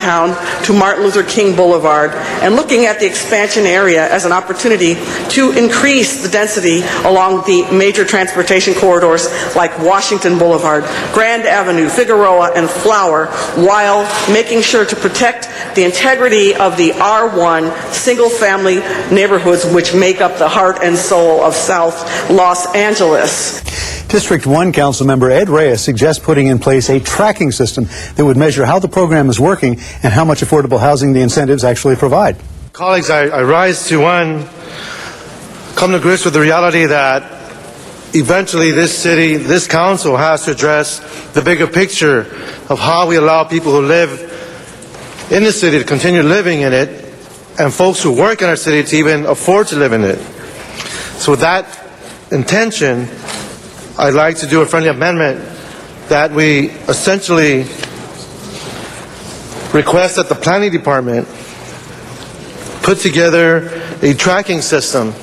Town to Martin Luther King Boulevard, and looking at the expansion area as an opportunity to increase the density along the major transportation corridors like Washington Boulevard, Grand Avenue, Figueroa, and Flower, while making sure to protect the integrity of the R1 single-family neighborhoods which make up the heart and soul of South Los Angeles. District 1 Councilmember Ed Reyes suggests putting in place a tracking system that would measure how the program is working and how much affordable housing the incentives actually provide. Colleagues, I rise to come to grips with the reality that eventually this city, this council has to address the bigger picture of how we allow people who live in the city to continue living in it, and folks who work in our city to even afford to live in it. So with that intention, I'd like to do a friendly amendment that we essentially request that the planning department put together a tracking system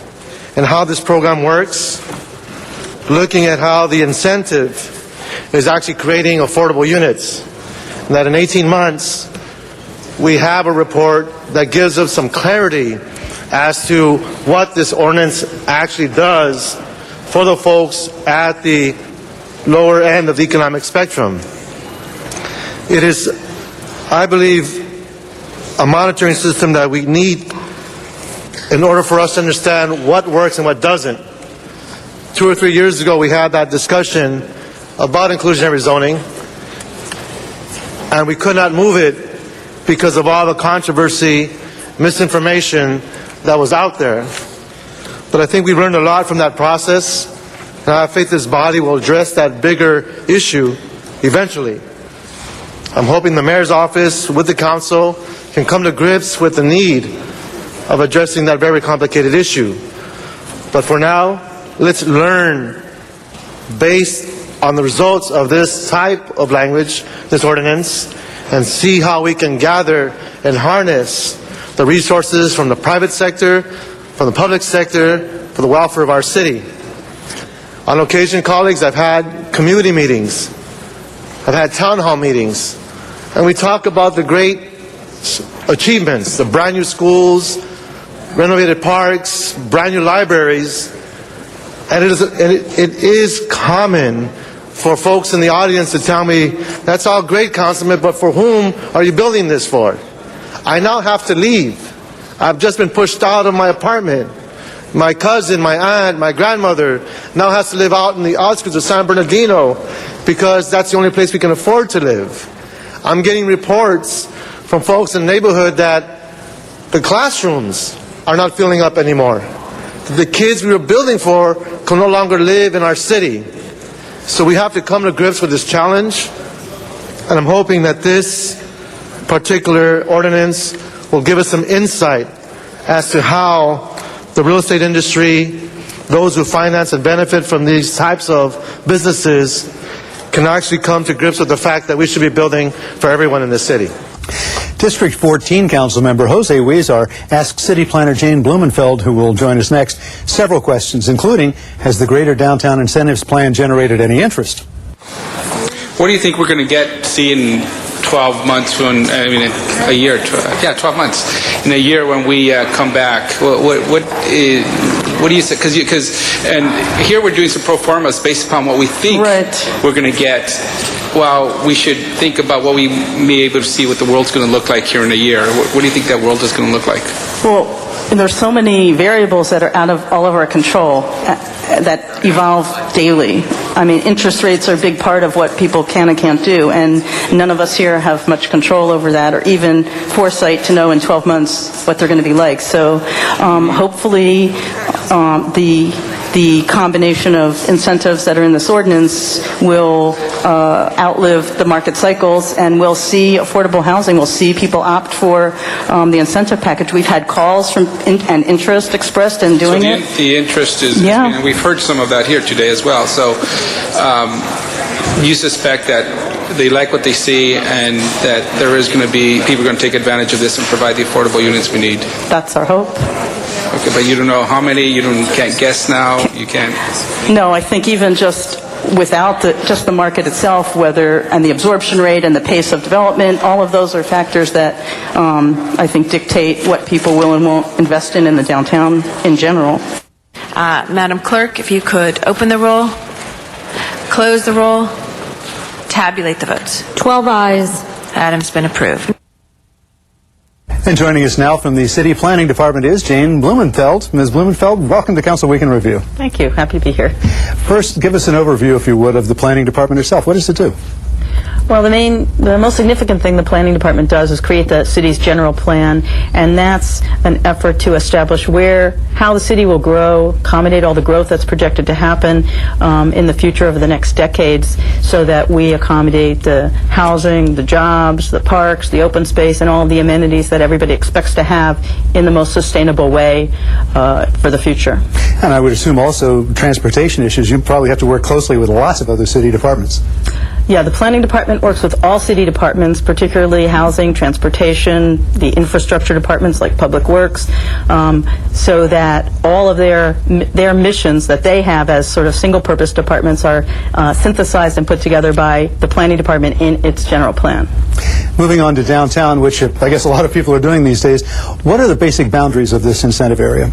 and how this program works, looking at how the incentive is actually creating affordable units, and that in 18 months we have a report that gives us some clarity as to what this ordinance actually does for the folks at the lower end of the economic spectrum. It is, I believe, a monitoring system that we need in order for us to understand what works and what doesn't. 2 or 3 years ago, we had that discussion about inclusionary zoning, and we could not move it because of all the controversy, misinformation that was out there. But I think we learned a lot from that process, and I have faith this body will address that bigger issue eventually. I'm hoping the mayor's office with the council can come to grips with the need of addressing that very complicated issue. But for now, let's learn based on the results of this type of language, this ordinance, and see how we can gather and harness the resources from the private sector, from the public sector, for the welfare of our city. On occasion, colleagues, I've had community meetings, I've had town hall meetings, and we talk about the great achievements, the brand new schools, renovated parks, brand new libraries, and it is common for folks in the audience to tell me, that's all great, Councilman, but for whom are you building this for? I now have to leave. I've just been pushed out of my apartment. My cousin, my aunt, my grandmother now has to live out in the outskirts of San Bernardino because that's the only place we can afford to live. I'm getting reports from folks in the neighborhood that the classrooms are not filling up anymore. The kids we were building for can no longer live in our city. So we have to come to grips with this challenge, and I'm hoping that this particular ordinance will give us some insight as to how the real estate industry, those who finance and benefit from these types of businesses, can actually come to grips with the fact that we should be building for everyone in the city. District 14 Councilmember Jose Huizar asked City Planner Jane Blumenfeld, who will join us next, several questions, including, has the Greater Downtown Incentives Plan generated any interest? What do you think we're going to see in 12 months, a year, 12 months, in a year when we come back? What do you say? Because here we're doing some pro formas based upon what we think we're going to get. Well, we should think about what we may be able to see what the world's going to look like here in a year. What do you think that world is going to look like? Well, there's so many variables that are out of all of our control that evolve daily. I mean, interest rates are a big part of what people can and can't do, and none of us here have much control over that or even foresight to know in 12 months what they're going to be like. So hopefully the combination of incentives that are in this ordinance will outlive the market cycles, and we'll see affordable housing. We'll see people opt for the incentive package. We've had calls from and interest expressed in doing it. The interest is, and we've heard some of that here today as well. So you suspect that they like what they see and that there is going to be people going to take advantage of this and provide the affordable units we need? That's our hope. Okay, but you don't know how many? You can't guess now? You can't? No, I think even just without just the market itself, and the absorption rate and the pace of development, all of those are factors that I think dictate what people will and won't invest in the downtown in general. Madam Clerk, if you could open the roll, close the roll, tabulate the votes. 12 ayes. Item's been approved. And joining us now from the City Planning Department is Jane Blumenfeld. Ms. Blumenfeld, welcome to Council Week in Review. Thank you. Happy to be here. First, give us an overview, if you would, of the Planning Department itself. What does it do? Well, the most significant thing the planning department does is create the city's general plan, and that's an effort to establish how the city will grow, accommodate all the growth that's projected to happen in the future over the next decades, so that we accommodate the housing, the jobs, the parks, the open space, and all of the amenities that everybody expects to have in the most sustainable way for the future. And I would assume also transportation issues. You probably have to work closely with lots of other city departments. Yeah, the planning department works with all city departments, particularly housing, transportation, the infrastructure departments like Public Works, so that all of their missions that they have as sort of single-purpose departments are synthesized and put together by the planning department in its general plan. Moving on to downtown, which I guess a lot of people are doing these days, what are the basic boundaries of this incentive area?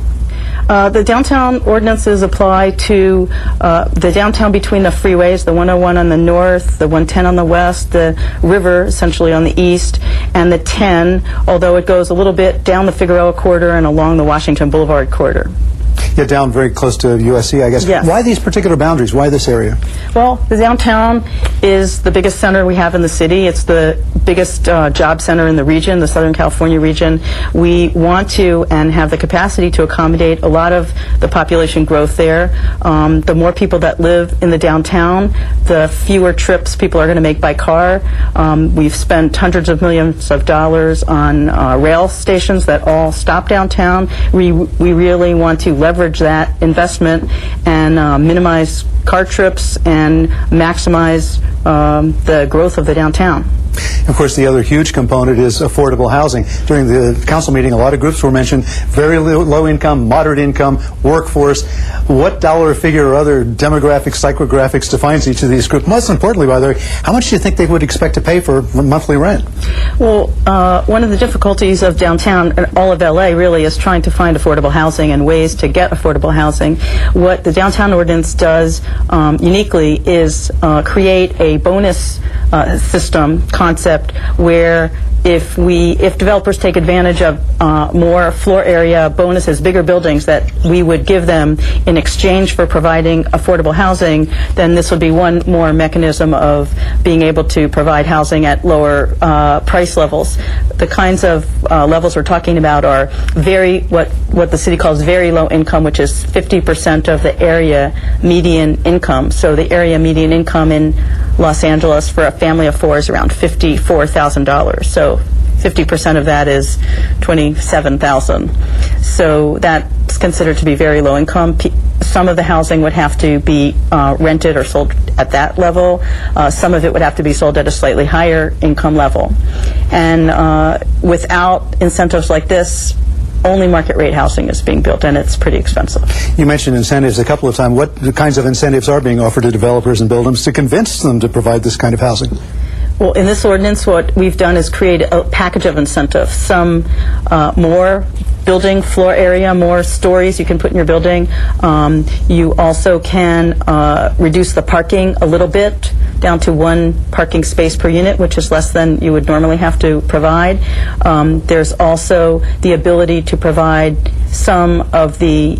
The downtown ordinances apply to the downtown between the freeways, the 101 on the north, the 110 on the west, the river essentially on the east, and the 10, although it goes a little bit down the Figueroa corridor and along the Washington Boulevard corridor. Yeah, down very close to USC, I guess. Yes. Why these particular boundaries? Why this area? Well, the downtown is the biggest center we have in the city. It's the biggest job center in the region, the Southern California region. We want to and have the capacity to accommodate a lot of the population growth there. The more people that live in the downtown, the fewer trips people are going to make by car. We've spent hundreds of millions of dollars on rail stations that all stop downtown. We really want to leverage that investment and minimize car trips and maximize the growth of the downtown. Of course, the other huge component is affordable housing. During the council meeting, a lot of groups were mentioned: very low income, moderate income, workforce. What dollar figure or other demographics, psychographics defines each of these groups? Most importantly, by the way, how much do you think they would expect to pay for monthly rent? Well, one of the difficulties of downtown and all of LA really is trying to find affordable housing and ways to get affordable housing. What the downtown ordinance does uniquely is create a bonus system concept where if developers take advantage of more floor area bonuses, bigger buildings that we would give them in exchange for providing affordable housing, then this would be one more mechanism of being able to provide housing at lower price levels. The kinds of levels we're talking about are what the city calls very low income, which is 50% of the area median income. So the area median income in Los Angeles for a family of four is around $54,000. So 50% of that is $27,000. So that's considered to be very low income. Some of the housing would have to be rented or sold at that level. Some of it would have to be sold at a slightly higher income level. And without incentives like this, only market rate housing is being built, and it's pretty expensive. You mentioned incentives a couple of times. What kinds of incentives are being offered to developers and builders to convince them to provide this kind of housing? Well, in this ordinance, what we've done is create a package of incentives. Some more building floor area, more stories you can put in your building. You also can reduce the parking a little bit, down to one parking space per unit, which is less than you would normally have to provide. There's also the ability to provide some of the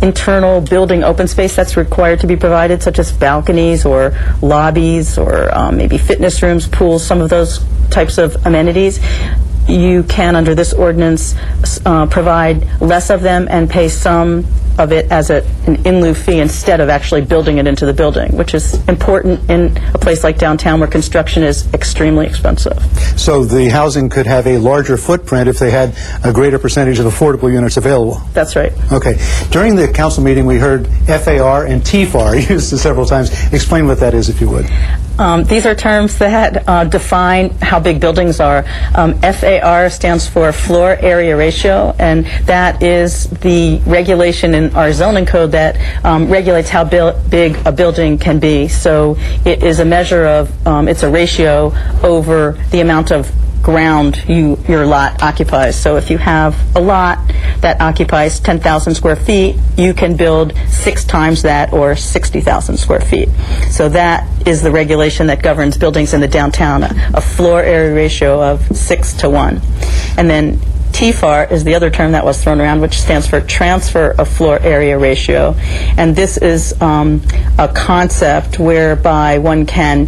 internal building open space that's required to be provided, such as balconies or lobbies or maybe fitness rooms, pools, some of those types of amenities. You can, under this ordinance, provide less of them and pay some of it as an in lieu fee instead of actually building it into the building, which is important in a place like downtown where construction is extremely expensive. So the housing could have a larger footprint if they had a greater percentage of affordable units available. That's right. Okay. During the council meeting, we heard FAR and TFAR used several times. Explain what that is, if you would. These are terms that define how big buildings are. FAR stands for floor area ratio, and that is the regulation in our zoning code that regulates how big a building can be. So it is a measure of, it's a ratio over the amount of ground your lot occupies. So if you have a lot that occupies 10,000 square feet, you can build 6 times that, or 60,000 square feet. So that is the regulation that governs buildings in the downtown, a floor area ratio of 6:1. And then TFAR is the other term that was thrown around, which stands for transfer of floor area ratio. And this is a concept whereby one can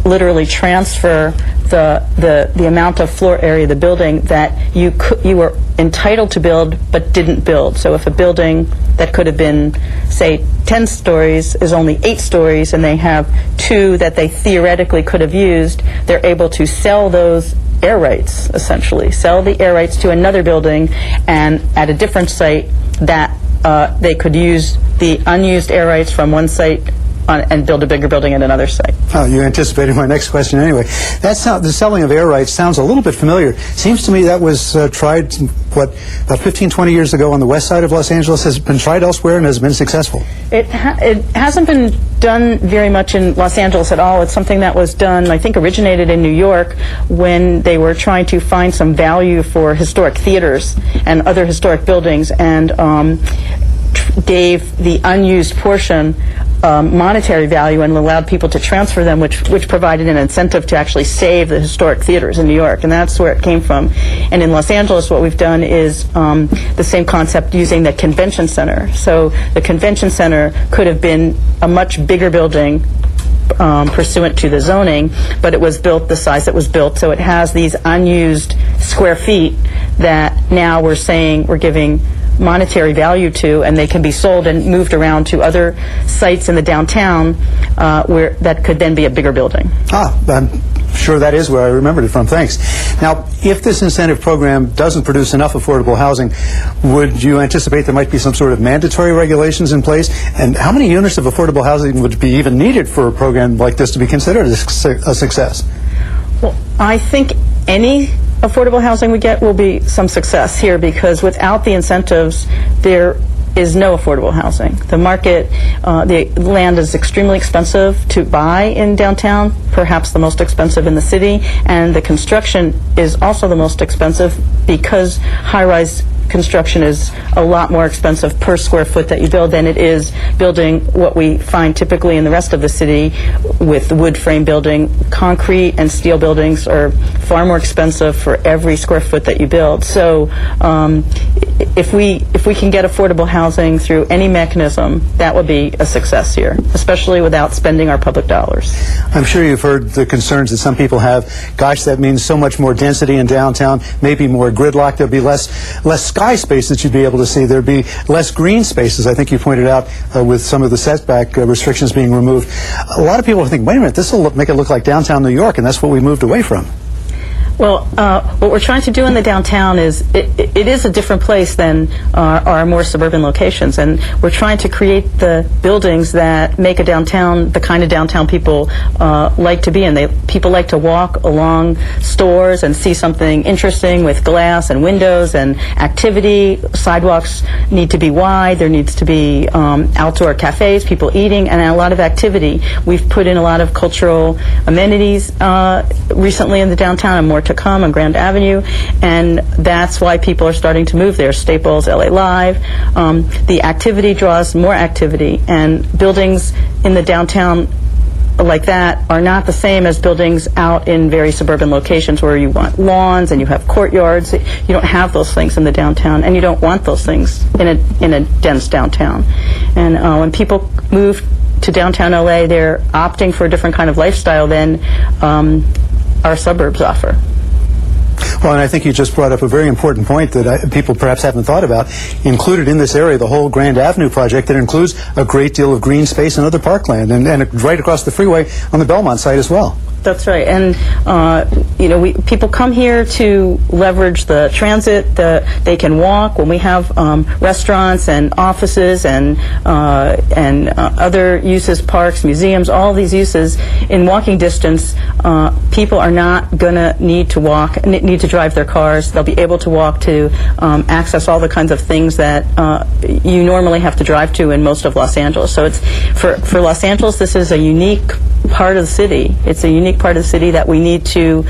literally transfer the amount of floor area of the building that you were entitled to build but didn't build. So if a building that could have been, say, 10 stories is only 8 stories and they have 2 that they theoretically could have used, they're able to sell those air rights, essentially. Sell the air rights to another building, and at a different site that they could use the unused air rights from one site and build a bigger building at another site. Oh, you anticipated my next question anyway. The selling of air rights sounds a little bit familiar. Seems to me that was tried, about 15, 20 years ago on the west side of Los Angeles. Has been tried elsewhere and has been successful. It hasn't been done very much in Los Angeles at all. It's something that was done, I think, originated in New York when they were trying to find some value for historic theaters and other historic buildings, and gave the unused portion monetary value and allowed people to transfer them, which provided an incentive to actually save the historic theaters in New York, and that's where it came from. And in Los Angeles, what we've done is the same concept using the convention center. So the convention center could have been a much bigger building pursuant to the zoning, but it was built the size it was built, so it has these unused square feet that now we're saying we're giving monetary value to, and they can be sold and moved around to other sites in the downtown where that could then be a bigger building. I'm sure that is where I remembered it from. Thanks. Now, if this incentive program doesn't produce enough affordable housing, would you anticipate there might be some sort of mandatory regulations in place? And how many units of affordable housing would be even needed for a program like this to be considered a success? Well, I think any affordable housing we get will be some success here, because without the incentives, there is no affordable housing. The market, the land is extremely expensive to buy in downtown, perhaps the most expensive in the city, and the construction is also the most expensive because high-rise construction is a lot more expensive per square foot that you build than it is building what we find typically in the rest of the city with wood frame building. Concrete and steel buildings are far more expensive for every square foot that you build. So if we can get affordable housing through any mechanism, that would be a success here, especially without spending our public dollars. I'm sure you've heard the concerns that some people have. Gosh, that means so much more density in downtown, maybe more gridlock. There'll be less sky space that you'd be able to see. There'd be less green spaces, I think you pointed out, with some of the setback restrictions being removed. A lot of people think, wait a minute, this will make it look like downtown New York, and that's what we moved away from. Well, what we're trying to do in the downtown is, it is a different place than our more suburban locations, and we're trying to create the buildings that make a downtown the kind of downtown people like to be in. People like to walk along stores and see something interesting with glass and windows and activity. Sidewalks need to be wide. There needs to be outdoor cafes, people eating, and a lot of activity. We've put in a lot of cultural amenities recently in the downtown, and more to come on Grand Avenue, and that's why people are starting to move there. Staples, LA Live. The activity draws more activity, and buildings in the downtown like that are not the same as buildings out in very suburban locations where you want lawns and you have courtyards. You don't have those things in the downtown, and you don't want those things in a dense downtown. And when people move to downtown LA, they're opting for a different kind of lifestyle than our suburbs offer. Well, and I think you just brought up a very important point that people perhaps haven't thought about. Included in this area, the whole Grand Avenue project that includes a great deal of green space and other parkland, and right across the freeway on the Belmont site as well. That's right, and people come here to leverage the transit. They can walk. When we have restaurants and offices and other uses, parks, museums, all these uses in walking distance, people are not going to need to drive their cars. They'll be able to walk to access all the kinds of things that you normally have to drive to in most of Los Angeles. So it's for Los Angeles, this is a unique part of the city. It's a unique part of the city that we need to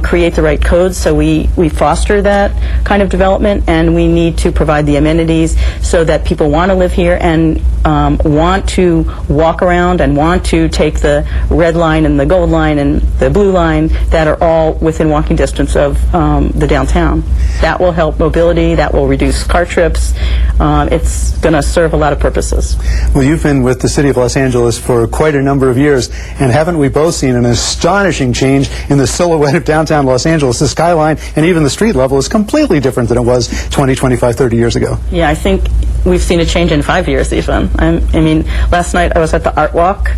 create the right codes, so we foster that kind of development, and we need to provide the amenities so that people want to live here and want to walk around and want to take the red line and the gold line and the blue line that are all within walking distance of the downtown. That will help mobility, that will reduce car trips. It's going to serve a lot of purposes. Well, you've been with the City of Los Angeles for quite a number of years, and haven't we both seen an astonishing change in the silhouette of downtown Los Angeles? The skyline and even the street level is completely different than it was 20, 25, 30 years ago. Yeah, I think we've seen a change in 5 years even. I mean, last night I was at the Art Walk,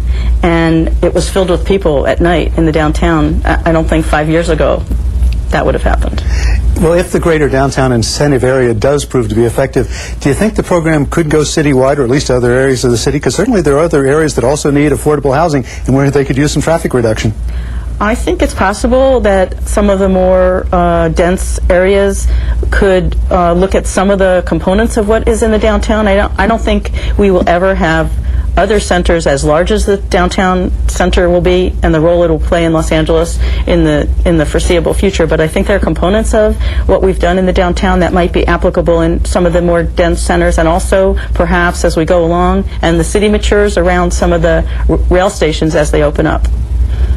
and it was filled with people at night in the downtown. I don't think 5 years ago that would have happened. Well, if the greater downtown incentive area does prove to be effective, do you think the program could go citywide, or at least other areas of the city? Because certainly there are other areas that also need affordable housing and where they could use some traffic reduction. I think it's possible that some of the more dense areas could look at some of the components of what is in the downtown. I don't think we will ever have other centers as large as the downtown center will be and the role it will play in Los Angeles in the foreseeable future. But I think there are components of what we've done in the downtown that might be applicable in some of the more dense centers, and also perhaps as we go along and the city matures around some of the rail stations as they open up.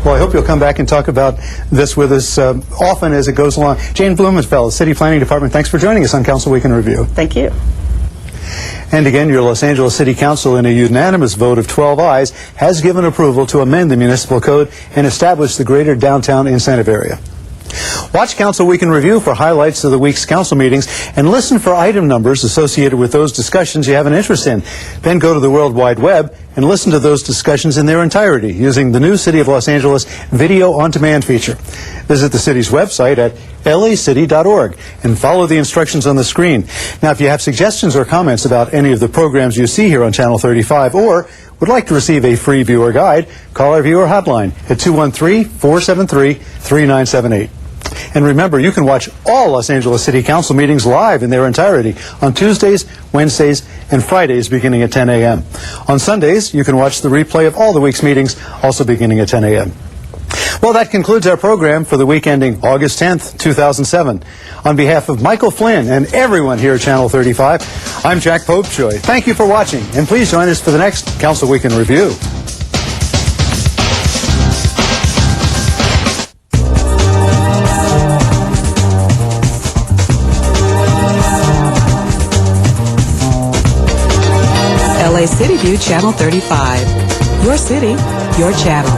Well, I hope you'll come back and talk about this with us often as it goes along. Jane Blumenfeld, City Planning Department, thanks for joining us on Council Week in Review. Thank you. And again, your Los Angeles City Council, in a unanimous vote of 12 ayes, has given approval to amend the municipal code and establish the greater downtown incentive area. Watch Council Week in Review for highlights of the week's council meetings and listen for item numbers associated with those discussions you have an interest in. Then go to the World Wide Web and listen to those discussions in their entirety using the new City of Los Angeles Video on Demand feature. Visit the city's website at lacity.org and follow the instructions on the screen. Now, if you have suggestions or comments about any of the programs you see here on Channel 35 or would like to receive a free viewer guide, call our viewer hotline at 213-473-3978. And remember, you can watch all Los Angeles City Council meetings live in their entirety on Tuesdays, Wednesdays, and Fridays beginning at 10 a.m. On Sundays, you can watch the replay of all the week's meetings, also beginning at 10 a.m. Well, that concludes our program for the week ending August 10th, 2007. On behalf of Michael Flynn and everyone here at Channel 35, I'm Jack Popejoy. Thank you for watching, and please join us for the next Council Week in Review. LA City View Channel 35. Your city, your channel.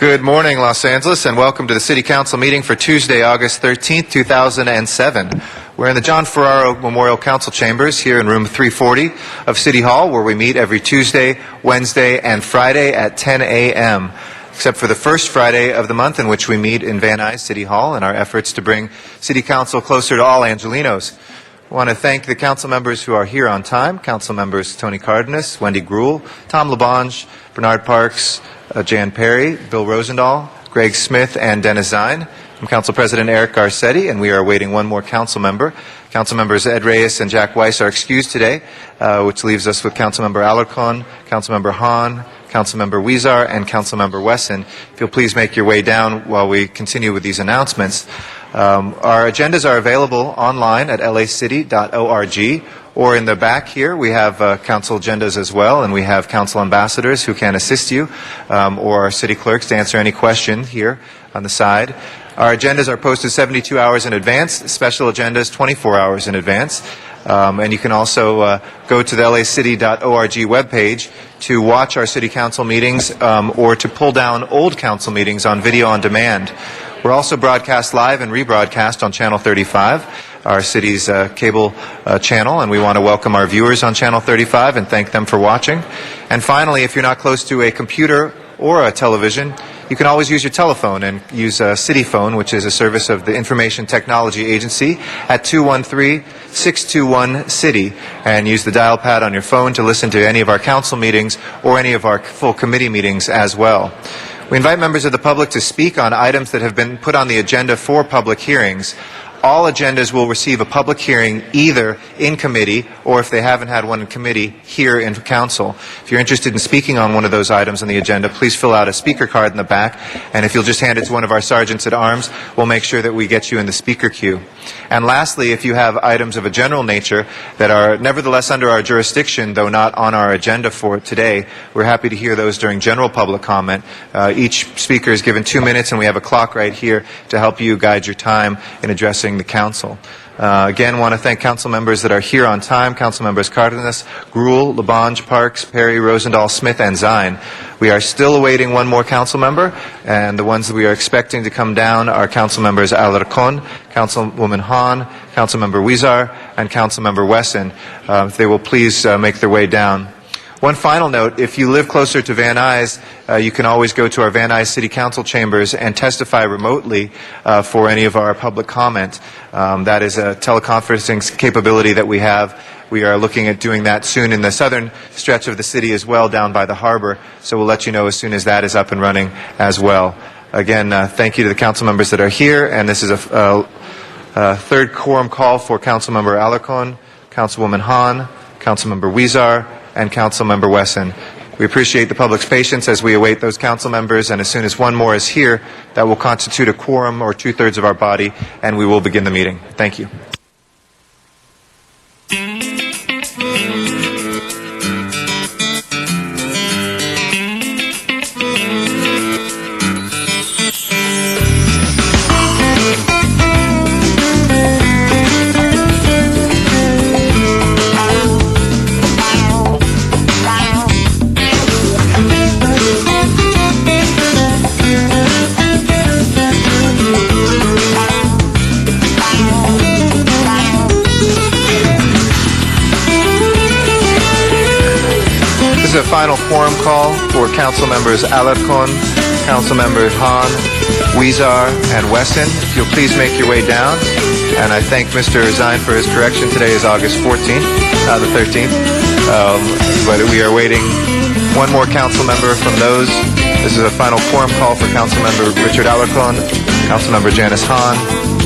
Good morning, Los Angeles, and welcome to the City Council meeting for Tuesday, August 13th, 2007. We're in the John Ferraro Memorial Council Chambers here in room 340 of City Hall, where we meet every Tuesday, Wednesday, and Friday at 10 a.m., except for the first Friday of the month, in which we meet in Van Nuys City Hall in our efforts to bring City Council closer to all Angelenos. I want to thank the council members who are here on time. Council members Tony Cardenas, Wendy Gruhl, Tom LaBonge, Bernard Parks, Jan Perry, Bill Rosendahl, Greg Smith, and Dennis Zine. I'm Council President Eric Garcetti, and we are awaiting one more council member. Council members Ed Reyes and Jack Weiss are excused today, which leaves us with Council Member Alarcon, Council Member Hahn, Council Member Huizar, and Council Member Wesson. If you'll please make your way down while we continue with these announcements. Our agendas are available online at lacity.org, or in the back here we have council agendas as well, and we have council ambassadors who can assist you, or our city clerks to answer any question here on the side. Our agendas are posted 72 hours in advance, special agendas 24 hours in advance. And you can also go to the lacity.org webpage to watch our city council meetings or to pull down old council meetings on video on demand. We're also broadcast live and rebroadcast on Channel 35, our city's cable channel, and we want to welcome our viewers on Channel 35 and thank them for watching. And finally, if you're not close to a computer or a television, you can always use your telephone and use City Phone, which is a service of the Information Technology Agency, at 213-621-CITY, and use the dial pad on your phone to listen to any of our council meetings or any of our full committee meetings as well. We invite members of the public to speak on items that have been put on the agenda for public hearings. All agendas will receive a public hearing either in committee or, if they haven't had one in committee, here in council. If you're interested in speaking on one of those items on the agenda, please fill out a speaker card in the back, and if you'll just hand it to one of our sergeants at arms, we'll make sure that we get you in the speaker queue. And lastly, if you have items of a general nature that are nevertheless under our jurisdiction, though not on our agenda for today, we're happy to hear those during general public comment. Each speaker is given 2 minutes, and we have a clock right here to help you guide your time in addressing the council. Again, want to thank council members that are here on time. Council members Cardenas, Gruhl, LaBonge, Parks, Perry, Rosendahl, Smith, and Zine. We are still awaiting one more council member, and the ones that we are expecting to come down are council members Alarcon, Councilwoman Hahn, Council Member Huizar, and Council Member Wesson. If they will please make their way down. One final note, if you live closer to Van Nuys, you can always go to our Van Nuys City Council chambers and testify remotely for any of our public comment. That is a teleconferencing capability that we have. We are looking at doing that soon in the southern stretch of the city as well, down by the harbor, so we'll let you know as soon as that is up and running as well. Again, thank you to the council members that are here, and this is a third quorum call for Council Member Alarcon, Councilwoman Hahn, Council Member Huizar, and Council Member Wesson. We appreciate the public's patience as we await those council members, and as soon as one more is here, that will constitute a quorum or 2/3 of our body, and we will begin the meeting. Thank you. A final quorum call for Council Members Alarcon, Council Members Hahn, Huizar, and Wesson. If you'll please make your way down. And I thank Mr. Zine for his correction. Today is August 14th, the 13th. But we are waiting one more council member from those. This is a final quorum call for Council Member Richard Alarcon, Council Member Janice Hahn,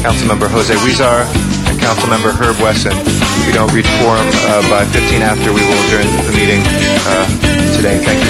Council Member Jose Huizar, and Council Member Herb Wesson. If we don't reach quorum by 15 after, we will adjourn the meeting today. Thank you.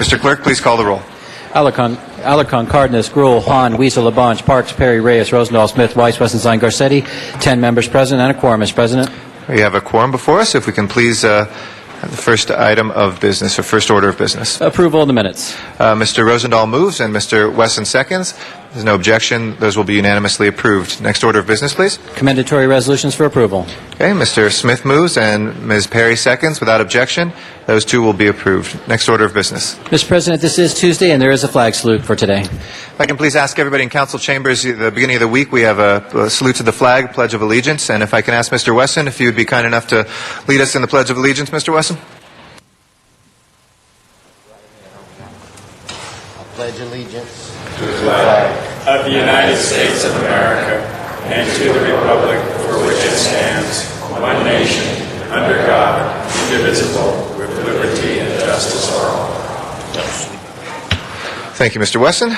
Mr. Clerk, please call the roll. Alarcon, Cardenas, Gruel, Hahn, Weezer, Labange, Parks, Perry, Reyes, Rosendahl, Smith, Weiss, Westenstein, Garcetti. 10 members present and a quorum, Mr. President. We have a quorum before us. If we can please have the first item of business, or first order of business. Approval of the minutes. Mr. Rosendahl moves and Mr. Wesson seconds. There's no objection. Those will be unanimously approved. Next order of business, please. Commendatory resolutions for approval. Okay, Mr. Smith moves and Ms. Perry seconds without objection. Those two will be approved. Next order of business. Mr. President, this is Tuesday, and there is a flag salute for today. If I can please ask everybody in council chambers, at the beginning of the week, we have a salute to the flag, Pledge of Allegiance. And if I can ask Mr. Wesson, if you would be kind enough to lead us in the Pledge of Allegiance, Mr. Wesson. Pledge allegiance to the flag of the United States of America and to the republic for which it stands, one nation, under God, indivisible, with liberty and justice for all. Thank you, Mr. Wesson.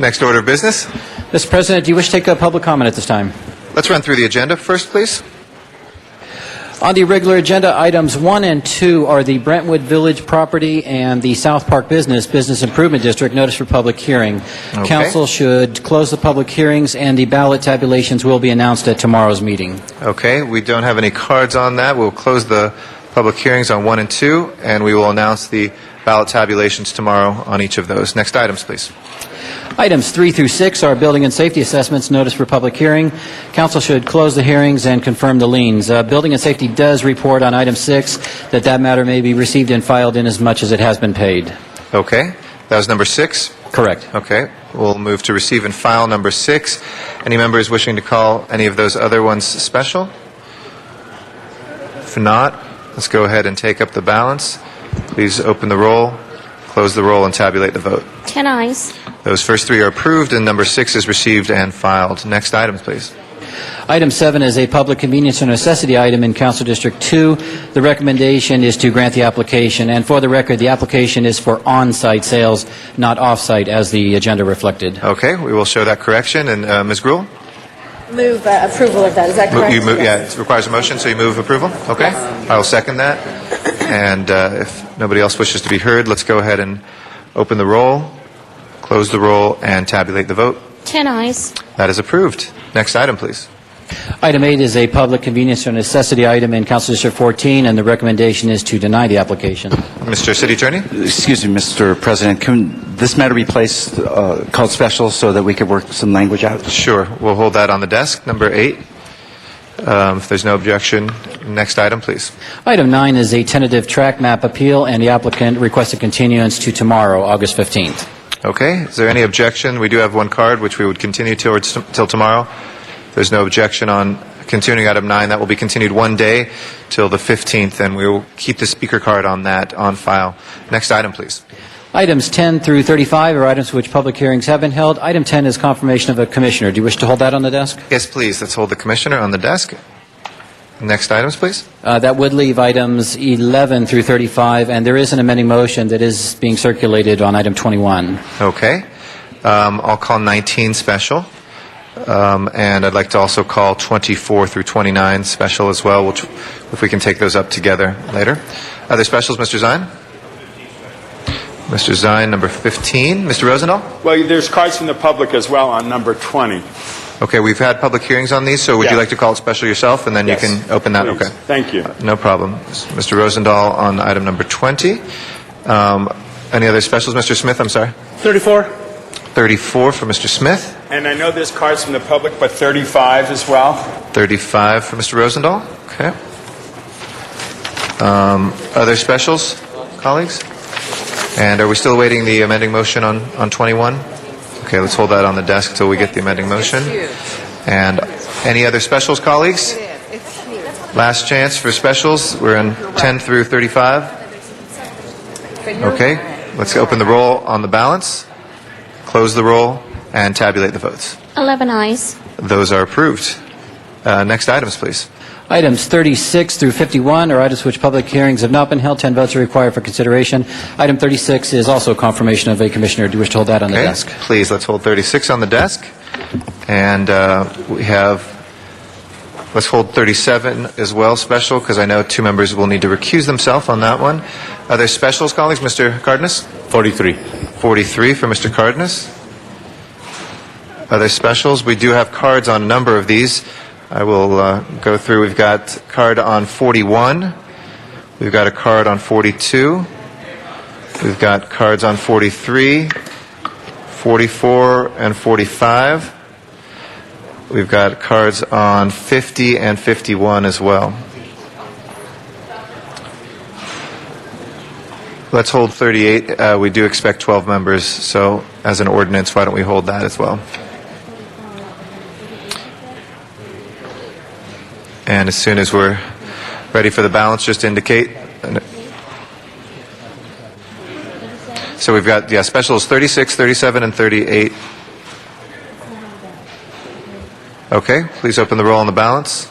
Next order of business. Mr. President, do you wish to take a public comment at this time? Let's run through the agenda first, please. On the regular agenda, items 1 and 2 are the Brentwood Village property and the South Park Business Improvement District notice for public hearing. Okay. Council should close the public hearings, and the ballot tabulations will be announced at tomorrow's meeting. Okay, we don't have any cards on that. We'll close the public hearings on 1 and 2, and we will announce the ballot tabulations tomorrow on each of those. Next items, please. Items 3 through 6 are building and safety assessments notice for public hearing. Council should close the hearings and confirm the liens. Building and safety does report on item 6 that matter may be received and filed in as much as it has been paid. Okay, that was number 6. Correct. Okay, we'll move to receive and file number 6. Any members wishing to call any of those other ones special? If not, let's go ahead and take up the balance. Please open the roll, close the roll, and tabulate the vote. 10 ayes. Those first 3 are approved, and number 6 is received and filed. Next item, please. Item 7 is a public convenience or necessity item in Council District 2. The recommendation is to grant the application, and for the record, the application is for on-site sales, not off-site, as the agenda reflected. Okay, we will show that correction. And Ms. Gruel? Move approval of that. Is that correct? You move, yeah, it requires a motion, so you move approval? Okay. I will second that. And if nobody else wishes to be heard, let's go ahead and open the roll, close the roll, and tabulate the vote. 10 ayes. That is approved. Next item, please. Item 8 is a public convenience or necessity item in Council District 14, and the recommendation is to deny the application. Mr. City Attorney? Excuse me, Mr. President. Can this matter be placed, called special, so that we could work some language out? Sure. We'll hold that on the desk. Number 8. If there's no objection, next item, please. Item 9 is a tentative track map appeal, and the applicant requests a continuance to tomorrow, August 15th. Okay. Is there any objection? We do have one card, which we would continue till tomorrow. There's no objection on continuing item 9. That will be continued one day till the 15th, and we will keep the speaker card on that on file. Next item, please. Items 10 through 35 are items for which public hearings have been held. Item 10 is confirmation of a commissioner. Do you wish to hold that on the desk? Yes, please. Let's hold the commissioner on the desk. Next items, please. That would leave items 11 through 35, and there is an amending motion that is being circulated on item 21. Okay. I'll call 19 special. And I'd like to also call 24 through 29 special as well, which, if we can take those up together later. Other specials, Mr. Zine? Mr. Zine, number 15. Mr. Rosendahl? Well, there's cards from the public as well on number 20. Okay, we've had public hearings on these, so would you Yeah. like to call it special yourself, and then Yes, you can open that? please. Okay. Thank you. No problem. Mr. Rosendahl on item number 20. Any other specials, Mr. Smith? I'm sorry. 34. 34 for Mr. Smith. And I know there's cards from the public, but 35 as well. 35 for Mr. Rosendahl. Okay. Other specials, colleagues? And are we still awaiting the amending motion on 21? Okay, let's hold that on the desk until we get the amending motion. And any other specials, colleagues? Last chance for specials. We're in 10 through 35. Okay, let's open the roll on the balance, close the roll, and tabulate the votes. 11 ayes. Those are approved. Next items, please. Items 36 through 51 are items for which public hearings have not been held. 10 votes are required for consideration. Item 36 is also confirmation of a commissioner. Do you wish to hold that on the desk? Please, let's hold 36 on the desk. And we have Let's hold 37 as well, special, because I know 2 members will need to recuse themselves on that one. Are there specials, colleagues? Mr. Cardenas? 43. 43 for Mr. Cardenas. Are there specials? We do have cards on a number of these. I will go through. We've got card on 41. We've got a card on 42. We've got cards on 43, 44, and 45. We've got cards on 50 and 51 as well. Let's hold 38. We do expect 12 members, so as an ordinance, why don't we hold that as well? And as soon as we're ready for the balance, just indicate. So we've got, specials 36, 37, and 38. Okay, please open the roll on the balance,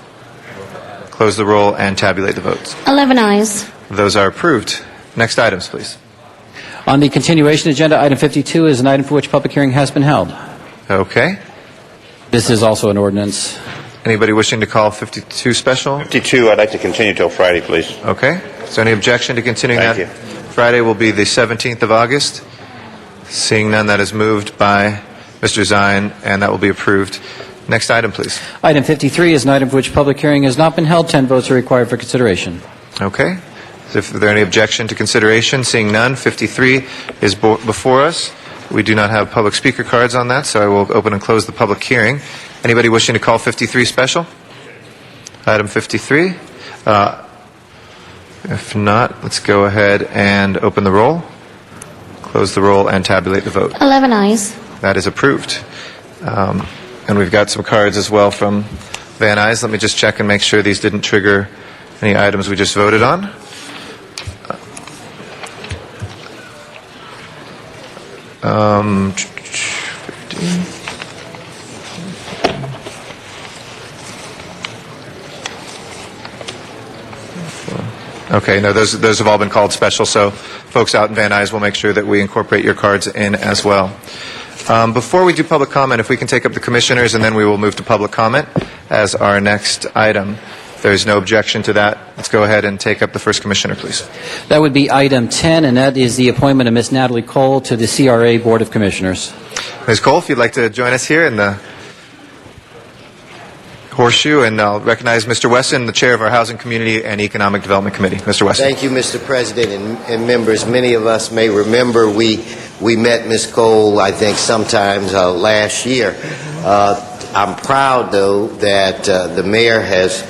close the roll, and tabulate the votes. 11 ayes. Those are approved. Next items, please. On the continuation agenda, item 52 is an item for which public hearing has been held. Okay. This is also an ordinance. Anybody wishing to call 52 special? 52, I'd like to continue till Friday, please. Okay. Is there any objection to continuing Thank that? you. Friday will be the 17th of August. Seeing none, that is moved by Mr. Zine, and that will be approved. Next item, please. Item 53 is an item for which public hearing has not been held. 10 votes are required for consideration. Okay. Is there any objection to consideration? Seeing none, 53 is before us. We do not have public speaker cards on that, so I will open and close the public hearing. Anybody wishing to call 53 special? Item 53? If not, let's go ahead and open the roll, close the roll, and tabulate the vote. 11 ayes. That is approved. And we've got some cards as well from Van Nuys. Let me just check and make sure these didn't trigger any items we just voted on. Okay, no, those have all been called special, so folks out in Van Nuys will make sure that we incorporate your cards in as well. Before we do public comment, if we can take up the commissioners, and then we will move to public comment as our next item. If there is no objection to that, let's go ahead and take up the first commissioner, please. That would be item 10, and that is the appointment of Ms. Natalie Cole to the CRA Board of Commissioners. Ms. Cole, if you'd like to join us here in the horseshoe, and I'll recognize Mr. Wesson, the chair of our Housing, Community, and Economic Development Committee. Mr. Wesson. Thank you, Mr. President, and members. Many of us may remember we met Ms. Cole, I think, sometimes last year. I'm proud, though, that the mayor has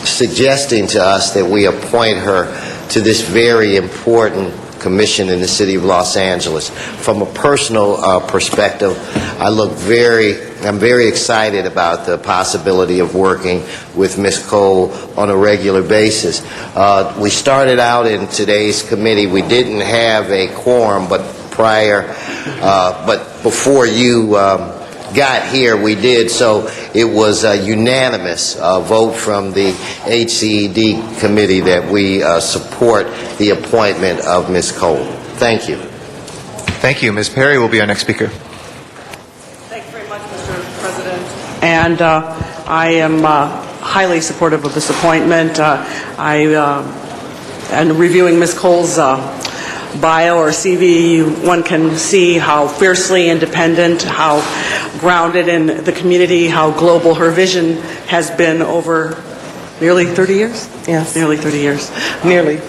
suggesting to us that we appoint her to this very important commission in the city of Los Angeles. From a personal perspective, I'm very excited about the possibility of working with Ms. Cole on a regular basis. We started out in today's committee, we didn't have a quorum, but before you got here, we did, so it was a unanimous vote from the HCED committee that we support the appointment of Ms. Cole. Thank you. Thank you. Ms. Perry will be our next speaker. Thank you very much, Mr. President. And I am highly supportive of this appointment. And reviewing Ms. Cole's bio or CV, one can see how fiercely independent, how grounded in the community, how global her vision has been over nearly 30 years? Yes. Nearly 30 years. Nearly.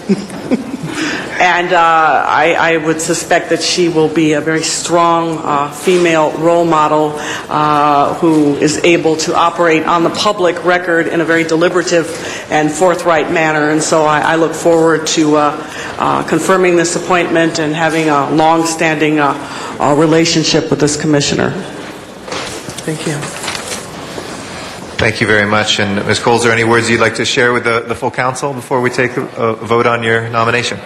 And I would suspect that she will be a very strong female role model who is able to operate on the public record in a very deliberative and forthright manner. And so I look forward to confirming this appointment and having a long-standing relationship with this commissioner. Thank you. Thank you very much. And Ms. Cole, is there any words you'd like to share with the full council before we take a vote on your nomination?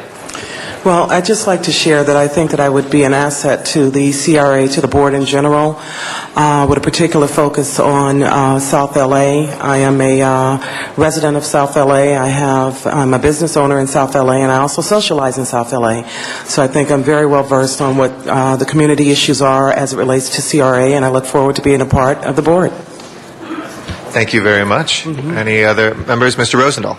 Well, I'd just like to share that I think that I would be an asset to the CRA, to the board in general, with a particular focus on South LA. I am a resident of South LA. I'm a business owner in South LA, and I also socialize in South LA. So I think I'm very well versed on what the community issues are as it relates to CRA, and I look forward to being a part of the board. Thank you very much. Any other members? Mr. Rosendahl.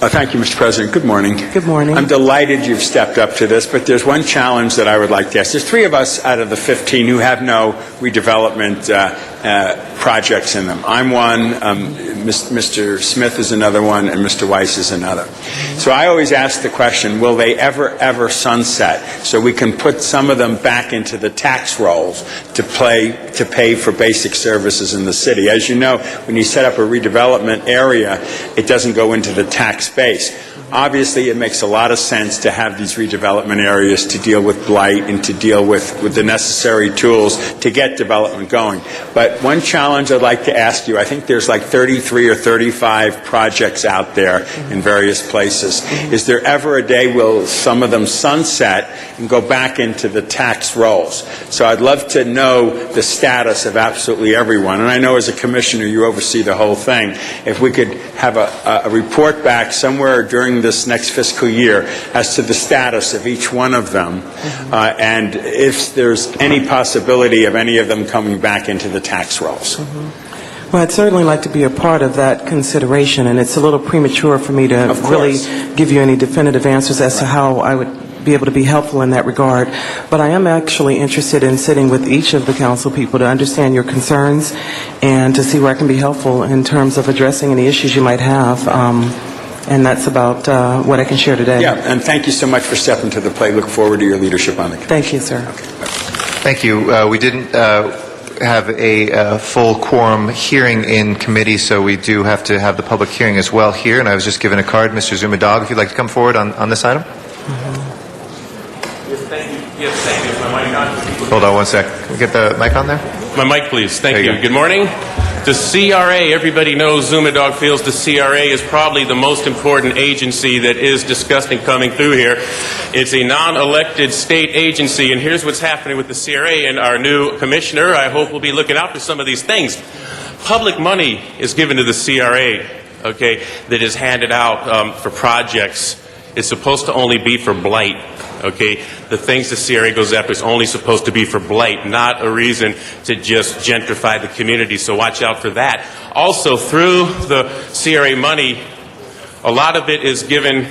Thank you, Mr. President. Good morning. Good morning. I'm delighted you've stepped up to this, but there's one challenge that I would like to ask. There's 3 of us out of the 15 who have no redevelopment projects in them. I'm one, Mr. Smith is another one, and Mr. Weiss is another. So I always ask the question, will they ever sunset so we can put some of them back into the tax rolls to pay for basic services in the city? As you know, when you set up a redevelopment area, it doesn't go into the tax base. Obviously, it makes a lot of sense to have these redevelopment areas to deal with blight and to deal with the necessary tools to get development going. But one challenge I'd like to ask you, I think there's like 33 or 35 projects out there in various places. Is there ever a day will some of them sunset and go back into the tax rolls? So I'd love to know the status of absolutely everyone. And I know as a commissioner you oversee the whole thing. If we could have a report back somewhere during this next fiscal year as to the status of each one of them, and if there's any possibility of any of them coming back into the tax rolls. Well, I'd certainly like to be a part of that consideration, and it's a little premature for me to really give you any definitive answers as to how I would be able to be helpful in that regard. But I am actually interested in sitting with each of the council people to understand your concerns and to see where I can be helpful in terms of addressing any issues you might have. And that's about what I can share today. Yeah, and thank you so much for stepping to the plate. Look forward to your leadership on the committee. Thank you, sir. Thank you. We didn't have a full quorum hearing in committee, so we do have to have the public hearing as well here. And I was just given a card. Mr. Zumadog, if you'd like to come forward on this item. Yes, thank you. Yes, thank you. Is my mic on? Hold on one sec. Can we get the mic on there? My mic, please. Thank you. Go. Good morning. The CRA, everybody knows, Zumadog feels the CRA is probably the most important agency that is discussing coming through here. It's a non-elected state agency, and here's what's happening with the CRA, and our new commissioner, I hope, will be looking out for some of these things. Public money is given to the CRA, okay, that is handed out for projects. It's supposed to only be for blight. Okay, the things the CRA goes after is only supposed to be for blight, not a reason to just gentrify the community. So watch out for that. Also, through the CRA money, a lot of it is given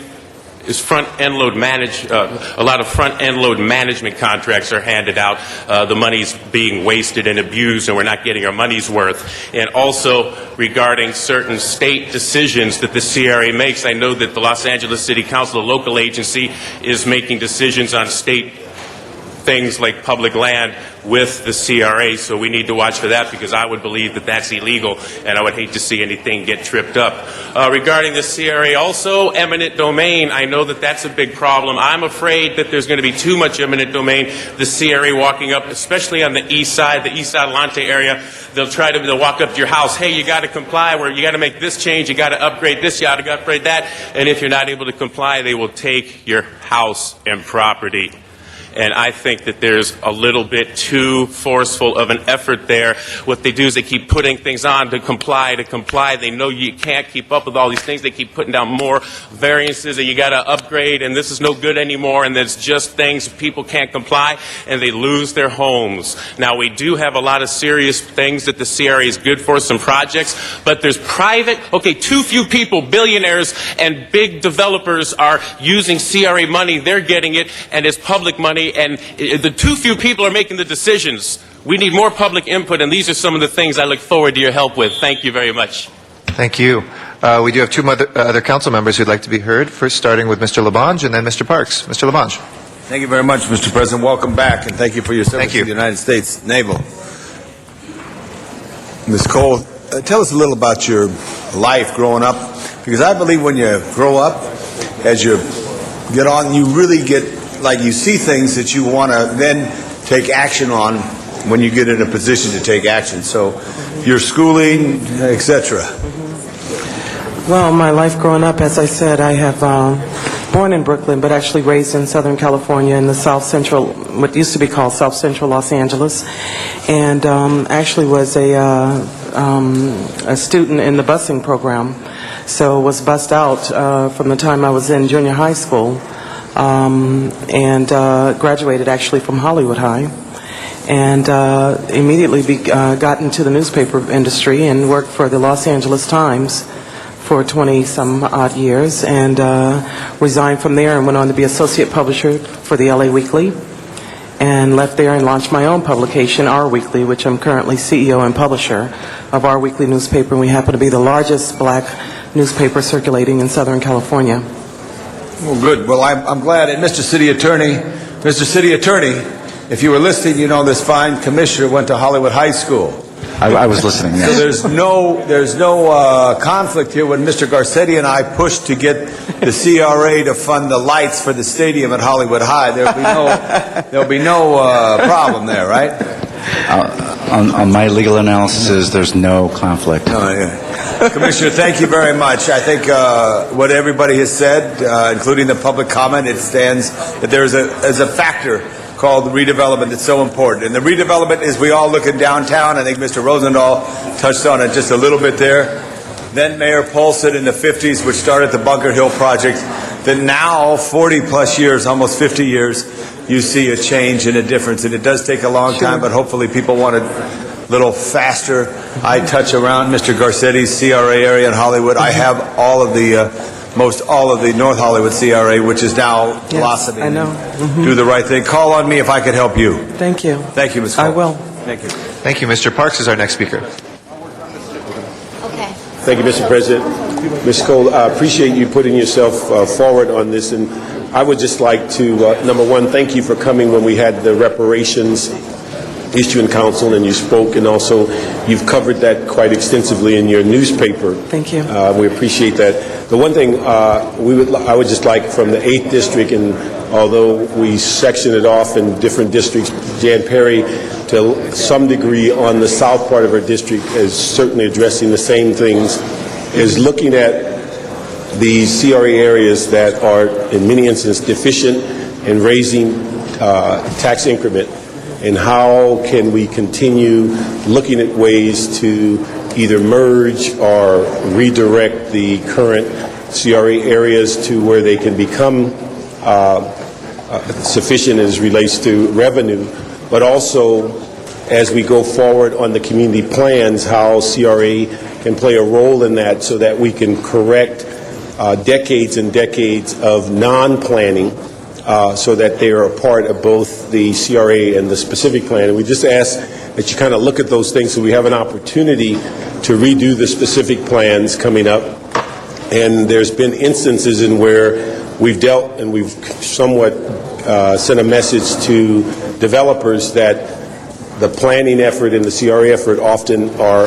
is front-end load a lot of front-end load management contracts are handed out. The money's being wasted and abused, and we're not getting our money's worth. And also, regarding certain state decisions that the CRA makes, I know that the Los Angeles City Council, a local agency, is making decisions on state things like public land with the CRA, so we need to watch for that because I would believe that that's illegal, and I would hate to see anything get tripped up. Regarding the CRA also, eminent domain, I know that that's a big problem. I'm afraid that there's going to be too much eminent domain. The CRA walking up, especially on the east side Adelante area, they'll walk up to your house, hey, you got to comply, where you got to make this change, you got to upgrade this, you got to upgrade that, and if you're not able to comply, they will take your house and property. And I think that there's a little bit too forceful of an effort there. What they do is they keep putting things on to comply. They know you can't keep up with all these things. They keep putting down more variances and you got to upgrade and this is no good anymore and there's just things people can't comply and they lose their homes. Now we do have a lot of serious things that the CRA is good for, some projects, but there's too few people, billionaires and big developers are using CRA money. They're getting it and it's public money. And the too few people are making the decisions. We need more public input, and these are some of the things I look forward to your help with. Thank you very much. Thank you. We do have two other council members who'd like to be heard. First, starting with Mr. LaBonge and then Mr. Parks. Mr. LaBonge. Thank you very much, Mr. President. Welcome back, and thank you for your service to the United States Naval. Ms. Cole, tell us a little about your life growing up, because I believe when you grow up, as you get on, you really get like you see things that you want to then take action on when you get in a position to take action. So your schooling, etc. Well, my life growing up, as I said, I have born in Brooklyn, but actually raised in Southern California in the South Central, what used to be called South Central Los Angeles, and actually was a student in the busing program. So was bussed out from the time I was in junior high school. And graduated actually from Hollywood High. and immediately got into the newspaper industry and worked for the Los Angeles Times for 20-some-odd years, and resigned from there and went on to be associate publisher for the LA Weekly, and left there and launched my own publication, Our Weekly, which I'm currently CEO and publisher of Our Weekly newspaper, and we happen to be the largest black newspaper circulating in Southern California. Well, good. Well, I'm glad. And Mr. City Attorney, if you were listening, you know this fine commissioner went to Hollywood High School. I was listening, yes. So there's no conflict here. When Mr. Garcetti and I pushed to get the CRA to fund the lights for the stadium at Hollywood High, there'll be no problem there, right? On my legal analysis, there's no conflict. Oh, yeah. Commissioner, thank you very much. I think what everybody has said, including the public comment, it stands that there's a factor called redevelopment that's so important. And the redevelopment is we all look at downtown. I think Mr. Rosendahl touched on it just a little bit there. Then Mayor Paulson in the 50s, which started the Bunker Hill Project, that now, 40-plus years, almost 50 years, you see a change and a difference. And it does take a long time, but hopefully people want a little faster. I touch around Mr. Garcetti's CRA area in Hollywood. I have all of the all of the North Hollywood CRA, which is now blossoming. I know. Do the right thing. Call on me if I can help you. Thank you. Thank you, Ms. Cole. I will. Thank you. Thank you. Mr. Parks is our next speaker. Okay. Thank you, Mr. President. Ms. Cole, I appreciate you putting yourself forward on this, and I would just like to, number one, thank you for coming when we had the reparations issue in council, and you spoke, and also you've covered that quite extensively in your newspaper. Thank you. We appreciate that. The one thing I would just like from the 8th District, and although we section it off in different districts, Jan Perry, to some degree on the south part of her district, is certainly addressing the same things, is looking at the CRA areas that are in many instances deficient in raising tax increment, and how can we continue looking at ways to either merge or redirect the current CRA areas to where they can become sufficient as relates to revenue, but also as we go forward on the community plans, how CRA can play a role in that so that we can correct decades and decades of non-planning, so that they are a part of both the CRA and the specific plan. And we just ask that you kind of look at those things so we have an opportunity to redo the specific plans coming up. And there's been instances in where we've dealt and we've somewhat sent a message to developers that the planning effort and the CRA effort often are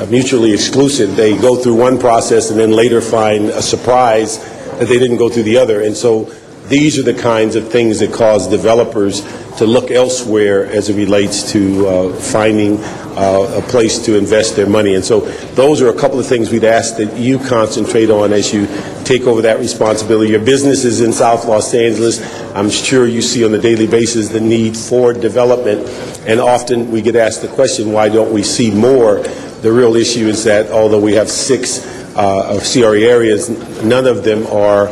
mutually exclusive. They go through one process and then later find a surprise that they didn't go through the other. And so these are the kinds of things that cause developers to look elsewhere as it relates to finding a place to invest their money. And so those are a couple of things we'd ask that you concentrate on as you take over that responsibility. Your business is in South Los Angeles. I'm sure you see on a daily basis the need for development. And often we get asked the question, why don't we see more? The real issue is that although we have 6 CRA areas, none of them are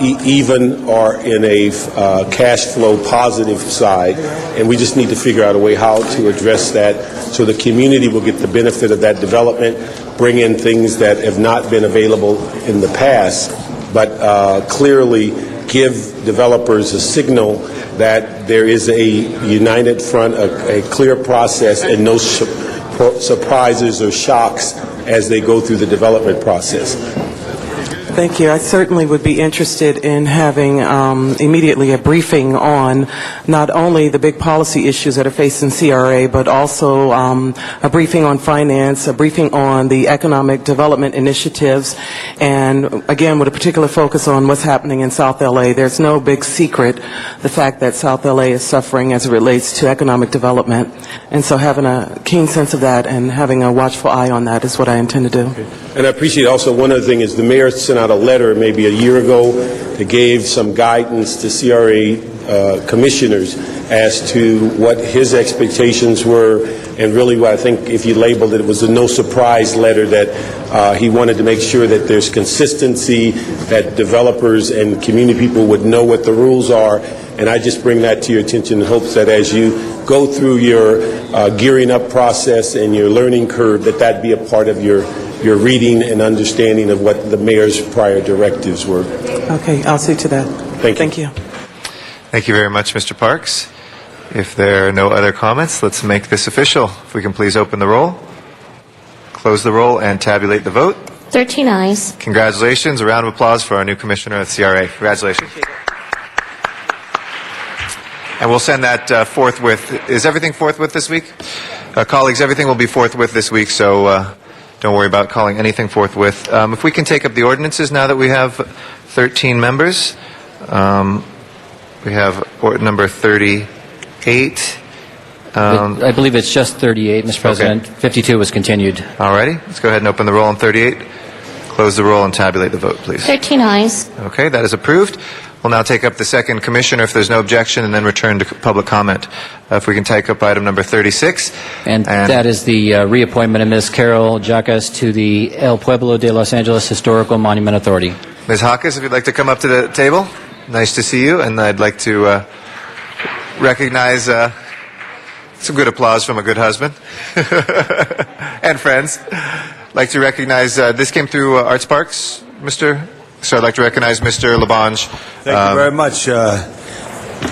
even are in a cash flow positive side, and we just need to figure out a way how to address that so the community will get the benefit of that development, bring in things that have not been available in the past, but clearly give developers a signal that there is a united front, a clear process, and no surprises or shocks as they go through the development process. Thank you. I certainly would be interested in having immediately a briefing on not only the big policy issues that are facing CRA, but also a briefing on finance, a briefing on the economic development initiatives, and again, with a particular focus on what's happening in South LA. There's no big secret, the fact that South LA is suffering as it relates to economic development. And so having a keen sense of that and having a watchful eye on that is what I intend to do. Okay. And I appreciate also one other thing is the mayor sent out a letter maybe a year ago that gave some guidance to CRA commissioners as to what his expectations were, and really what I think if you labeled it, it was a no surprise letter that he wanted to make sure that there's consistency, that developers and community people would know what the rules are, And I just bring that to your attention in hopes that as you go through your gearing up process and your learning curve, that be a part of your reading and understanding of what the mayor's prior directives were. Okay, I'll see to that. Thank you. Thank you very much, Mr. Parks. If there are no other comments, let's make this official. If we can please open the roll, close the roll, and tabulate the vote. 13 ayes. Congratulations. A round of applause for our new commissioner at CRA. Congratulations. And we'll send that forthwith. Is everything forthwith this week? Colleagues, everything will be forthwith this week, so don't worry about calling anything forthwith. If we can take up the ordinances now that we have 13 members. We have number 38. I believe it's just 38, Mr. President. Okay. 52 was continued. All righty. Let's go ahead and open the roll on 38. Close the roll and tabulate the vote, please. 13 ayes. Okay, that is approved. We'll now take up the second commissioner if there's no objection and then return to public comment. If we can take up item number 36. And that is the reappointment of Ms. Carol Jacas to the El Pueblo de Los Angeles Historical Monument Authority. Ms. Jacas, if you'd like to come up to the table. Nice to see you, and I'd like to recognize some good applause from a good husband and friends. I'd like to recognize, this came through Arts Parks, Mr. So I'd like to recognize Mr. Labange. Thank you very much.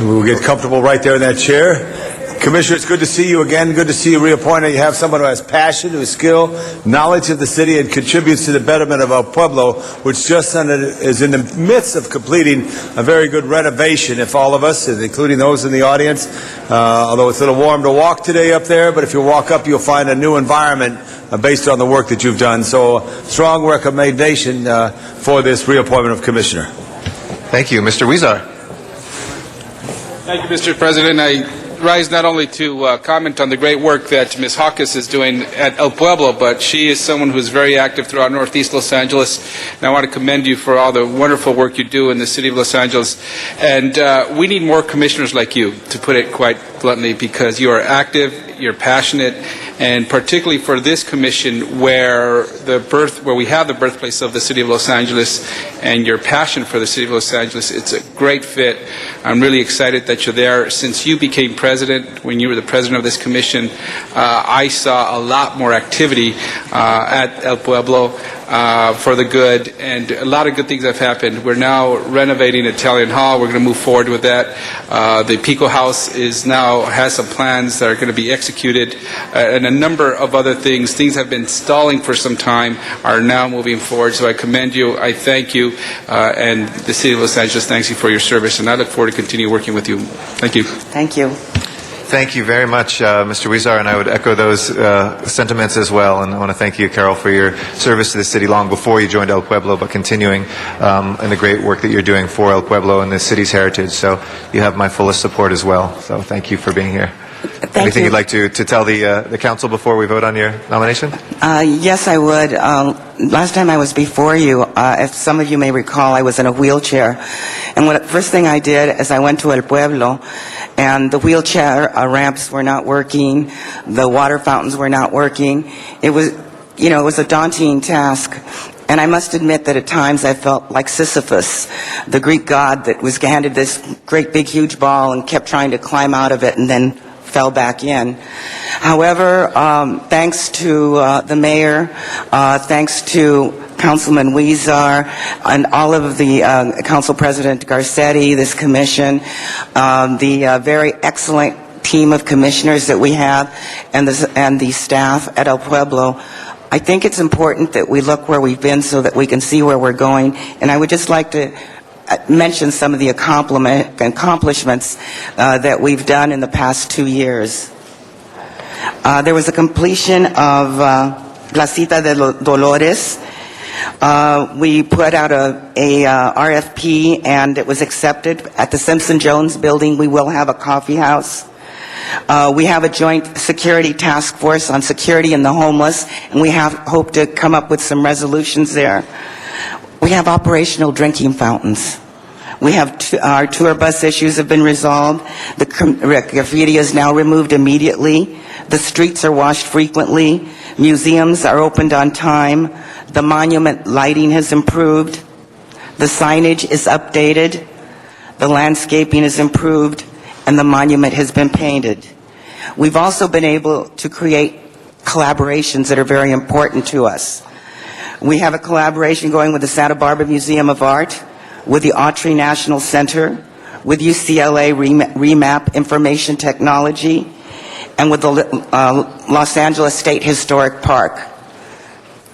We'll get comfortable right there in that chair. Commissioner, it's good to see you again. Good to see you reappointed. You have someone who has passion, who has skill, knowledge of the city, and contributes to the betterment of El Pueblo, which just is in the midst of completing a very good renovation. If all of us, including those in the audience, although it's a little warm to walk today up there, but if you walk up, you'll find a new environment based on the work that you've done. So, strong recommendation for this reappointment of Commissioner. Thank you. Mr. Huizar. Thank you, Mr. President. I rise not only to comment on the great work that Ms. Jacas is doing at El Pueblo, but she is someone who is very active throughout Northeast Los Angeles. And I want to commend you for all the wonderful work you do in the city of Los Angeles. And we need more commissioners like you, to put it quite bluntly, because you are active, you're passionate, and particularly for this commission where we have the birthplace of the city of Los Angeles and your passion for the city of Los Angeles, it's a great fit. I'm really excited that you're there. Since you became president, when you were the president of this commission, I saw a lot more activity at El Pueblo for the good, and a lot of good things have happened. We're now renovating Italian Hall. We're going to move forward with that. The Pico House has some plans that are going to be executed, and a number of other things. Things have been stalling for some time, are now moving forward. So I commend you. I thank you, and the city of Los Angeles thanks you for your service, and I look forward to continue working with you. Thank you. Thank you. Thank you very much, Mr. Huizar, and I would echo those sentiments as well. And I want to thank you, Carol, for your service to the city long before you joined El Pueblo, but continuing in the great work that you're doing for El Pueblo and the city's heritage. So you have my fullest support as well. So thank you for being here. Anything you'd like to tell the council before we vote on your nomination? Yes, I would. Last time I was before you, if some of you may recall, I was in a wheelchair. And first thing I did is I went to El Pueblo, and the wheelchair ramps were not working, the water fountains were not working. It was a daunting task. And I must admit that at times I felt like Sisyphus, the Greek god that was handed this great big huge ball and kept trying to climb out of it and then fell back in. However, thanks to the mayor, thanks to Councilman Huizar and all of the Council President Garcetti, this commission, the very excellent team of commissioners that we have, and the staff at El Pueblo, I think it's important that we look where we've been so that we can see where we're going. And I would just like to mention some of the accomplishments that we've done in the past 2 years. There was a completion of Placita de Dolores. We put out a RFP, and it was accepted. At the Simpson Jones building, we will have a coffee house. We have a joint security task force on security and the homeless, and we hope to come up with some resolutions there. We have operational drinking fountains. We have our tour bus issues have been resolved. The graffiti is now removed immediately. The streets are washed frequently. Museums are opened on time. The monument lighting has improved. The signage is updated. the landscaping is improved, and the monument has been painted. We've also been able to create collaborations that are very important to us. We have a collaboration going with the Santa Barbara Museum of Art, with the Autry National Center, with UCLA Remap Information Technology, and with the Los Angeles State Historic Park.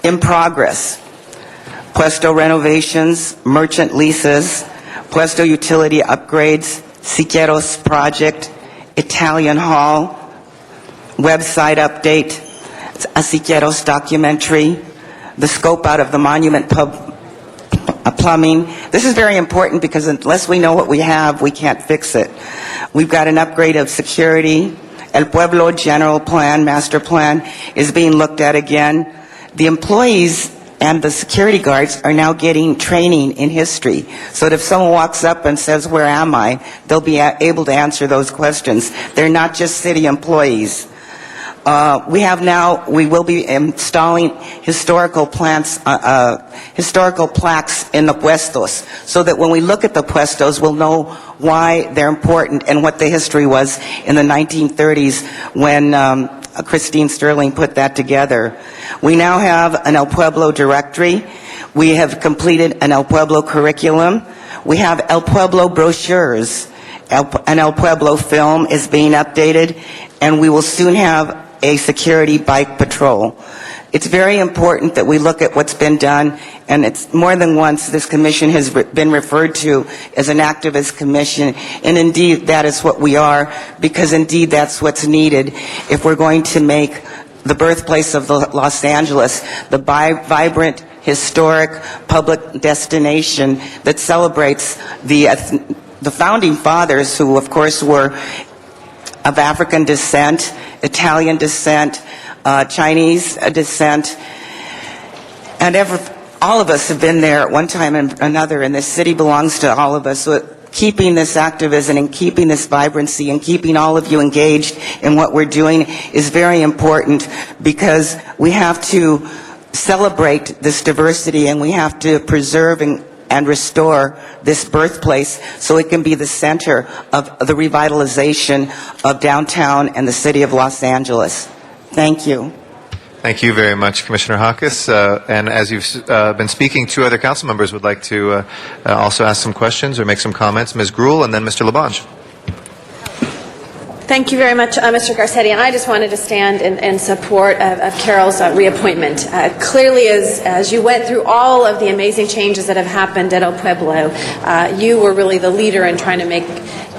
In progress, Puesto renovations, merchant leases, Puesto utility upgrades, Siqueiros project, Italian Hall, website update, a Siqueiros documentary, the scope out of the monument plumbing. This is very important because unless we know what we have, we can't fix it. We've got an upgrade of security. El Pueblo General Plan, Master Plan, is being looked at again. The employees and the security guards are now getting training in history, so that if someone walks up and says, "Where am I?" they'll be able to answer those questions. They're not just city employees. We will be installing historical plaques in the puestos, so that when we look at the puestos, we'll know why they're important and what the history was in the 1930s when Christine Sterling put that together. We now have an El Pueblo directory. We have completed an El Pueblo curriculum. We have El Pueblo brochures. An El Pueblo film is being updated, and we will soon have a security bike patrol. It's very important that we look at what's been done, and it's more than once this commission has been referred to as an activist commission, and indeed that is what we are, because indeed that's what's needed if we're going to make the birthplace of Los Angeles the vibrant, historic public destination that celebrates the founding fathers, who of course were of African descent, Italian descent, Chinese descent, and all of us have been there at one time and another, and this city belongs to all of us. So keeping this activism and keeping this vibrancy and keeping all of you engaged in what we're doing is very important, because we have to celebrate this diversity, and we have to preserve and restore this birthplace so it can be the center of the revitalization of downtown and the city of Los Angeles. Thank you. Thank you very much, Commissioner Hawkes. And as you've been speaking, two other council members would like to also ask some questions or make some comments. Ms. Gruhl and then Mr. Labange. Thank you very much, Mr. Garcetti. And I just wanted to stand in support of Carol's reappointment. Clearly, as you went through all of the amazing changes that have happened at El Pueblo, you were really the leader in trying to make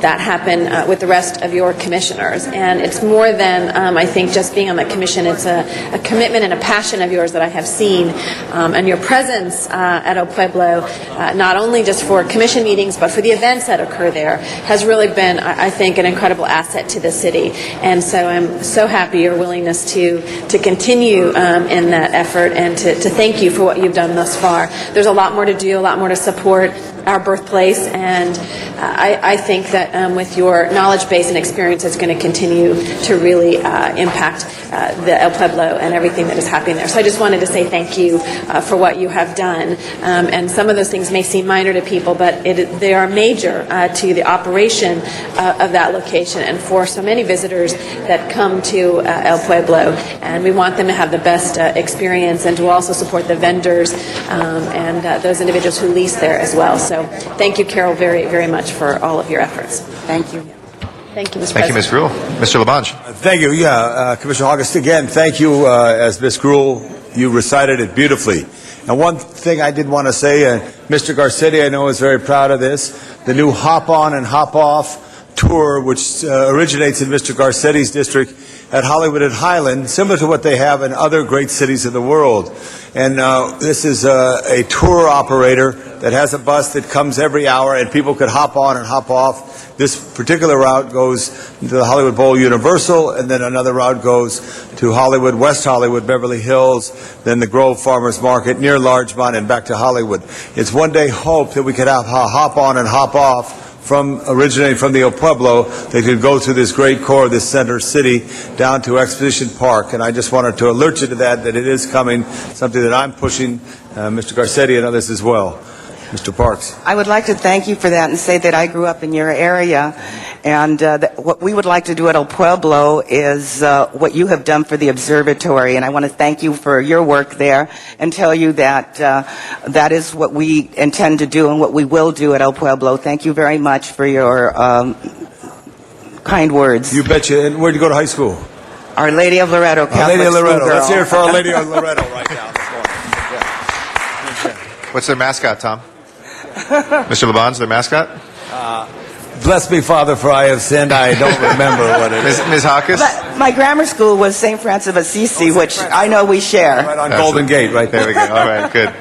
that happen with the rest of your commissioners. And it's more than, I think, just being on the commission. It's a commitment and a passion of yours that I have seen. And your presence at El Pueblo, not only just for commission meetings, but for the events that occur there, has really been, I think, an incredible asset to the city. And so I'm so happy your willingness to continue in that effort, and to thank you for what you've done thus far. There's a lot more to do, a lot more to support our birthplace, and I think that with your knowledge base and experience, it's going to continue to really impact the El Pueblo and everything that is happening there. So I just wanted to say thank you for what you have done. And some of those things may seem minor to people, but they are major to the operation of that location and for so many visitors that come to El Pueblo. And we want them to have the best experience, and to also support the vendors and those individuals who lease there as well. So thank you, Carol, very, very much for all of your efforts. Thank you. Thank you, Mr. Thank you, Ms. Gruhl. Mr. Labange. Thank you. Commissioner Hawkes, again, thank you. As Ms. Gruhl, you recited it beautifully. And one thing I did want to say, Mr. Garcetti, I know, is very proud of this. The new Hop On and Hop Off tour, which originates in Mr. Garcetti's district at Hollywood and Highland, similar to what they have in other great cities of the world. And this is a tour operator that has a bus that comes every hour, and people could hop on and hop off. This particular route goes to the Hollywood Bowl Universal, and then another route goes to Hollywood, West Hollywood, Beverly Hills, then the Grove Farmers Market near Larchmont, and back to Hollywood. It's one day hope that we could have a hop on and hop off originating from the El Pueblo. They could go through this great core of this center city down to Exposition Park. And I just wanted to alert you to that it is coming, something that I'm pushing, Mr. Garcetti and others as well. Mr. Parks. I would like to thank you for that and say that I grew up in your area, and what we would like to do at El Pueblo is what you have done for the observatory, and I want to thank you for your work there and tell you that that is what we intend to do and what we will do at El Pueblo. Thank you very much for your kind words. You betcha. And where'd you go to high school? Our Lady of Loretto, Catholic Our Lady of Loretto. schoolgirl. Let's hear it for Our Lady of Loretto right now. What's their mascot, Tom? Mr. LeBon's their mascot? Bless me, Father, for I have sinned. I don't remember what it is. Ms. Hawkins? But my grammar school was St. Francis of Assisi, which I know we share. Right on Golden Gate, right there. There we go. All right, good.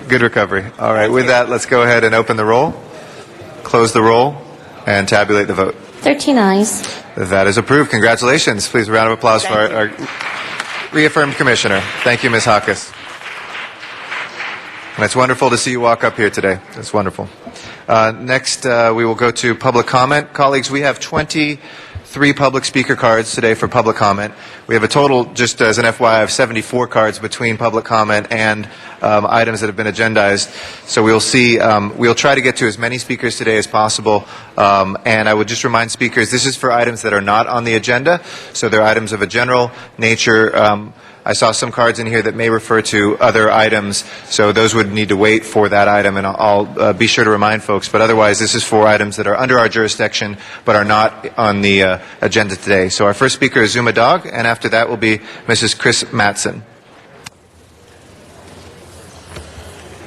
Good recovery. All right, with that, let's go ahead and open the roll, close the roll, and tabulate the vote. 13 ayes. That is approved. Congratulations. Please, a round of applause for our reaffirmed commissioner. Thank you, Ms. Hawkins. And it's wonderful to see you walk up here today. It's wonderful. Next, we will go to public comment. Colleagues, we have 23 public speaker cards today for public comment. We have a total, just as an FYI, of 74 cards between public comment and items that have been agendized. So we'll see, we'll try to get to as many speakers today as possible. And I would just remind speakers, this is for items that are not on the agenda. So they're items of a general nature. I saw some cards in here that may refer to other items, so those would need to wait for that item, and I'll be sure to remind folks. But otherwise, this is for items that are under our jurisdiction but are not on the agenda today. So our first speaker is Zuma Dog, and after that will be Mrs. Chris Mattson.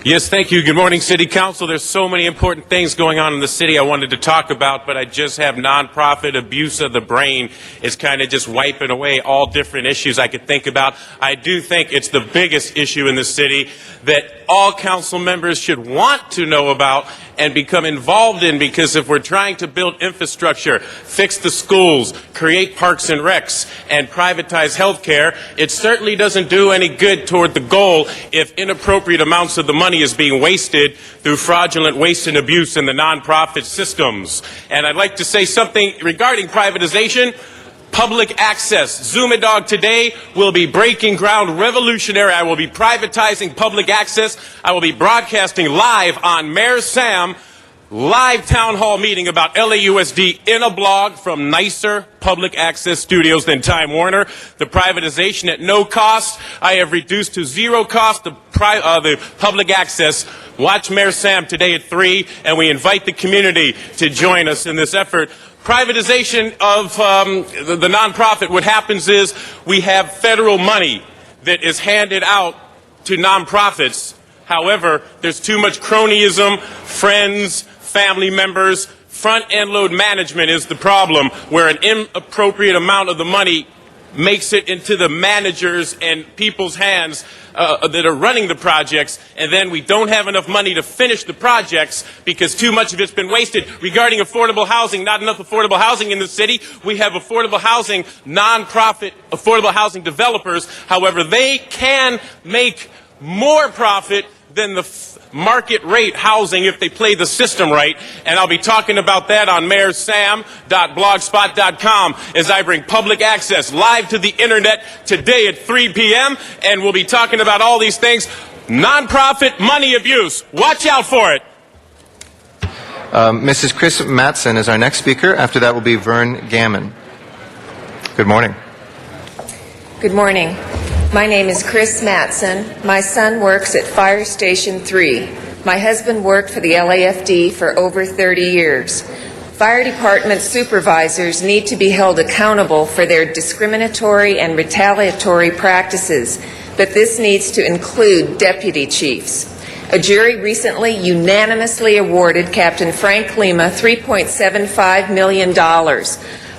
Yes, thank you. Good morning, City Council. There's so many important things going on in the city I wanted to talk about, but I just have nonprofit abuse of the brain. It's kind of just wiping away all different issues I could think about. I do think it's the biggest issue in the city that all council members should want to know about and become involved in, because if we're trying to build infrastructure, fix the schools, create parks and recs, and privatize health care, it certainly doesn't do any good toward the goal if inappropriate amounts of the money is being wasted through fraudulent waste and abuse in the nonprofit systems. And I'd like to say something regarding privatization. Public access. Zuma Dog today will be breaking ground revolutionary. I will be privatizing public access. I will be broadcasting live on Mayor Sam live town hall meeting about LAUSD in a blog from nicer public access studios than Time Warner. The privatization at no cost. I have reduced to zero cost the public access. Watch Mayor Sam today at 3, and we invite the community to join us in this effort. Privatization of the nonprofit, what happens is we have federal money that is handed out to nonprofits. However, there's too much cronyism, friends, family members. Front-end load management is the problem, where an inappropriate amount of the money makes it into the managers and people's hands that are running the projects, and then we don't have enough money to finish the projects because too much of it's been wasted. Regarding affordable housing, not enough affordable housing in the city. We have affordable housing, nonprofit affordable housing developers. However, they can make more profit than the market rate housing if they play the system right. And I'll be talking about that on mayorsam.blogspot.com as I bring public access live to the internet today at 3 p.m. And we'll be talking about all these things. Nonprofit money abuse. Watch out for it. Mrs. Chris Mattson is our next speaker. After that will be Vern Gammon. Good morning. Good morning. My name is Chris Mattson. My son works at Fire Station 3. My husband worked for the LAFD for over 30 years. Fire department supervisors need to be held accountable for their discriminatory and retaliatory practices, but this needs to include deputy chiefs. A jury recently unanimously awarded Captain Frank Lima $3.75 million.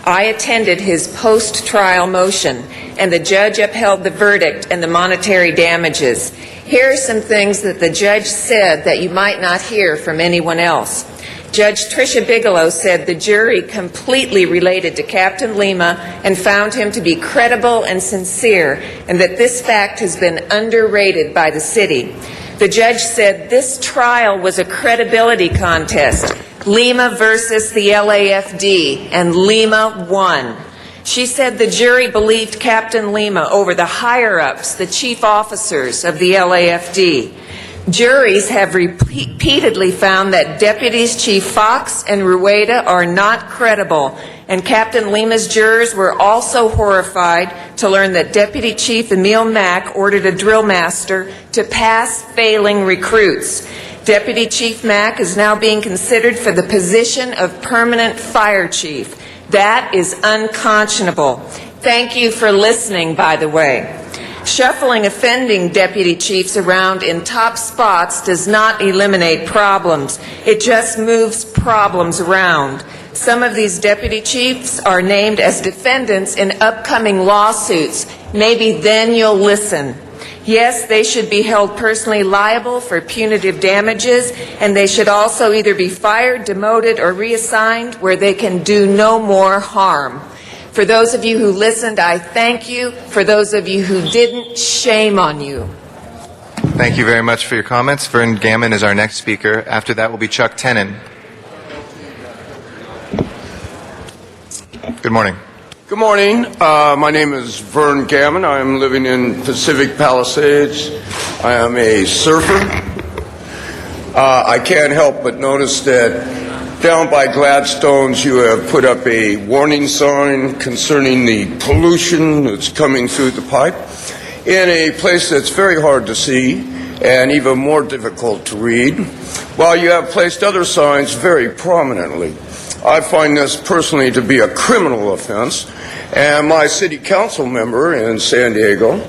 I attended his post-trial motion, and the judge upheld the verdict and the monetary damages. Here are some things that the judge said that you might not hear from anyone else. Judge Tricia Bigelow said the jury completely related to Captain Lima and found him to be credible and sincere, and that this fact has been underrated by the city. The judge said this trial was a credibility contest. Lima versus the LAFD, and Lima won. She said the jury believed Captain Lima over the higher-ups, the chief officers of the LAFD. Juries have repeatedly found that Deputies Chief Fox and Rueda are not credible, and Captain Lima's jurors were also horrified to learn that Deputy Chief Emil Mack ordered a drill master to pass failing recruits. Deputy Chief Mack is now being considered for the position of permanent fire chief. That is unconscionable. Thank you for listening, by the way. Shuffling offending deputy chiefs around in top spots does not eliminate problems. It just moves problems around. Some of these deputy chiefs are named as defendants in upcoming lawsuits. Maybe then you'll listen. Yes, they should be held personally liable for punitive damages, and they should also either be fired, demoted, or reassigned where they can do no more harm. For those of you who listened, I thank you. For those of you who didn't, shame on you. Thank you very much for your comments. Vern Gammon is our next speaker. After that will be Chuck Tenon. Good morning. Good morning. My name is Vern Gammon. I am living in Pacific Palisades. I am a surfer. I can't help but notice that down by Gladstone's you have put up a warning sign concerning the pollution that's coming through the pipe in a place that's very hard to see and even more difficult to read, while you have placed other signs very prominently. I find this personally to be a criminal offense, and my city council member in San Diego,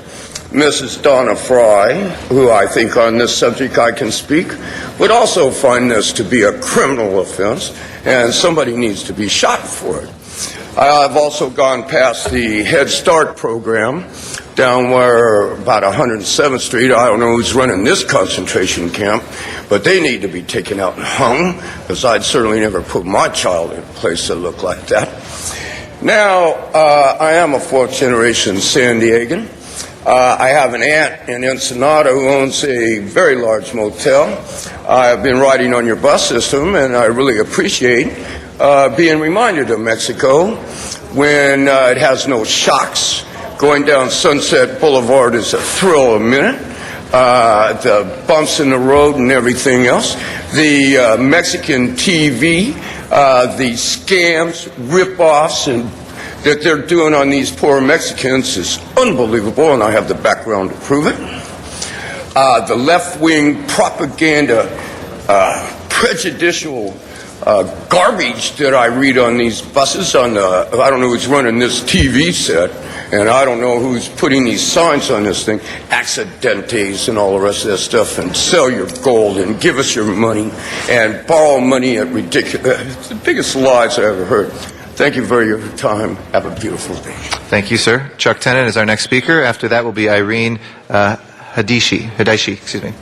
Mrs. Donna Fry, who I think on this subject I can speak, would also find this to be a criminal offense, and somebody needs to be shot for it. I've also gone past the Head Start program down where about 107th Street. I don't know who's running this concentration camp, but they need to be taken out and hung, because I'd certainly never put my child in a place that looked like that. Now, I am a fourth-generation San Diegan. I have an aunt in Ensenada who owns a very large motel. I've been riding on your bus system, and I really appreciate being reminded of Mexico when it has no shocks. Going down Sunset Boulevard is a thrill a minute. The bumps in the road and everything else. The Mexican TV, the scams, rip-offs, and that they're doing on these poor Mexicans is unbelievable, and I have the background to prove it. The left-wing propaganda, prejudicial garbage that I read on these buses, I don't know who's running this TV set, and I don't know who's putting these signs on this thing, accidentes and all the rest of that stuff, and sell your gold and give us your money and borrow money at ridiculous, it's the biggest lies I ever heard. Thank you for your time. Have a beautiful day. Thank you, sir. Chuck Tenon is our next speaker. After that will be Irene Hadishi. Excuse me.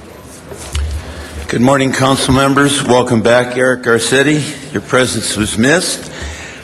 Good morning, council members. Welcome back, Eric Garcetti. Your presence was missed.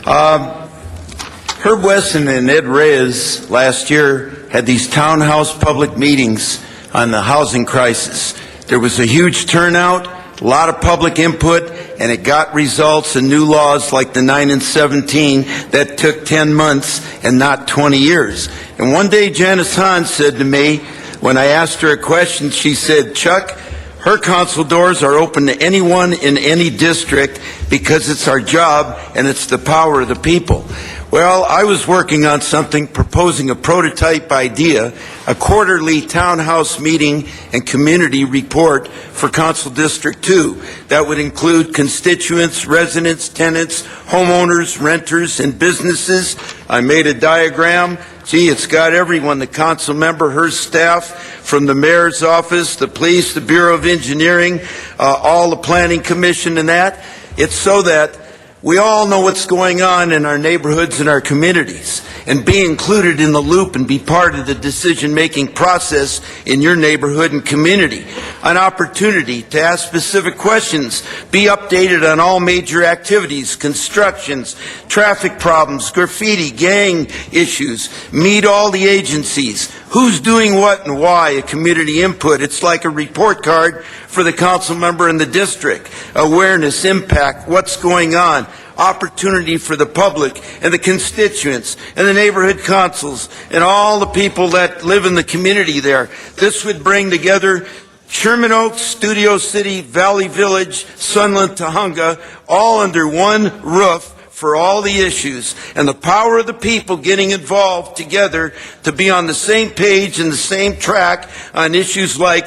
Herb Wesson and Ed Reyes last year had these townhouse public meetings on the housing crisis. There was a huge turnout, a lot of public input, and it got results and new laws like the 9 and 17 that took 10 months and not 20 years. And one day Janice Hahn said to me, when I asked her a question, she said, Chuck, her council doors are open to anyone in any district because it's our job and it's the power of the people. Well, I was working on something, proposing a prototype idea, a quarterly townhouse meeting and community report for Council District 2 that would include constituents, residents, tenants, homeowners, renters, and businesses. I made a diagram. Gee, it's got everyone, the council member, her staff, from the mayor's office, the police, the Bureau of Engineering, all the planning commission and that. It's so that we all know what's going on in our neighborhoods and our communities, and be included in the loop and be part of the decision-making process in your neighborhood and community. An opportunity to ask specific questions, be updated on all major activities, constructions, traffic problems, graffiti, gang issues, meet all the agencies, who's doing what and why, a community input. It's like a report card for the council member in the district. Awareness, impact, what's going on, opportunity for the public and the constituents and the neighborhood councils and all the people that live in the community there. This would bring together Sherman Oaks, Studio City, Valley Village, Sunland, Tahunga, all under one roof for all the issues, and the power of the people getting involved together to be on the same page and the same track on issues like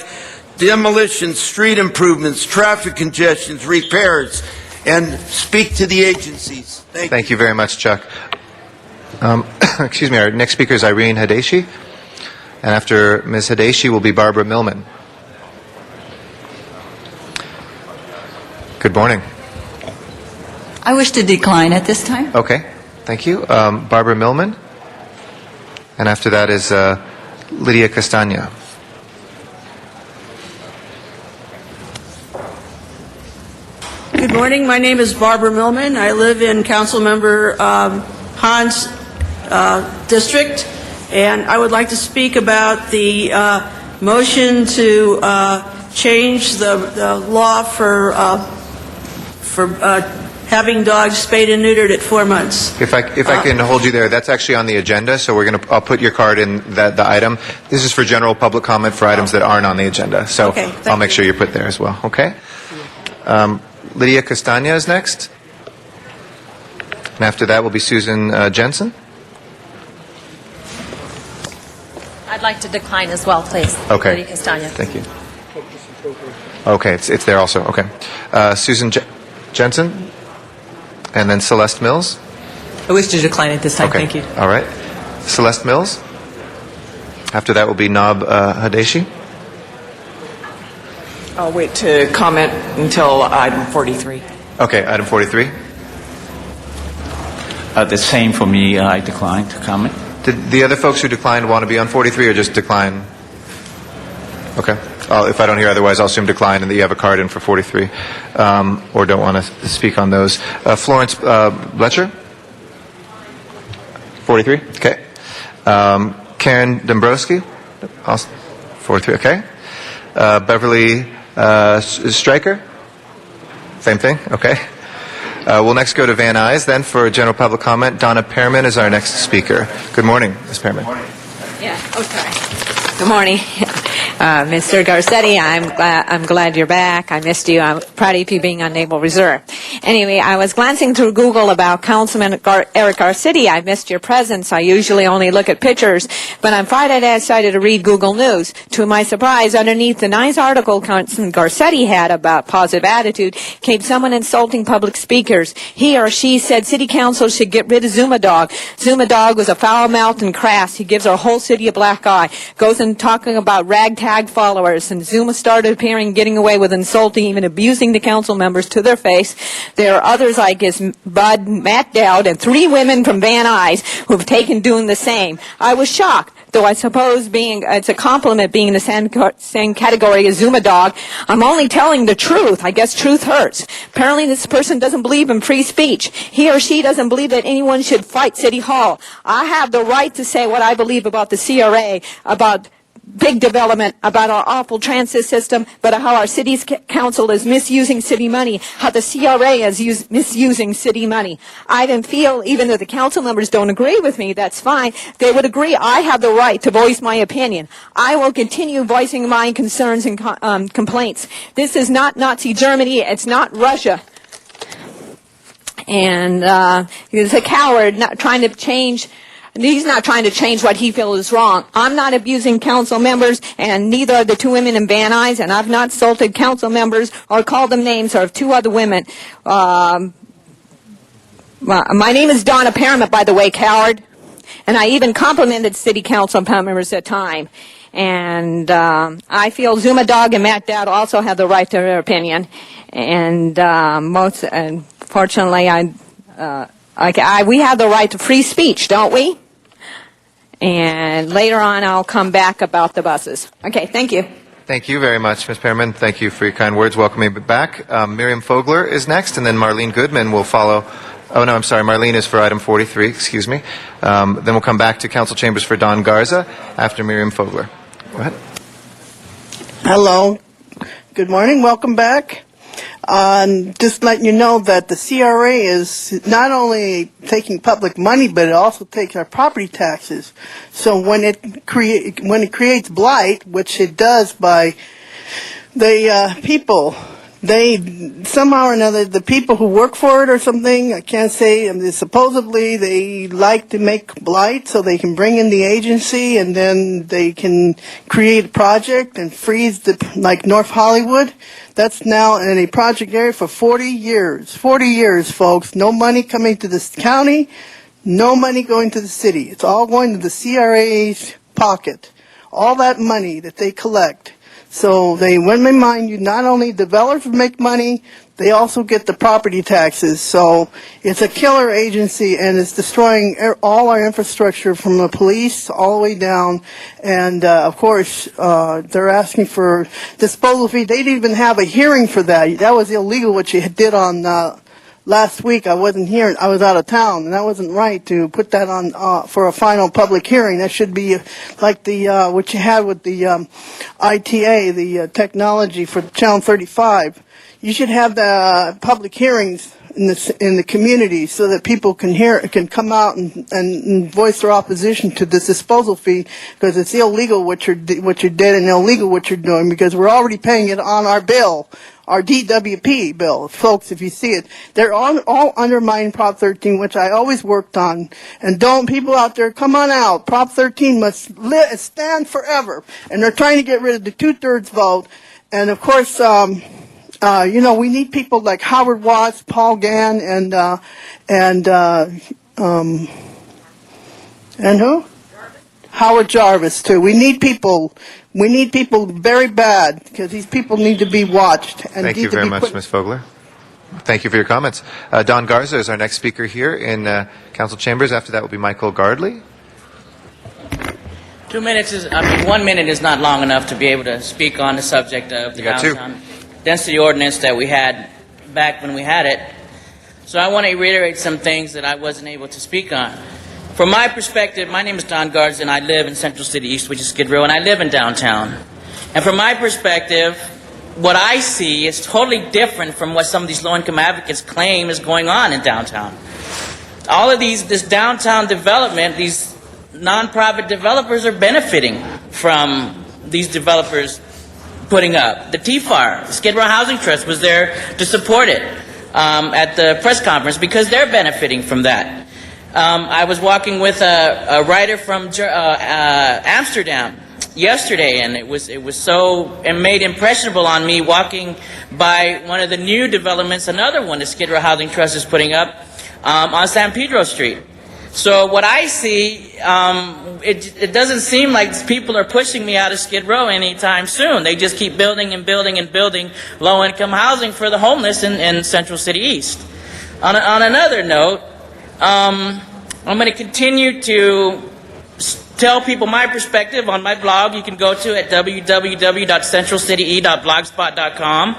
demolition, street improvements, traffic congestions, repairs, and speak to the agencies. Thank you very much, Chuck. Excuse me, our next speaker is Irene Hadeshi, and after Ms. Hadeshi will be Barbara Millman. Good morning. I wish to decline at this time. Okay, thank you. Barbara Millman, and after that is Lydia Castagna. Good morning. My name is Barbara Millman. I live in Councilmember Hahn's district, and I would like to speak about the motion to change the law for having dogs spayed and neutered at 4 months. If I can hold you there, that's actually on the agenda, so I'll put your card in the item. This is for general public comment for items that aren't on the agenda, so Okay, I'll make sure you're put there as well. Okay. Lydia Castagna is next, and after that will be Susan Jensen. I'd like to decline as well, please. Okay. Lydia Castagna. Thank you. Okay, it's there also. Okay. Susan Jensen, and then Celeste Mills. I wish to decline at this time. Okay. Thank you. All right. Celeste Mills. After that will be Nob Hadeshi. I'll wait to comment until item 43. Okay, item 43. The same for me. I decline to comment. Did the other folks who declined want to be on 43 or just decline? Okay. If I don't hear otherwise, I'll assume decline and that you have a card in for 43 or don't want to speak on those. Florence Bletcher? 43? Okay. Karen Dombrowski? 43, okay. Beverly Stryker? Same thing, okay. We'll next go to Van Nuys then for general public comment. Donna Pearman is our next speaker. Good morning, Ms. Pearman. Good morning. Yeah, okay. Good morning. Mr. Garcetti, I'm glad you're back. I missed you. I'm proud of you being on Naval Reserve. Anyway, I was glancing through Google about Councilman Eric Garcetti. I missed your presence. I usually only look at pictures, but on Friday I decided to read Google News. To my surprise, underneath the nice article Councilman Garcetti had about positive attitude came someone insulting public speakers. He or she said City Council should get rid of Zuma Dog. Zuma Dog was a foul-mouthed and crass. He gives our whole city a black eye. Goes and talking about ragtag followers, and Zuma started appearing getting away with insulting, even abusing the council members to their face. There are others like his bud, Matt Dowd, and 3 women from Van Nuys who have taken doing the same. I was shocked, though I suppose it's a compliment being in the same category as Zuma Dog. I'm only telling the truth. I guess truth hurts. Apparently this person doesn't believe in free speech. He or she doesn't believe that anyone should fight City Hall. I have the right to say what I believe about the CRA, about big development, about our awful transit system, but how our city's council is misusing city money, how the CRA is misusing city money. I even feel, even though the council members don't agree with me, that's fine. They would agree I have the right to voice my opinion. I will continue voicing my concerns and complaints. This is not Nazi Germany. It's not Russia. And he's a coward, not trying to change. He's not trying to change what he feels is wrong. I'm not abusing council members, and neither are the 2 women in Van Nuys, and I've not insulted council members or called them names or of 2 other women. My name is Donna Pearman, by the way, coward. And I even complimented city council members at the time. And I feel Zuma Dog and Matt Dowd also have the right to their opinion. And fortunately, we have the right to free speech, don't we? And later on, I'll come back about the buses. Okay, thank you. Thank you very much, Ms. Pearman. Thank you for your kind words. Welcoming me back. Miriam Fogler is next, and then Marlene Goodman will follow. Oh, no, I'm sorry. Marlene is for item 43, excuse me. Then we'll come back to Council Chambers for Don Garza after Miriam Fogler. Go ahead. Hello. Good morning. Welcome back. Just letting you know that the CRA is not only taking public money, but it also takes our property taxes. So when it creates blight, which it does by people, they somehow or another, the people who work for it or something, I can't say, supposedly they like to make blight so they can bring in the agency and then they can create a project and freeze like North Hollywood. That's now in a project area for 40 years. 40 years, folks. No money coming to this county, no money going to the city. It's all going to the CRA's pocket. All that money that they collect. So they, when they mind you, not only developers make money, they also get the property taxes. So it's a killer agency, and it's destroying all our infrastructure from the police all the way down. And of course, they're asking for disposal fee. They didn't even have a hearing for that. That was illegal what you did on last week. I wasn't here. I was out of town, and that wasn't right to put that on for a final public hearing. That should be like the what you had with the ITA, the technology for Channel 35. You should have the public hearings in the community so that people can come out and voice their opposition to this disposal fee, because it's illegal what you did and illegal what you're doing, because we're already paying it on our bill. Our DWP bill. Folks, if you see it, they're all undermining Prop 13, which I always worked on. And people out there, come on out. Prop 13 must stand forever. And they're trying to get rid of the 2/3 vote. And of course, we need people like Howard Watts, Paul Gann, and who? Howard Jarvis, too. We need people very bad, because these people need to be watched. And Thank you very much, Ms. Fogler. Thank you for your comments. Don Garza is our next speaker here in Council Chambers. After that will be Michael Gardley. 1 minute is not long enough to be able to speak on the subject of the downtown density ordinance that we had back when we had it. So I want to reiterate some things that I wasn't able to speak on. From my perspective, my name is Don Garza, and I live in Central City East, which is Skid Row, and I live in downtown. And from my perspective, what I see is totally different from what some of these low-income advocates claim is going on in downtown. All of this downtown development, these non-profit developers are benefiting from these developers putting up. The TFAR, the Skid Row Housing Trust, was there to support it at the press conference because they're benefiting from that. I was walking with a writer from Amsterdam yesterday, and it was made impressionable on me walking by one of the new developments, another one the Skid Row Housing Trust is putting up on San Pedro Street. So what I see, it doesn't seem like people are pushing me out of Skid Row anytime soon. They just keep building and building and building low-income housing for the homeless in Central City East. On another note, I'm going to continue to tell people my perspective on my blog. You can go to at www.centralcitye.blogspot.com,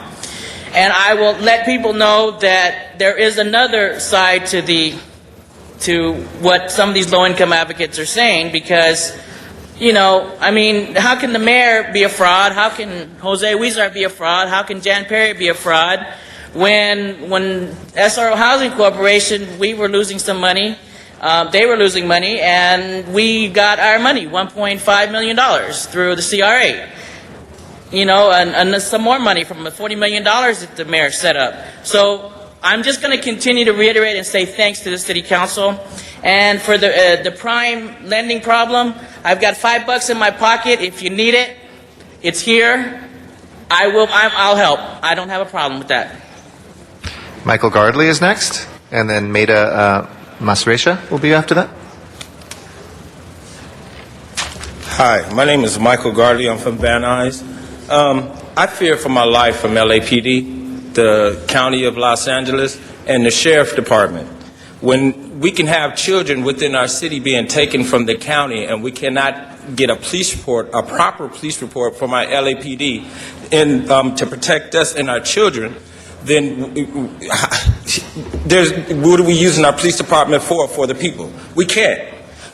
and I will let people know that there is another side to what some of these low-income advocates are saying, because, how can the mayor be a fraud? How can Jose Huizar be a fraud? How can Jan Perry be a fraud? When SRO Housing Corporation, we were losing some money, they were losing money, and we got our money, $1.5 million through the CRA. And some more money from the $40 million that the mayor set up. So I'm just going to continue to reiterate and say thanks to the City Council. And for the prime lending problem, I've got $5 in my pocket. If you need it, it's here. I'll help. I don't have a problem with that. Michael Gardley is next, and then Maida Masresha will be after that. Hi, my name is Michael Gardley. I'm from Van Nuys. I fear for my life from LAPD, the County of Los Angeles, and the Sheriff Department. When we can have children within our city being taken from the county and we cannot get a police report, a proper police report from our LAPD to protect us and our children, then what are we using our police department for the people? We can't.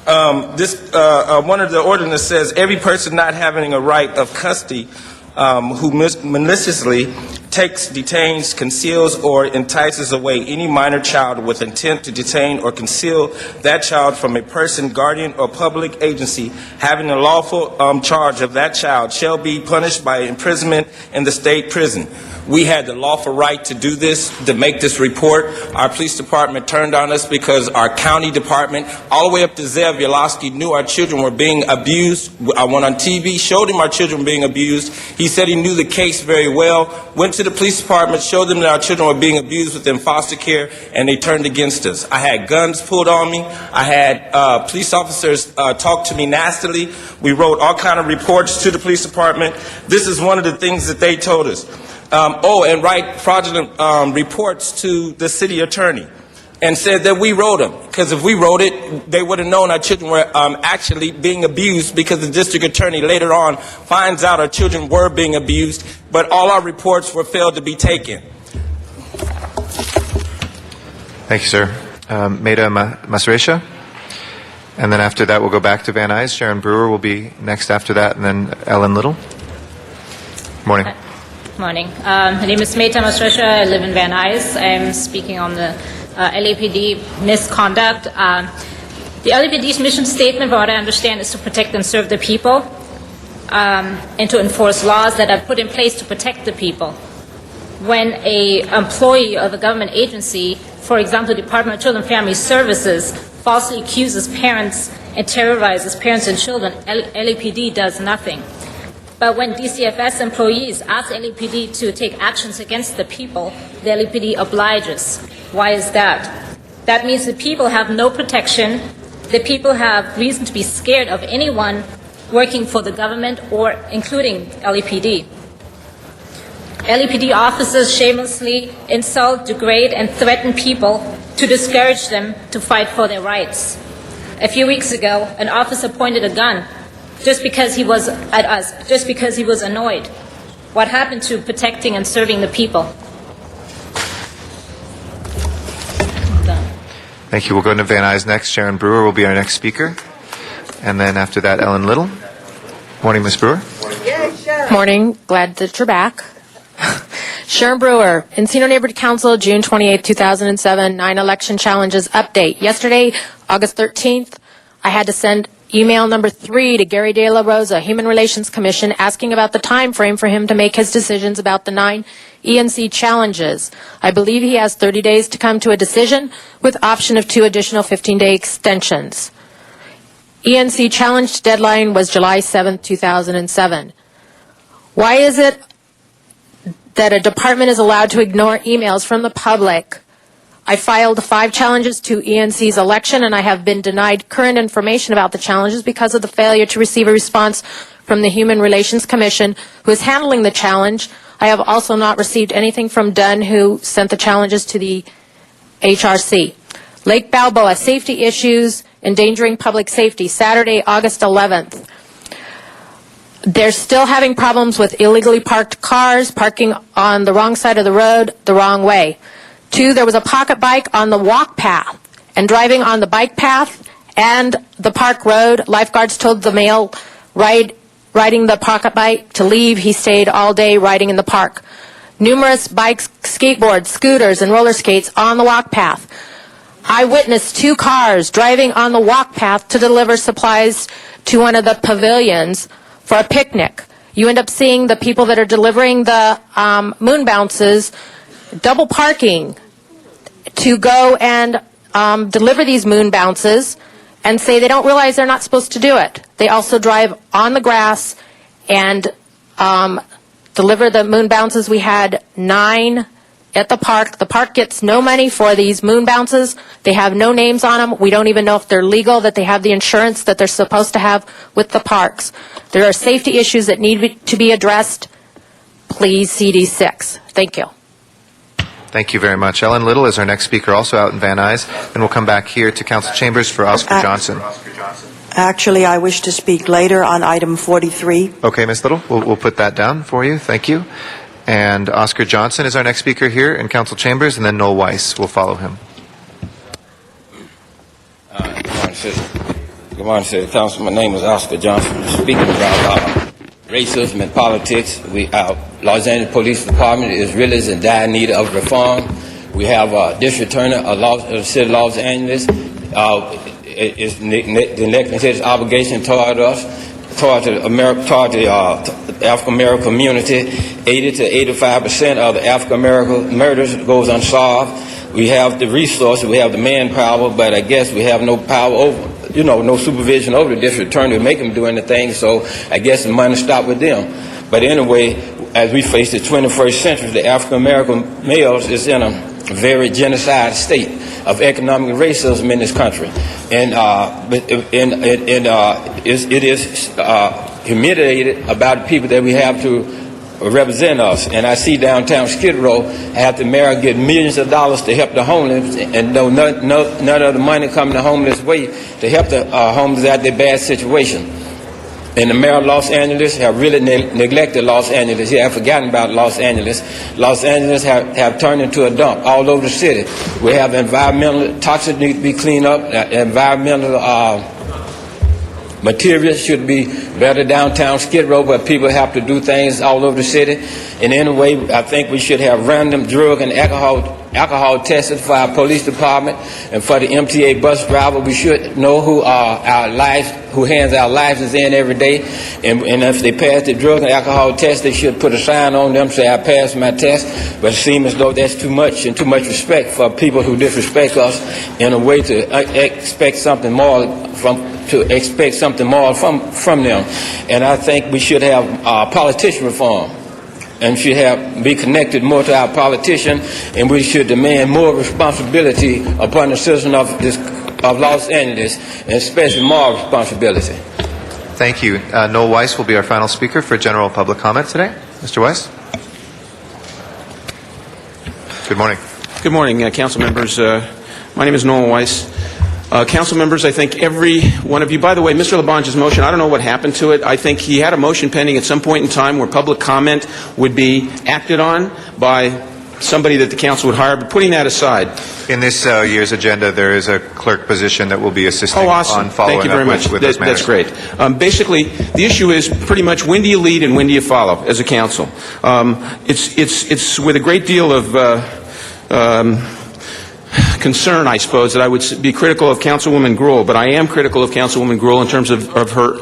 One of the ordinances says every person not having a right of custody who maliciously takes, detains, conceals, or entices away any minor child with intent to detain or conceal that child from a person, guardian, or public agency having a lawful charge of that child shall be punished by imprisonment in the state prison. We had the lawful right to do this, to make this report. Our police department turned on us because our county department, all the way up to Zev Yalowski, knew our children were being abused. I went on TV, showed him our children being abused. He said he knew the case very well, went to the police department, showed them that our children were being abused within foster care, and they turned against us. I had guns pulled on me. I had police officers talk to me nastily. We wrote all kind of reports to the police department. This is one of the things that they told us. And write fraudulent reports to the city attorney, and said that we wrote them. Because if we wrote it, they would have known our children were actually being abused, because the district attorney later on finds out our children were being abused, but all our reports were failed to be taken. Thank you, sir. Maida Masresha. And then after that, we'll go back to Van Nuys. Sharon Brewer will be next after that, and then Ellen Little. Morning. Morning. My name is Maida Masresha. I live in Van Nuys. I'm speaking on the LAPD misconduct. The LAPD's mission statement, from what I understand, is to protect and serve the people, and to enforce laws that are put in place to protect the people. When an employee of a government agency, for example, Department of Children and Family Services, falsely accuses parents and terrorizes parents and children, LAPD does nothing. But when DCFS employees ask LAPD to take actions against the people, the LAPD obliges. Why is that? That means the people have no protection. The people have reason to be scared of anyone working for the government, or including LAPD. LAPD officers shamelessly insult, degrade, and threaten people to discourage them to fight for their rights. A few weeks ago, an officer pointed a gun just because he was at us, just because he was annoyed. What happened to protecting and serving the people? Thank you. We'll go to Van Nuys next. Sharon Brewer will be our next speaker. And then after that, Ellen Little. Morning, Ms. Brewer. Morning. Glad that you're back. Sharon Brewer, Encino Neighborhood Council, June 28, 2007, 9 election challenges update. Yesterday, August 13th, I had to send email number 3 to Gary De La Rosa, Human Relations Commission, asking about the time frame for him to make his decisions about the 9 ENC challenges. I believe he has 30 days to come to a decision, with option of 2 additional 15-day extensions. ENC challenge deadline was July 7, 2007. Why is it that a department is allowed to ignore emails from the public? I filed 5 challenges to ENC's election, and I have been denied current information about the challenges because of the failure to receive a response from the Human Relations Commission, who is handling the challenge. I have also not received anything from Dunn, who sent the challenges to the HRC. Lake Balboa, safety issues, endangering public safety, Saturday, August 11th. They're still having problems with illegally parked cars, parking on the wrong side of the road, the wrong way. 2, there was a pocket bike on the walk path, and driving on the bike path and the park road, lifeguards told the male riding the pocket bike to leave. He stayed all day riding in the park. Numerous bikes, skateboards, scooters, and roller skates on the walk path. I witnessed 2 cars driving on the walk path to deliver supplies to one of the pavilions for a picnic. You end up seeing the people that are delivering the moon bounces double parking to go and deliver these moon bounces, and say they don't realize they're not supposed to do it. They also drive on the grass and deliver the moon bounces. We had 9 at the park. The park gets no money for these moon bounces. They have no names on them. We don't even know if they're legal, that they have the insurance that they're supposed to have with the parks. There are safety issues that need to be addressed. Please, CD6. Thank you. Thank you very much. Ellen Little is our next speaker, also out in Van Nuys. And we'll come back here to Council Chambers for Oscar Johnson. Actually, I wish to speak later on item 43. Okay, Ms. Little, we'll put that down for you. Thank you. And Oscar Johnson is our next speaker here in Council Chambers, and then Noel Weiss will follow him. Good morning, City Council. My name is Oscar Johnson. I'm speaking about racism in politics. Our Los Angeles Police Department is really in dire need of reform. We have a district attorney of the city of Los Angeles is neglecting his obligation toward us, toward the African American community. 80 to 85% of the African American murders goes unsolved. We have the resources, we have the manpower, but I guess we have no power over, no supervision over the district attorney to make them do anything, so I guess the money stopped with them. But anyway, as we face the 21st century, the African American males is in a very genocidal state of economic racism in this country. And it is humiliated about the people that we have to represent us. And I see downtown Skid Row, have the mayor get millions of dollars to help the homeless, and none of the money coming the homeless way to help the homeless out of their bad situation. And the mayor of Los Angeles have really neglected Los Angeles. He have forgotten about Los Angeles. Los Angeles have turned into a dump all over the city. We have environmental toxins need to be cleaned up. Environmental materials should be better downtown Skid Row, but people have to do things all over the city. And anyway, I think we should have random drug and alcohol tested for our police department and for the MTA bus driver. We should know who hands our license in every day. And if they pass the drug and alcohol test, they should put a sign on them say, "I passed my test." But it seems as though that's too much and too much respect for people who disrespect us in a way to expect something more from them. And I think we should have politician reform, and should be connected more to our politician, and we should demand more responsibility upon the citizens of Los Angeles, and especially moral responsibility. Thank you. Noel Weiss will be our final speaker for general public comment today. Mr. Weiss? Good morning. Good morning, council members. My name is Noel Weiss. Council members, I think every one of you, by the way, Mr. Labange's motion, I don't know what happened to it. I think he had a motion pending at some point in time where public comment would be acted on by somebody that the council would hire, but putting that aside. In this year's agenda, there is a clerk position that will be assisting awesome. on following Thank you very up much. with those matters. That's great. Basically, the issue is pretty much when do you lead and when do you follow as a council? It's with a great deal of concern, I suppose, that I would be critical of Councilwoman Gruhl, but I am critical of Councilwoman Gruhl in terms of her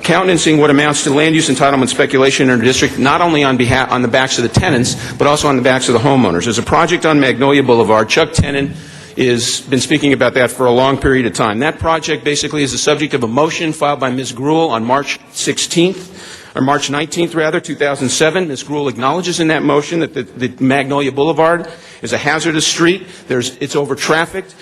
countenancing what amounts to land use entitlement speculation in her district, not only on the backs of the tenants, but also on the backs of the homeowners. There's a project on Magnolia Boulevard. Chuck Tenon has been speaking about that for a long period of time. That project basically is the subject of a motion filed by Ms. Gruhl on March 19th, 2007. Ms. Gruhl acknowledges in that motion that the Magnolia Boulevard is a hazardous street. It's over-trafficked.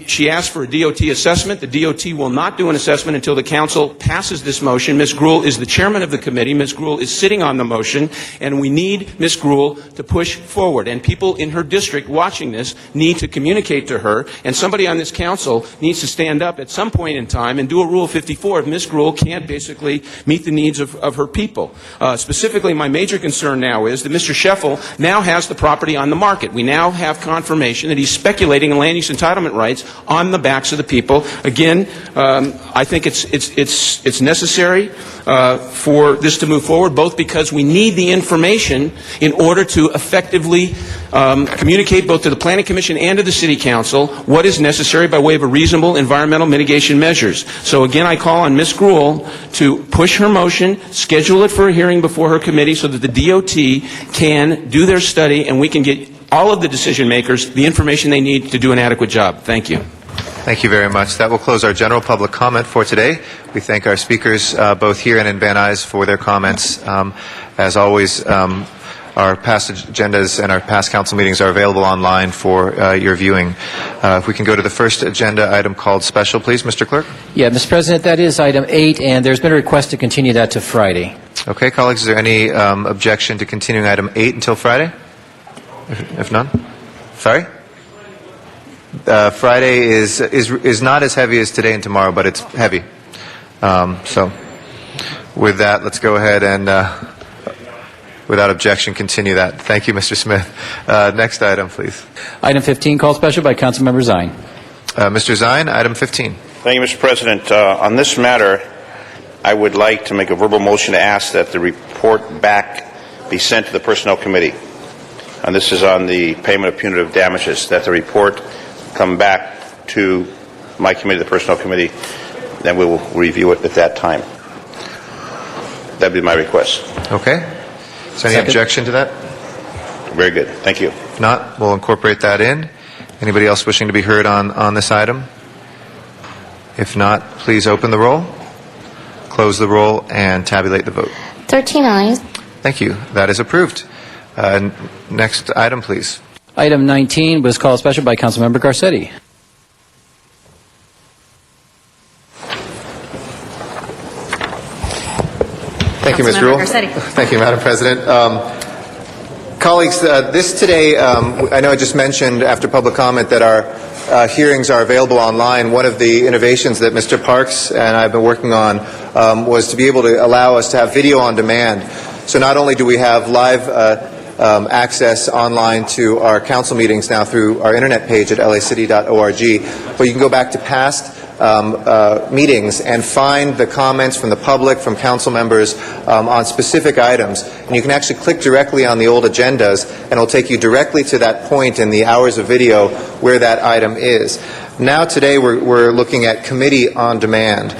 She asked for a DOT assessment. The DOT will not do an assessment until the council passes this motion. Ms. Gruhl is the chairman of the committee. Ms. Gruhl is sitting on the motion, and we need Ms. Gruhl to push forward. And people in her district watching this need to communicate to her, and somebody on this council needs to stand up at some point in time and do a Rule 54 if Ms. Gruhl can't basically meet the needs of her people. Specifically, my major concern now is that Mr. Scheffel now has the property on the market. We now have confirmation that he's speculating in land use entitlement rights on the backs of the people. Again, I think it's necessary for this to move forward, both because we need the information in order to effectively communicate both to the Planning Commission and to the City Council what is necessary by way of a reasonable environmental mitigation measures. So again, I call on Ms. Gruhl to push her motion, schedule it for a hearing before her committee so that the DOT can do their study and we can get all of the decision makers the information they need to do an adequate job. Thank you. Thank you very much. That will close our general public comment for today. We thank our speakers both here and in Van Nuys for their comments. As always, our past agendas and our past council meetings are available online for your viewing. If we can go to the first agenda item called special, please, Mr. Clerk. Yeah, Mr. President, that is item 8, and there's been a request to continue that to Friday. Okay, colleagues, is there any objection to continuing item 8 until Friday? If none? Sorry? Friday is not as heavy as today and tomorrow, but it's heavy. So with that, let's go ahead and, without objection, continue that. Thank you, Mr. Smith. Next item, please. Item 15, called special by Councilmember Zine. Mr. Zine, item 15. Thank you, Mr. President. On this matter, I would like to make a verbal motion to ask that the report back be sent to the Personnel Committee. And this is on the payment of punitive damages, that the report come back to my committee, the Personnel Committee, then we will review it at that time. That would be my request. Okay. Is there any objection to that? Very good. Thank you. If not, we'll incorporate that in. Anybody else wishing to be heard on this item? If not, please open the roll, close the roll, and tabulate the vote. 13 ayes. Thank you. That is approved. Next item, please. Item 19 was called special by Councilmember Garcetti. Thank you, Ms. Rule. Thank you, Madam President. Colleagues, this today, I know I just mentioned after public comment that our hearings are available online. One of the innovations that Mr. Parks and I have been working on was to be able to allow us to have video on demand. So not only do we have live access online to our council meetings now through our internet page at lacity.org, but you can go back to past meetings and find the comments from the public, from council members on specific items. And you can actually click directly on the old agendas, and it'll take you directly to that point in the hours of video where that item is. Now today we're looking at committee on demand.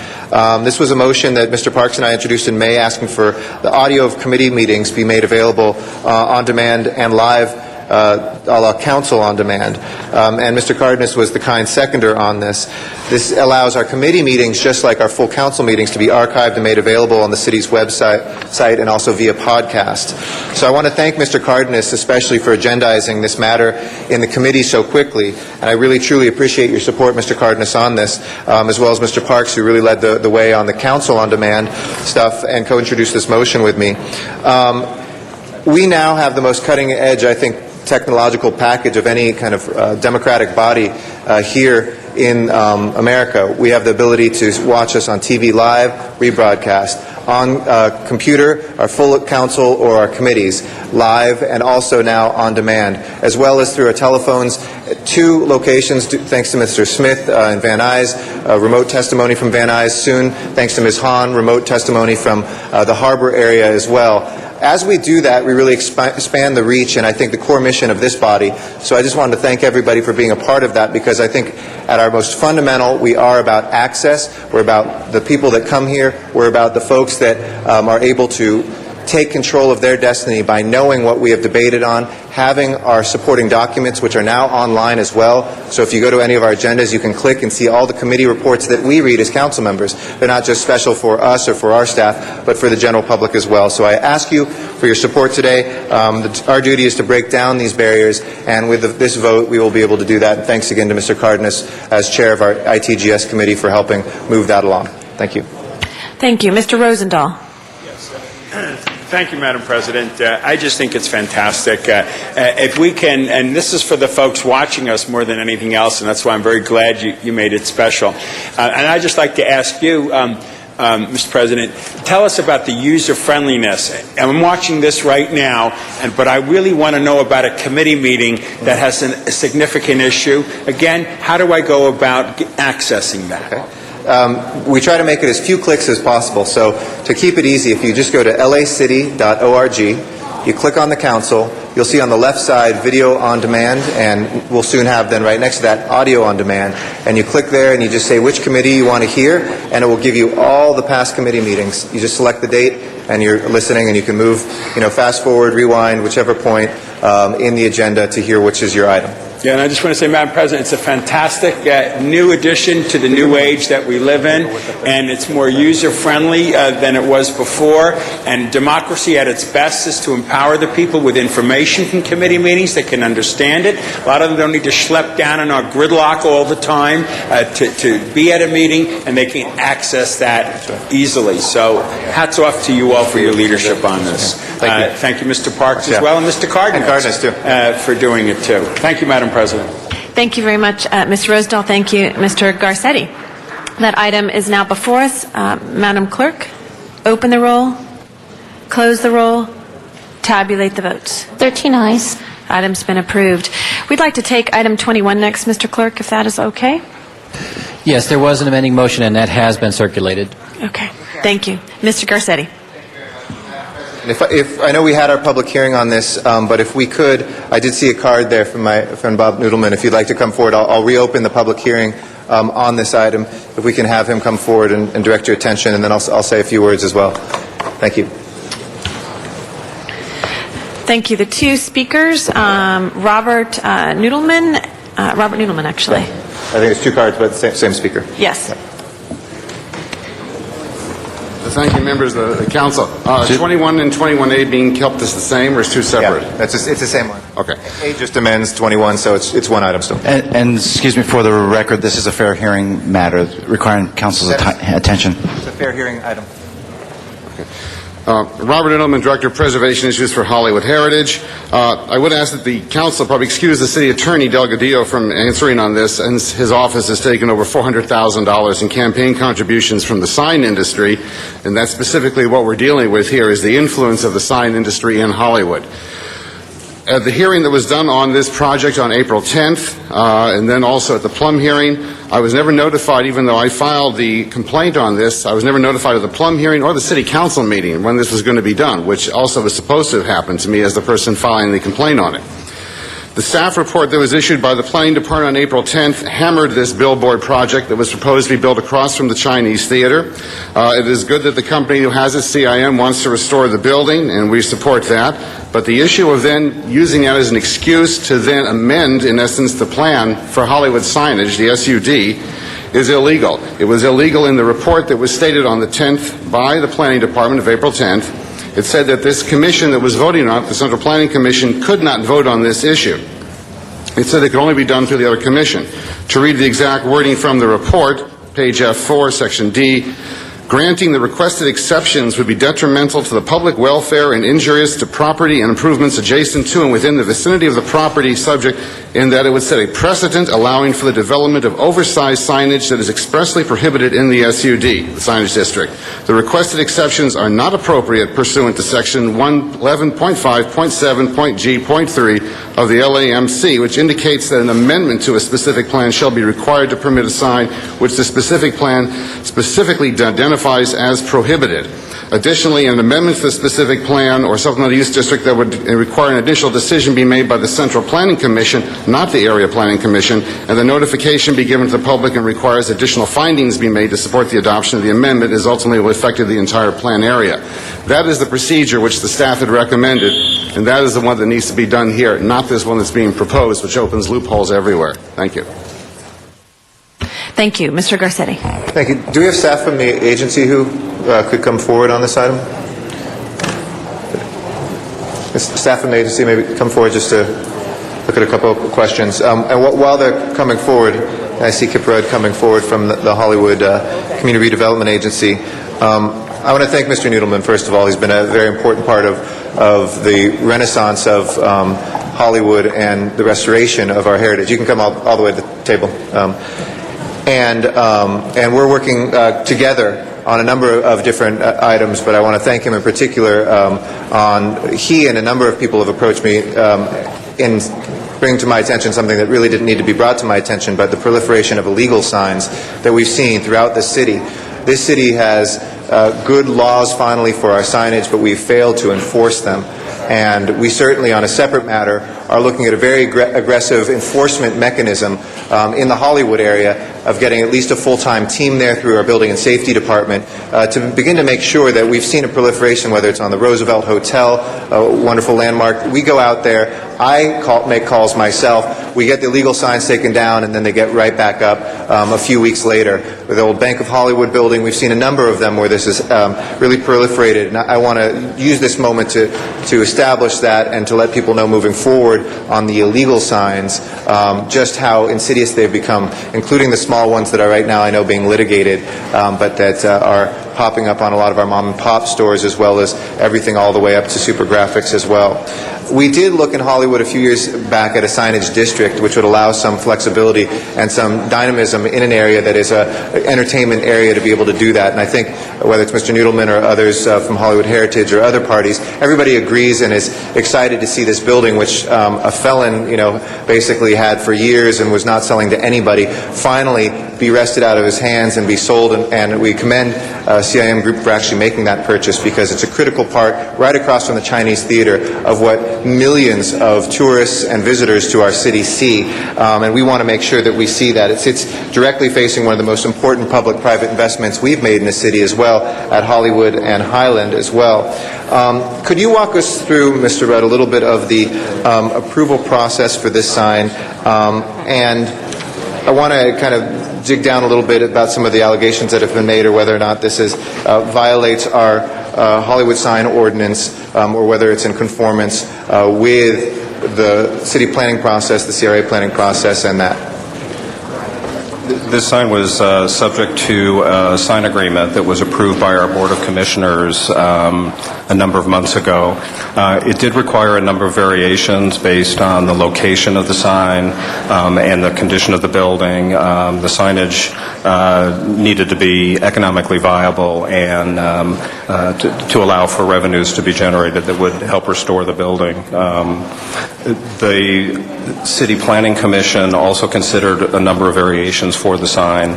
This was a motion that Mr. Parks and I introduced in May, asking for the audio of committee meetings be made available on demand and live a la council on demand. And Mr. Cardenas was the kind seconder on this. This allows our committee meetings, just like our full council meetings, to be archived and made available on the city's website and also via podcast. So I want to thank Mr. Cardenas especially for agendizing this matter in the committee so quickly. And I really truly appreciate your support, Mr. Cardenas, on this, as well as Mr. Parks, who really led the way on the council on demand stuff and co-introduced this motion with me. We now have the most cutting edge, I think, technological package of any kind of democratic body here in America. We have the ability to watch us on TV live, rebroadcast, on computer, our full council or our committees, live, and also now on demand, as well as through our telephones. 2 locations, thanks to Mr. Smith in Van Nuys, remote testimony from Van Nuys soon, thanks to Ms. Hahn, remote testimony from the harbor area as well. As we do that, we really expand the reach and I think the core mission of this body. So I just wanted to thank everybody for being a part of that, because I think at our most fundamental, we are about access. We're about the people that come here. We're about the folks that are able to take control of their destiny by knowing what we have debated on, having our supporting documents, which are now online as well. So if you go to any of our agendas, you can click and see all the committee reports that we read as council members. They're not just special for us or for our staff, but for the general public as well. So I ask you for your support today. Our duty is to break down these barriers, and with this vote, we will be able to do that. And thanks again to Mr. Cardenas as chair of our ITGS committee for helping move that along. Thank you. Thank you. Mr. Rosendahl. Thank you, Madam President. I just think it's fantastic. If we can, and this is for the folks watching us more than anything else, and that's why I'm very glad you made it special. And I'd just like to ask you, Mr. President, tell us about the user-friendliness. And I'm watching this right now, but I really want to know about a committee meeting that has a significant issue. Again, how do I go about accessing that? Okay. We try to make it as few clicks as possible. So to keep it easy, if you just go to lacity.org, you click on the council, you'll see on the left side video on demand, and we'll soon have then right next to that audio on demand. And you click there and you just say which committee you want to hear, and it will give you all the past committee meetings. You just select the date and you're listening, and you can move, fast forward, rewind, whichever point in the agenda to hear which is your item. Yeah, and I just want to say, Madam President, it's a fantastic new addition to the new age that we live in, and it's more user-friendly than it was before. And democracy at its best is to empower the people with information from committee meetings. They can understand it. A lot of them don't need to schlep down in our gridlock all the time to be at a meeting, and they can access that easily. So hats off to you all for your leadership on this. Thank you, Mr. Parks, as well, and Mr. Cardenas, too. For doing it, too. Thank you, Madam President. Thank you very much, Mr. Rosendahl. Thank you, Mr. Garcetti. That item is now before us. Madam Clerk, open the roll, close the roll, tabulate the votes. 13 ayes. Item's been approved. We'd like to take item 21 next, Mr. Clerk, if that is okay. Yes, there was an amending motion, and that has been circulated. Okay. Thank you. Mr. Garcetti. If I know we had our public hearing on this, but if we could, I did see a card there from my friend Bob Noodleman. If you'd like to come forward, I'll reopen the public hearing on this item. If we can have him come forward and direct your attention, and then I'll say a few words as well. Thank you. Thank you. The two speakers, Robert Noodleman, actually. I think it's two cards, but same speaker. Yes. Thank you, members of the council. 21 and 21A being kept as the same, or is two separate? Yeah, it's the same one. Okay. A just amends 21, so it's one item still. And excuse me, for the record, this is a fair hearing matter requiring council's attention. It's a fair hearing item. Robert Edelman, Director of Preservation Issues for Hollywood Heritage. I would ask that the council probably excuse the city attorney, Delgadillo, from answering on this, and his office has taken over $400,000 in campaign contributions from the sign industry, and that's specifically what we're dealing with here, is the influence of the sign industry in Hollywood. At the hearing that was done on this project on April 10th, and then also at the Plum hearing, I was never notified, even though I filed the complaint on this, I was never notified of the Plum hearing or the city council meeting when this was going to be done, which also was supposed to have happened to me as the person filing the complaint on it. The staff report that was issued by the Planning Department on April 10th hammered this billboard project that was proposed to be built across from the Chinese Theater. It is good that the company who has it, CIM, wants to restore the building, and we support that. But the issue of then using that as an excuse to then amend, in essence, the plan for Hollywood signage, the SUD, is illegal. It was illegal in the report that was stated on the 10th by the Planning Department of April 10th. It said that this commission that was voting on it, the Central Planning Commission, could not vote on this issue. It said it could only be done through the other commission. To read the exact wording from the report, page F4, section D, granting the requested exceptions would be detrimental to the public welfare and injurious to property and improvements adjacent to and within the vicinity of the property subject, in that it would set a precedent allowing for the development of oversized signage that is expressly prohibited in the SUD, the signage district. The requested exceptions are not appropriate pursuant to section 111.5.7.G.3 of the LAMC, which indicates that an amendment to a specific plan shall be required to permit a sign which the specific plan specifically identifies as prohibited. Additionally, an amendment to the specific plan or supplemental use district that would require an additional decision be made by the Central Planning Commission, not the Area Planning Commission, and the notification be given to the public and requires additional findings be made to support the adoption of the amendment is ultimately will affect the entire plan area. That is the procedure which the staff had recommended, and that is the one that needs to be done here, not this one that's being proposed, which opens loopholes everywhere. Thank you. Thank you. Mr. Garcetti. Thank you. Do we have staff from the agency who could come forward on this item? Staff from the agency maybe come forward just to look at a couple of questions. And while they're coming forward, I see Kip Rudd coming forward from the Hollywood Community Redevelopment Agency. I want to thank Mr. Noodleman, first of all. He's been a very important part of the renaissance of Hollywood and the restoration of our heritage. You can come all the way to the table. And we're working together on a number of different items, but I want to thank him in particular he and a number of people have approached me in bringing to my attention something that really didn't need to be brought to my attention, but the proliferation of illegal signs that we've seen throughout the city. This city has good laws finally for our signage, but we've failed to enforce them. And we certainly, on a separate matter, are looking at a very aggressive enforcement mechanism in the Hollywood area of getting at least a full-time team there through our Building and Safety Department to begin to make sure that we've seen a proliferation, whether it's on the Roosevelt Hotel, a wonderful landmark. We go out there, make calls myself, we get the illegal signs taken down, and then they get right back up a few weeks later. With the old Bank of Hollywood building, we've seen a number of them where this is really proliferated. And I want to use this moment to establish that and to let people know moving forward on the illegal signs just how insidious they've become, including the small ones that are right now I know being litigated, but that are popping up on a lot of our mom and pop stores, as well as everything all the way up to Super Graphics as well. We did look in Hollywood a few years back at a signage district which would allow some flexibility and some dynamism in an area that is an entertainment area to be able to do that. And I think whether it's Mr. Noodleman or others from Hollywood Heritage or other parties, everybody agrees and is excited to see this building, which a felon, basically had for years and was not selling to anybody, finally be wrested out of his hands and be sold, and we commend CIM Group for actually making that purchase, because it's a critical part right across from the Chinese Theater of what millions of tourists and visitors to our city see, and we want to make sure that we see that. It sits directly facing one of the most important public-private investments we've made in the city as well, at Hollywood and Highland as well. Could you walk us through, Mr. Rudd, a little bit of the approval process for this sign? And I want to kind of dig down a little bit about some of the allegations that have been made, or whether or not this violates our Hollywood sign ordinance, or whether it's in conformance with the city planning process, the CRA planning process, and that. This sign was subject to a sign agreement that was approved by our Board of Commissioners a number of months ago. It did require a number of variations based on the location of the sign and the condition of the building. The signage needed to be economically viable and to allow for revenues to be generated that would help restore the building. The City Planning Commission also considered a number of variations for the sign.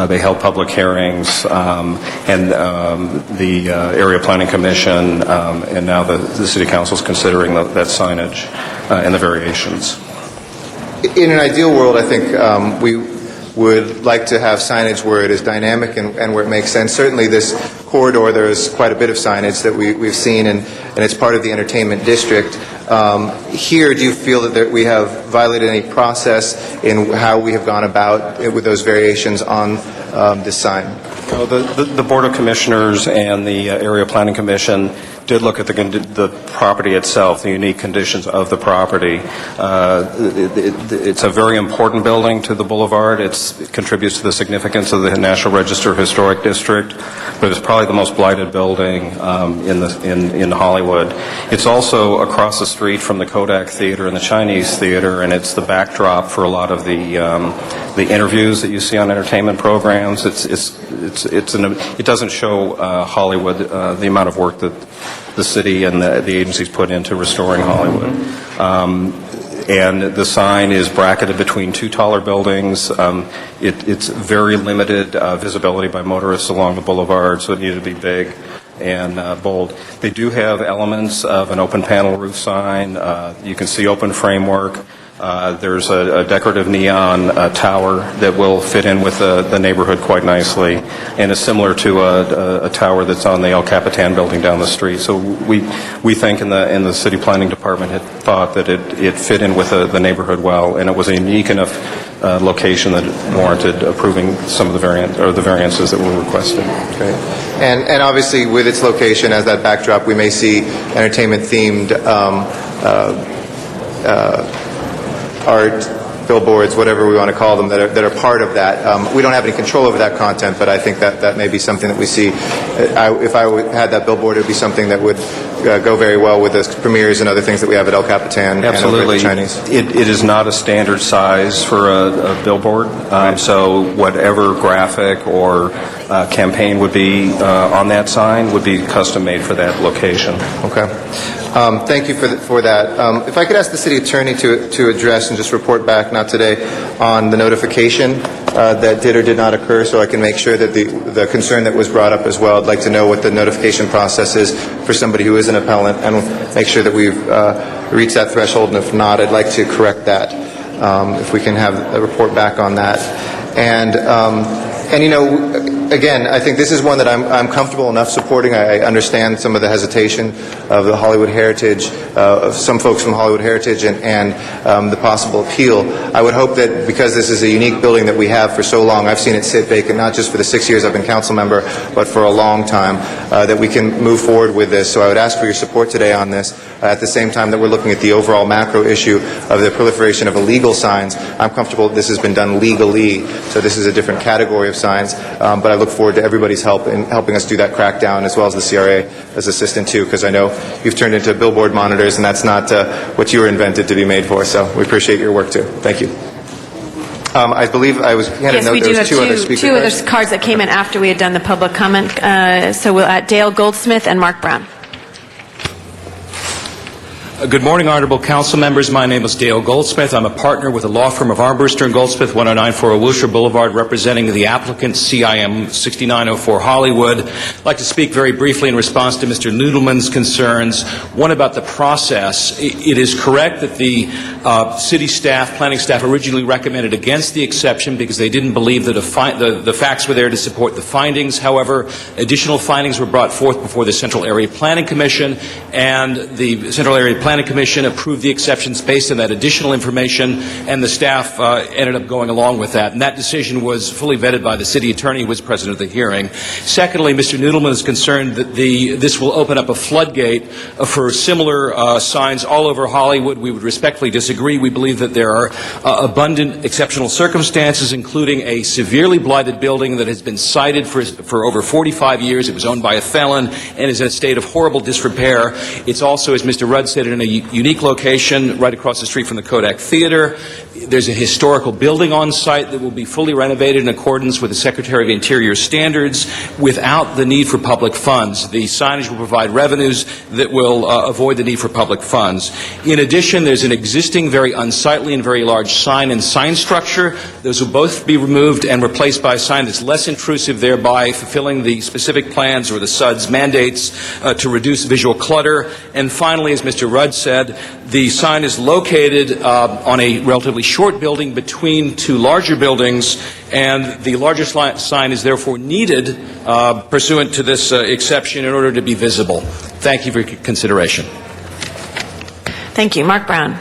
They held public hearings, and the Area Planning Commission and now the City Council is considering that signage and the variations. In an ideal world, I think we would like to have signage where it is dynamic and where it makes sense. Certainly this corridor, there is quite a bit of signage that we've seen, and it's part of the entertainment district. Here, do you feel that we have violated any process in how we have gone about it with those variations on this sign? Well, the Board of Commissioners and the Area Planning Commission did look at the property itself, the unique conditions of the property. It's a very important building to the boulevard. It contributes to the significance of the National Register Historic District, but it's probably the most blighted building in Hollywood. It's also across the street from the Kodak Theater and the Chinese Theater, and it's the backdrop for a lot of the interviews that you see on entertainment programs. It doesn't show Hollywood, the amount of work that the city and the agencies put into restoring Hollywood. And the sign is bracketed between two taller buildings. It's very limited visibility by motorists along the boulevard, so it needed to be big and bold. They do have elements of an open panel roof sign. You can see open framework. There's a decorative neon tower that will fit in with the neighborhood quite nicely, and is similar to a tower that's on the El Capitan building down the street. So we think in the city planning department had thought that it fit in with the neighborhood well, and it was a unique enough location that warranted approving some of the variances that were requested. Great. And obviously with its location as that backdrop, we may see entertainment themed art, billboards, whatever we want to call them, that are part of that. We don't have any control over that content, but I think that may be something that we see. If I had that billboard, it would be something that would go very well with the premieres and other things that we have at El Capitan. Absolutely. And over at the Chinese. It is not a standard size for a billboard, so whatever graphic or campaign would be on that sign would be custom made for that location. Okay. Thank you for that. If I could ask the city attorney to address and just report back, not today, on the notification that did or did not occur, so I can make sure that the concern that was brought up as well. I'd like to know what the notification process is for somebody who is an appellant, and make sure that we've reached that threshold, and if not, I'd like to correct that, if we can have a report back on that. And you know, again, I think this is one that I'm comfortable enough supporting. I understand some of the hesitation of the Hollywood Heritage, of some folks from Hollywood Heritage, and the possible appeal. I would hope that because this is a unique building that we have for so long, I've seen it sit vacant, not just for the 6 years I've been council member, but for a long time, that we can move forward with this. So I would ask for your support today on this, at the same time that we're looking at the overall macro issue of the proliferation of illegal signs. I'm comfortable that this has been done legally, so this is a different category of signs, but I look forward to everybody's help in helping us do that crackdown, as well as the CRA as assistant too, because I know you've turned into billboard monitors, and that's not what you were invented to be made for, so we appreciate your work too. Thank you. I believe I was handed a note. Yes, we do have two other speaker two cards. other cards that came in after we had done the public comment, so we'll Dale Goldsmith and Mark Brown. Good morning, Honorable Council members. My name is Dale Goldsmith. I'm a partner with the law firm of Armbruster & Goldsmith, 1094 Wilshire Boulevard, representing the applicant CIM 6904 Hollywood. I'd like to speak very briefly in response to Mr. Noodleman's concerns. One about the process. It is correct that the city staff, planning staff, originally recommended against the exception because they didn't believe that the facts were there to support the findings. However, additional findings were brought forth before the Central Area Planning Commission, and the Central Area Planning Commission approved the exceptions based on that additional information, and the staff ended up going along with that. And that decision was fully vetted by the city attorney who was present at the hearing. Secondly, Mr. Noodleman is concerned that this will open up a floodgate for similar signs all over Hollywood. We would respectfully disagree. We believe that there are abundant exceptional circumstances, including a severely blighted building that has been cited for over 45 years. It was owned by a felon and is in a state of horrible disrepair. It's also, as Mr. Rudd said, in a unique location right across the street from the Kodak Theater. There's a historical building on site that will be fully renovated in accordance with the Secretary of Interior standards without the need for public funds. The signage will provide revenues that will avoid the need for public funds. In addition, there's an existing very unsightly and very large sign and sign structure. Those will both be removed and replaced by a sign that's less intrusive, thereby fulfilling the specific plans or the SUD's mandates to reduce visual clutter. And finally, as Mr. Rudd said, the sign is located on a relatively short building between two larger buildings, and the larger sign is therefore needed pursuant to this exception in order to be visible. Thank you for your consideration. Thank you. Mark Brown.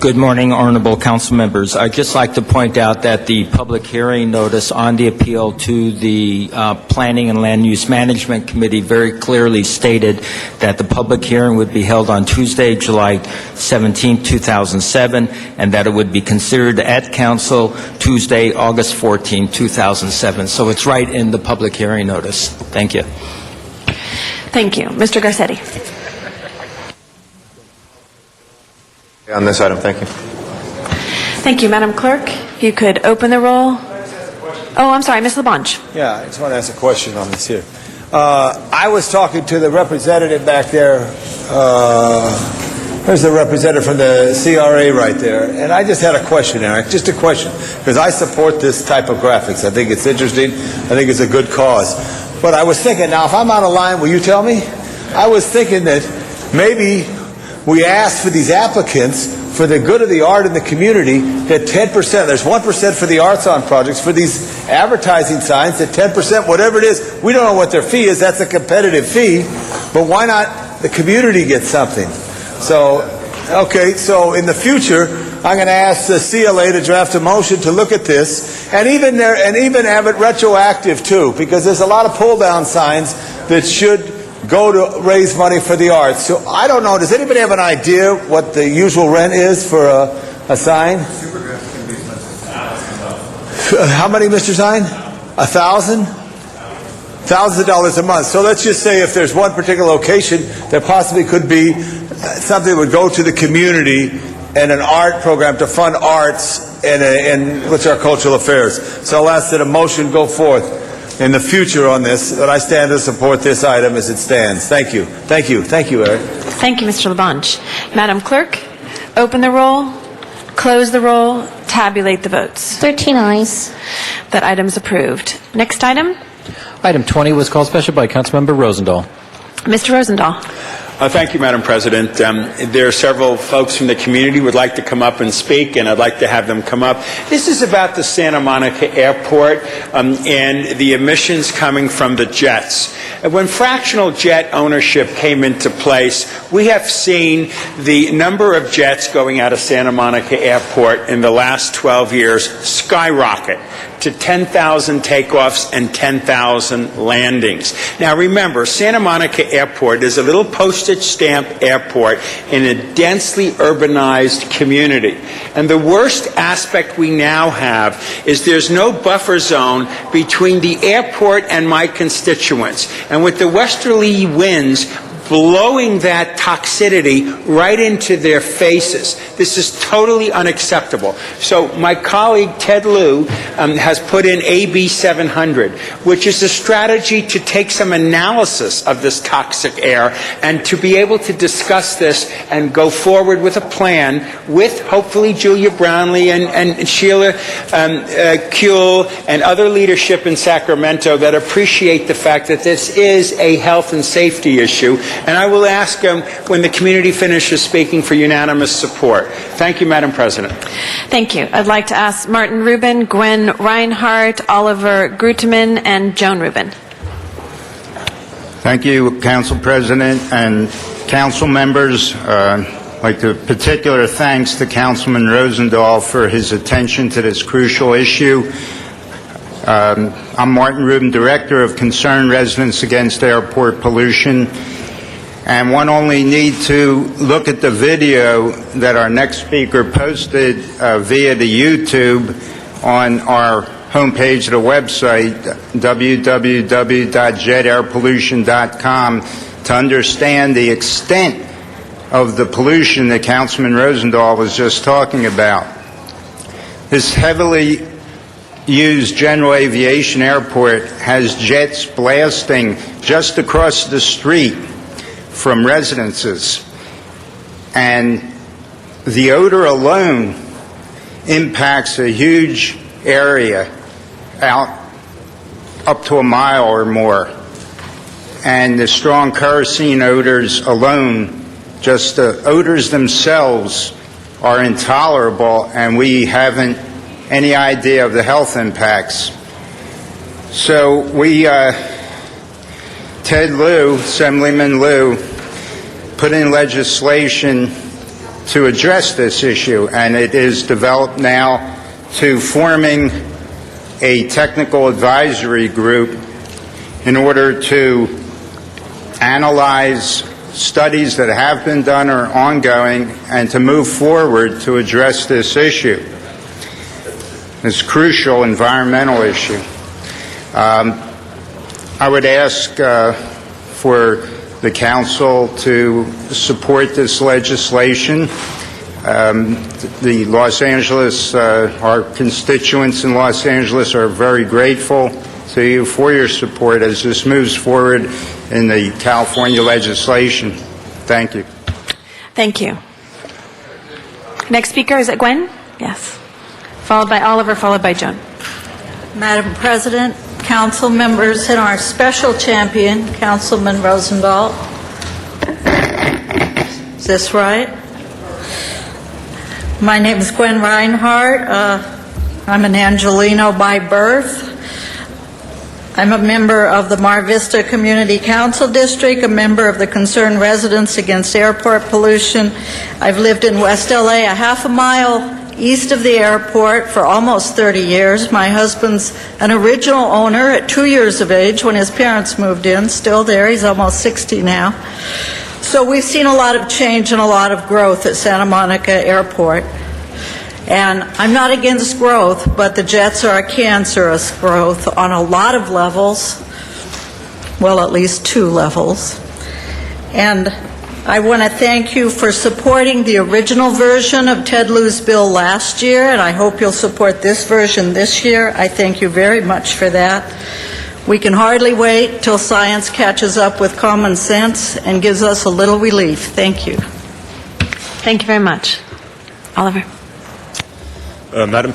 Good morning, Honorable Council members. I'd just like to point out that the public hearing notice on the appeal to the Planning and Land Use Management Committee very clearly stated that the public hearing would be held on Tuesday, July 17, 2007, and that it would be considered at Council Tuesday, August 14, 2007. So it's right in the public hearing notice. Thank you. Thank you. Mr. Garcetti. On this item, thank you. Thank you, Madam Clerk. If you could open the roll. Oh, I'm sorry, Ms. LaBonge. Yeah, I just want to ask a question on this here. I was talking to the representative back there. There's the representative from the CRA right there. And I just had a question, Eric, just a question, because I support this type of graphics. I think it's interesting. I think it's a good cause. But I was thinking, now, if I'm out of line, will you tell me? I was thinking that maybe we asked for these applicants for the good of the art in the community that 10%, there's 1% for the arts on projects, for these advertising signs, that 10%, whatever it is, we don't know what their fee is, that's a competitive fee, but why not the community get something? So, okay, so in the future, I'm going to ask the CLA to draft a motion to look at this, and even have it retroactive too, because there's a lot of pull-down signs that should go to raise money for the arts. So I don't know, does anybody have an idea what the usual rent is for a sign? How many, Mr. Sign? 1,000? Thousands of dollars a month. So let's just say if there's one particular location, there possibly could be something that would go to the community and an art program to fund arts and what's our cultural affairs. So I'll ask that a motion go forth in the future on this, that I stand to support this item as it stands. Thank you. Thank you. Thank you, Eric. Thank you, Mr. LaBonge. Madam Clerk, open the roll, close the roll, tabulate the votes. 13 ayes. That item is approved. Next item. Item 20 was called special by Councilmember Rosendahl. Mr. Rosendahl. Thank you, Madam President. There are several folks from the community who would like to come up and speak, and I'd like to have them come up. This is about the Santa Monica Airport and the emissions coming from the jets. When fractional jet ownership came into place, we have seen the number of jets going out of Santa Monica Airport in the last 12 years skyrocket to 10,000 takeoffs and 10,000 landings. Now remember, Santa Monica Airport is a little postage stamp airport in a densely urbanized community. And the worst aspect we now have is there's no buffer zone between the airport and my constituents. And with the westerly winds blowing that toxicity right into their faces. This is totally unacceptable. So my colleague Ted Lieu has put in AB 700, which is a strategy to take some analysis of this toxic air and to be able to discuss this and go forward with a plan with hopefully Julia Brownlee and Sheila Kuehl and other leadership in Sacramento that appreciate the fact that this is a health and safety issue. And I will ask when the community finishes speaking for unanimous support. Thank you, Madam President. Thank you. I'd like to ask Martin Rubin, Gwen Reinhardt, Oliver Gruteman, and Joan Rubin. Thank you, Council President and Council members. I'd like to particular thanks to Councilman Rosendahl for his attention to this crucial issue. I'm Martin Rubin, Director of Concerned Residents Against Airport Pollution. And one only need to look at the video that our next speaker posted via the YouTube on our homepage of the website, www.jetairpollution.com, to understand the extent of the pollution that Councilman Rosendahl was just talking about. This heavily used general aviation airport has jets blasting just across the street from residences, and the odor alone impacts a huge area out up to a mile or more, and the strong kerosene odors alone, just the odors themselves, are intolerable, and we haven't any idea of the health impacts. So we Ted Lieu, Assemblyman Lieu, put in legislation to address this issue, and it is developed now to forming a technical advisory group in order to analyze studies that have been done or ongoing and to move forward to address this issue, this crucial environmental issue. I would ask for the Council to support this legislation. The Los Angeles, our constituents in Los Angeles are very grateful to you for your support as this moves forward in the California legislation. Thank you. Thank you. Next speaker, is it Gwen? Yes. Followed by Oliver, followed by Joan. Madam President, Council members, and our special champion, Councilman Rosendahl. Is this right? My name is Gwen Reinhardt. I'm an Angelino by birth. I'm a member of the Mar Vista Community Council District, a member of the Concerned Residents Against Airport Pollution. I've lived in West LA, a half a mile east of the airport, for almost 30 years. My husband's an original owner at 2 years of age when his parents moved in, still there. He's almost 60 now. So we've seen a lot of change and a lot of growth at Santa Monica Airport. And I'm not against growth, but the jets are a cancerous growth on a lot of levels, well, at least 2 levels. And I want to thank you for supporting the original version of Ted Lieu's bill last year, and I hope you'll support this version this year. I thank you very much for that. We can hardly wait till science catches up with common sense and gives us a little relief. Thank you. Thank you very much. Oliver. Madam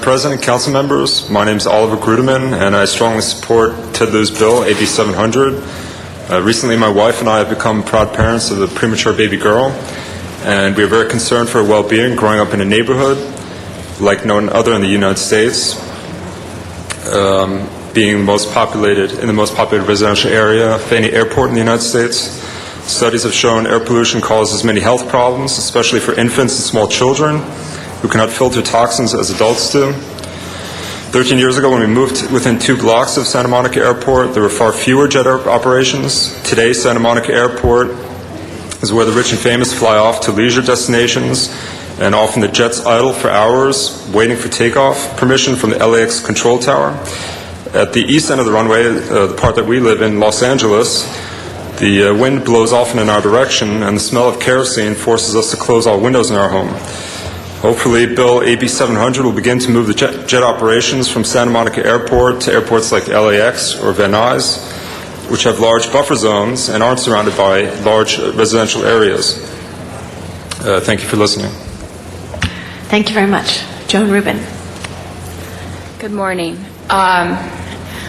President, Council members, my name is Oliver Gruteman, and I strongly support Ted Lieu's bill, AB 700. Recently, my wife and I have become proud parents of a premature baby girl, and we are very concerned for her well-being growing up in a neighborhood like none other in the United States, being the most populated residential area of any airport in the United States. Studies have shown air pollution causes many health problems, especially for infants and small children who cannot filter toxins as adults do. 13 years ago, when we moved within 2 blocks of Santa Monica Airport, there were far fewer jet operations. Today, Santa Monica Airport is where the rich and famous fly off to leisure destinations, and often the jets idle for hours waiting for takeoff permission from the LAX control tower. At the east end of the runway, the part that we live in, Los Angeles, the wind blows often in our direction, and the smell of kerosene forces us to close all windows in our home. Hopefully, Bill AB 700 will begin to move the jet operations from Santa Monica Airport to airports like LAX or Van Nuys, which have large buffer zones and aren't surrounded by large residential areas. Thank you for listening. Thank you very much. Joan Rubin. Good morning.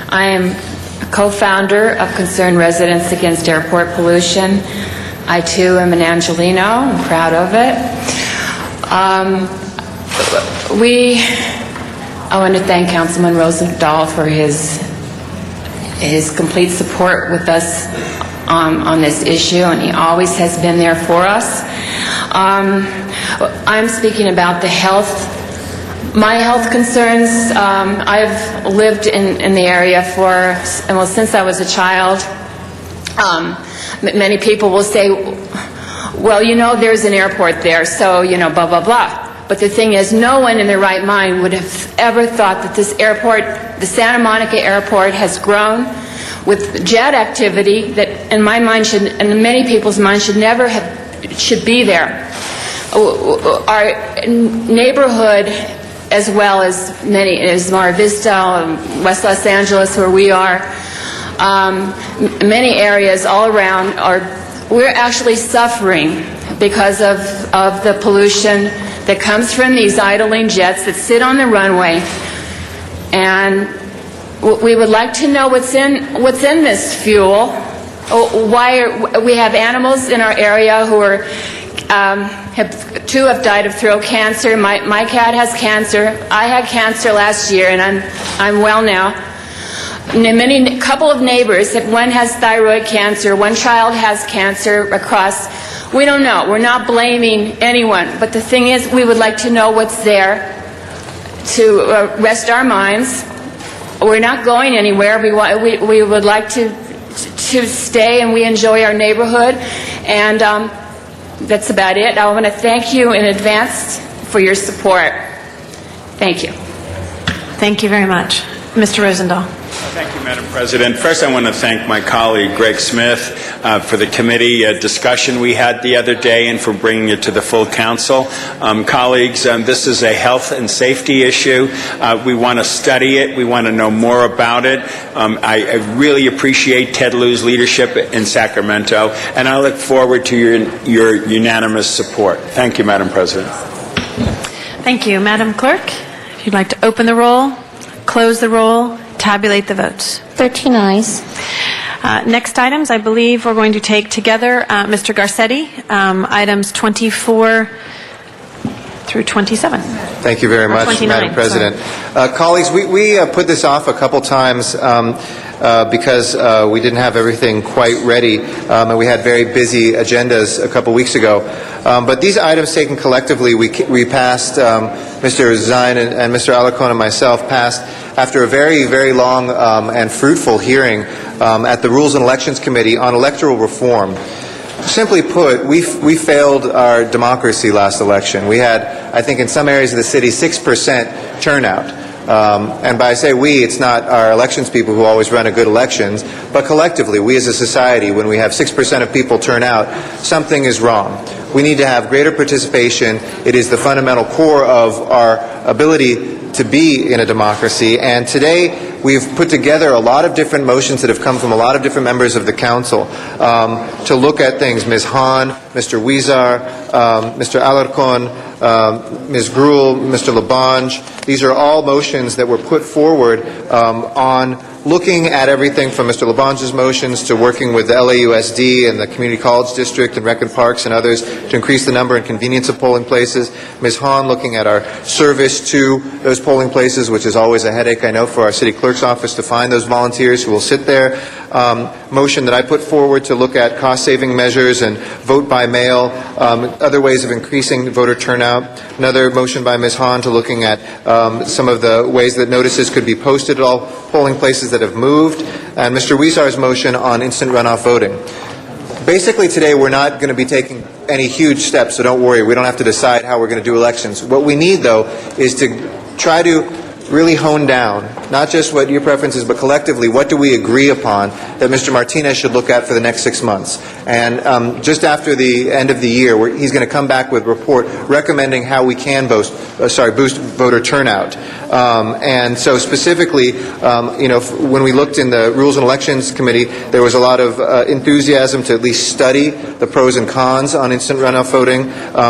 I am a co-founder of Concerned Residents Against Airport Pollution. I too am an Angelino. I'm proud of it. I want to thank Councilman Rosendahl for his complete support with us on this issue, and he always has been there for us. I'm speaking about the my health concerns. I've lived in the area since I was a child. Many people will say, well, there's an airport there, so, blah, blah, blah. But the thing is, no one in their right mind would have ever thought that this airport, the Santa Monica Airport, has grown with jet activity that, in my mind, and many people's minds, should be there. Our neighborhood, as well as Mar Vista, West Los Angeles, where we are, many areas all around we're actually suffering because of the pollution that comes from these idling jets that sit on the runway. And we would like to know what's in this fuel. We have animals in our area who are two have died of throat cancer. My cat has cancer. I had cancer last year, and I'm well now. A couple of neighbors, one has thyroid cancer, one child has cancer across. We don't know. We're not blaming anyone. But the thing is, we would like to know what's there to rest our minds. We're not going anywhere. We would like to stay, and we enjoy our neighborhood. And that's about it. I want to thank you in advance for your support. Thank you. Thank you very much. Mr. Rosendahl. Thank you, Madam President. First, I want to thank my colleague, Greg Smith, for the committee discussion we had the other day and for bringing it to the full council. Colleagues, this is a health and safety issue. We want to study it. We want to know more about it. I really appreciate Ted Lieu's leadership in Sacramento, and I look forward to your unanimous support. Thank you, Madam President. Thank you. Madam Clerk, if you'd like to open the roll, close the roll, tabulate the votes. 13 ayes. Next items, I believe we're going to take together, Mr. Garcetti, items 24 through 27. Thank you very much, Madam President. Colleagues, we put this off a couple times because we didn't have everything quite ready, and we had very busy agendas a couple weeks ago. But these items taken collectively, we passed, Mr. Zine and Mr. Alarcon and myself passed after a very, very long and fruitful hearing at the Rules and Elections Committee on electoral reform. Simply put, we failed our democracy last election. We had, I think in some areas of the city, 6% turnout. And by I say we, it's not our elections people who always run a good elections, but collectively, we as a society, when we have 6% of people turn out, something is wrong. We need to have greater participation. It is the fundamental core of our ability to be in a democracy. And today, we've put together a lot of different motions that have come from a lot of different members of the council to look at things. Ms. Hahn, Mr. Huizar, Mr. Alarcon, Ms. Gruhl, Mr. Labange. These are all motions that were put forward on looking at everything from Mr. Labange's motions to working with the LAUSD and the Community College District and Recon Parks and others to increase the number and convenience of polling places. Ms. Hahn looking at our service to those polling places, which is always a headache, I know, for our city clerk's office to find those volunteers who will sit there. Motion that I put forward to look at cost-saving measures and vote by mail, other ways of increasing voter turnout. Another motion by Ms. Hahn to looking at some of the ways that notices could be posted at all polling places that have moved, and Mr. Huizar's motion on instant runoff voting. Basically today we're not going to be taking any huge steps, so don't worry, we don't have to decide how we're going to do elections. What we need, though, is to try to really hone down, not just what your preference is, but collectively, what do we agree upon that Mr. Martinez should look at for the next 6 months? And just after the end of the year, he's going to come back with a report recommending how we can boost voter turnout. And so specifically, when we looked in the Rules and Elections Committee, there was a lot of enthusiasm to at least study the pros and cons on instant runoff voting.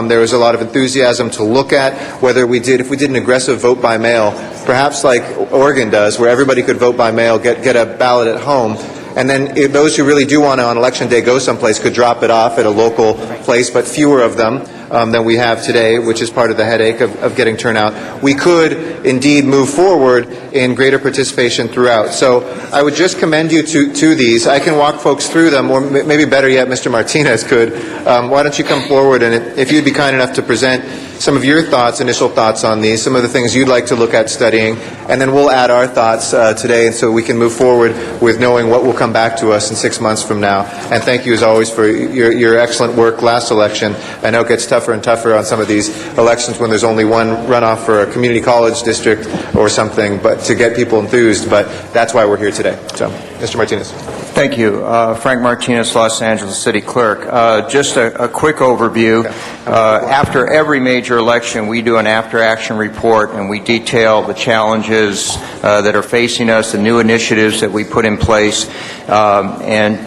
There was a lot of enthusiasm to look at whether if we did an aggressive vote by mail, perhaps like Oregon does, where everybody could vote by mail, get a ballot at home, and then those who really do want to on Election Day go someplace could drop it off at a local place, but fewer of them than we have today, which is part of the headache of getting turnout. We could indeed move forward in greater participation throughout. So I would just commend you to these. I can walk folks through them, or maybe better yet, Mr. Martinez could. Why don't you come forward, and if you'd be kind enough to present some of your initial thoughts on these, some of the things you'd like to look at studying, and then we'll add our thoughts today, and so we can move forward with knowing what will come back to us in 6 months from now. And thank you, as always, for your excellent work last election. I know it gets tougher and tougher on some of these elections when there's only one runoff for a community college district or something, but to get people enthused. But that's why we're here today. So, Mr. Martinez. Thank you. Frank Martinez, Los Angeles City Clerk. Just a quick overview. After every major election, we do an after-action report, and we detail the challenges that are facing us, the new initiatives that we put in place, and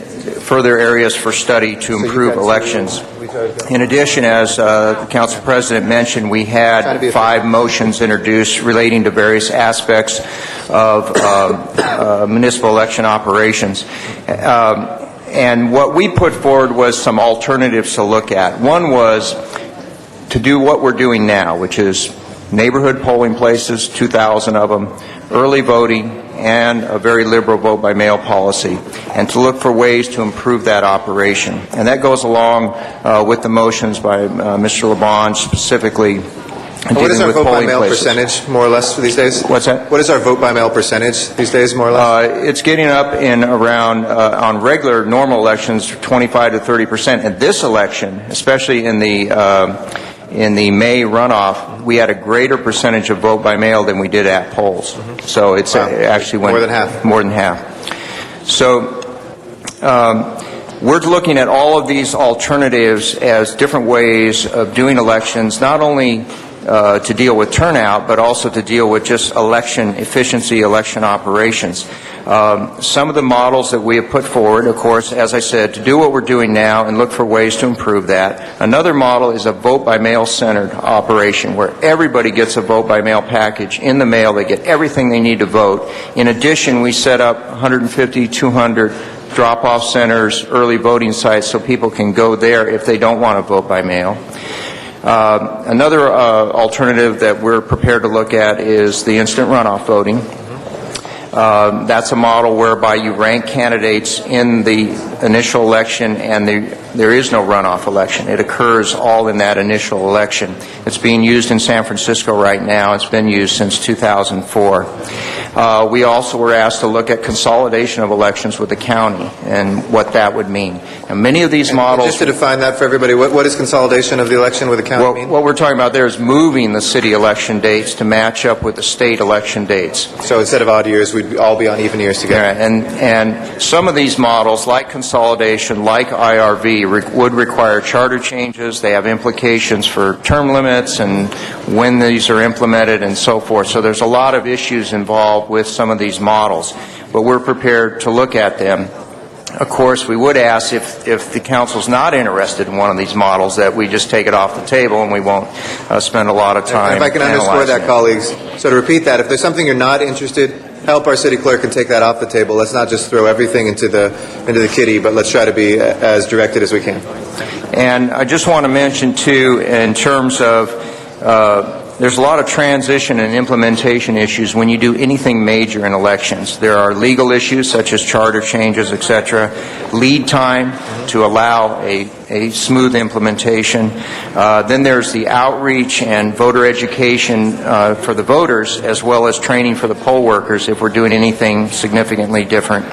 further areas for study to improve elections. In addition, as the Council President mentioned, we had 5 motions introduced relating to various aspects of municipal election operations. And what we put forward was some alternatives to look at. One was to do what we're doing now, which is neighborhood polling places, 2,000 of them, early voting, and a very liberal vote-by-mail policy, and to look for ways to improve that operation. And that goes along with the motions by Mr. LeBon specifically. What is our vote-by-mail percentage, more or less, these days? What's that? What is our vote-by-mail percentage these days, more or less? It's getting up in around, on regular, normal elections, 25 to 30%. And this election, especially in the May runoff, we had a greater percentage of vote by mail than we did at polls. So it's actually went more than half. More than half. So we're looking at all of these alternatives as different ways of doing elections, not only to deal with turnout, but also to deal with just election efficiency, election operations. Some of the models that we have put forward, of course, as I said, to do what we're doing now and look for ways to improve that. Another model is a vote-by-mail centered operation where everybody gets a vote-by-mail package in the mail. They get everything they need to vote. In addition, we set up 150, 200 drop-off centers, early voting sites, so people can go there if they don't want to vote by mail. Another alternative that we're prepared to look at is the instant runoff voting. That's a model whereby you rank candidates in the initial election, and there is no runoff election. It occurs all in that initial election. It's being used in San Francisco right now. It's been used since 2004. We also were asked to look at consolidation of elections with the county and what that would mean. And many of these models... Just to define that for everybody, what is consolidation of the election with the county mean? What we're talking about there is moving the city election dates to match up with the state election dates. So instead of odd years, we'd all be on even years together. Yeah, and some of these models, like consolidation, like IRV, would require charter changes. They have implications for term limits and when these are implemented and so forth. So there's a lot of issues involved with some of these models, but we're prepared to look at them. Of course, we would ask if the council's not interested in one of these models that we just take it off the table and we won't spend a lot of time. If I can underscore that, colleagues, so to repeat that, if there's something you're not interested, help our city clerk and take that off the table. Let's not just throw everything into the kitty, but let's try to be as directed as we can. And I just want to mention too, in terms of there's a lot of transition and implementation issues when you do anything major in elections. There are legal issues such as charter changes, etc., lead time to allow a smooth implementation. Then there's the outreach and voter education for the voters, as well as training for the poll workers if we're doing anything significantly different.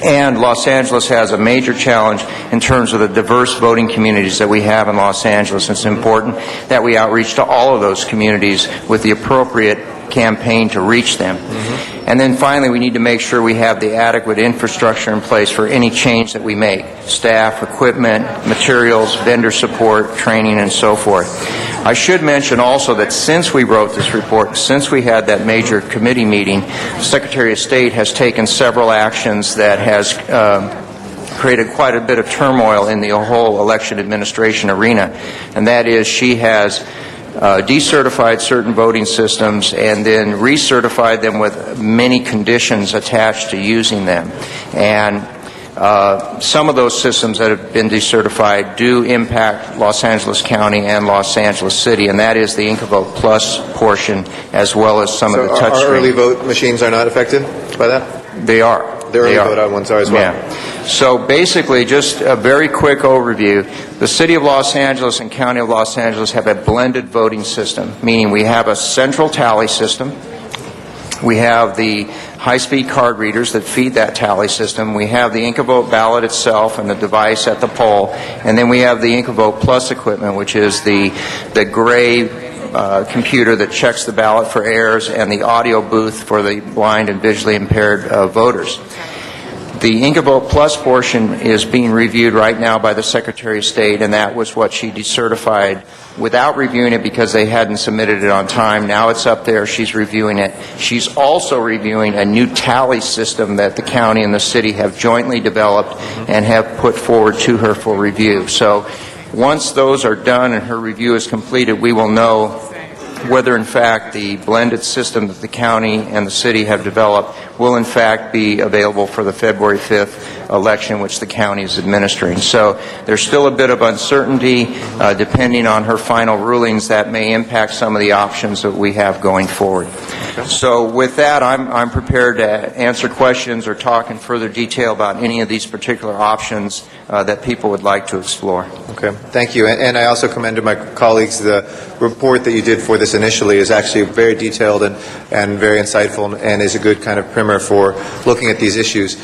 And Los Angeles has a major challenge in terms of the diverse voting communities that we have in Los Angeles. It's important that we outreach to all of those communities with the appropriate campaign to reach them. And then finally, we need to make sure we have the adequate infrastructure in place for any change that we make: staff, equipment, materials, vendor support, training, and so forth. I should mention also that since we wrote this report, since we had that major committee meeting, the Secretary of State has taken several actions that has created quite a bit of turmoil in the whole election administration arena, and that is she has decertified certain voting systems and then recertified them with many conditions attached to using them. And some of those systems that have been decertified do impact Los Angeles County and Los Angeles City, and that is the IncoVote Plus portion, as well as some of the touch Our screen. early vote machines are not affected by that? They are. The early vote on ones are as well? Yeah. So basically, just a very quick overview. The City of Los Angeles and County of Los Angeles have a blended voting system, meaning we have a central tally system. We have the high-speed card readers that feed that tally system. We have the IncoVote ballot itself and the device at the poll. And then we have the IncoVote Plus equipment, which is the gray computer that checks the ballot for errors, and the audio booth for the blind and visually impaired voters. The IncoVote Plus portion is being reviewed right now by the Secretary of State, and that was what she decertified without reviewing it because they hadn't submitted it on time. Now it's up there. She's reviewing it. She's also reviewing a new tally system that the county and the city have jointly developed and have put forward to her for review. So once those are done and her review is completed, we will know whether in fact the blended system that the county and the city have developed will in fact be available for the February 5th election, which the county is administering. So there's still a bit of uncertainty depending on her final rulings that may impact some of the options that we have going forward. So with that, I'm prepared to answer questions or talk in further detail about any of these particular options that people would like to explore. Okay, thank you. And I also commend to my colleagues the report that you did for this initially is actually very detailed and very insightful and is a good kind of primer for looking at these issues.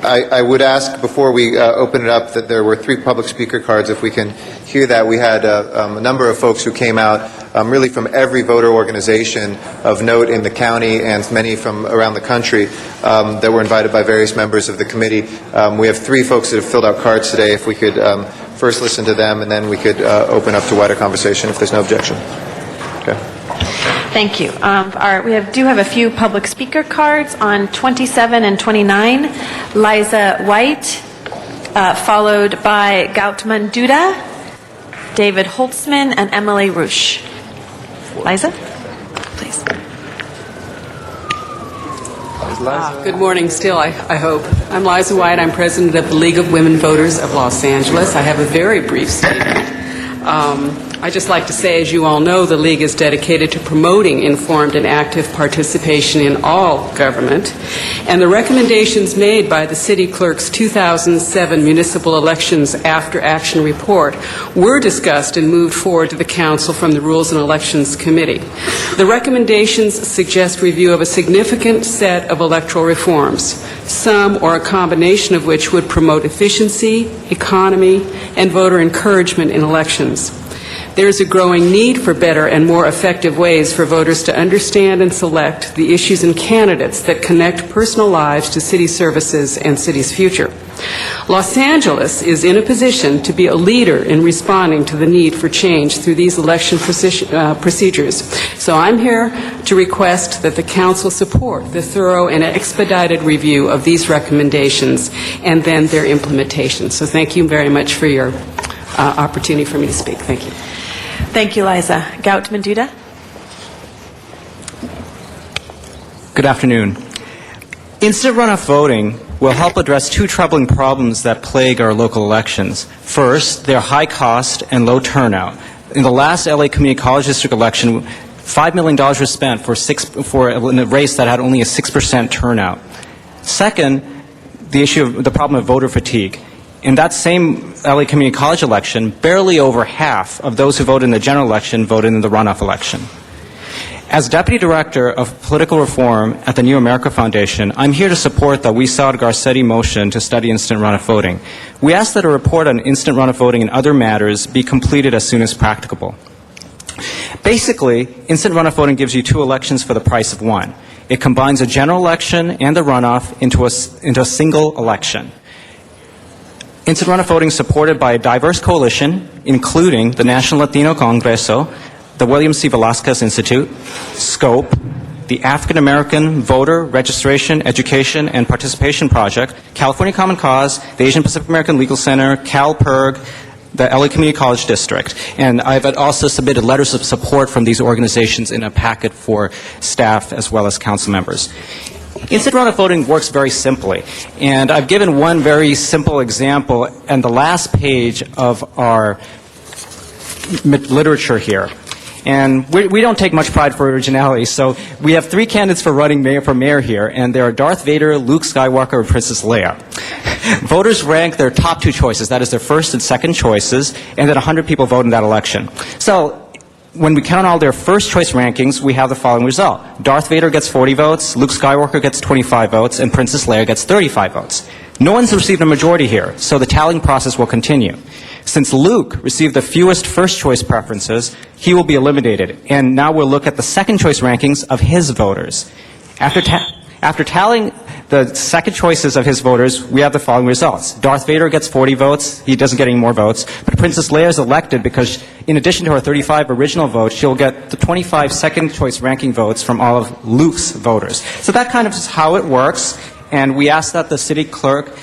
I would ask before we open it up that there were 3 public speaker cards. If we can hear that, we had a number of folks who came out really from every voter organization of note in the county and many from around the country that were invited by various members of the committee. We have 3 folks that have filled out cards today. If we could first listen to them and then we could open up to wider conversation if there's no objection. Okay. Thank you. We do have a few public speaker cards on 27 and 29. Liza White, followed by Gautman Duda, David Holtzman, and Emily Roosh. Liza, please. Good morning still, I hope. I'm Liza White. I'm president of the League of Women Voters of Los Angeles. I have a very brief statement. I'd just like to say, as you all know, the League is dedicated to promoting informed and active participation in all government. And the recommendations made by the City Clerk's 2007 Municipal Elections After Action Report were discussed and moved forward to the Council from the Rules and Elections Committee. The recommendations suggest review of a significant set of electoral reforms, some or a combination of which would promote efficiency, economy, and voter encouragement in elections. There is a growing need for better and more effective ways for voters to understand and select the issues and candidates that connect personal lives to city services and city's future. Los Angeles is in a position to be a leader in responding to the need for change through these election procedures. So I'm here to request that the Council support the thorough and expedited review of these recommendations and then their implementation. So thank you very much for your opportunity for me to speak. Thank you. Thank you, Liza. Gautman Duda. Good afternoon. Instant runoff voting will help address 2 troubling problems that plague our local elections. First, their high cost and low turnout. In the last LA Community College District election, $5 million was spent for a race that had only a 6% turnout. Second, the problem of voter fatigue. In that same LA Community College election, barely over half of those who voted in the general election voted in the runoff election. As Deputy Director of Political Reform at the New America Foundation, I'm here to support the Huizar-Garcetti motion to study instant runoff voting. We ask that a report on instant runoff voting and other matters be completed as soon as practicable. Basically, instant runoff voting gives you two elections for the price of one. It combines a general election and the runoff into a single election. Instant runoff voting is supported by a diverse coalition, including the National Latino Congreso, the William C. Velasquez Institute, SCOPE, the African American Voter Registration, Education, and Participation Project, California Common Cause, the Asian Pacific American Legal Center, CalPIRG, the LA Community College District. And I've also submitted letters of support from these organizations in a packet for staff as well as council members. Instant runoff voting works very simply, and I've given one very simple example on the last page of our literature here. And we don't take much pride for originality, so we have three candidates for running for mayor here, and they are Darth Vader, Luke Skywalker, and Princess Leia. Voters rank their top two choices, that is their first and second choices, and then 100 people vote in that election. So when we count all their first choice rankings, we have the following result. Darth Vader gets 40 votes, Luke Skywalker gets 25 votes, and Princess Leia gets 35 votes. No one's received a majority here, so the tallying process will continue. Since Luke received the fewest first choice preferences, he will be eliminated. And now we'll look at the second choice rankings of his voters. After tallying the second choices of his voters, we have the following results. Darth Vader gets 40 votes. He doesn't get any more votes. But Princess Leia is elected because in addition to her 35 original votes, she'll get the 25 second choice ranking votes from all of Luke's voters. So that kind of is how it works. And we ask that the city clerk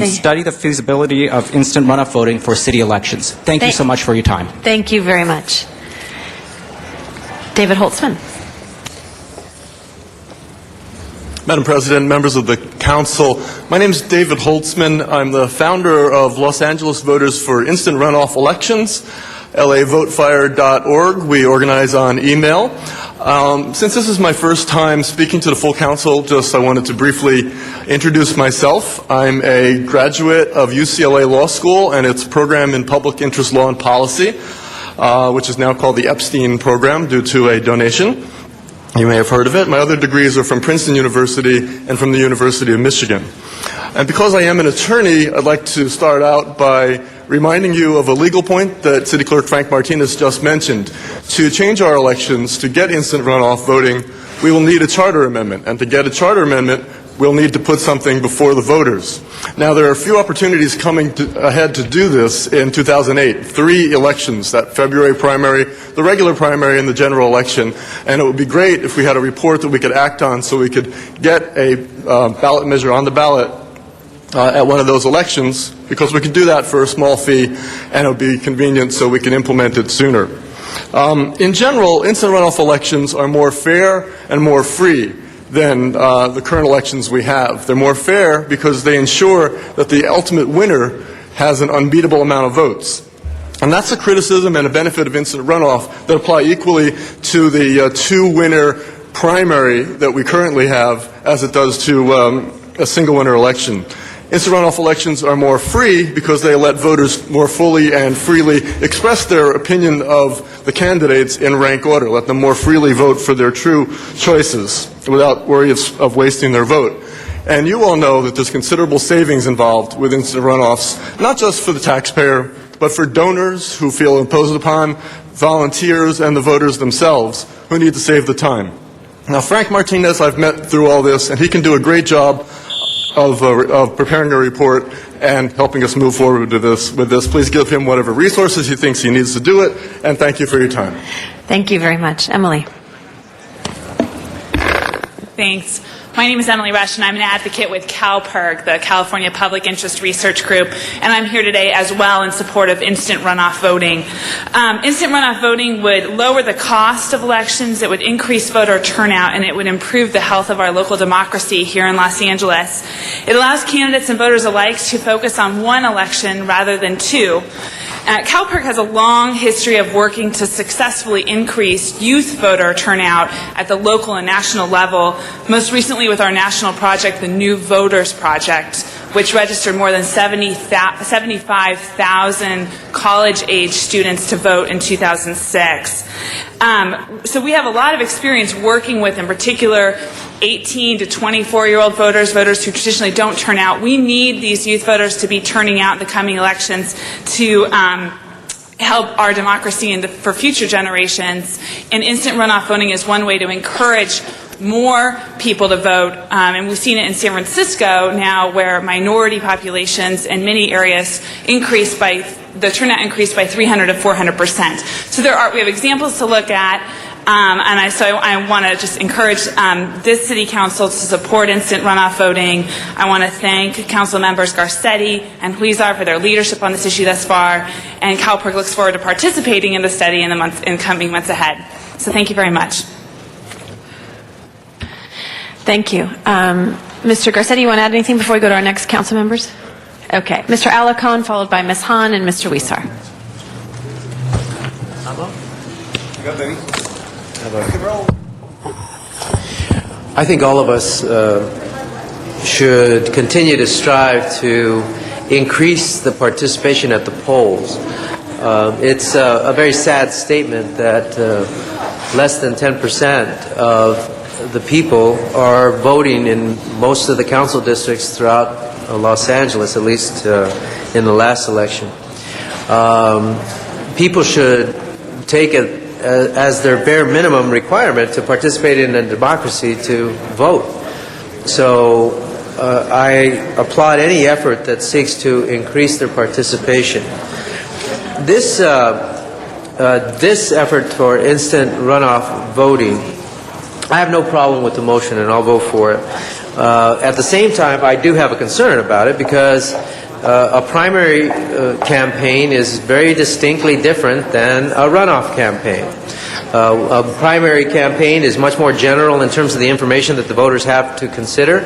study the feasibility of instant runoff voting for city elections. Thank you so much for your time. Thank you very much. David Holtzman. Madam President, members of the council, my name is David Holtzman. I'm the founder of Los Angeles Voters for Instant Runoff Elections, lavotefire.org. We organize on email. Since this is my first time speaking to the full council, I wanted to briefly introduce myself. I'm a graduate of UCLA Law School and its program in public interest law and policy, which is now called the Epstein Program due to a donation. You may have heard of it. My other degrees are from Princeton University and from the University of Michigan. And because I am an attorney, I'd like to start out by reminding you of a legal point that City Clerk Frank Martinez just mentioned. To change our elections, to get instant runoff voting, we will need a charter amendment. And to get a charter amendment, we'll need to put something before the voters. Now, there are a few opportunities coming ahead to do this in 2008. 3 elections, that February primary, the regular primary, and the general election. And it would be great if we had a report that we could act on so we could get a ballot measure on the ballot at one of those elections, because we could do that for a small fee, and it would be convenient so we can implement it sooner. In general, instant runoff elections are more fair and more free than the current elections we have. They're more fair because they ensure that the ultimate winner has an unbeatable amount of votes. And that's a criticism and a benefit of instant runoff that apply equally to the 2-winner primary that we currently have as it does to a single-winner election. Instant runoff elections are more free because they let voters more fully and freely express their opinion of the candidates in rank order, let them more freely vote for their true choices without worry of wasting their vote. And you all know that there's considerable savings involved with instant runoffs, not just for the taxpayer, but for donors who feel imposed upon, volunteers, and the voters themselves who need to save the time. Now, Frank Martinez, I've met through all this, and he can do a great job of preparing a report and helping us move forward with this. Please give him whatever resources he thinks he needs to do it, and thank you for your time. Thank you very much. Emily. Thanks. My name is Emily Rush, and I'm an advocate with CalPIRG, the California Public Interest Research Group, and I'm here today as well in support of instant runoff voting. Instant runoff voting would lower the cost of elections, it would increase voter turnout, and it would improve the health of our local democracy here in Los Angeles. It allows candidates and voters alike to focus on one election rather than 2. CalPIRG has a long history of working to successfully increase youth voter turnout at the local and national level, most recently with our national project, the New Voters Project, which registered more than 75,000 college-age students to vote in 2006. So we have a lot of experience working with, in particular, 18 to 24-year-old voters who traditionally don't turn out. We need these youth voters to be turning out in the coming elections to help our democracy for future generations. And instant runoff voting is one way to encourage more people to vote. And we've seen it in San Francisco now, where minority populations in many areas the turnout increased by 300 to 400%. So we have examples to look at. And I want to just encourage this City Council to support instant runoff voting. I want to thank Council members Garcetti and Huizar for their leadership on this issue thus far. And CalPERC looks forward to participating in the study in coming months ahead. So thank you very much. Thank you. Mr. Garcetti, you want to add anything before we go to our next council members? Okay. Mr. Alarcon, followed by Ms. Hahn and Mr. Huizar. I think all of us should continue to strive to increase the participation at the polls. It's a very sad statement that less than 10% of the people are voting in most of the council districts throughout Los Angeles, at least in the last election. People should take it as their bare minimum requirement to participate in a democracy to vote. So I applaud any effort that seeks to increase their participation. This effort for instant runoff voting, I have no problem with the motion and I'll vote for it. At the same time, I do have a concern about it because a primary campaign is very distinctly different than a runoff campaign. A primary campaign is much more general in terms of the information that the voters have to consider.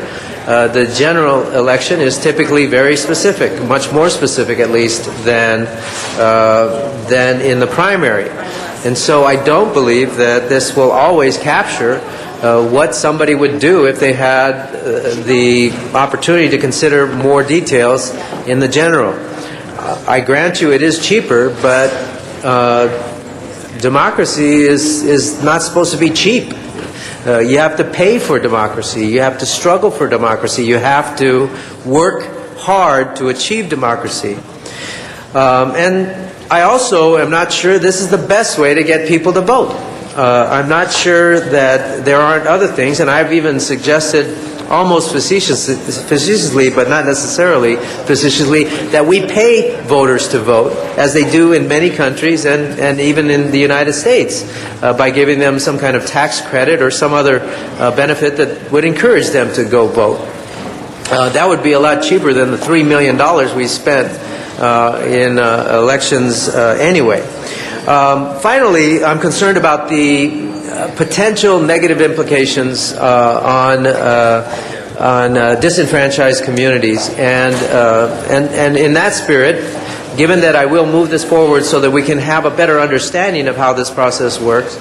The general election is typically very specific, much more specific at least than in the primary. And so I don't believe that this will always capture what somebody would do if they had the opportunity to consider more details in the general. I grant you it is cheaper, but democracy is not supposed to be cheap. You have to pay for democracy. You have to struggle for democracy. You have to work hard to achieve democracy. And I also am not sure this is the best way to get people to vote. I'm not sure that there aren't other things, and I've even suggested almost facetiously, but not necessarily facetiously, that we pay voters to vote, as they do in many countries and even in the United States, by giving them some kind of tax credit or some other benefit that would encourage them to go vote. That would be a lot cheaper than the $3 million we spent in elections anyway. Finally, I'm concerned about the potential negative implications on disenfranchised communities, and in that spirit, given that I will move this forward so that we can have a better understanding of how this process works,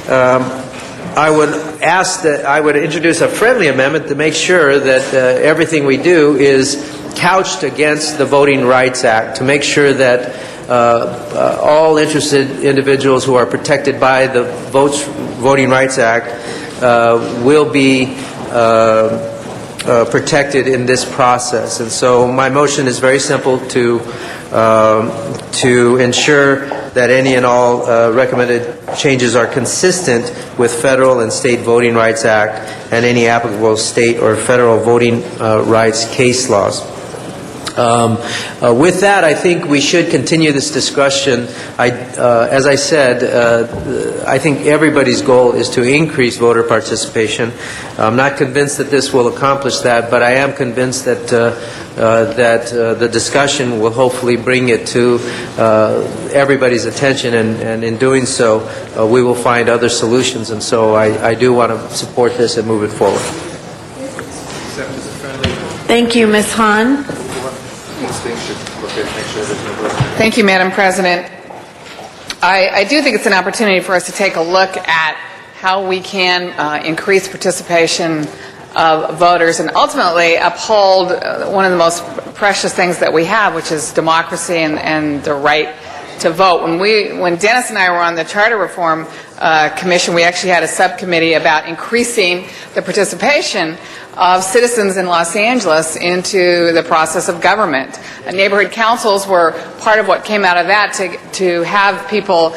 I would introduce a friendly amendment to make sure that everything we do is couched against the Voting Rights Act, to make sure that all interested individuals who are protected by the Voting Rights Act will be protected in this process. And so my motion is very simple: to ensure that any and all recommended changes are consistent with Federal and State Voting Rights Act and any applicable state or federal voting rights case laws. With that, I think we should continue this discussion. As I said, I think everybody's goal is to increase voter participation. I'm not convinced that this will accomplish that, but I am convinced that the discussion will hopefully bring it to everybody's attention, and in doing so, we will find other solutions. And so I do want to support this and move it forward. Thank you, Ms. Hahn. Thank you, Madam President. I do think it's an opportunity for us to take a look at how we can increase participation of voters and ultimately uphold one of the most precious things that we have, which is democracy and the right to vote. When Dennis and I were on the Charter Reform Commission, we actually had a subcommittee about increasing the participation of citizens in Los Angeles into the process of government. Neighborhood councils were part of what came out of that to have people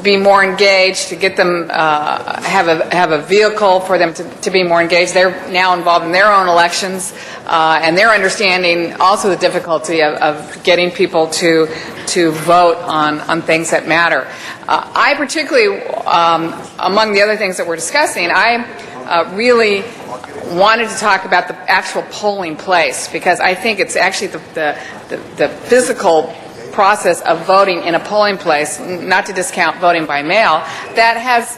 be more engaged, to get them have a vehicle for them to be more engaged. They're now involved in their own elections, and they're understanding also the difficulty of getting people to vote on things that matter. I particularly, among the other things that we're discussing, I really wanted to talk about the actual polling place, because I think it's actually the physical process of voting in a polling place, not to discount voting by mail, that has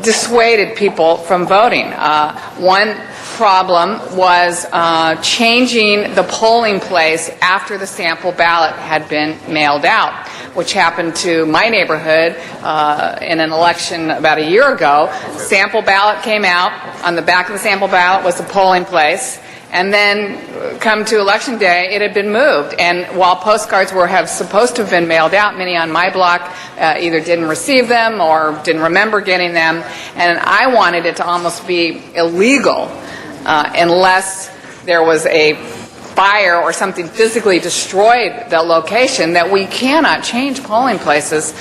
dissuaded people from voting. One problem was changing the polling place after the sample ballot had been mailed out, which happened to my neighborhood in an election about a year ago. Sample ballot came out. On the back of the sample ballot was the polling place. And then, come to Election Day, it had been moved. And while postcards were supposed to have been mailed out, many on my block either didn't receive them or didn't remember getting them. And I wanted it to almost be illegal unless there was a fire or something physically destroyed the location, that we cannot change polling places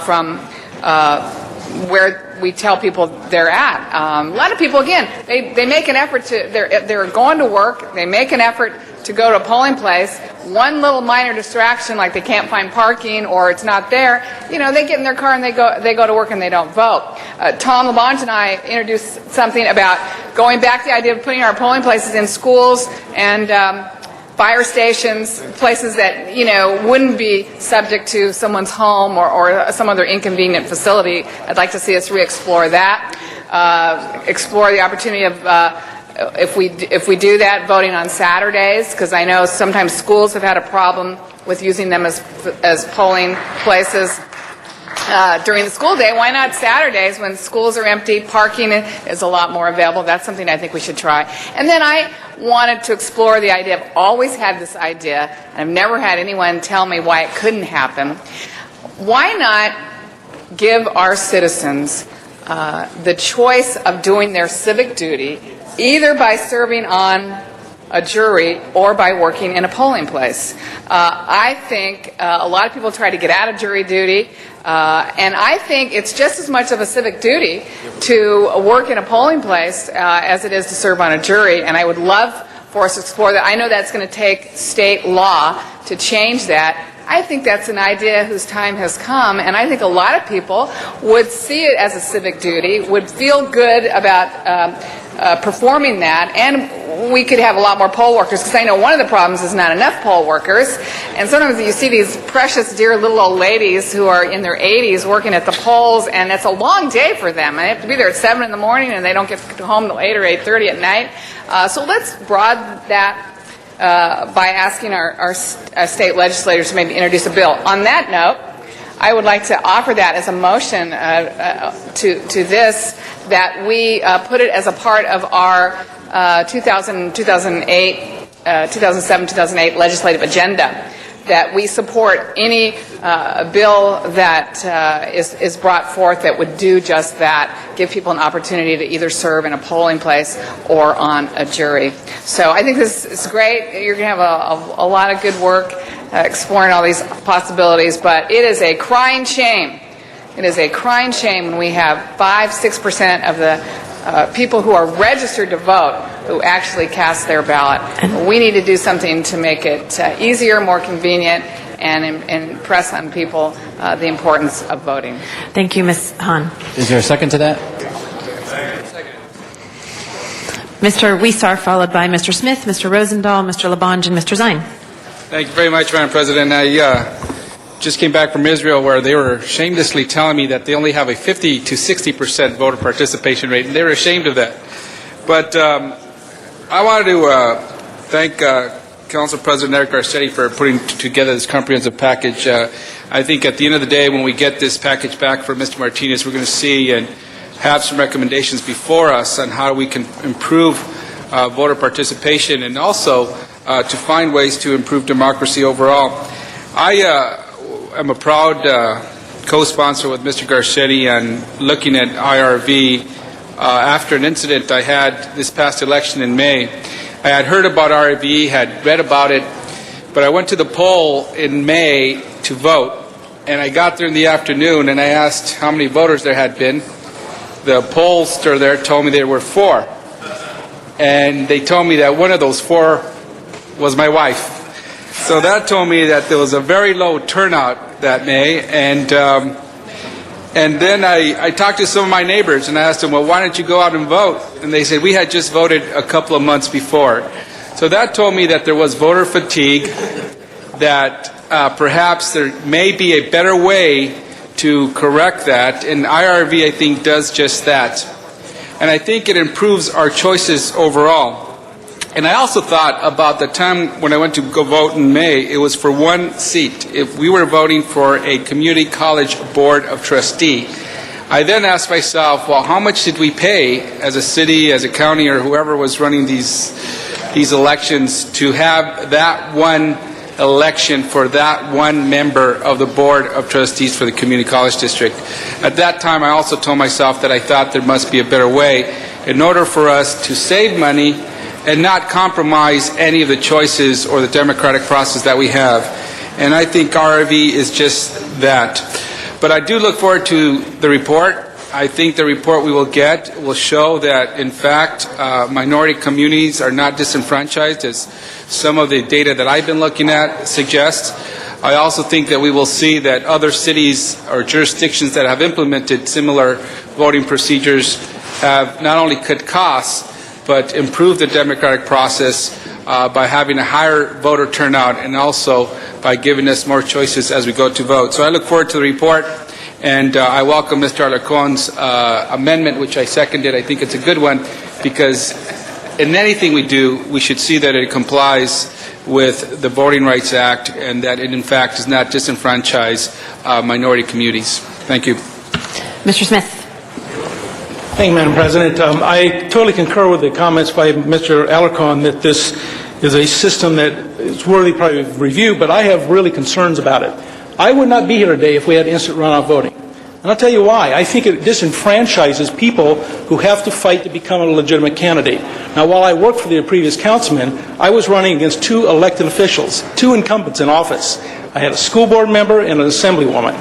from where we tell people they're at. A lot of people, again, they make an effort to, they're going to work, they make an effort to go to a polling place. One little minor distraction, like they can't find parking or it's not there, they get in their car and they go to work and they don't vote. Tom LaBonge and I introduced something about going back to the idea of putting our polling places in schools and fire stations, places that, wouldn't be subject to someone's home or some other inconvenient facility. I'd like to see us re-explore that, explore the opportunity of, if we do that, voting on Saturdays, because I know sometimes schools have had a problem with using them as polling places during the school day. Why not Saturdays when schools are empty, parking is a lot more available? That's something I think we should try. And then I wanted to explore the idea, I've always had this idea, and I've never had anyone tell me why it couldn't happen. Why not give our citizens the choice of doing their civic duty, either by serving on a jury or by working in a polling place? I think a lot of people try to get out of jury duty, and I think it's just as much of a civic duty to work in a polling place as it is to serve on a jury, and I would love for us to explore that. I know that's going to take state law to change that. I think that's an idea whose time has come, and I think a lot of people would see it as a civic duty, would feel good about performing that, and we could have a lot more poll workers, because I know one of the problems is not enough poll workers, and sometimes you see these precious, dear little old ladies who are in their 80s working at the polls, and it's a long day for them. They have to be there at 7 in the morning, and they don't get home till 8 or 8:30 at night. So let's broaden that by asking our state legislators to maybe introduce a bill. On that note, I would like to offer that as a motion to this, that we put it as a part of our 2007-2008 legislative agenda, that we support any bill that is brought forth that would do just that, give people an opportunity to either serve in a polling place or on a jury. So I think this is great. You're going to have a lot of good work exploring all these possibilities, but it is a crying shame. It is a crying shame when we have 5-6% of the people who are registered to vote who actually cast their ballot. We need to do something to make it easier, more convenient, and impress on people the importance of voting. Thank you, Ms. Hahn. Is there a second to that? Mr. Wiesar, followed by Mr. Smith, Mr. Rosendahl, Mr. LaBonge, and Mr. Zine. Thank you very much, Madam President. I just came back from Israel, where they were shamelessly telling me that they only have a 50 to 60% voter participation rate, and they were ashamed of that. But I wanted to thank Council President Eric Garcetti for putting together this comprehensive package. I think at the end of the day, when we get this package back from Mr. Martinez, we're going to see and have some recommendations before us on how we can improve voter participation, and also to find ways to improve democracy overall. I am a proud co-sponsor with Mr. Garcetti on looking at IRV after an incident I had this past election in May. I had heard about IRV, had read about it, but I went to the poll in May to vote, and I got there in the afternoon and I asked how many voters there had been. The pollster there told me there were 4, and they told me that one of those 4 was my wife. So that told me that there was a very low turnout that May, and then I talked to some of my neighbors and I asked them, well, why don't you go out and vote? And they said, we had just voted a couple of months before. So that told me that there was voter fatigue, that perhaps there may be a better way to correct that, and IRV, I think, does just that. And I think it improves our choices overall. And I also thought about the time when I went to go vote in May, it was for 1 seat. If we were voting for a community college board of trustee, I then asked myself, well, how much did we pay as a city, as a county, or whoever was running these elections to have that one election for that one member of the board of trustees for the community college district? At that time, I also told myself that I thought there must be a better way in order for us to save money and not compromise any of the choices or the democratic process that we have. And I think RRV is just that. But I do look forward to the report. I think the report we will get will show that, in fact, minority communities are not disenfranchised, as some of the data that I've been looking at suggests. I also think that we will see that other cities or jurisdictions that have implemented similar voting procedures have not only cut costs, but improved the democratic process by having a higher voter turnout and also by giving us more choices as we go to vote. So I look forward to the report, and I welcome Mr. Alarcon's amendment, which I seconded. I think it's a good one, because in anything we do, we should see that it complies with the Voting Rights Act and that it, in fact, does not disenfranchise minority communities. Thank you. Mr. Smith. Thank you, Madam President. I totally concur with the comments by Mr. Alarcon that this is a system that is worthy probably of review, but I have really concerns about it. I would not be here today if we had instant runoff voting. And I'll tell you why. I think it disenfranchises people who have to fight to become a legitimate candidate. Now, while I worked for the previous councilman, I was running against 2 elected officials, 2 incumbents in office. I had a school board member and an assemblywoman,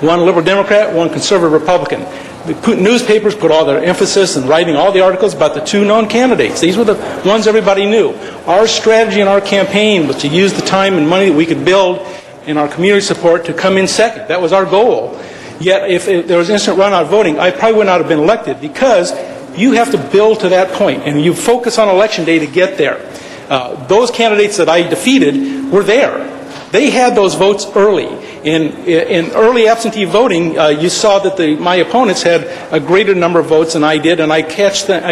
one liberal Democrat, one conservative Republican. The newspapers put all their emphasis in writing all the articles about the 2 known candidates. These were the ones everybody knew. Our strategy in our campaign was to use the time and money that we could build in our community support to come in second. That was our goal. Yet if there was instant runoff voting, I probably would not have been elected, because you have to build to that point, and you focus on election day to get there. Those candidates that I defeated were there. They had those votes early. In early absentee voting, you saw that my opponents had a greater number of votes than I did, and I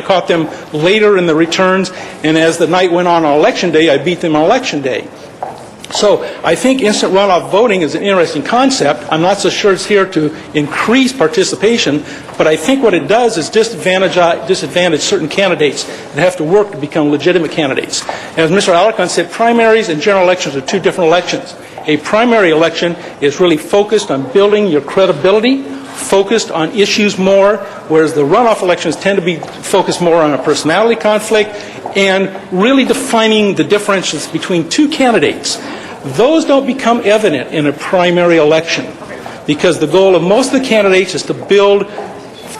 caught them later in the returns, and as the night went on election day, I beat them on election day. So I think instant runoff voting is an interesting concept. I'm not so sure it's here to increase participation, but I think what it does is disadvantage certain candidates that have to work to become legitimate candidates. As Mr. Alarcon said, primaries and general elections are 2 different elections. A primary election is really focused on building your credibility, focused on issues more, whereas the runoff elections tend to be focused more on a personality conflict and really defining the differences between 2 candidates. Those don't become evident in a primary election, because the goal of most of the candidates is to build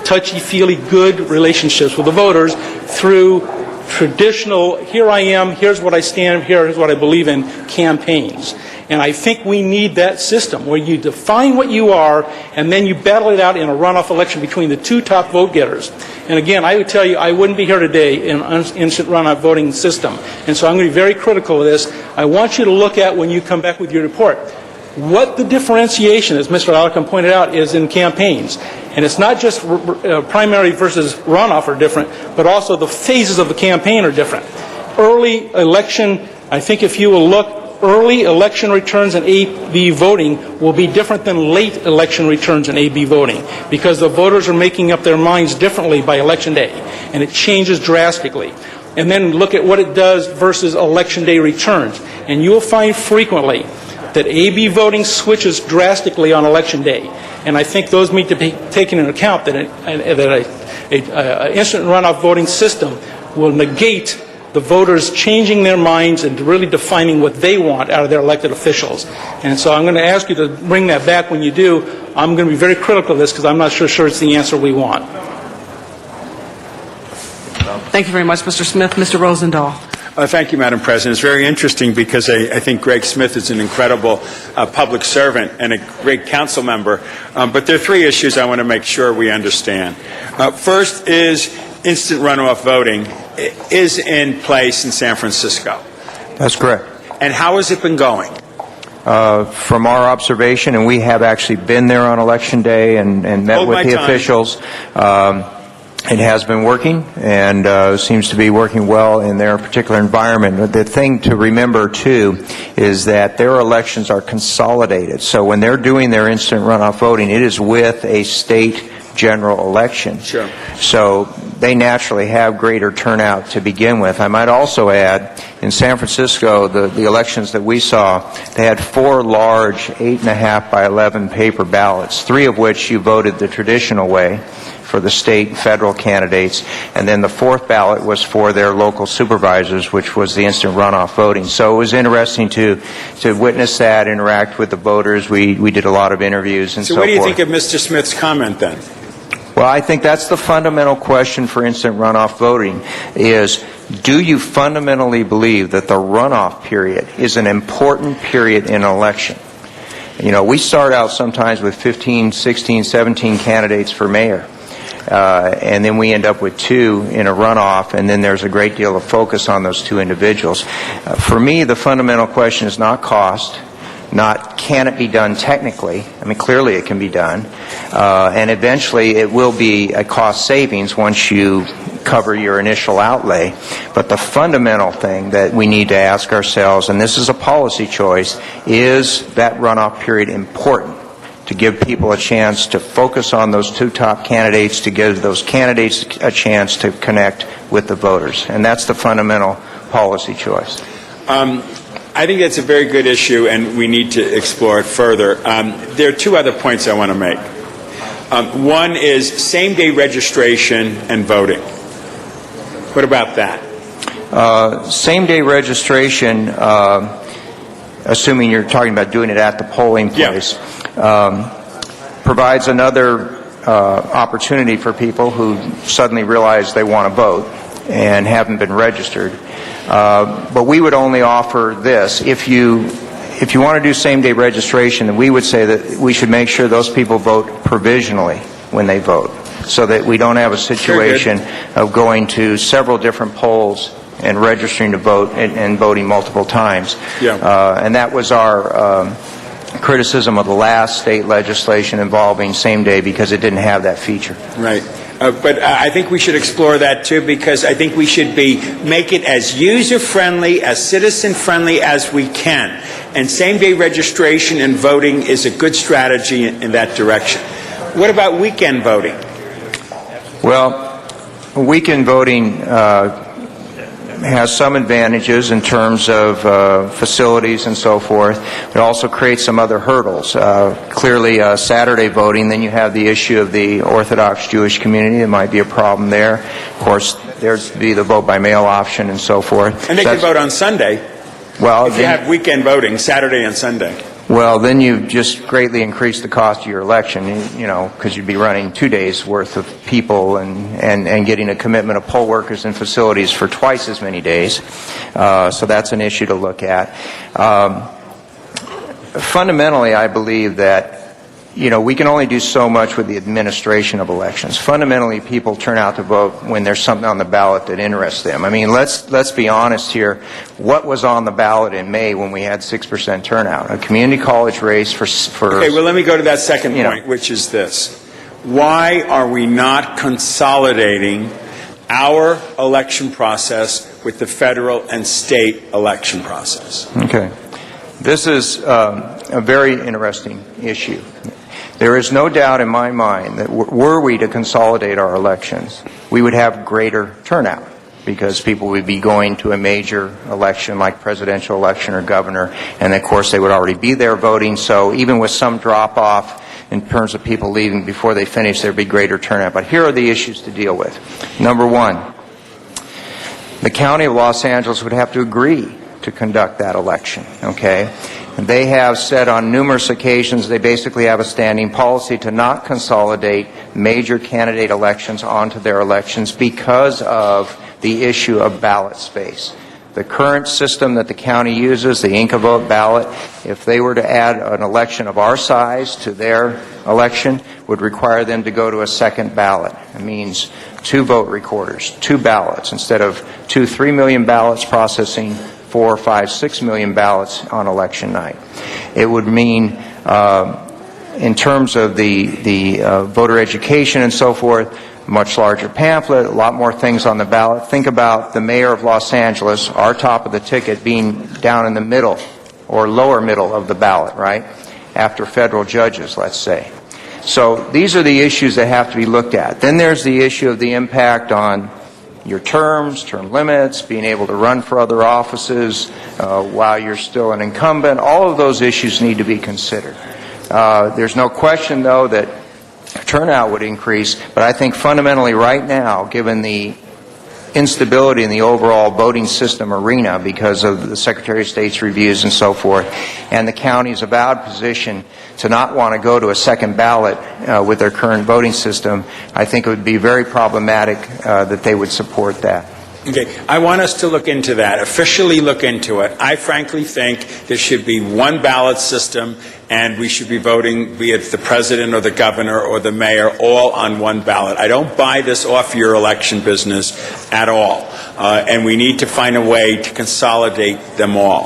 touchy-feely good relationships with the voters through traditional, here I am, here's what I stand, here's what I believe in campaigns. And I think we need that system where you define what you are and then you battle it out in a runoff election between the 2 top vote getters. And again, I would tell you, I wouldn't be here today in an instant runoff voting system. And so I'm going to be very critical of this. I want you to look at, when you come back with your report, what the differentiation, as Mr. Alarcon pointed out, is in campaigns. And it's not just primary versus runoff are different, but also the phases of the campaign are different. Early election, I think if you will look, early election returns in AB voting will be different than late election returns in AB voting, because the voters are making up their minds differently by election day, and it changes drastically. And then look at what it does versus election day returns. And you'll find frequently that AB voting switches drastically on Election Day. And I think those need to be taken into account, that an instant runoff voting system will negate the voters changing their minds and really defining what they want out of their elected officials. And so I'm going to ask you to bring that back when you do. I'm going to be very critical of this because I'm not sure it's the answer we want. Thank you very much, Mr. Smith. Mr. Rosendahl. Thank you, Madam President. It's very interesting because I think Greg Smith is an incredible public servant and a great council member. But there are three issues I want to make sure we understand. First is instant runoff voting is in place in San Francisco. That's correct. And how has it been going? From our observation, and we have actually been there on Election Day and met with the officials, it has been working and seems to be working well in their particular environment. The thing to remember, too, is that their elections are consolidated. So when they're doing their instant runoff voting, it is with a state general election. Sure. So they naturally have greater turnout to begin with. I might also add, in San Francisco, the elections that we saw, they had 4 large 8.5 by 11 paper ballots, 3 of which you voted the traditional way for the state and federal candidates, and then the 4th ballot was for their local supervisors, which was the instant runoff voting. So it was interesting to witness that, interact with the voters. We did a lot of interviews and so forth. So what do you think of Mr. Smith's comment then? Well, I think that's the fundamental question for instant runoff voting is, do you fundamentally believe that the runoff period is an important period in an election? You know, we start out sometimes with 15, 16, 17 candidates for mayor. And then we end up with 2 in a runoff, and then there's a great deal of focus on those 2 individuals. For me, the fundamental question is not cost, not can it be done technically. I mean, clearly it can be done. And eventually it will be a cost savings once you cover your initial outlay. But the fundamental thing that we need to ask ourselves, and this is a policy choice, is that runoff period important to give people a chance to focus on those 2 top candidates, to give those candidates a chance to connect with the voters. And that's the fundamental policy choice. I think that's a very good issue, and we need to explore it further. There are 2 other points I want to make. One is same-day registration and voting. What about that? Same-day registration, assuming you're talking about doing it at the polling place, provides another opportunity for people who suddenly realize they want to vote and haven't been registered. But we would only offer this. If you want to do same-day registration, then we would say that we should make sure those people vote provisionally when they vote, so that we don't have a situation of going to several different polls and registering to vote and voting multiple times. And that was our criticism of the last state legislation involving same-day, because it didn't have that feature. Right. But I think we should explore that too, because I think we should make it as user-friendly, as citizen-friendly as we can. And same-day registration and voting is a good strategy in that direction. What about weekend voting? Well, weekend voting has some advantages in terms of facilities and so forth. It also creates some other hurdles. Clearly, Saturday voting, then you have the issue of the Orthodox Jewish community. There might be a problem there. Of course, there's the vote by mail option and so forth. And they can vote on Sunday. Well, if you have weekend voting, Saturday and Sunday. Well, then you just greatly increase the cost of your election, you know, because you'd be running 2 days' worth of people and getting a commitment of poll workers and facilities for twice as many days. So that's an issue to look at. Fundamentally, I believe that, you know, we can only do so much with the administration of elections. Fundamentally, people turn out to vote when there's something on the ballot that interests them. I mean, let's be honest here. What was on the ballot in May when we had 6% turnout? A community college race for Okay, well, let me go to that second point, which is this. Why are we not consolidating our election process with the federal and state election process? Okay. This is a very interesting issue. There is no doubt in my mind that were we to consolidate our elections, we would have greater turnout. because people would be going to a major election like presidential election or governor, and of course they would already be there voting, so even with some drop-off in terms of people leaving before they finish, there'd be greater turnout. But here are the issues to deal with. Number one, the County of Los Angeles would have to agree to conduct that election, okay? And they have said on numerous occasions they basically have a standing policy to not consolidate major candidate elections onto their elections because of the issue of ballot space. The current system that the county uses, the Inca-Vote ballot, if they were to add an election of our size to their election, would require them to go to a second ballot. It means 2 vote recorders, 2 ballots, instead of 3 million ballots processing 4, 5, 6 million ballots on election night. It would mean, in terms of the voter education and so forth, much larger pamphlet, a lot more things on the ballot. Think about the mayor of Los Angeles, our top of the ticket, being down in the middle or lower middle of the ballot, right? After federal judges, let's say. So these are the issues that have to be looked at. Then there's the issue of the impact on your terms, term limits, being able to run for other offices while you're still an incumbent. All of those issues need to be considered. There's no question, though, that turnout would increase, but I think fundamentally right now, given the instability in the overall voting system arena because of the Secretary of State's reviews and so forth, and the county's avowed position to not want to go to a second ballot with their current voting system, I think it would be very problematic that they would support that. Okay, I want us to look into that, officially look into it. I frankly think there should be one ballot system, and we should be voting, be it the president or the governor or the mayor, all on one ballot. I don't buy this off-year election business at all, and we need to find a way to consolidate them all.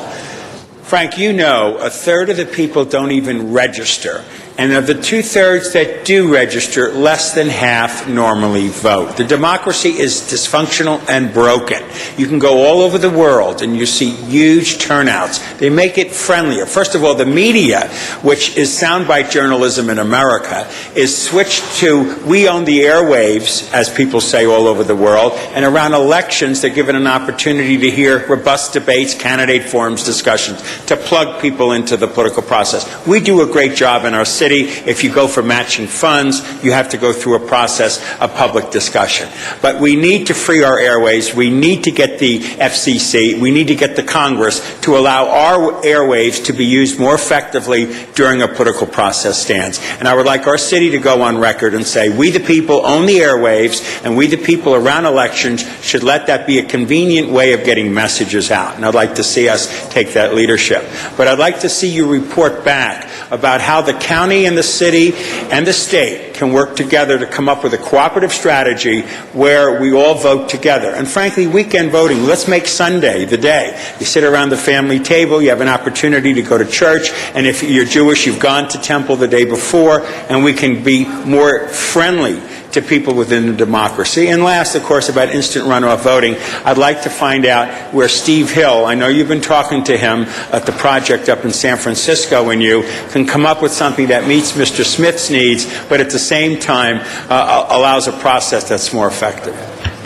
Frank, you know, 1/3 of the people don't even register. And of the 2/3 that do register, less than half normally vote. The democracy is dysfunctional and broken. You can go all over the world and you see huge turnouts. They make it friendlier. First of all, the media, which is soundbite journalism in America, is switched to we own the airwaves, as people say all over the world, and around elections they're given an opportunity to hear robust debates, candidate forums, discussions, to plug people into the political process. We do a great job in our city. If you go for matching funds, you have to go through a process of public discussion. But we need to free our airways. We need to get the FCC. We need to get the Congress to allow our airwaves to be used more effectively during a political process stance. And I would like our city to go on record and say, we the people own the airwaves, and we the people around elections should let that be a convenient way of getting messages out. And I'd like to see us take that leadership. But I'd like to see you report back about how the county and the city and the state can work together to come up with a cooperative strategy where we all vote together. And frankly, weekend voting, let's make Sunday the day. You sit around the family table, you have an opportunity to go to church, and if you're Jewish, you've gone to temple the day before, and we can be more friendly to people within the democracy. And last, of course, about instant runoff voting, I'd like to find out where Steve Hill, I know you've been talking to him at the project up in San Francisco, and you can come up with something that meets Mr. Smith's needs, but at the same time allows a process that's more effective.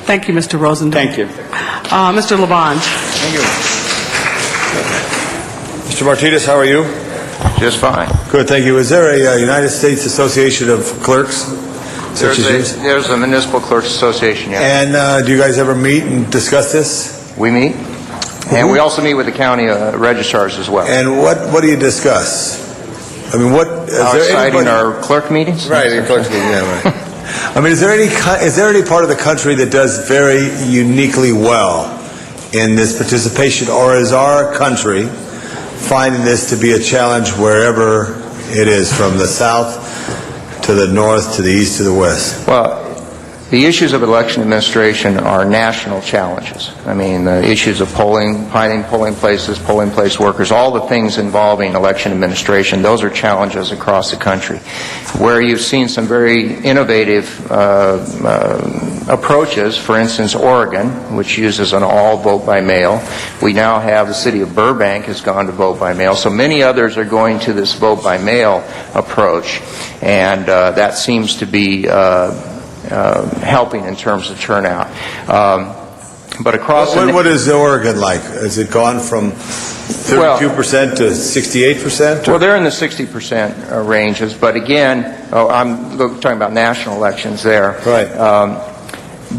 Thank you, Mr. Rosendahl. Thank you. Mr. Labange. Thank you. Mr. Martinez, how are you? Just fine. Good, thank you. Is there a United States Association of Clerks? There's a Municipal Clerks Association, yeah. And do you guys ever meet and discuss this? We meet. And we also meet with the county registrars as well. And what do you discuss? I mean, what is there citing our clerk meetings? Right, your clerk meeting, yeah, right. I mean, is there any part of the country that does very uniquely well in this participation, or is our country finding this to be a challenge wherever it is, from the south to the north to the east to the west? Well, the issues of election administration are national challenges. I mean, the issues of finding polling places, polling place workers, all the things involving election administration, those are challenges across the country. Where you've seen some very innovative approaches, for instance, Oregon, which uses an all vote by mail. We now have the city of Burbank has gone to vote by mail. So many others are going to this vote by mail approach, and that seems to be helping in terms of turnout. But across What is Oregon like? Has it gone from 32% to 68%? Well, they're in the 60% ranges, but again, I'm talking about national elections there. Right.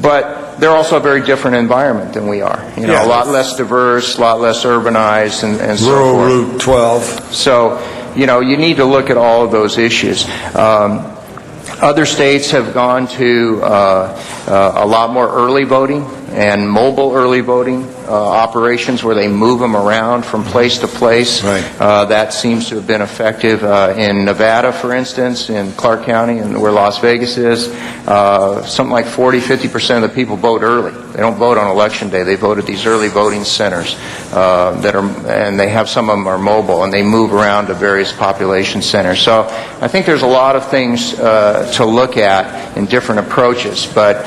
But they're also a very different environment than we are. You know, a lot less diverse, a lot less urbanized, and so Rural forth. Route 12. So, you know, you need to look at all of those issues. Other states have gone to a lot more early voting and mobile early voting operations where they move them around from place to place. Right. That seems to have been effective in Nevada, for instance, in Clark County, and where Las Vegas is. Something like 40-50% of the people vote early. They don't vote on election day. They vote at these early voting centers and they have some of them are mobile, and they move around to various population centers. So I think there's a lot of things to look at in different approaches, but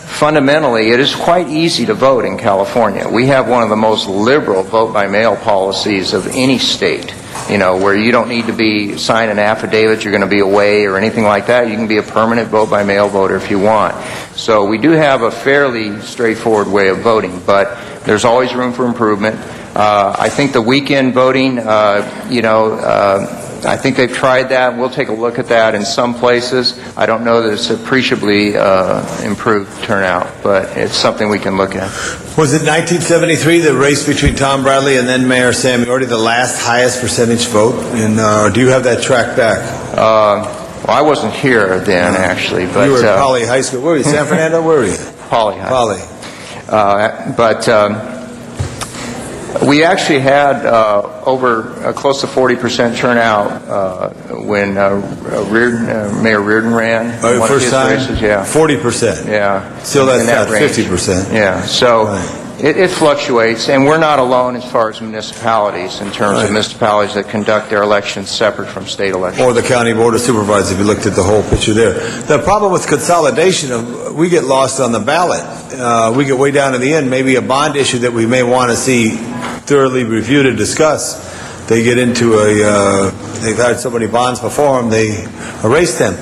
fundamentally, it is quite easy to vote in California. We have one of the most liberal vote-by-mail policies of any state, you know, where you don't need to sign an affidavit you're going to be away or anything like that. You can be a permanent vote-by-mail voter if you want. So we do have a fairly straightforward way of voting, but there's always room for improvement. I think the weekend voting, I think they've tried that. We'll take a look at that in some places. I don't know that it's appreciably improved turnout, but it's something we can look at. Was it 1973, the race between Tom Bradley and then Mayor Sam Yorty, the last highest percentage vote? And do you have that track back? Well, I wasn't here then, actually. But you were at Poly High School. Where were you? San Fernando? Where were you? Poly High. Poly. We actually had over close to 40% turnout when Mayor Reardon ran. One of First his time? races, yeah. 40%. Yeah. Still that's in that not range. 50%. Yeah. So it fluctuates, and we're not alone as far as municipalities in terms of municipalities that conduct their elections separate from state elections. Or the county board of supervisors, if you looked at the whole picture there. The problem with consolidation, we get lost on the ballot. We get way down to the end, maybe a bond issue that we may want to see thoroughly reviewed and discussed. They get into they've had so many bonds before them, they erase them.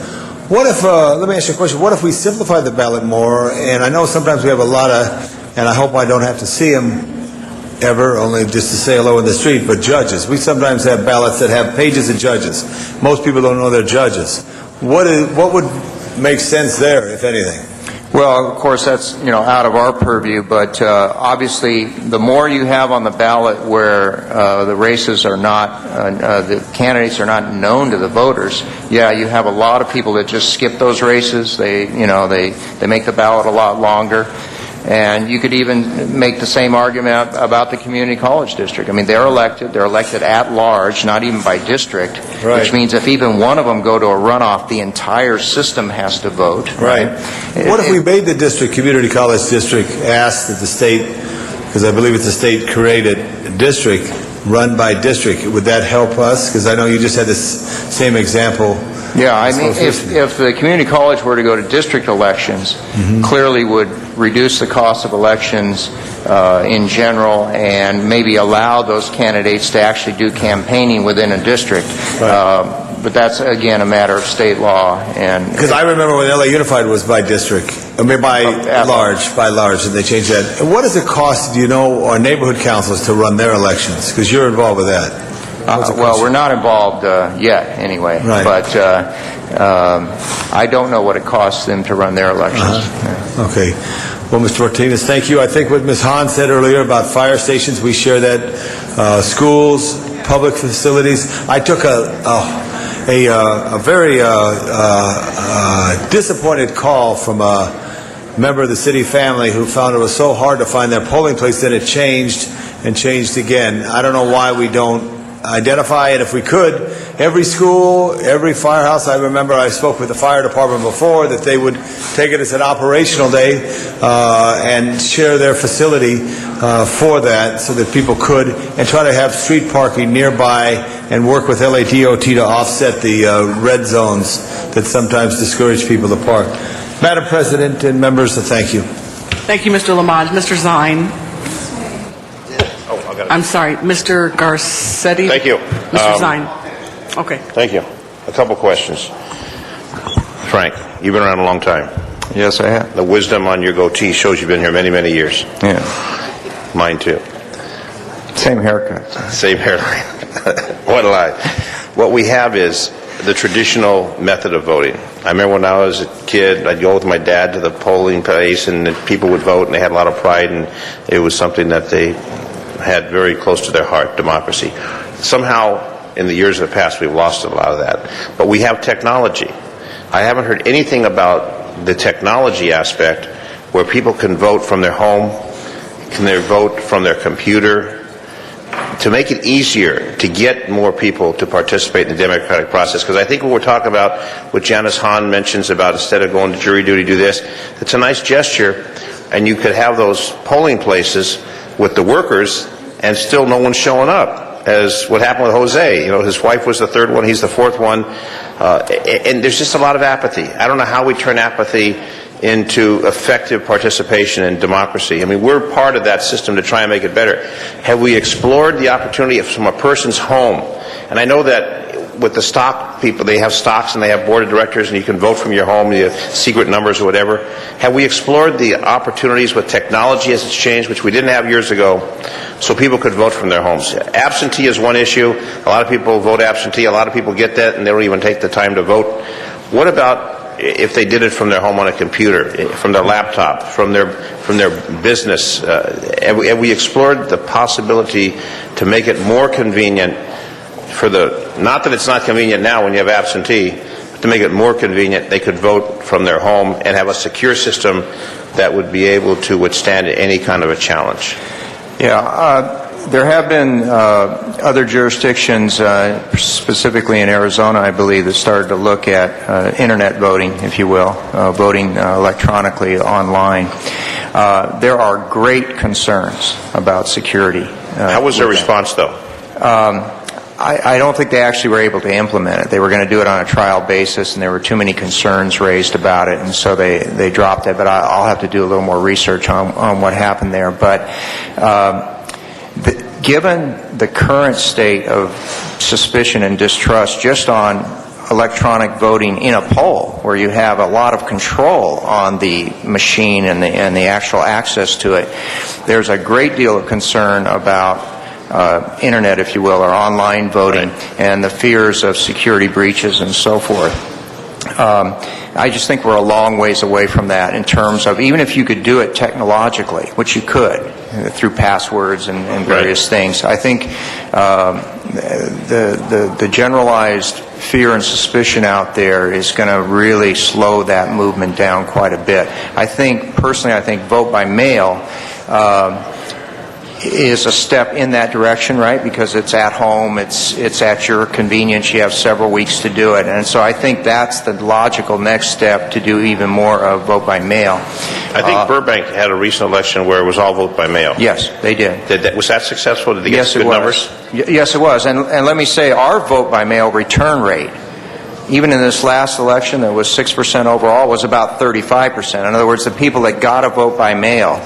What if, let me ask you a question, what if we simplify the ballot more? And I know sometimes we have a lot of, and I hope I don't have to see them ever, only just to say hello in the street, but judges. We sometimes have ballots that have pages of judges. Most people don't know they're judges. What would make sense there, if anything? Well, of course, that's out of our purview, but obviously, the more you have on the ballot where the races are not, the candidates are not known to the voters, you have a lot of people that just skip those races. They make the ballot a lot longer. And you could even make the same argument about the community college district. I mean, they're elected at large, not even by district, which means if even one of them go to a runoff, the entire system has to vote. Right. What if we made the district, community college district, ask that the state, because I believe it's a state-created district, run by district, would that help us? Because I know you just had this same example. Yeah, I mean, if the community college were to go to district elections, clearly would reduce the cost of elections in general and maybe allow those candidates to actually do campaigning within a district. But that's, again, a matter of state law. Because I remember when LA Unified was by district, I mean by large, and they changed that. And what does it cost, do you know, our neighborhood councils to run their elections? Because you're involved with that. Well, we're not involved yet, anyway. Right. But I don't know what it costs them to run their elections. Okay. Well, Mr. Martinez, thank you. I think what Ms. Hahn said earlier about fire stations, we share that. Schools, public facilities. I took a very disappointed call from a member of the city family who found it was so hard to find their polling place that it changed and changed again. I don't know why we don't identify it. If we could, every school, every firehouse, I remember I spoke with the fire department before that they would take it as an operational day and share their facility for that so that people could, and try to have street parking nearby and work with LADOT to offset the red zones that sometimes discourage people to park. Madam President and members, thank you. Thank you, Mr. Lamont. Mr. Zine. I'm sorry, Mr. Garcetti. Thank you. Mr. Zine. Okay. Thank you. A couple questions. Frank, you've been around a long time. Yes, I have. The wisdom on your goatee shows you've been here many, many years. Yeah. Mine too. Same haircut. Same hairline. What a lie. What we have is the traditional method of voting. I remember when I was a kid, I'd go with my dad to the polling place, and people would vote, and they had a lot of pride, and it was something that they had very close to their heart, democracy. Somehow, in the years of the past, we've lost a lot of that. But we have technology. I haven't heard anything about the technology aspect where people can vote from their home, can they vote from their computer, to make it easier to get more people to participate in the democratic process. Because I think what we're talking about, what Janice Hahn mentions about instead of going to jury duty, do this, it's a nice gesture, and you could have those polling places with the workers and still no one's showing up, as what happened with Jose. You know, his wife was the third one, he's the fourth one, and there's just a lot of apathy. I don't know how we turn apathy into effective participation in democracy. I mean, we're part of that system to try and make it better. Have we explored the opportunity of from a person's home? And I know that with the stock people, they have stocks and they have board of directors and you can vote from your home, you have secret numbers or whatever. Have we explored the opportunities with technology as it's changed, which we didn't have years ago, so people could vote from their homes? Absentee is one issue. A lot of people vote absentee. A lot of people get that and they don't even take the time to vote. What about if they did it from their home on a computer, from their laptop, from their business? Have we explored the possibility to make it more convenient for not that it's not convenient now when you have absentee, but to make it more convenient, they could vote from their home and have a secure system that would be able to withstand any kind of a challenge? Yeah, there have been other jurisdictions, specifically in Arizona, I believe, that started to look at internet voting, if you will, voting electronically online. There are great concerns about security. How was their response, though? I don't think they actually were able to implement it. They were going to do it on a trial basis, and there were too many concerns raised about it, and so they dropped it. But I'll have to do a little more research on what happened there. But given the current state of suspicion and distrust just on electronic voting in a poll, where you have a lot of control on the machine and the actual access to it, there's a great deal of concern about internet, if you will, or online voting, and the fears of security breaches and so forth. I just think we're a long ways away from that in terms of, even if you could do it technologically, which you could through passwords and various things, I think the generalized fear and suspicion out there is going to really slow that movement down quite a bit. Personally, I think vote by mail is a step in that direction, right? Because it's at home, it's at your convenience, you have several weeks to do it. And so I think that's the logical next step, to do even more of vote by mail. I think Burbank had a recent election where it was all vote by mail. Yes, they did. Was that successful? Did they get good numbers? Yes, it was. And let me say, our vote by mail return rate, even in this last election that was 6% overall, was about 35%. In other words, the people that got a vote by mail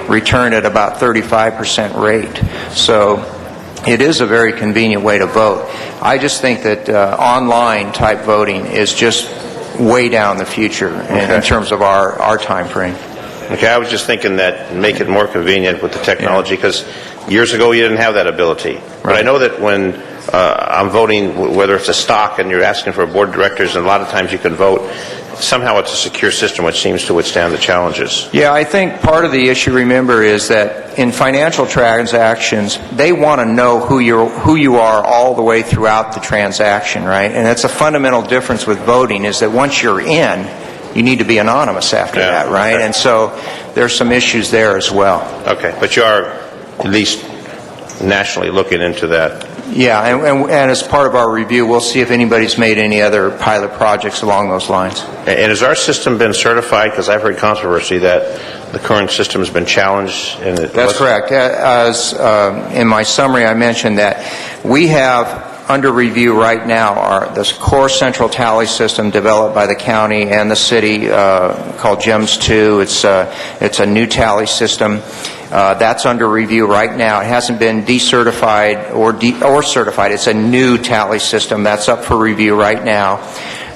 returned at about 35% rate. So it is a very convenient way to vote. I just think that online type voting is just way down the future in terms of our time frame. Okay, I was just thinking that make it more convenient with the technology, because years ago you didn't have that ability. But I know that when I'm voting, whether it's a stock and you're asking for a board of directors, and a lot of times you can vote, somehow it's a secure system which seems to withstand the challenges. Yeah, I think part of the issue, remember, is that in financial transactions, they want to know who you are all the way throughout the transaction, right? And that's a fundamental difference with voting, is that once you're in, you need to be anonymous after that, right? And so there's some issues there as well. Okay, but you are at least nationally looking into that. Yeah, and as part of our review, we'll see if anybody's made any other pilot projects along those lines. And has our system been certified? Because I've heard controversy that the current system has been challenged. That's correct. As in my summary, I mentioned that we have under review right now this core central tally system developed by the county and the city called GEMS 2. It's a new tally system. That's under review right now. It hasn't been decertified or certified. It's a new tally system that's up for review right now.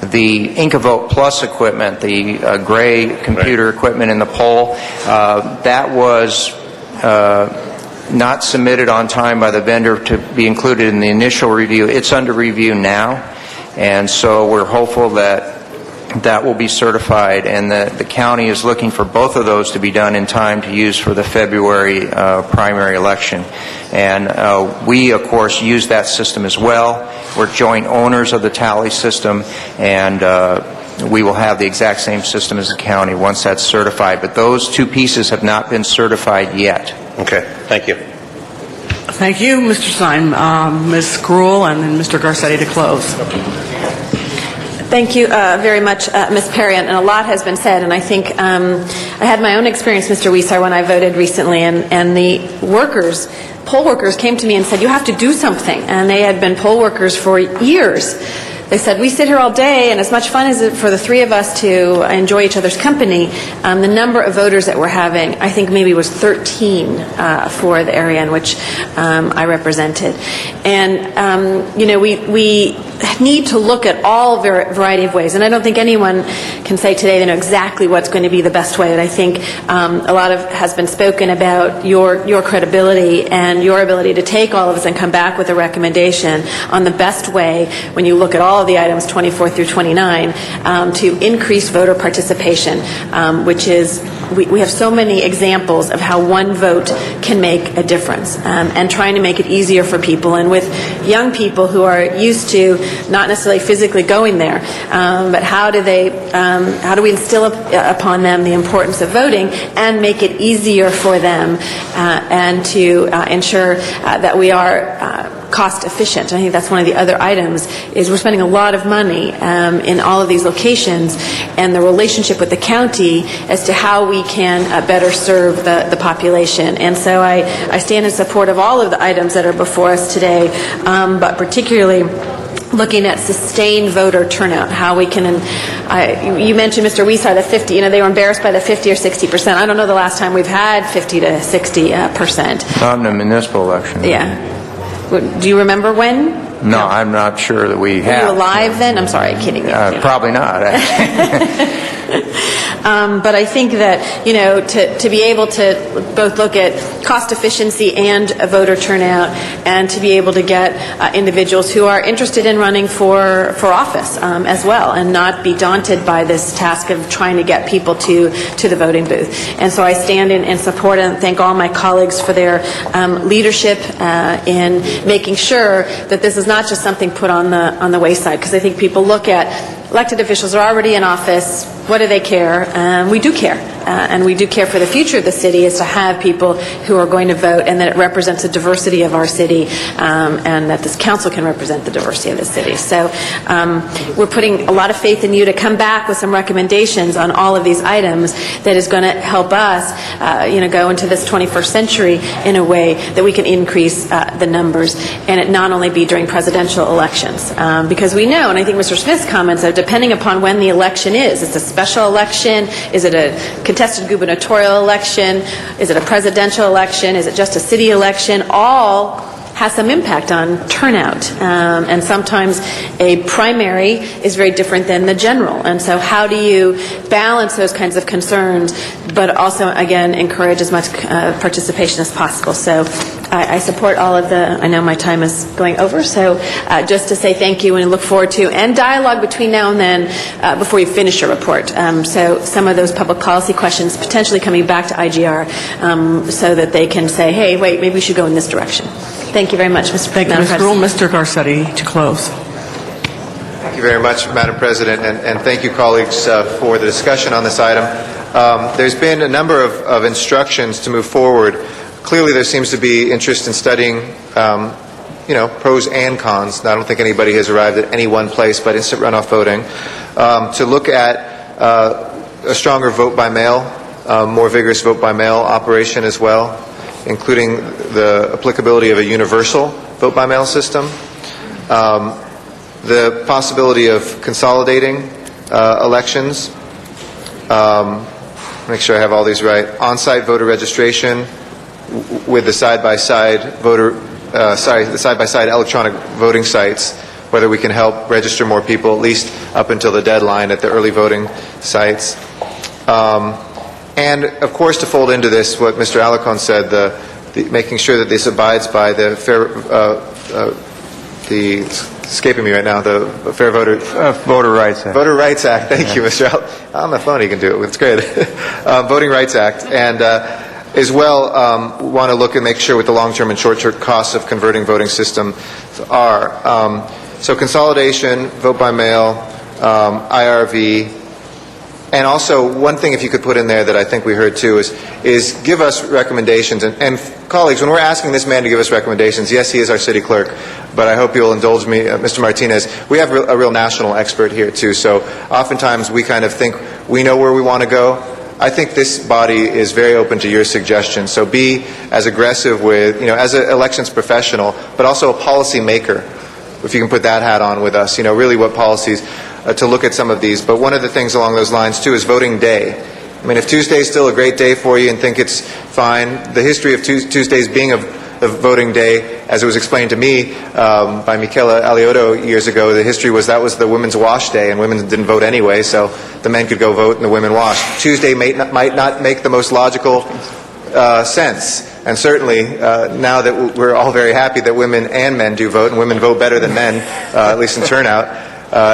the InkaVote Plus equipment, the gray computer equipment in the poll, that was not submitted on time by the vendor to be included in the initial review. It's under review now, and so we're hopeful that that will be certified, and the county is looking for both of those to be done in time to use for the February primary election. And we, of course, use that system as well. We're joint owners of the tally system, and we will have the exact same system as the county once that's certified. But those two pieces have not been certified yet. Okay, thank you. Thank you, Mr. Stein. Ms. Gruhl and then Mr. Garcetti to close. Thank you very much, Ms. Perry, and a lot has been said, and I think I had my own experience, Mr. Wiesar, when I voted recently, and the workers, poll workers, came to me and said, you have to do something, and they had been poll workers for years. They said, we sit here all day, and as much fun as it for the three of us to enjoy each other's company, the number of voters that we're having, I think maybe was 13 for the area in which I represented. And, we need to look at all variety of ways, and I don't think anyone can say today they know exactly what's going to be the best way, but I think a lot has been spoken about your credibility and your ability to take all of this and come back with a recommendation on the best way when you look at all of the items 24 through 29 to increase voter participation, which is we have so many examples of how one vote can make a difference, and trying to make it easier for people, and with young people who are used to not necessarily physically going there, but how do we instill upon them the importance of voting and make it easier for them, and to ensure that we are cost efficient. I think that's one of the other items, is we're spending a lot of money in all of these locations, and the relationship with the county as to how we can better serve the population. And so I stand in support of all of the items that are before us today, but particularly looking at sustained voter turnout, how we can, you mentioned, Mr. Wiesar, the 50, they were embarrassed by the 50 or 60%. I don't know the last time we've had 50 to 60%. Not in a municipal election. Yeah. Do you remember when? No, I'm not sure that we have. Were you alive then? I'm sorry, kidding you. Probably not. But I think that, to be able to both look at cost efficiency and voter turnout, and to be able to get individuals who are interested in running for office as well, and not be daunted by this task of trying to get people to the voting booth. And so I stand in support and thank all my colleagues for their leadership in making sure that this is not just something put on the wayside, because I think people look at elected officials are already in office. What do they care? We do care. And we do care for the future of the city, is to have people who are going to vote, and that it represents the diversity of our city, and that this council can represent the diversity of the city. So we're putting a lot of faith in you to come back with some recommendations on all of these items that is going to help us go into this 21st century in a way that we can increase the numbers, and it not only be during presidential elections. Because we know, and I think Mr. Smith's comments are depending upon when the election is. It's a special election. Is it a contested gubernatorial election? Is it a presidential election? Is it just a city election? All has some impact on turnout. And sometimes a primary is very different than the general. And so how do you balance those kinds of concerns, but also, again, encourage as much participation as possible? So I support all of I know my time is going over, so just to say thank you and look forward to, and dialogue between now and then before you finish your report. So some of those public policy questions potentially coming back to IGR so that they can say, hey, wait, maybe we should go in this direction. Thank you very much, Mr. Thank you, Ms. Gruhl. Mr. Garcetti to close. Thank you very much, Madam President, and thank you, colleagues, for the discussion on this item. There's been a number of instructions to move forward. Clearly, there seems to be interest in studying, pros and cons. I don't think anybody has arrived at any one place, but instant runoff voting, to look at a stronger vote by mail, more vigorous vote by mail operation as well, including the applicability of a universal vote by mail system, the possibility of consolidating elections, make sure I have all these right, on-site voter registration with the side-by-side electronic voting sites whether we can help register more people, at least up until the deadline at the early voting sites. And, of course, to fold into this what Mr. Alarcon said, making sure that this abides by the escaping me right now, the Fair Voter Rights Act. Voter Rights Act. Thank you, Mr. On my phone, you can do it. It's great. Voting Rights Act, and as well want to look and make sure what the long-term and short-term costs of converting voting systems are. So consolidation, vote by mail, IRV. And also, one thing if you could put in there that I think we heard too is give us recommendations. And colleagues, when we're asking this man to give us recommendations, yes, he is our city clerk, but I hope you'll indulge me, Mr. Martinez, we have a real national expert here too. So oftentimes we kind of think we know where we want to go. I think this body is very open to your suggestions. So be as aggressive with, as an elections professional, but also a policy maker, if you can put that hat on with us, really what policies to look at some of these. But one of the things along those lines, too, is voting day. I mean, if Tuesday is still a great day for you and think it's fine, the history of Tuesdays being a voting day, as it was explained to me by Michela Alioto years ago, the history was that was the women's wash day, and women didn't vote anyway, so the men could go vote and the women wash. Tuesday might not make the most logical sense. And certainly, now that we're all very happy that women and men do vote, and women vote better than men, at least in turnout,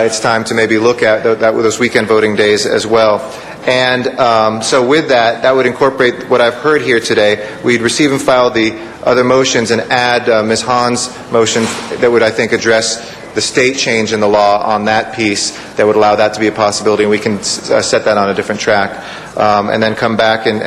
it's time to maybe look at those weekend voting days as well. And so with that would incorporate what I've heard here today. We'd receive and file the other motions and add Ms. Hahn's motion that would, I think, address the state change in the law on that piece that would allow that to be a possibility, and we can set that on a different track. And then come back and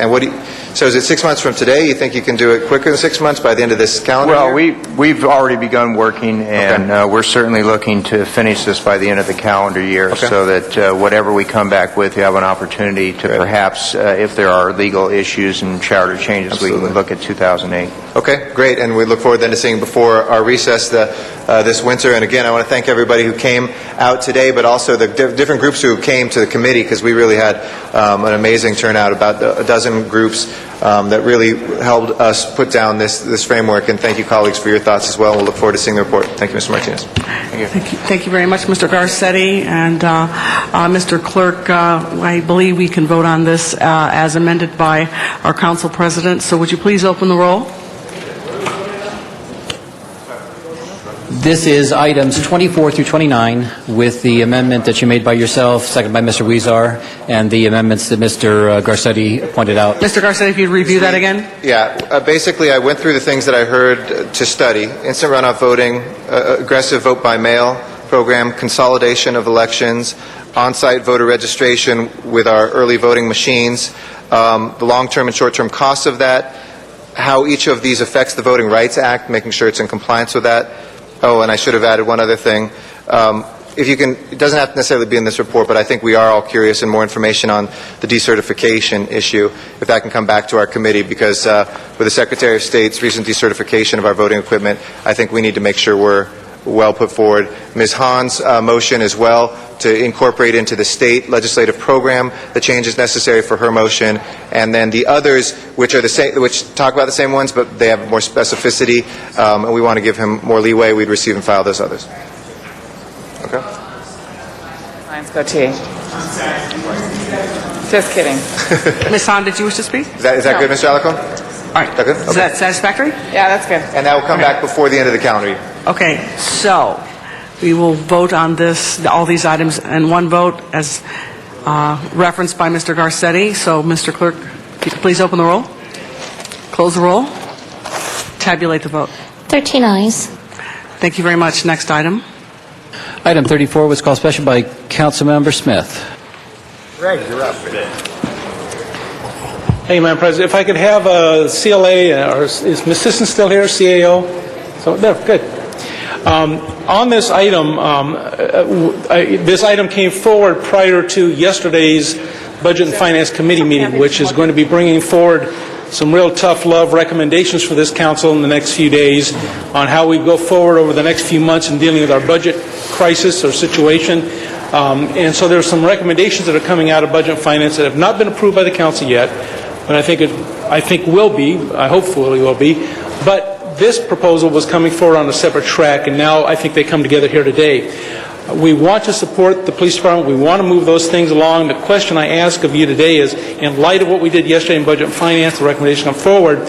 so is it 6 months from today? You think you can do it quicker than 6 months by the end of this calendar year? Well, we've already begun working, and we're certainly looking to finish this by the end of the calendar year, so that whatever we come back with, you have an opportunity to perhaps, if there are legal issues and charter changes, we can look at 2008. Okay, great, and we look forward then to seeing before our recess this winter. And again, I want to thank everybody who came out today, but also the different groups who came to the committee, because we really had an amazing turnout, about a dozen groups that really helped us put down this framework. And thank you, colleagues, for your thoughts as well. We'll look forward to seeing the report. Thank you, Mr. Martinez. Thank you. Thank you very much, Mr. Garcetti. And Mr. Clerk, I believe we can vote on this as amended by our council president. So would you please open the roll? This is items 24 through 29 with the amendment that you made by yourself, seconded by Mr. Huizar, and the amendments that Mr. Garcetti pointed out. Mr. Garcetti, if you'd review that again. Yeah, basically I went through the things that I heard to study. Instant runoff voting, aggressive vote by mail program, consolidation of elections, on-site voter registration with our early voting machines, the long-term and short-term costs of that, how each of these affects the Voting Rights Act, making sure it's in compliance with that. Oh, and I should have added one other thing. If you can, it doesn't have to necessarily be in this report, but I think we are all curious and more information on the decertification issue, if that can come back to our committee, because with the Secretary of State's recent decertification of our voting equipment, I think we need to make sure we're well put forward. Ms. Hahn's motion as well to incorporate into the state legislative program the changes necessary for her motion, and then the others, which are the same, which talk about the same ones, but they have more specificity, and we want to give him more leeway. We'd receive and file those others. Okay. Lions go T. Just kidding. Ms. Hahn, did you wish to speak? Is that good, Mr. Alarcon? All right. Is that good? Is that satisfactory? Yeah, that's good. And that will come back before the end of the calendar year. Okay, so we will vote on this, all these items in one vote as referenced by Mr. Garcetti. So, Mr. Clerk, if you could please open the roll, close the roll, tabulate the vote. 13 ayes. Thank you very much. Next item. Item 34 was called special by Councilmember Smith. Greg, you're up. Thank you, Madam President. If I could have a CLA, or is Ms. Sisson still here, CAO? So, no, good. On this item came forward prior to yesterday's Budget and Finance Committee meeting, which is going to be bringing forward some real tough love recommendations for this council in the next few days on how we go forward over the next few months in dealing with our budget crisis or situation. And so there are some recommendations that are coming out of Budget and Finance that have not been approved by the council yet, but I think will be, I hopefully will be. But this proposal was coming forward on a separate track, and now I think they come together here today. We want to support the police department. We want to move those things along. The question I ask of you today is, in light of what we did yesterday in Budget and Finance, the recommendation come forward,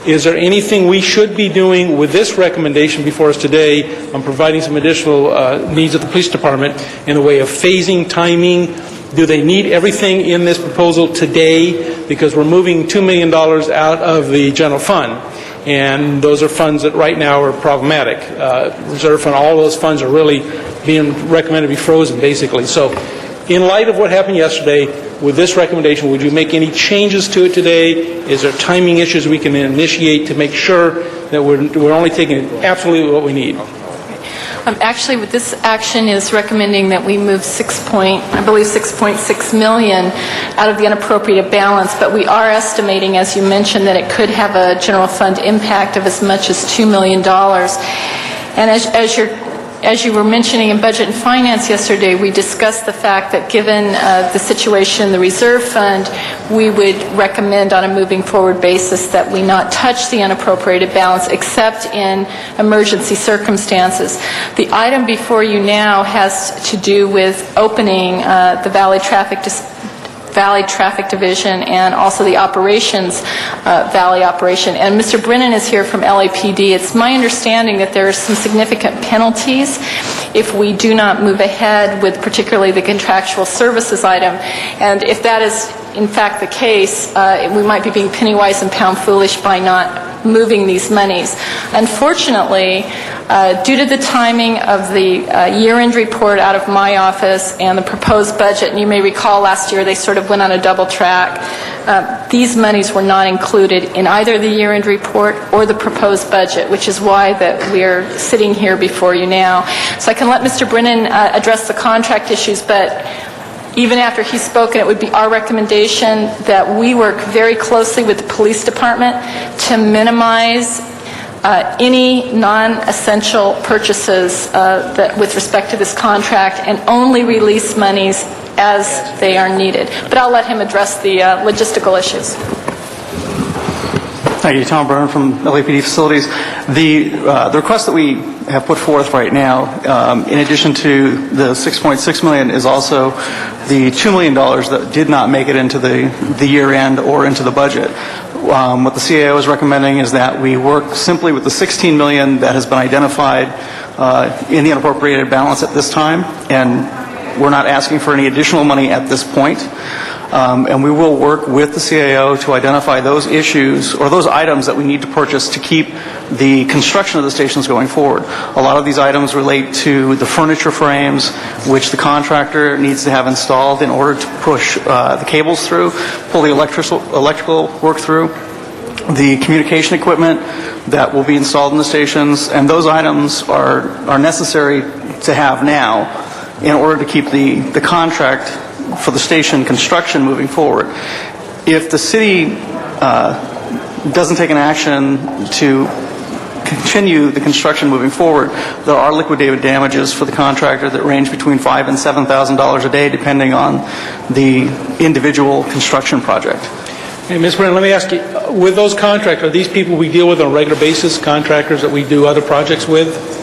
is there anything we should be doing with this recommendation before us today on providing some additional needs of the police department in the way of phasing, timing? Do they need everything in this proposal today? Because we're moving $2 million out of the general fund, and those are funds that right now are problematic. Reserve fund, all those funds are really being recommended to be frozen, basically. So in light of what happened yesterday, with this recommendation, would you make any changes to it today? Is there timing issues we can initiate to make sure that we're only taking absolutely what we need? Actually, with this action is recommending that we move $6.6 million out of the unappropriated balance, but we are estimating, as you mentioned, that it could have a general fund impact of as much as $2 million. And as you were mentioning in Budget and Finance yesterday, we discussed the fact that given the situation in the reserve fund, we would recommend on a moving forward basis that we not touch the unappropriated balance except in emergency circumstances. The item before you now has to do with opening the Valley Traffic Division and also the operations Valley operation. And Mr. Brennan is here from LAPD. It's my understanding that there are some significant penalties if we do not move ahead with particularly the contractual services item. And if that is in fact the case, we might be being penny wise and pound foolish by not moving these monies. Unfortunately, due to the timing of the year-end report out of my office and the proposed budget, and you may recall last year they sort of went on a double track, these monies were not included in either the year-end report or the proposed budget, which is why that we're sitting here before you now. So I can let Mr. Brennan address the contract issues, but even after he's spoken, it would be our recommendation that we work very closely with the police department to minimize any non-essential purchases with respect to this contract and only release monies as they are needed. But I'll let him address the logistical issues. Thank you. Tom Byrne from LAPD Facilities. The request that we have put forth right now, in addition to the $6.6 million, is also the $2 million that did not make it into the year-end or into the budget. What the CAO is recommending is that we work simply with the $16 million that has been identified in the unappropriated balance at this time, and we're not asking for any additional money at this point. And we will work with the CAO to identify those issues or those items that we need to purchase to keep the construction of the stations going forward. A lot of these items relate to the furniture frames, which the contractor needs to have installed in order to push the cables through, pull the electrical work through, the communication equipment that will be installed in the stations, and those items are necessary to have now in order to keep the contract for the station construction moving forward. If the city doesn't take an action to continue the construction moving forward, there are liquidated damages for the contractor that range between $5,000 and $7,000 a day, depending on the individual construction project. Hey, Ms. Brennan, let me ask you, with those contractors, are these people we deal with on a regular basis, contractors that we do other projects with?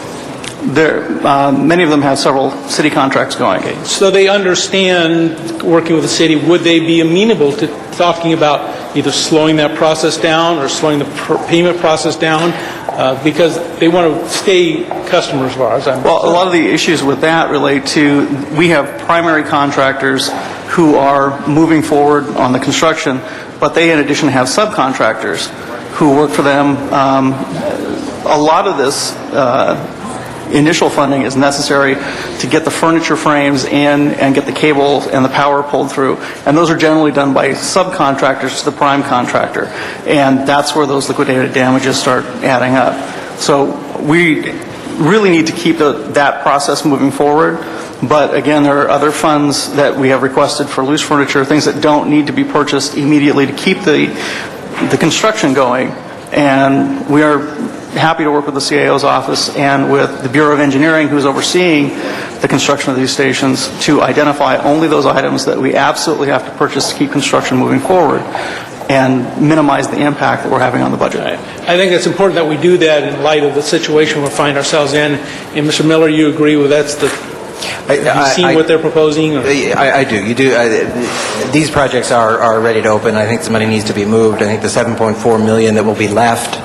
Many of them have several city contracts going. Okay. So they understand working with the city. Would they be amenable to talking about either slowing that process down or slowing the payment process down because they want to stay customers of ours? Well, a lot of the issues with that relate to, we have primary contractors who are moving forward on the construction, but they in addition have subcontractors who work for them. A lot of this initial funding is necessary to get the furniture frames in and get the cable and the power pulled through. And those are generally done by subcontractors to the prime contractor. And that's where those liquidated damages start adding up. So we really need to keep that process moving forward. But again, there are other funds that we have requested for loose furniture, things that don't need to be purchased immediately to keep the construction going. And we are happy to work with the CAO's office and with the Bureau of Engineering, who's overseeing the construction of these stations, to identify only those items that we absolutely have to purchase to keep construction moving forward. and minimize the impact that we're having on the budget. I think it's important that we do that in light of the situation we find ourselves in. And Mr. Miller, you agree with that's the... Have you seen what they're proposing? Or? I do. You do. These projects are ready to open. I think some money needs to be moved. I think the $7.4 million that will be left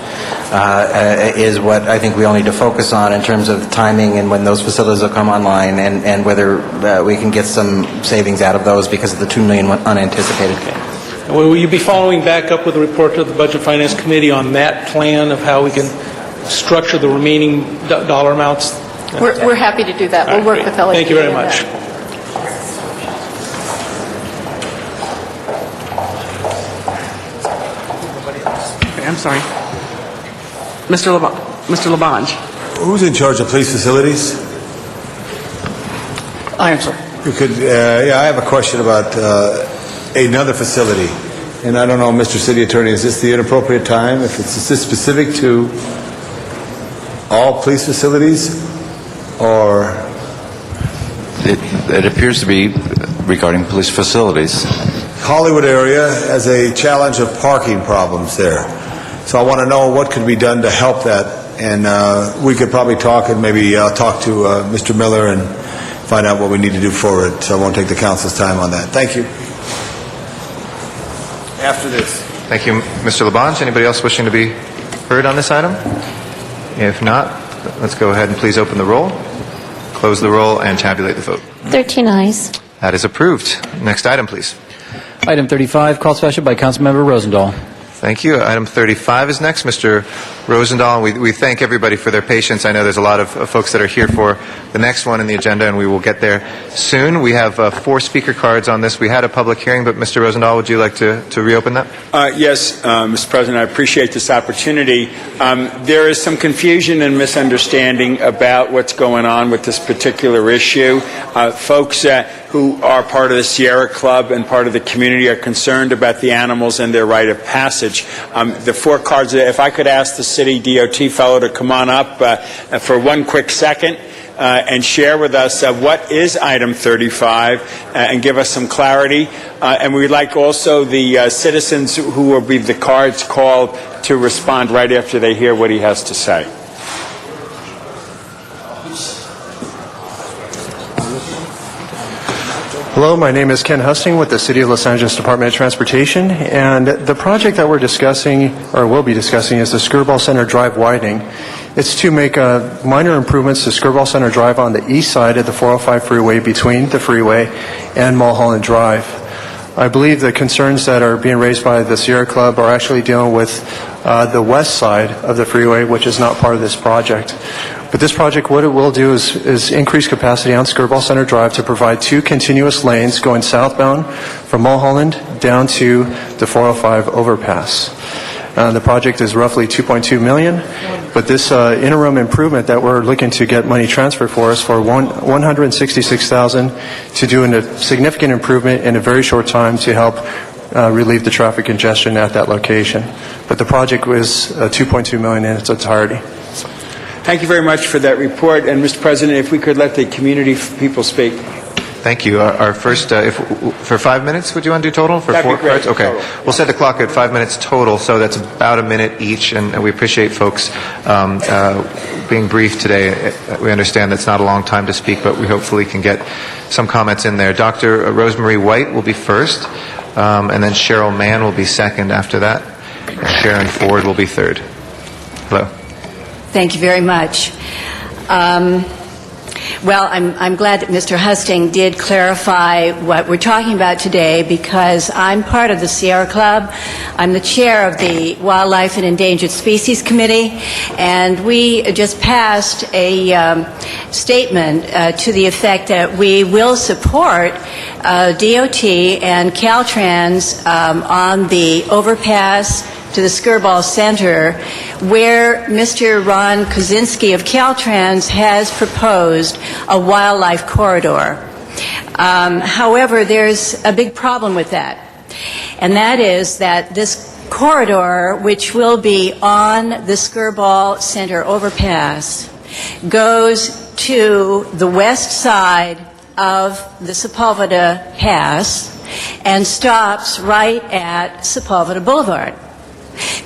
is what I think we all need to focus on in terms of timing and when those facilities will come online, and whether we can get some savings out of those because of the $2 million unanticipated. Will you be following back up with a report to the Budget Finance Committee on that plan of how we can structure the remaining dollar amounts? We're happy to do that. We'll work with LAPD. Thank you very much. Okay, I'm sorry. Mr. Labange. Who's in charge of police facilities? I am, sir. You could, I have a question about another facility. And I don't know, Mr. City Attorney, is this the inappropriate time? If it's, is this specific to all police facilities? Or it appears to be regarding police facilities. Hollywood area has a challenge of parking problems there. So I want to know what could be done to help that. And we could probably talk, and maybe I'll talk to Mr. Miller and find out what we need to do for it. So I won't take the council's time on that. Thank you. After this. Thank you, Mr. Labange. Anybody else wishing to be heard on this item? If not, let's go ahead and please open the roll, close the roll, and tabulate the vote. 13 ayes. That is approved. Next item, please. Item 35, called special by Councilmember Rosendahl. Thank you. Item 35 is next. Mr. Rosendahl, we thank everybody for their patience. I know there's a lot of folks that are here for the next one in the agenda, and we will get there soon. We have 4 speaker cards on this. We had a public hearing, but Mr. Rosendahl, would you like to reopen that? Yes, Mr. President, I appreciate this opportunity. There is some confusion and misunderstanding about what's going on with this particular issue. Folks who are part of the Sierra Club and part of the community are concerned about the animals and their rite of passage. The 4 cards, if I could ask the city DOT fellow to come on up for one quick second and share with us what is item 35 and give us some clarity. And we'd like also the citizens who will be the cards called to respond right after they hear what he has to say. Hello, my name is Ken Husting with the City of Los Angeles Department of Transportation, and the project that we're discussing, or will be discussing, is the Skirball Center Drive widening. It's to make minor improvements to Skirball Center Drive on the east side of the 405 freeway between the freeway and Mulholland Drive. I believe the concerns that are being raised by the Sierra Club are actually dealing with the west side of the freeway, which is not part of this project. But this project, what it will do is increase capacity on Skirball Center Drive to provide 2 continuous lanes going southbound from Mulholland down to the 405 overpass. The project is roughly $2.2 million, but this interim improvement that we're looking to get money transferred for is for $166,000 to do a significant improvement in a very short time to help relieve the traffic congestion at that location. But the project was $2.2 million in its entirety. Thank you very much for that report. And, Mr. President, if we could let the community people speak. Thank you. Our first, for 5 minutes, would you want to do total? For That'd 4 be great. cards? Okay. Total. We'll set the clock at 5 minutes total, so that's about a minute each, and we appreciate folks being brief today. We understand that's not a long time to speak, but we hopefully can get some comments in there. Dr. Rosemary White will be first, and then Cheryl Mann will be second after that, and Sharon Ford will be third. Hello. Thank you very much. Well, I'm glad that Mr. Husting did clarify what we're talking about today, because I'm part of the Sierra Club. I'm the chair of the Wildlife and Endangered Species Committee, and we just passed a statement to the effect that we will support DOT and Caltrans on the overpass to the Skirball Center, where Mr. Ron Kozinski of Caltrans has proposed a wildlife corridor. However, there's a big problem with that, and that is that this corridor, which will be on the Skirball Center overpass, goes to the west side of the Sepulveda Pass, and stops right at Sepulveda Boulevard.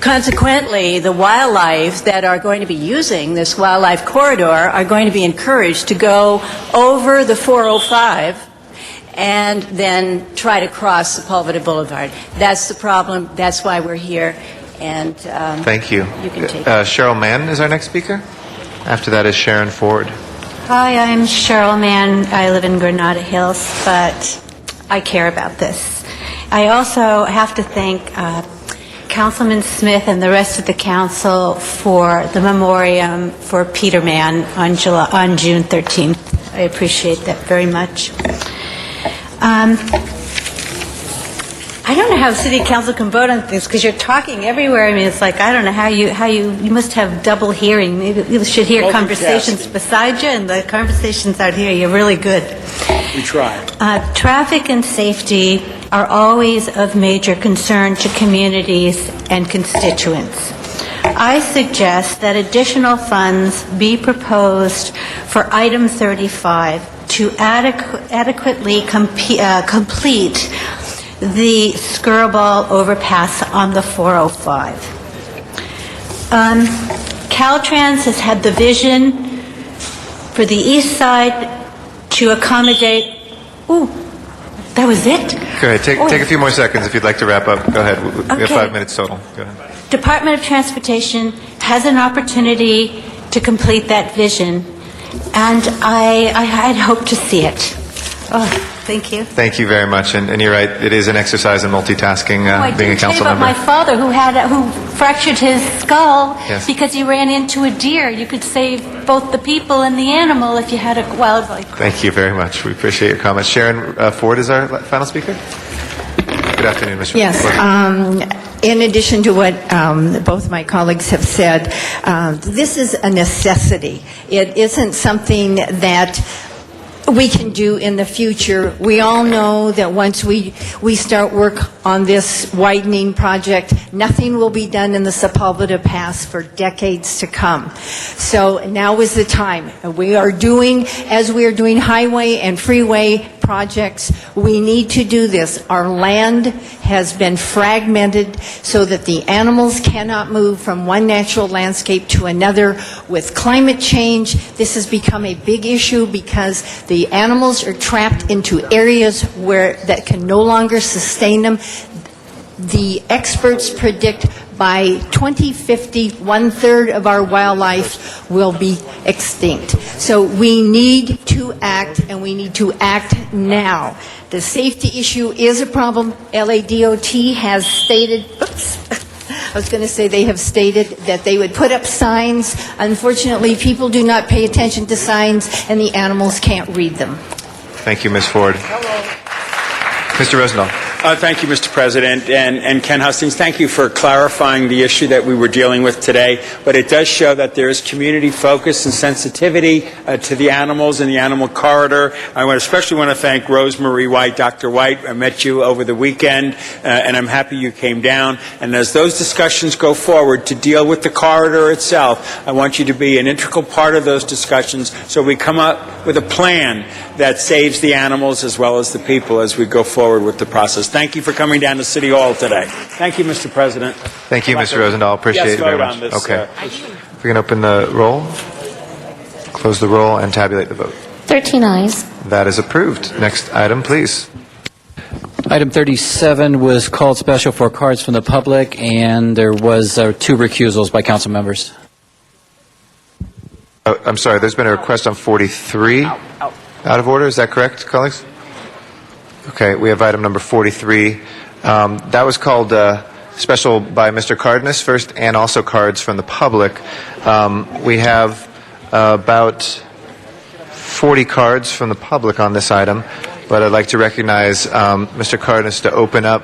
Consequently, the wildlife that are going to be using this wildlife corridor are going to be encouraged to go over the 405 and then try to cross Sepulveda Boulevard. That's the problem. That's why we're here. And Thank you. You can take Cheryl Mann is our next speaker. After that is Sharon Ford. Hi, I'm Cheryl Mann. I live in Granada Hills, but I care about this. I also have to thank Councilman Smith and the rest of the council for the memoriam for Peter Mann on June 13th. I appreciate that very much. I don't know how city council can vote on things because you're talking everywhere. I mean, it's like, I don't know how you must have double hearing. Maybe you should hear conversations beside you, and the conversations out here, you're really good. We try. Traffic and safety are always of major concern to communities and constituents. I suggest that additional funds be proposed for item 35 to adequately complete the Skirball overpass on the 405. Caltrans has had the vision for the east side to accommodate. Ooh, that was it? Go ahead. Take a few more seconds if you'd like to wrap up. Go ahead. We have 5 minutes total. Go ahead. Department of Transportation has an opportunity to complete that vision, and I'd hope to see it. Oh, thank you. Thank you very much. And you're right, it is an exercise in multitasking, being a council member. My father, who fractured his skull Yes. because he ran into a deer. You could save both the people and the animal if you had a wildlife. Thank you very much. We appreciate your comments. Sharon Ford is our final speaker. Good afternoon, Ms. Yes. Ford. In addition to what both my colleagues have said, this is a necessity. It isn't something that we can do in the future. We all know that once we start work on this widening project, nothing will be done in the Sepulveda Pass for decades to come. So now is the time. We are doing, as we are doing highway and freeway projects, we need to do this. Our land has been fragmented so that the animals cannot move from one natural landscape to another. With climate change, this has become a big issue because the animals are trapped into areas that can no longer sustain them. The experts predict by 2050, 1/3 of our wildlife will be extinct. So we need to act, and we need to act now. The safety issue is a problem. LADOT has stated, they have stated that they would put up signs. Unfortunately, people do not pay attention to signs, and the animals can't read them. Thank you, Ms. Ford. Mr. Rosendahl. Thank you, Mr. President. And Ken Hustings, thank you for clarifying the issue that we were dealing with today. But it does show that there is community focus and sensitivity to the animals in the animal corridor. I especially want to thank Rosemarie White. Dr. White, I met you over the weekend, and I'm happy you came down. And as those discussions go forward to deal with the corridor itself, I want you to be an integral part of those discussions so we come up with a plan that saves the animals as well as the people as we go forward with the process. Thank you for coming down to City Hall today. Thank you, Mr. President. Thank you, Mr. Rosendahl. Appreciate it very much. Okay. We can open the roll, close the roll, and tabulate the vote. 13 ayes. That is approved. Next item, please. Item 37 was called special for cards from the public, and there was 2 recusals by council members. I'm sorry, there's been a request on 43. Out of order, is that correct, colleagues? Okay, we have item number 43. That was called special by Mr. Cardenas first, and also cards from the public. We have about 40 cards from the public on this item, but I'd like to recognize Mr. Cardenas to open up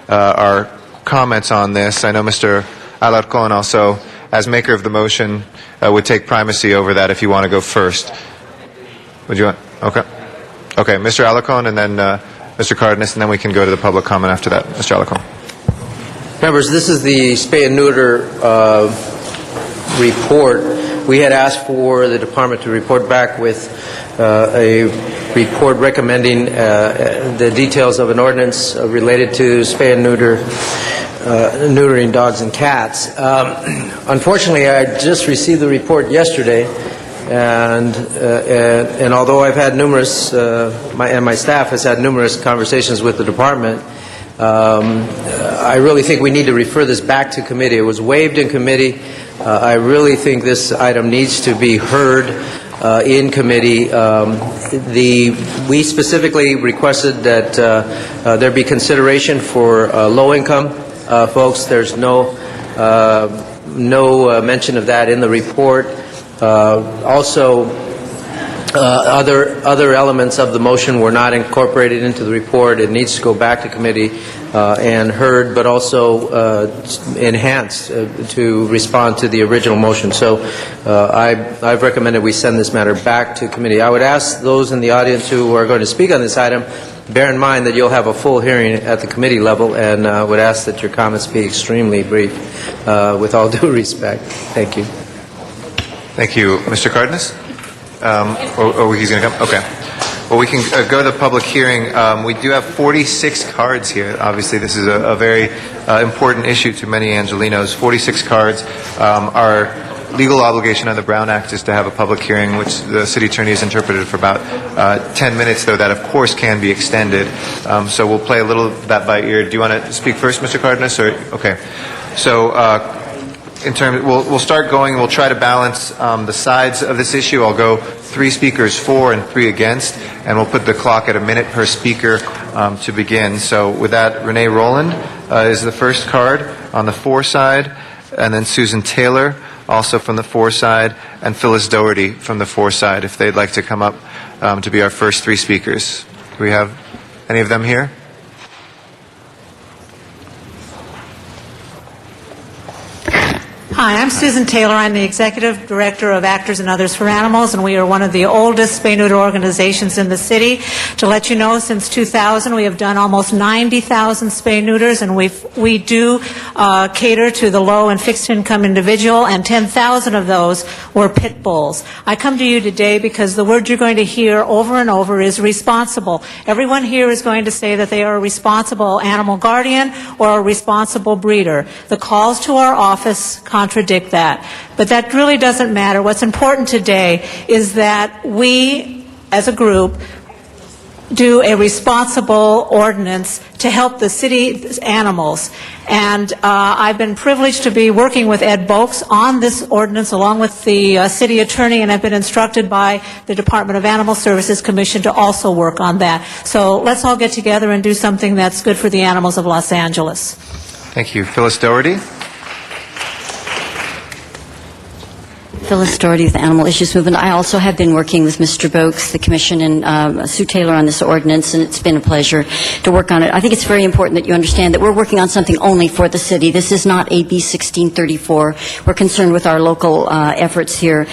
our comments on this. I know Mr. Alarcon also, as maker of the motion, would take primacy over that if you want to go first. Would you want? Okay. Okay, Mr. Alarcon, and then Mr. Cardenas, and then we can go to the public comment after that. Mr. Alarcon. Members, this is the spay and neuter report. we had asked for the department to report back with a report recommending the details of an ordinance related to spay and neuter, neutering dogs and cats. Unfortunately, I just received the report yesterday, and although I've had numerous, my staff has had numerous conversations with the department, I really think we need to refer this back to committee. It was waived in committee. I really think this item needs to be heard in committee. We specifically requested that there be consideration for low-income folks. There's no mention of that in the report. Also, other elements of the motion were not incorporated into the report. It needs to go back to committee and heard, but also enhanced to respond to the original motion. So I've recommended we send this matter back to committee. I would ask those in the audience who are going to speak on this item, bear in mind that you'll have a full hearing at the committee level, and would ask that your comments be extremely brief, with all due respect. Thank you. Thank you. Mr. Cardenas? He's going to come? Okay. Well, we can go to the public hearing. We do have 46 cards here. Obviously, this is a very important issue to many Angelenos. 46 cards. Our legal obligation under the Brown Act is to have a public hearing, which the city attorney has interpreted for about 10 minutes, though that, of course, can be extended. So we'll play a little of that by ear. Do you want to speak first, Mr. Cardenas? Or, okay. So we'll start going. We'll try to balance the sides of this issue. I'll go 3 speakers for and 3 against, and we'll put the clock at a minute per speaker to begin. So with that, Renee Rowland is the first card on the for side, and then Susan Taylor, also from the for side, and Phyllis Doherty from the for side, if they'd like to come up to be our first 3 speakers. Do we have any of them here? Hi, I'm Susan Taylor. I'm the Executive Director of Actors and Others for Animals, and we are one of the oldest spay-neuter organizations in the city. To let you know, since 2000, we have done almost 90,000 spay-neuters, and we do cater to the low and fixed-income individual, and 10,000 of those were pit bulls. I come to you today because the word you're going to hear over and over is responsible. Everyone here is going to say that they are a responsible animal guardian or a responsible breeder. The calls to our office contradict that. But that really doesn't matter. What's important today is that we, as a group, do a responsible ordinance to help the city's animals. And I've been privileged to be working with Ed Boakes on this ordinance along with the city attorney, and I've been instructed by the Department of Animal Services Commission to also work on that. So let's all get together and do something that's good for the animals of Los Angeles. Thank you. Phyllis Doherty? Phyllis Doherty with the Animal Issues Movement. I also have been working with Mr. Boakes, the Commission, and Sue Taylor on this ordinance, and it's been a pleasure to work on it. I think it's very important that you understand that we're working on something only for the city. This is not AB 1634. We're concerned with our local efforts here.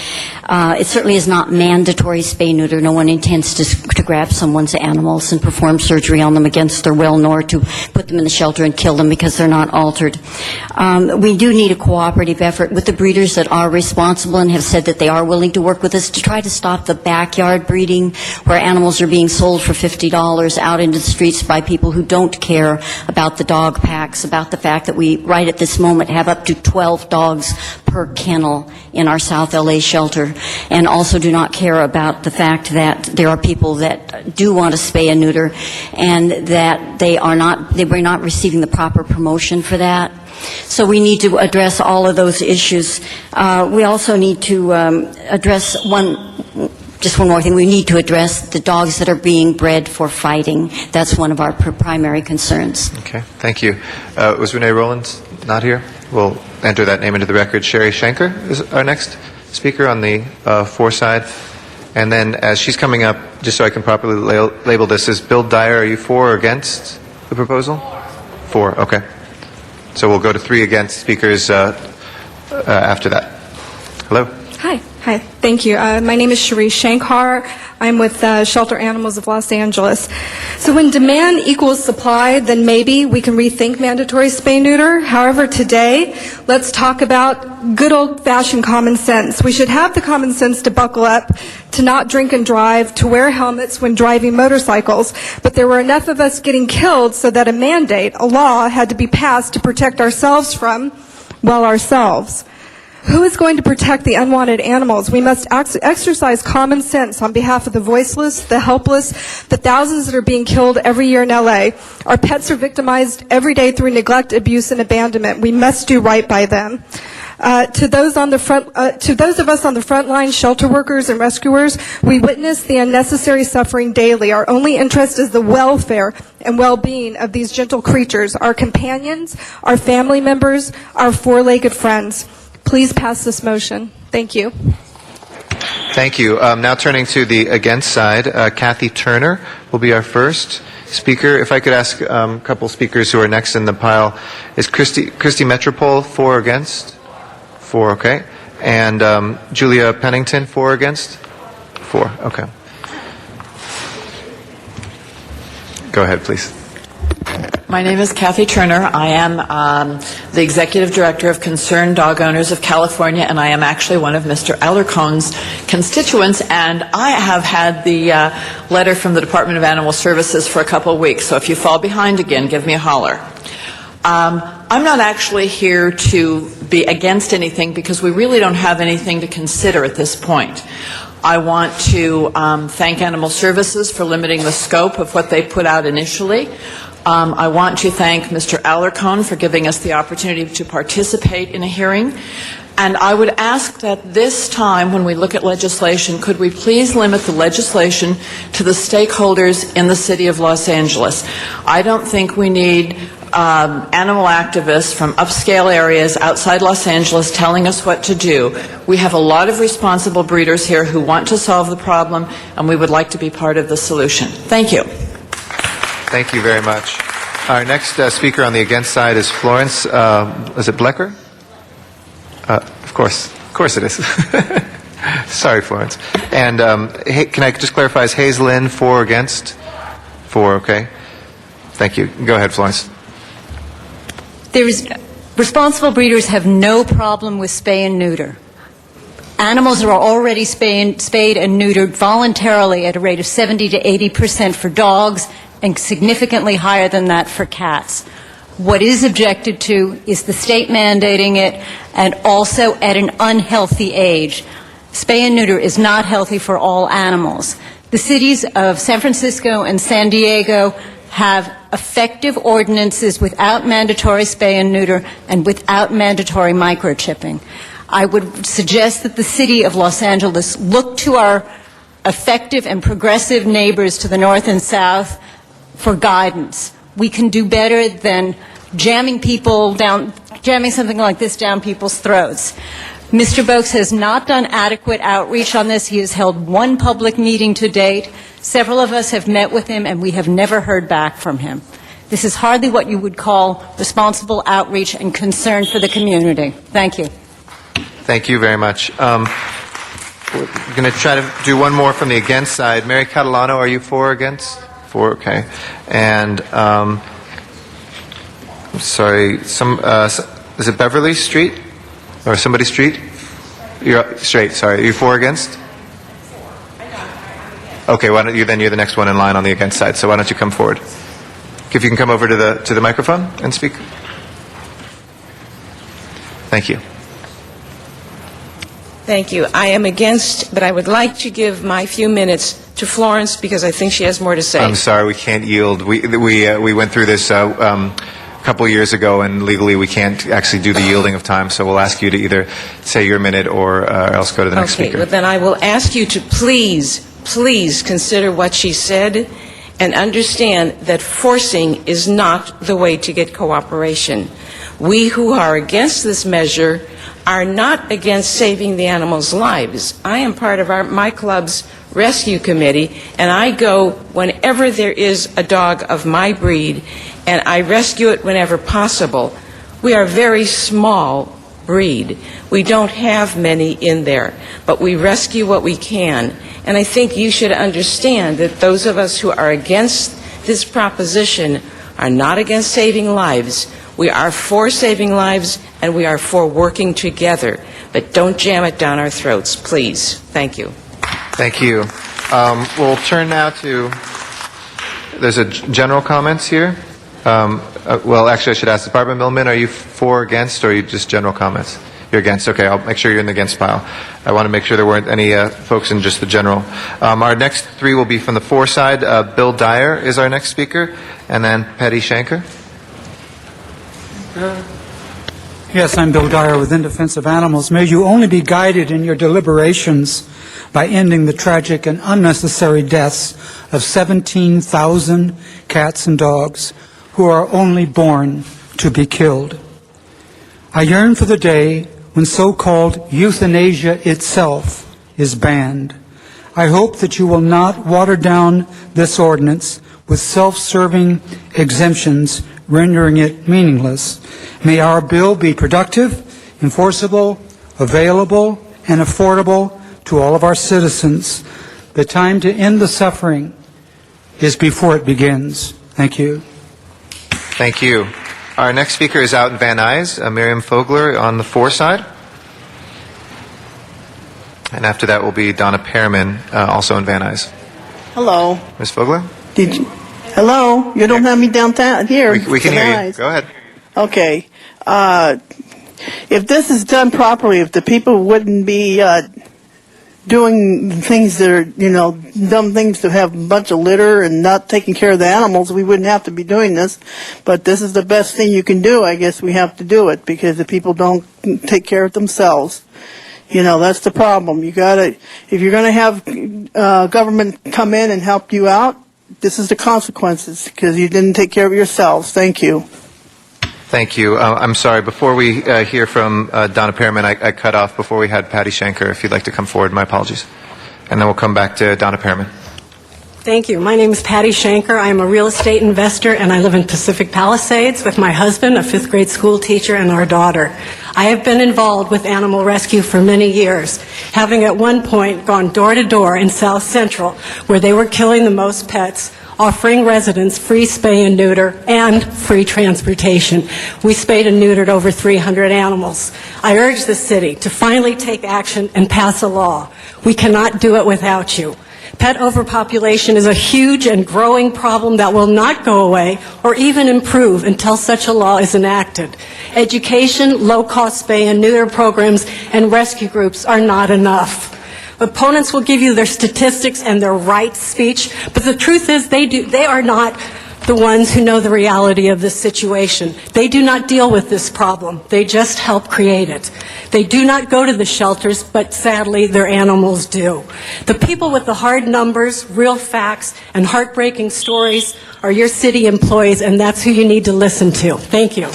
It certainly is not mandatory spay-neuter. No one intends to grab someone's animals and perform surgery on them against their will, nor to put them in the shelter and kill them because they're not altered. We do need a cooperative effort with the breeders that are responsible and have said that they are willing to work with us to try to stop the backyard breeding where animals are being sold for $50 out into the streets by people who don't care about the dog packs, about the fact that we, right at this moment, have up to 12 dogs per kennel in our South LA shelter, and also do not care about the fact that there are people that do want to spay and neuter and that they are not receiving the proper promotion for that. So we need to address all of those issues. We also need to address just one more thing. We need to address the dogs that are being bred for fighting. That's one of our primary concerns. Okay, thank you. Was Renee Rowland not here? We'll enter that name into the record. Sherry Schenker is our next speaker on the for side. And then as she's coming up, just so I can properly label this, is Bill Dyer, are you for or against the proposal? For, okay. So we'll go to 3 against speakers after that. Hello. Hi, Hi, thank you. My name is Sharice Shankar. I'm with Shelter Animals of Los Angeles. So when demand equals supply, then maybe we can rethink mandatory spay-neuter. However, today, let's talk about good old-fashioned common sense. We should have the common sense to buckle up, to not drink and drive, to wear helmets when driving motorcycles. But there were enough of us getting killed so that a mandate, a law, had to be passed to protect ourselves from, well, ourselves. Who is going to protect the unwanted animals? We must exercise common sense on behalf of the voiceless, the helpless, the thousands that are being killed every year in LA. Our pets are victimized every day through neglect, abuse, and abandonment. We must do right by them. To those of us on the front line, shelter workers and rescuers, we witness the unnecessary suffering daily. Our only interest is the welfare and well-being of these gentle creatures, our companions, our family members, our four-legged friends. Please pass this motion. Thank you. Thank you. Now turning to the against side, Kathy Turner will be our first speaker. If I could ask a couple speakers who are next in the pile, is Christy Metropole for or against? For, okay. And Julia Pennington for or against? For, okay. Go ahead, please. My name is Kathy Turner. I am the Executive Director of Concerned Dog Owners of California, and I am actually one of Mr. Alarcon's constituents, and I have had the letter from the Department of Animal Services for a couple of weeks, so if you fall behind again, give me a holler. I'm not actually here to be against anything because we really don't have anything to consider at this point. I want to thank Animal Services for limiting the scope of what they put out initially. I want to thank Mr. Alarcon for giving us the opportunity to participate in a hearing. And I would ask that this time, when we look at legislation, could we please limit the legislation to the stakeholders in the city of Los Angeles? I don't think we need animal activists from upscale areas outside Los Angeles telling us what to do. We have a lot of responsible breeders here who want to solve the problem, and we would like to be part of the solution. Thank you. Thank you very much. Our next speaker on the against side is Florence, is it Blecker? Of course it is. Sorry, Florence. And can I just clarify, is Hayes Lynn for or against? For, okay. Thank you. Go ahead, Florence. Responsible breeders have no problem with spay and neuter. Animals are already spayed and neutered voluntarily at a rate of 70 to 80% for dogs and significantly higher than that for cats. What is objected to is the state mandating it and also at an unhealthy age. Spay and neuter is not healthy for all animals. The cities of San Francisco and San Diego have effective ordinances without mandatory spay and neuter and without mandatory microchipping. I would suggest that the city of Los Angeles look to our effective and progressive neighbors to the north and south for guidance. We can do better than jamming something like this down people's throats. Mr. Boakes has not done adequate outreach on this. He has held one public meeting to date. Several of us have met with him, and we have never heard back from him. This is hardly what you would call responsible outreach and concern for the community. Thank you. Thank you very much. We're going to try to do one more from the against side. Mary Catalano, are you for or against? For, okay. And, I'm sorry, is it Beverly Street? Or somebody Street? You're straight, sorry. Are you for or against? Okay, why don't you, then you're the next one in line on the against side, so why don't you come forward? If you can come over to the microphone and speak. Thank you. Thank you. I am against, but I would like to give my few minutes to Florence because I think she has more to say. I'm sorry, we can't yield. We went through this a couple years ago, and legally we can't actually do the yielding of time, so we'll ask you to either say your minute or else go to the next speaker. Okay, well then I will ask you to please consider what she said and understand that forcing is not the way to get cooperation. We who are against this measure are not against saving the animals' lives. I am part of my club's rescue committee, and I go whenever there is a dog of my breed, and I rescue it whenever possible. We are very small breed. We don't have many in there, but we rescue what we can. And I think you should understand that those of us who are against this proposition are not against saving lives. We are for saving lives, and we are for working together. But don't jam it down our throats, please. Thank you. Thank you. We'll turn now to, there's a general comments here. Well, actually, I should ask Barbara Millman, are you for, against, or are you just general comments? You're against. Okay, I'll make sure you're in the against pile. I want to make sure there weren't any folks in just the general. Our next three will be from the for side. Bill Dyer is our next speaker, and then Patty Shanker. Yes, I'm Bill Dyer with In Defense of Animals. May you only be guided in your deliberations by ending the tragic and unnecessary deaths of 17,000 cats and dogs who are only born to be killed. I yearn for the day when so-called euthanasia itself is banned. I hope that you will not water down this ordinance with self-serving exemptions, rendering it meaningless. May our bill be productive, enforceable, available, and affordable to all of our citizens. The time to end the suffering is before it begins. Thank you. Thank you. Our next speaker is out in Van Nuys, Miriam Fogler on the for side. And after that will be Donna Pearman, also in Van Nuys. Hello. Ms. Fogler? Did you? Hello. You don't have me downtown here. We can hear you. Go ahead. Okay. If this is done properly, if the people wouldn't be doing things that are, dumb things to have a bunch of litter and not taking care of the animals, we wouldn't have to be doing this. But this is the best thing you can do. I guess we have to do it because the people don't take care of themselves. That's the problem. If you're going to have government come in and help you out, this is the consequences because you didn't take care of yourselves. Thank you. Thank you. I'm sorry. Before we hear from Donna Pearman, I cut off before we had Patty Shanker. If you'd like to come forward, my apologies. And then we'll come back to Donna Pearman. Thank you. My name is Patty Shanker. I am a real estate investor, and I live in Pacific Palisades with my husband, a fifth grade school teacher, and our daughter. I have been involved with animal rescue for many years, having at one point gone door to door in South Central, where they were killing the most pets, offering residents free spay and neuter and free transportation. We spayed and neutered over 300 animals. I urge the city to finally take action and pass a law. We cannot do it without you. Pet overpopulation is a huge and growing problem that will not go away or even improve until such a law is enacted. Education, low-cost spay and neuter programs, and rescue groups are not enough. Opponents will give you their statistics and their right speech, but the truth is they are not the ones who know the reality of this situation. They do not deal with this problem. They just help create it. They do not go to the shelters, but sadly their animals do. The people with the hard numbers, real facts, and heartbreaking stories are your city employees, and that's who you need to listen to. Thank you.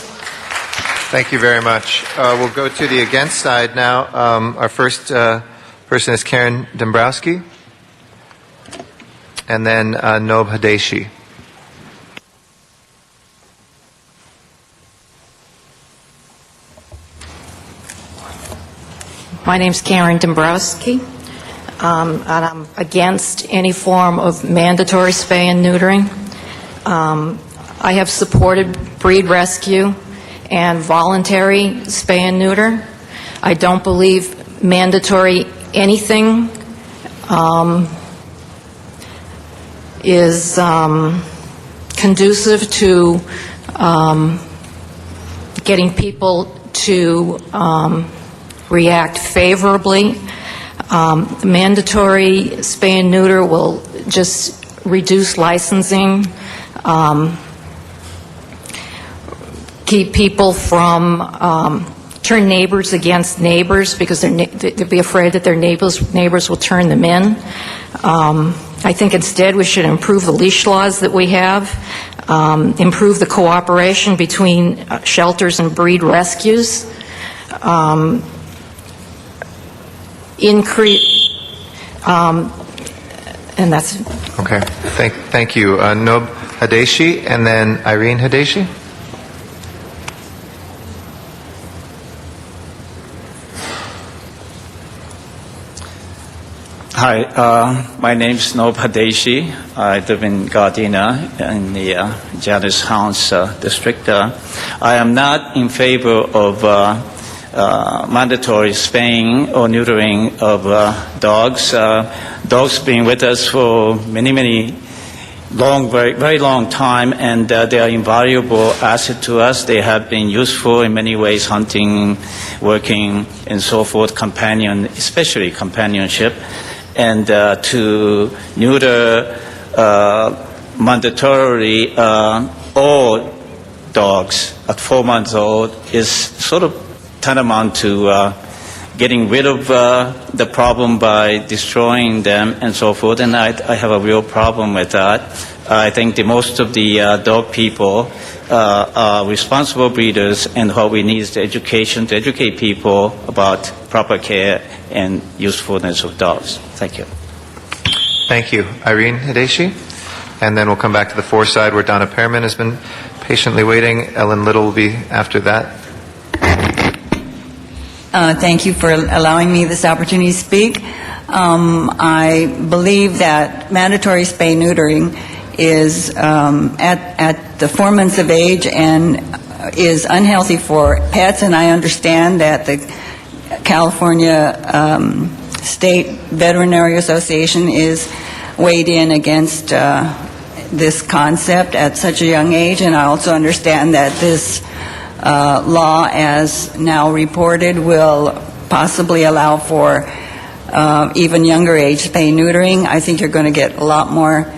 Thank you very much. We'll go to the against side now. Our first person is Karen Dombrowski, and then Nob Hadeshi. My name's Karen Dombrowski, and I'm against any form of mandatory spay and neutering. I have supported breed rescue and voluntary spay and neuter. I don't believe mandatory anything is conducive to getting people to react favorably. Mandatory spay and neuter will just reduce licensing, keep people from turn neighbors against neighbors because they'll be afraid that their neighbors will turn them in. I think instead we should improve the leash laws that we have, improve the cooperation between shelters and breed rescues, increase, and that's it. Okay. Thank you. Nob Hadeshi, and then Irene Hadeshi. Hi, my name is Nob Hadeshi. I live in Gardena in the Janice House district. I am not in favor of mandatory spaying or neutering of dogs. Dogs been with us for many very long time, and they are invaluable asset to us. They have been useful in many ways, hunting, working, and so forth, especially companionship. And to neuter mandatorily all dogs at 4 months old is sort of tantamount to getting rid of the problem by destroying them and so forth, and I have a real problem with that. I think most of the dog people are responsible breeders, and what we need is the education to educate people about proper care and usefulness of dogs. Thank you. Thank you. Irene Hideshi. And then we'll come back to the fore side where Donna Pearman has been patiently waiting. Ellen Little will be after that. Thank you for allowing me this opportunity to speak. I believe that mandatory spay-neutering is at the 4 months of age and is unhealthy for pets, and I understand that the California State Veterinary Association is weighed in against this concept at such a young age, and I also understand that this law, as now reported, will possibly allow for even younger age spay-neutering. I think you're going to get a lot more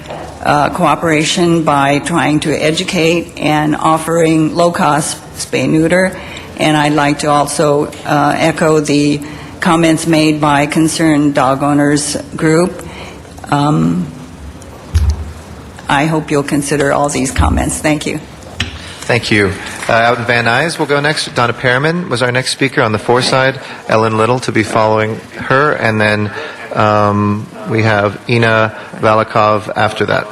cooperation by trying to educate and offering low-cost spay-neuter. And I'd like to also echo the comments made by Concerned Dog Owners Group. I hope you'll consider all these comments. Thank you. Thank you. Out in Van Nuys, we'll go next. Donna Pearman was our next speaker on the fore side. Ellen Little to be following her. And then we have Ina Valikov after that.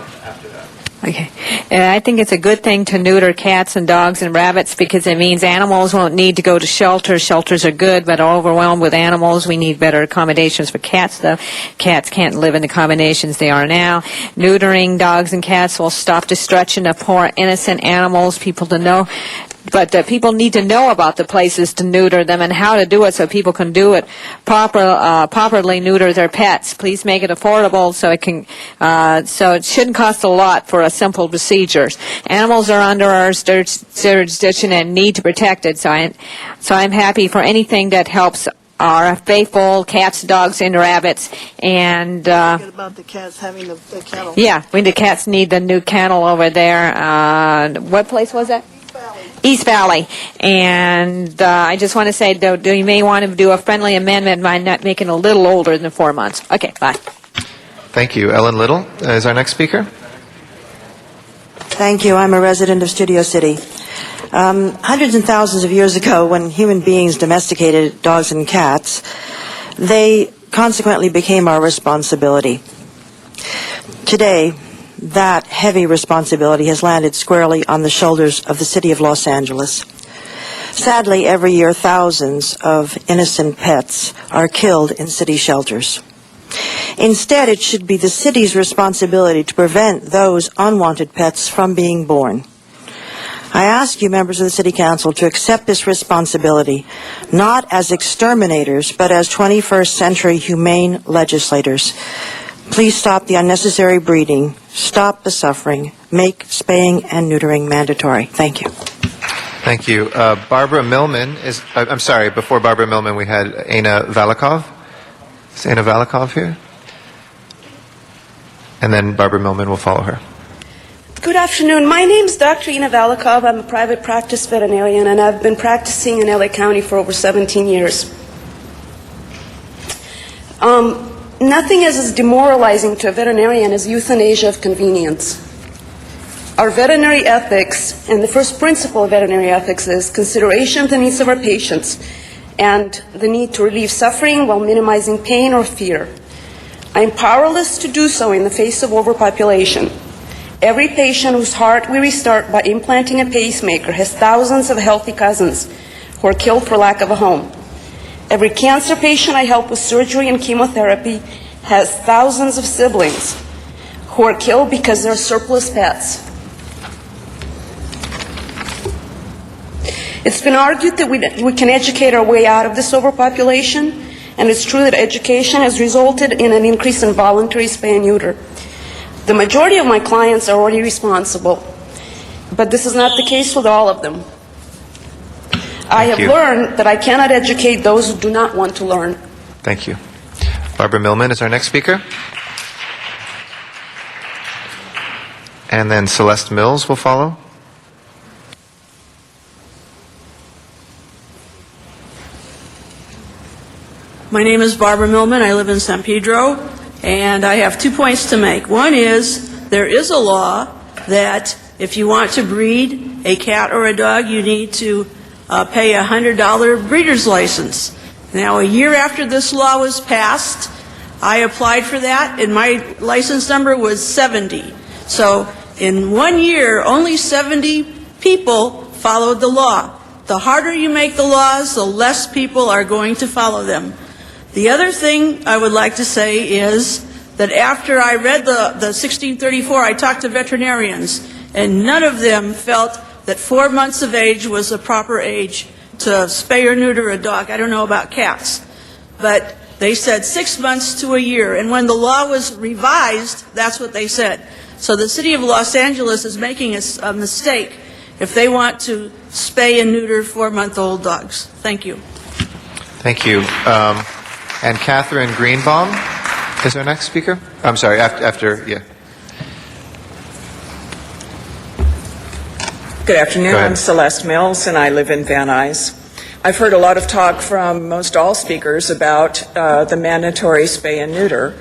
Okay. I think it's a good thing to neuter cats and dogs and rabbits because it means animals won't need to go to shelters. Shelters are good, but are overwhelmed with animals. We need better accommodations for cats, though. Cats can't live in the accommodations they are now. Neutering dogs and cats will stop destruction of poor, innocent animals. But people need to know about the places to neuter them and how to do it so people can do it properly neuter their pets. Please make it affordable so it shouldn't cost a lot for a simple procedures. Animals are under our jurisdiction and need to be protected. So I'm happy for anything that helps our faithful cats, dogs, and rabbits. And Forget about the cats having the kennel. yeah, the cats need the new kennel over there. What place was that? East Valley. And I just want to say, though, you may want to do a friendly amendment by not making it a little older than 4 months. Okay, bye. Thank you. Ellen Little is our next speaker. Thank you. I'm a resident of Studio City. Hundreds and thousands of years ago, when human beings domesticated dogs and cats, they consequently became our responsibility. Today, that heavy responsibility has landed squarely on the shoulders of the city of Los Angeles. Sadly, every year, thousands of innocent pets are killed in city shelters. Instead, it should be the city's responsibility to prevent those unwanted pets from being born. I ask you, members of the City Council, to accept this responsibility, not as exterminators, but as 21st century humane legislators. Please stop the unnecessary breeding, stop the suffering, make spaying and neutering mandatory. Thank you. Thank you. Barbara Millman is, I'm sorry, before Barbara Millman we had Ina Valikov. Is Ina Valikov here? And then Barbara Millman will follow her. Good afternoon. My name is Dr. Ina Valikov. I'm a private practice veterinarian, and I've been practicing in LA County for over 17 years. Nothing is as demoralizing to a veterinarian as euthanasia of convenience. Our veterinary ethics, and the first principle of veterinary ethics is consideration of the needs of our patients and the need to relieve suffering while minimizing pain or fear. I am powerless to do so in the face of overpopulation. Every patient whose heart we restart by implanting a pacemaker has thousands of healthy cousins who are killed for lack of a home. Every cancer patient I help with surgery and chemotherapy has thousands of siblings who are killed because they're surplus pets. It's been argued that we can educate our way out of this overpopulation, and it's true that education has resulted in an increase in voluntary spay and neuter. The majority of my clients are already responsible, but this is not the case with all of them. I have learned that I cannot educate those who do not want to learn. Thank you. Barbara Millman is our next speaker. And then Celeste Mills will follow. My name is Barbara Millman. I live in San Pedro, and I have 2 points to make. One is there is a law that if you want to breed a cat or a dog, you need to pay a $100 breeder's license. Now, a year after this law was passed, I applied for that, and my license number was 70. So in 1 year, only 70 people followed the law. The harder you make the laws, the less people are going to follow them. The other thing I would like to say is that after I read the 1634, I talked to veterinarians, and none of them felt that 4 months of age was a proper age to spay or neuter a dog. I don't know about cats, but they said 6 months to a year, and when the law was revised, that's what they said. So the city of Los Angeles is making a mistake if they want to spay and neuter 4-month-old dogs. Thank you. Thank you. And Catherine Greenbaum is our next speaker. I'm sorry, yeah. Good afternoon. I'm Celeste Mills, and I live in Van Nuys. I've heard a lot of talk from most all speakers about the mandatory spay and neuter.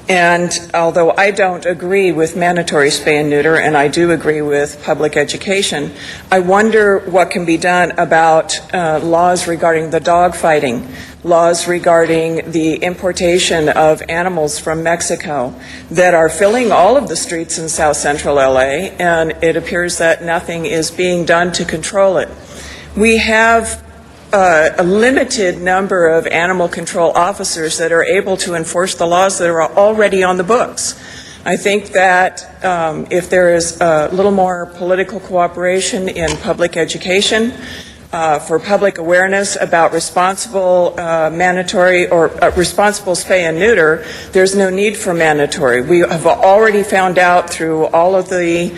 And although I don't agree with mandatory spay and neuter, and I do agree with public education, I wonder what can be done about laws regarding the dog fighting, laws regarding the importation of animals from Mexico that are filling all of the streets in South Central LA, and it appears that nothing is being done to control it. We have a limited number of animal control officers that are able to enforce the laws that are already on the books. I think that if there is a little more political cooperation in public education, for public awareness about responsible mandatory or responsible spay and neuter, there's no need for mandatory. We have already found out through all of the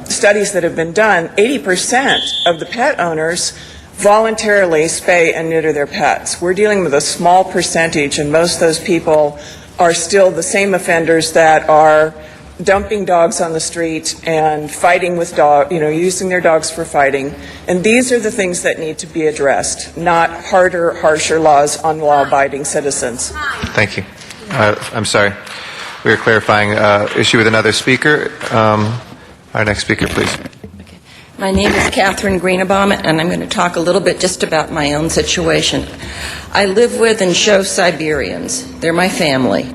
studies that have been done, 80% of the pet owners voluntarily spay and neuter their pets. We're dealing with a small percentage, and most of those people are still the same offenders that are dumping dogs on the street and fighting with using their dogs for fighting. And these are the things that need to be addressed, not harder, harsher laws on law-abiding citizens. Thank you. I'm sorry. We are clarifying issue with another speaker. Our next speaker, please. My name is Catherine Greenbaum, and I'm going to talk a little bit just about my own situation. I live with and show Siberians. They're my family.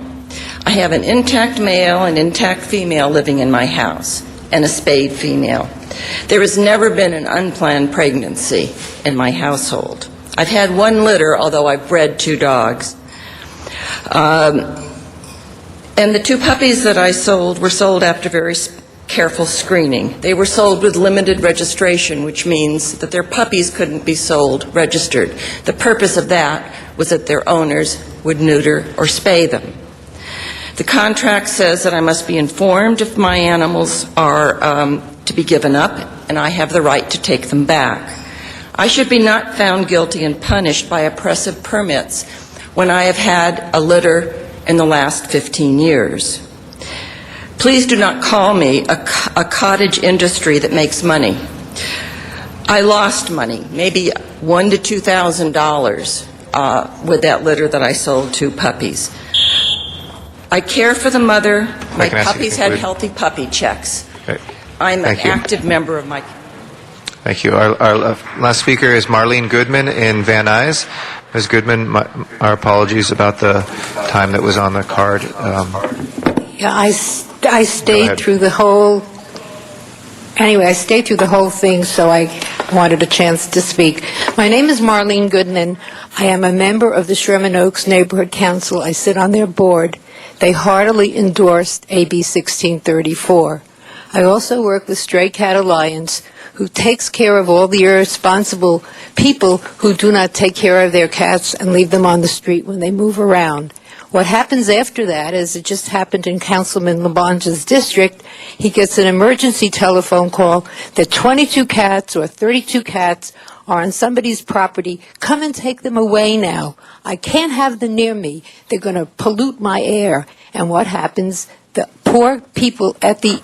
I have an intact male and intact female living in my house, and a spayed female. There has never been an unplanned pregnancy in my household. I've had 1 litter, although I've bred 2 dogs. And the 2 puppies that I sold were sold after very careful screening. They were sold with limited registration, which means that their puppies couldn't be sold registered. The purpose of that was that their owners would neuter or spay them. The contract says that I must be informed if my animals are to be given up, and I have the right to take them back. I should be not found guilty and punished by oppressive permits when I have had a litter in the last 15 years. Please do not call me a cottage industry that makes money. I lost money, maybe $1,000 to $2,000 with that litter that I sold 2 puppies. I care for the mother. My puppies had healthy puppy checks. Okay. I'm an active member of my... Thank you. Our last speaker is Marlene Goodman in Van Nuys. Ms. Goodman, our apologies about the time that was on the card. Yeah, I stayed through the whole. Anyway, I stayed through the whole thing, so I wanted a chance to speak. My name is Marlene Goodman. I am a member of the Sherman Oaks Neighborhood Council. I sit on their board. They heartily endorsed AB 1634. I also work with Stray Cat Alliance, who takes care of all the irresponsible people who do not take care of their cats and leave them on the street when they move around. What happens after that, as it just happened in Councilman Labange's district, he gets an emergency telephone call that 22 cats or 32 cats are on somebody's property. Come and take them away now. I can't have them near me. They're going to pollute my air. And what happens? The poor people at the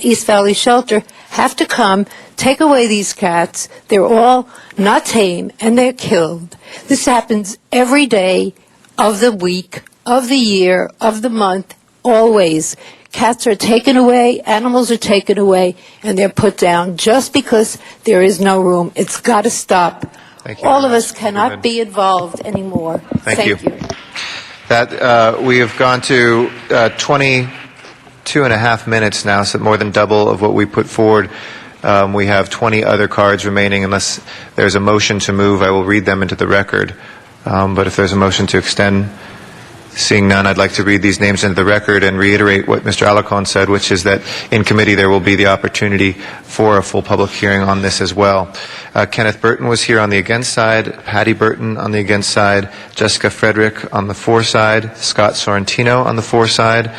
East Valley Shelter have to come, take away these cats. They're all not tame, and they're killed. This happens every day of the week, of the year, of the month, always. Cats are taken away, animals are taken away, and they're put down just because there is no room. It's got to stop. Thank you. All of us cannot be involved anymore. Thank you. That we have gone to 22 and a half minutes now, so more than double of what we put forward. We have 20 other cards remaining. Unless there's a motion to move, I will read them into the record. But if there's a motion to extend, seeing none, I'd like to read these names into the record and reiterate what Mr. Alarcon said, which is that in committee there will be the opportunity for a full public hearing on this as well. Kenneth Burton was here on the against side, Patty Burton on the against side, Jessica Frederick on the for side, Scott Sorrentino on the for side,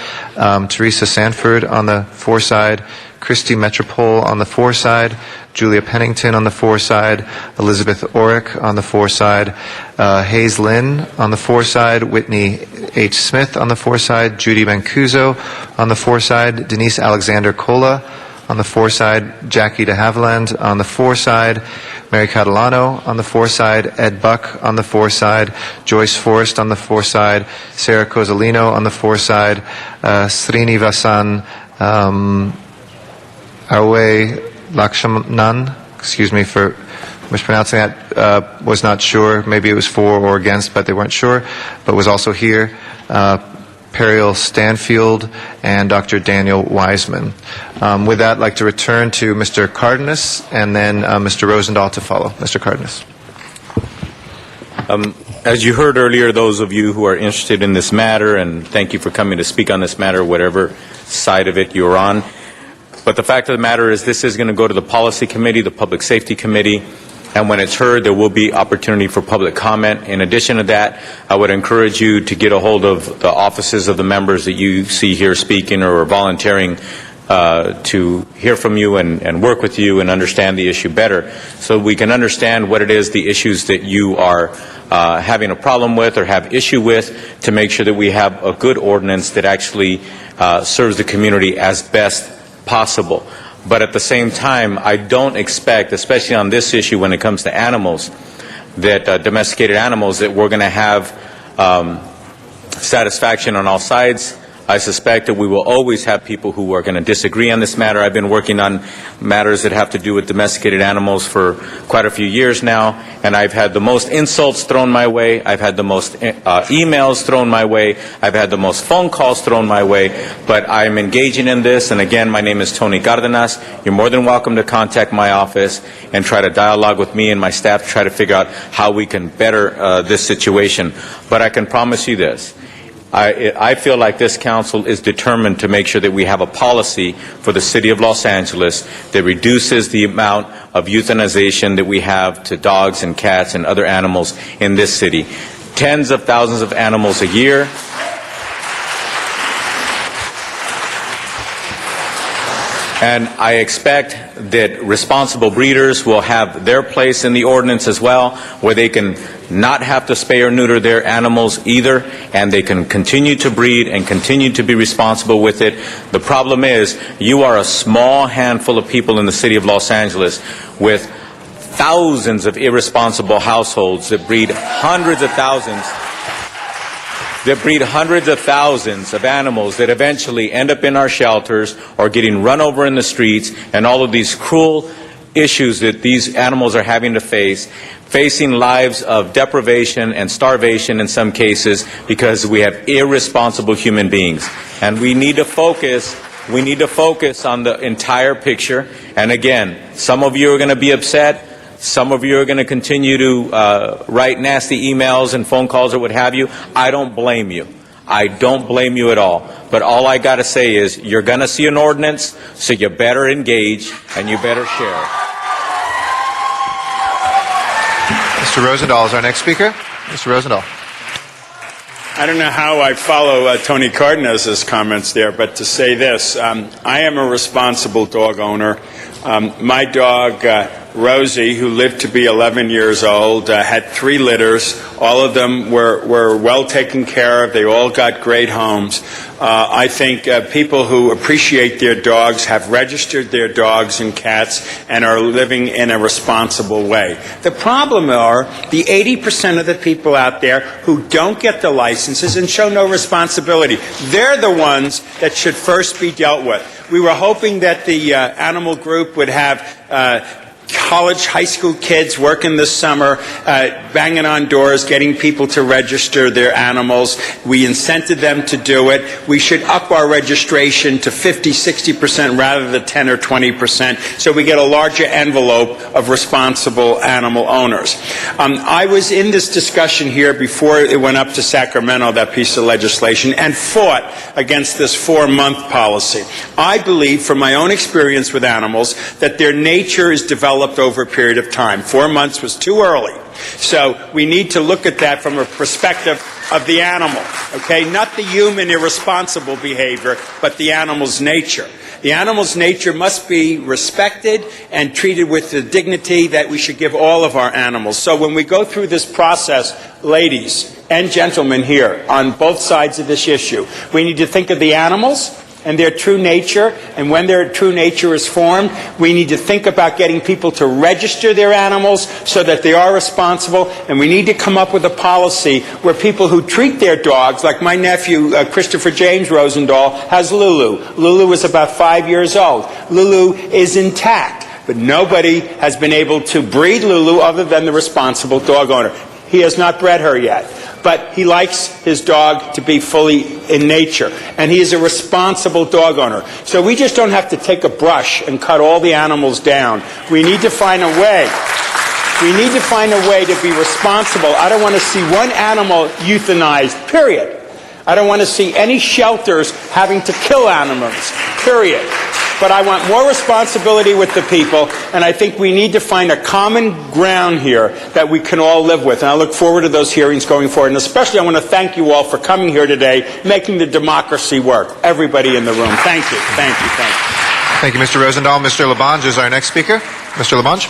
Teresa Sanford on the for side, Christy Metropole on the for side, Julia Pennington on the for side, Elizabeth Orrick on the for side, Hayes Lynn on the for side, Whitney H. Smith on the for side, Judy Mancuso on the for side, Denise Alexander Cola on the for side, Jackie de Havilland on the for side, Mary Catalano on the for side, Ed Buck on the for side, Joyce Forrest on the for side, Sarah Cozzolino on the for side, Srinivasan Awe Lakshmanan, excuse me for mispronouncing that, was not sure. Maybe it was for or against, but they weren't sure, but was also here. Periel Stanfield and Dr. Daniel Wiseman. With that, I'd like to return to Mr. Cardenas and then Mr. Rosendahl to follow. Mr. Cardenas. As you heard earlier, those of you who are interested in this matter, and thank you for coming to speak on this matter, whatever side of it you're on. But the fact of the matter is this is going to go to the Policy Committee, the Public Safety Committee, and when it's heard, there will be opportunity for public comment. In addition to that, I would encourage you to get a hold of the offices of the members that you see here speaking or volunteering to hear from you and work with you and understand the issue better so we can understand what it is, the issues that you are having a problem with or have issue with, to make sure that we have a good ordinance that actually serves the community as best possible. But at the same time, I don't expect, especially on this issue when it comes to animals, that domesticated animals, that we're going to have satisfaction on all sides. I suspect that we will always have people who are going to disagree on this matter. I've been working on matters that have to do with domesticated animals for quite a few years now, and I've had the most insults thrown my way. I've had the most emails thrown my way. I've had the most phone calls thrown my way, but I'm engaging in this, and again, my name is Tony Cardenas. You're more than welcome to contact my office and try to dialogue with me and my staff to try to figure out how we can better this situation. But I can promise you this. I feel like this council is determined to make sure that we have a policy for the city of Los Angeles that reduces the amount of euthanization that we have to dogs and cats and other animals in this city. Tens of thousands of animals a year. And I expect that responsible breeders will have their place in the ordinance as well, where they can not have to spay or neuter their animals either, and they can continue to breed and continue to be responsible with it. The problem is, you are a small handful of people in the city of Los Angeles with thousands of irresponsible households that breed hundreds of thousands of animals that eventually end up in our shelters or getting run over in the streets, and all of these cruel issues that these animals are having to face, facing lives of deprivation and starvation in some cases because we have irresponsible human beings. And we need to focus on the entire picture. And again, some of you are going to be upset. Some of you are going to continue to write nasty emails and phone calls or what have you. I don't blame you. I don't blame you at all. But all I got to say is you're going to see an ordinance, so you better engage and you better share. Mr. Rosendahl is our next speaker. Mr. Rosendahl. I don't know how I follow Tony Cardenas's comments there, but to say this, I am a responsible dog owner. My dog, Rosie, who lived to be 11 years old, had 3 litters. All of them were well taken care of. They all got great homes. I think people who appreciate their dogs have registered their dogs and cats and are living in a responsible way. The problem are the 80% of the people out there who don't get the licenses and show no responsibility. They're the ones that should first be dealt with. We were hoping that the animal group would have college, high school kids working this summer, banging on doors, getting people to register their animals. We incented them to do it. We should up our registration to 50, 60% rather than 10 or 20%, so we get a larger envelope of responsible animal owners. I was in this discussion here before it went up to Sacramento, that piece of legislation, and fought against this 4-month policy. I believe, from my own experience with animals, that their nature is developed over a period of time. 4 months was too early. So we need to look at that from a perspective of the animal, okay? Not the human irresponsible behavior, but the animal's nature. The animal's nature must be respected and treated with the dignity that we should give all of our animals. So when we go through this process, ladies and gentlemen here, on both sides of this issue, we need to think of the animals and their true nature, and when their true nature is formed, we need to think about getting people to register their animals so that they are responsible, and we need to come up with a policy where people who treat their dogs, like my nephew, Christopher James Rosendahl, has Lulu. Lulu is about 5 years old. Lulu is intact, but nobody has been able to breed Lulu other than the responsible dog owner. He has not bred her yet, but he likes his dog to be fully in nature, and he is a responsible dog owner. So we just don't have to take a brush and cut all the animals down. We need to find a way. We need to find a way to be responsible. I don't want to see one animal euthanized, period. I don't want to see any shelters having to kill animals, period. But I want more responsibility with the people, and I think we need to find a common ground here that we can all live with. And I look forward to those hearings going forward. And especially I want to thank you all for coming here today, making the democracy work. Everybody in the room. Thank you. Thank you. Thank you. Thank you, Mr. Rosendahl. Mr. LaBonge is our next speaker. Mr. LaBonge.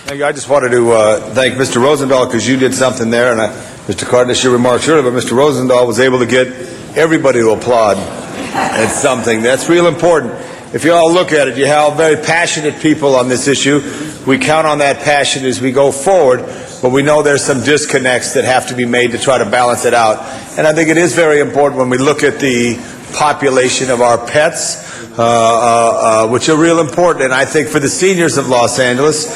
Thank you. I just wanted to thank Mr. Rosendahl because you did something there, and Mr. Cardenas, your remarks earlier, but Mr. Rosendahl was able to get everybody to applaud at something. That's real important. If you all look at it, you have very passionate people on this issue. We count on that passion as we go forward, but we know there's some disconnects that have to be made to try to balance it out. And I think it is very important when we look at the population of our pets, which are real important. And I think for the seniors of Los Angeles,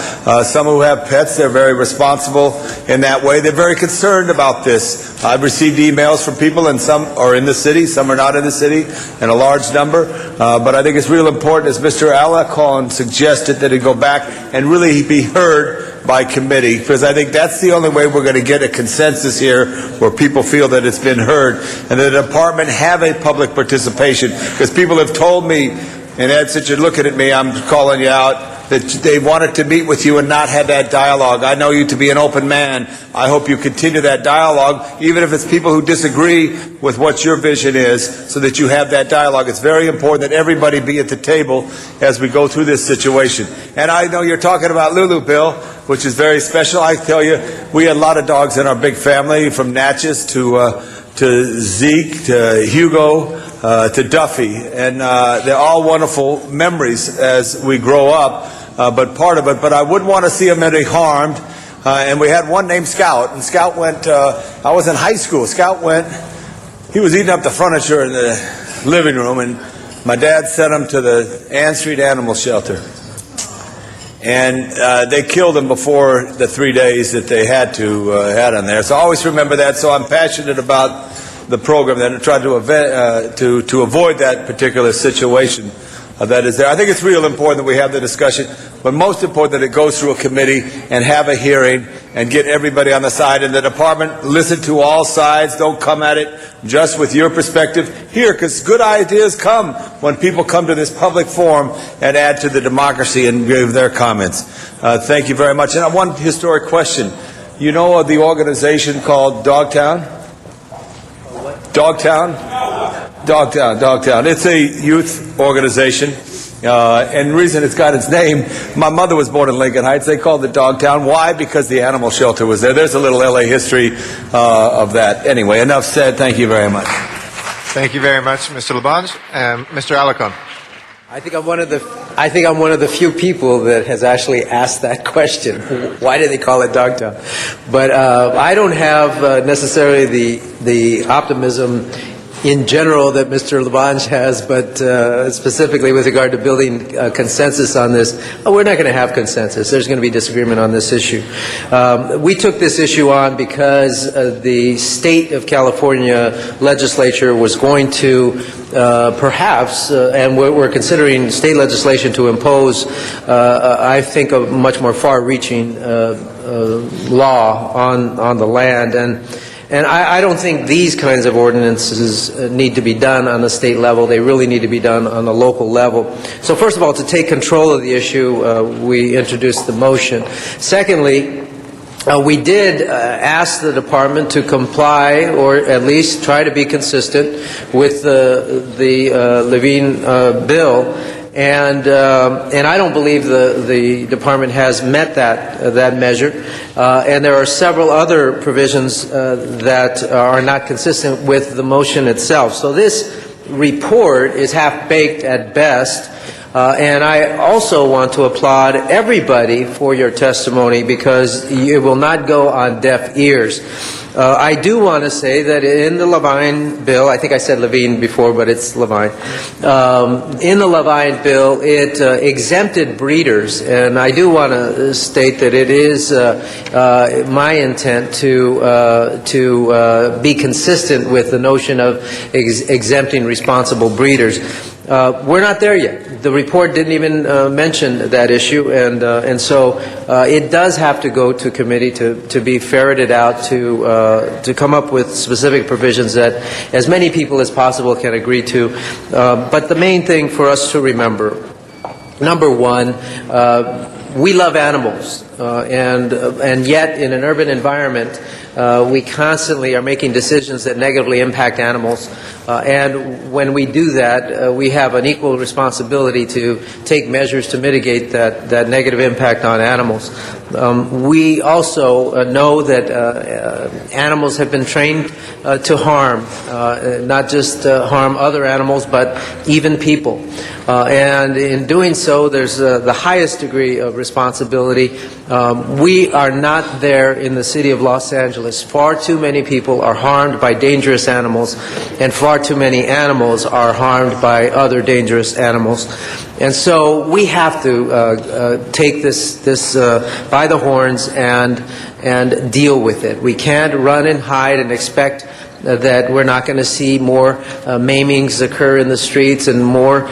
some who have pets, they're very responsible in that way. They're very concerned about this. I've received emails from people, and some are in the city, some are not in the city, and a large number. But I think it's real important, as Mr. Alarcon suggested, that it go back and really be heard by committee, because I think that's the only way we're going to get a consensus here where people feel that it's been heard, and the department have a public participation, because people have told me, and Ed, since you're looking at me, I'm calling you out, that they wanted to meet with you and not have that dialogue. I know you to be an open man. I hope you continue that dialogue, even if it's people who disagree with what your vision is, so that you have that dialogue. It's very important that everybody be at the table as we go through this situation. And I know you're talking about Lulu, Bill, which is very special. I tell you, we had a lot of dogs in our big family, from Natchez to Zeke, to Hugo, to Duffy, and they're all wonderful memories as we grow up, but part of it. But I wouldn't want to see them any harmed, and we had one named Scout, and Scout went, I was in high school, Scout went, he was eating up the furniture in the living room, and my dad sent him to the Ann Street Animal Shelter. And they killed him before the 3 days that they had on there. So I always remember that. So I'm passionate about the program that tried to avoid that particular situation that is there. I think it's real important that we have the discussion. but most important that it goes through a committee and have a hearing and get everybody on the side, and the department listen to all sides. Don't come at it just with your perspective here, because good ideas come when people come to this public forum and add to the democracy and give their comments. Thank you very much. And one historic question. You know of the organization called Dogtown? Dogtown? Dogtown. It's a youth organization. And the reason it's got its name, my mother was born in Lincoln Heights. They called it Dogtown. Why? Because the animal shelter was there. There's a little LA history of that. Anyway, enough said. Thank you very much. Thank you very much, Mr. Labange. Mr. Alarcon. I think I'm one of the few people that has actually asked that question. Why do they call it Dogtown? But I don't have necessarily the optimism in general that Mr. Labange has, but specifically with regard to building consensus on this, we're not going to have consensus. There's going to be disagreement on this issue. We took this issue on because the state of California legislature was going to perhaps, and we're considering state legislation to impose, I think, a much more far-reaching law on the land. And I don't think these kinds of ordinances need to be done on the state level. They really need to be done on the local level. So first of all, to take control of the issue, we introduced the motion. Secondly, we did ask the department to comply, or at least try to be consistent with the Levine bill. And I don't believe the department has met that measure. And there are several other provisions that are not consistent with the motion itself. So this report is half-baked at best. And I also want to applaud everybody for your testimony, because it will not go on deaf ears. I do want to say that in the Levine bill, I think I said Levine before, but it's Levine. In the Levine bill, it exempted breeders, and I do want to state that it is my intent to be consistent with the notion of exempting responsible breeders. We're not there yet. The report didn't even mention that issue, and so it does have to go to committee to be ferreted out, to come up with specific provisions that as many people as possible can agree to. But the main thing for us to remember, number one, we love animals, and yet in an urban environment, we constantly are making decisions that negatively impact animals. And when we do that, we have an equal responsibility to take measures to mitigate that negative impact on animals. We also know that animals have been trained to harm, not just harm other animals, but even people. And in doing so, there's the highest degree of responsibility. We are not there in the city of Los Angeles. Far too many people are harmed by dangerous animals, and far too many animals are harmed by other dangerous animals. And so we have to take this by the horns and deal with it. We can't run and hide and expect that we're not going to see more maimings occur in the streets and more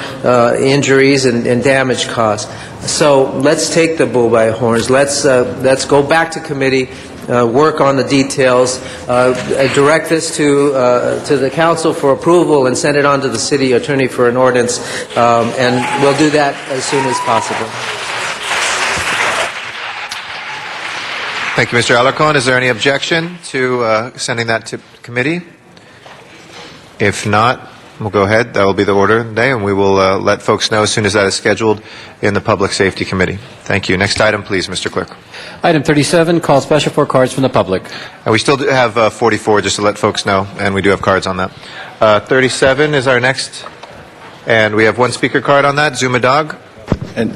injuries and damage caused. So let's take the bull by the horns. Let's go back to committee, work on the details, direct this to the council for approval, and send it on to the city attorney for an ordinance, and we'll do that as soon as possible. Thank you, Mr. Alarcon. Is there any objection to sending that to committee? If not, we'll go ahead. That will be the order of the day, and we will let folks know as soon as that is scheduled in the Public Safety Committee. Thank you. Next item, please, Mr. Clerk. Item 37, call special for cards from the public. We still do have 44, just to let folks know, and we do have cards on that. 37 is our next, and we have one speaker card on that, Zuma Dog. And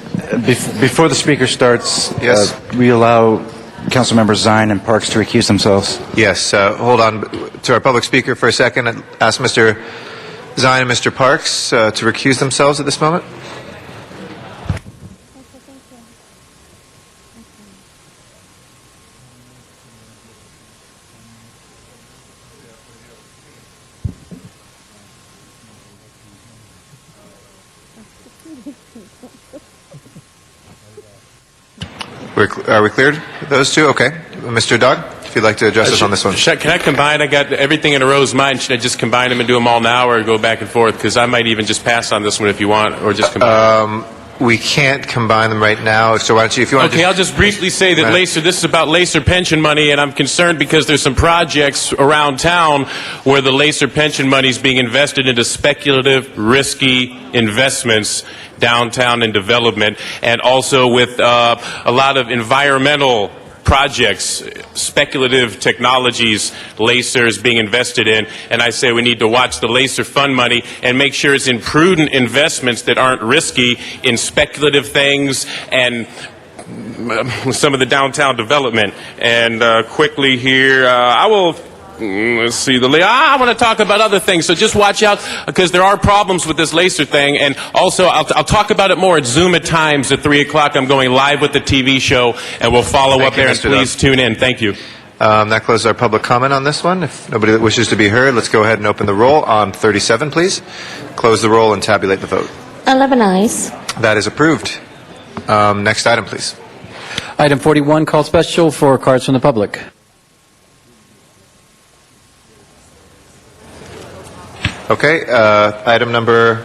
before the speaker starts, yes, we allow Council Members Zine and Parks to recuse themselves. Yes, hold on to our public speaker for a second. I'd ask Mr. Zine and Mr. Parks to recuse themselves at this moment. Are we cleared? Those two? Okay. Mr. Dodd, if you'd like to address us on this one. Can I combine? I got everything in a row's mind. Should I just combine them and do them all now, or go back and forth? Because I might even just pass on this one if you want, or just combine. We can't combine them right now, so why don't you, if you want to... Okay, I'll just briefly say that this is about LACER pension money, and I'm concerned because there's some projects around town where the LACER pension money is being invested into speculative, risky investments downtown and development, and also with a lot of environmental projects, speculative technologies LACER is being invested in, and I say we need to watch the LACER fund money and make sure it's in prudent investments that aren't risky in speculative things and some of the downtown development. And quickly here, I will... Let's see, I want to talk about other things, so just watch out, because there are problems with this LACER thing, and also I'll talk about it more at Zoom at Times at 3 o'clock. I'm going live with the TV show, and we'll follow up there, and please tune in. Thank you. That closes our public comment on this one. If nobody that wishes to be heard, let's go ahead and open the roll on 37, please. Close the roll and tabulate the vote. 11 ayes. That is approved. Next item, please. Item 41, called special for cards from the public. Okay, item number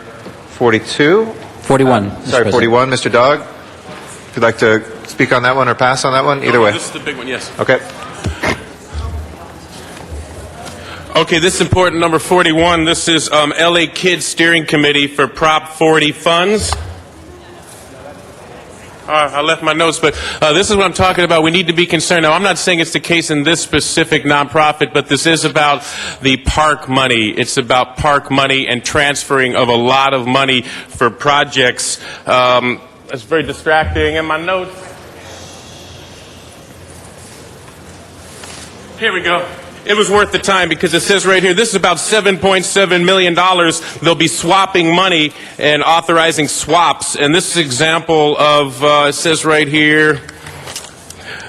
42. 41. Sorry, 41. Mr. Dog, if you'd like to speak on that one or pass on that one, either way. This is the big one, yes. Okay. Okay, this is important, number 41. This is LA Kids Steering Committee for Prop 40 funds. I left my notes, but this is what I'm talking about. We need to be concerned. Now, I'm not saying it's the case in this specific nonprofit, but this is about the park money. It's about park money and transferring of a lot of money for projects. It's very distracting in my notes. Here we go. It was worth the time because it says right here, this is about $7.7 million. They'll be swapping money and authorizing swaps. And this is an example of, it says right here,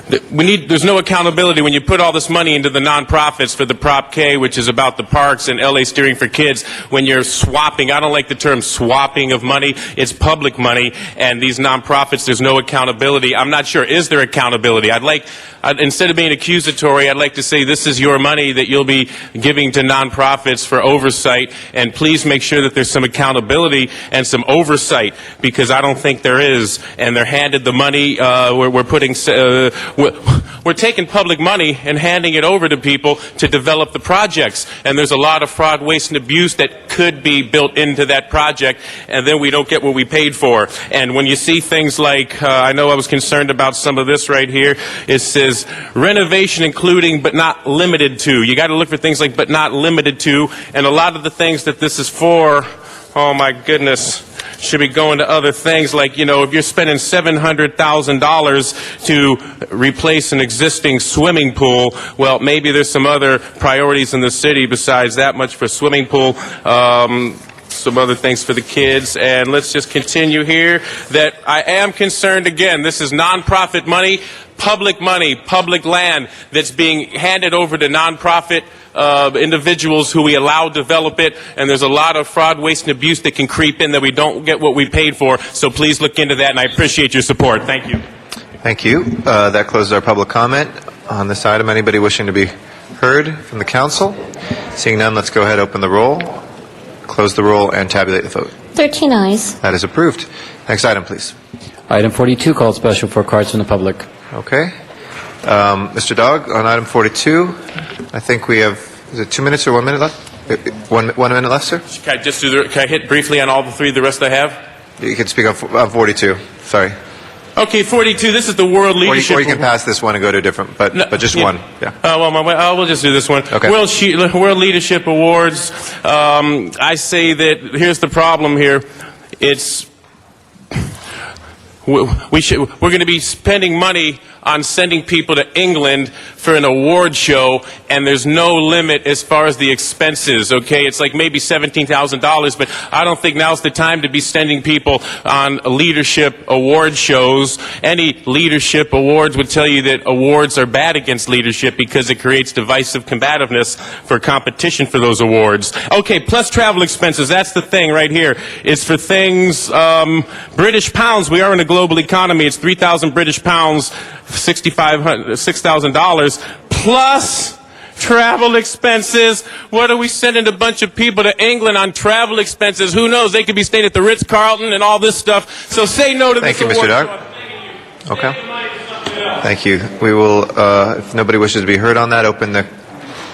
there's no accountability when you put all this money into the nonprofits for the Prop K, which is about the parks, and LA Steering for Kids. When you're swapping, I don't like the term swapping of money. It's public money, and these nonprofits, there's no accountability. I'm not sure. Is there accountability? Instead of being accusatory, I'd like to say this is your money that you'll be giving to nonprofits for oversight, and please make sure that there's some accountability and some oversight, because I don't think there is. And they're handed the money. We're taking public money and handing it over to people to develop the projects, and there's a lot of fraud, waste, and abuse that could be built into that project, and then we don't get what we paid for. And when you see things like, I know I was concerned about some of this right here, it says renovation including but not limited to. You got to look for things like but not limited to, and a lot of the things that this is for, oh my goodness, should be going to other things like, if you're spending $700,000 to replace an existing swimming pool, well, maybe there's some other priorities in the city besides that much for swimming pool. Some other things for the kids, and let's just continue here. That I am concerned again. This is nonprofit money, public land that's being handed over to nonprofit individuals who we allow develop it, and there's a lot of fraud, waste, and abuse that can creep in that we don't get what we paid for. So please look into that, and I appreciate your support. Thank you. Thank you. That closes our public comment on this item. Anybody wishing to be heard from the council? Seeing none, let's go ahead, open the roll, close the roll, and tabulate the vote. 13 ayes. That is approved. Next item, please. Item 42, called special for cards from the public. Okay. Mr. Dog, on item 42, I think we have, is it 2 minutes or 1 minute left? 1 minute left, sir? Can I hit briefly on all the three the rest I have? You can speak on 42. Sorry. Okay, 42. This is the World Leadership. Or you can pass this one and go to a different, but just one. Yeah. We'll just do this one. Okay. World Leadership Awards. I say that here's the problem here. We're going to be spending money on sending people to England for an award show, and there's no limit as far as the expenses, okay? It's like maybe $17,000, but I don't think now's the time to be sending people on leadership award shows. Any leadership awards would tell you that awards are bad against leadership because it creates divisive combativeness for competition for those awards. Okay, plus travel expenses, that's the thing right here. It's for things, British pounds. We are in a global economy. It's 3,000 British pounds, $6,000, plus travel expenses. What are we sending a bunch of people to England on travel expenses? Who knows? They could be staying at the Ritz-Carlton and all this stuff. So say no to this Thank you, Mr. award. Dog. Okay. Thank you. We will, if nobody wishes to be heard on that, open the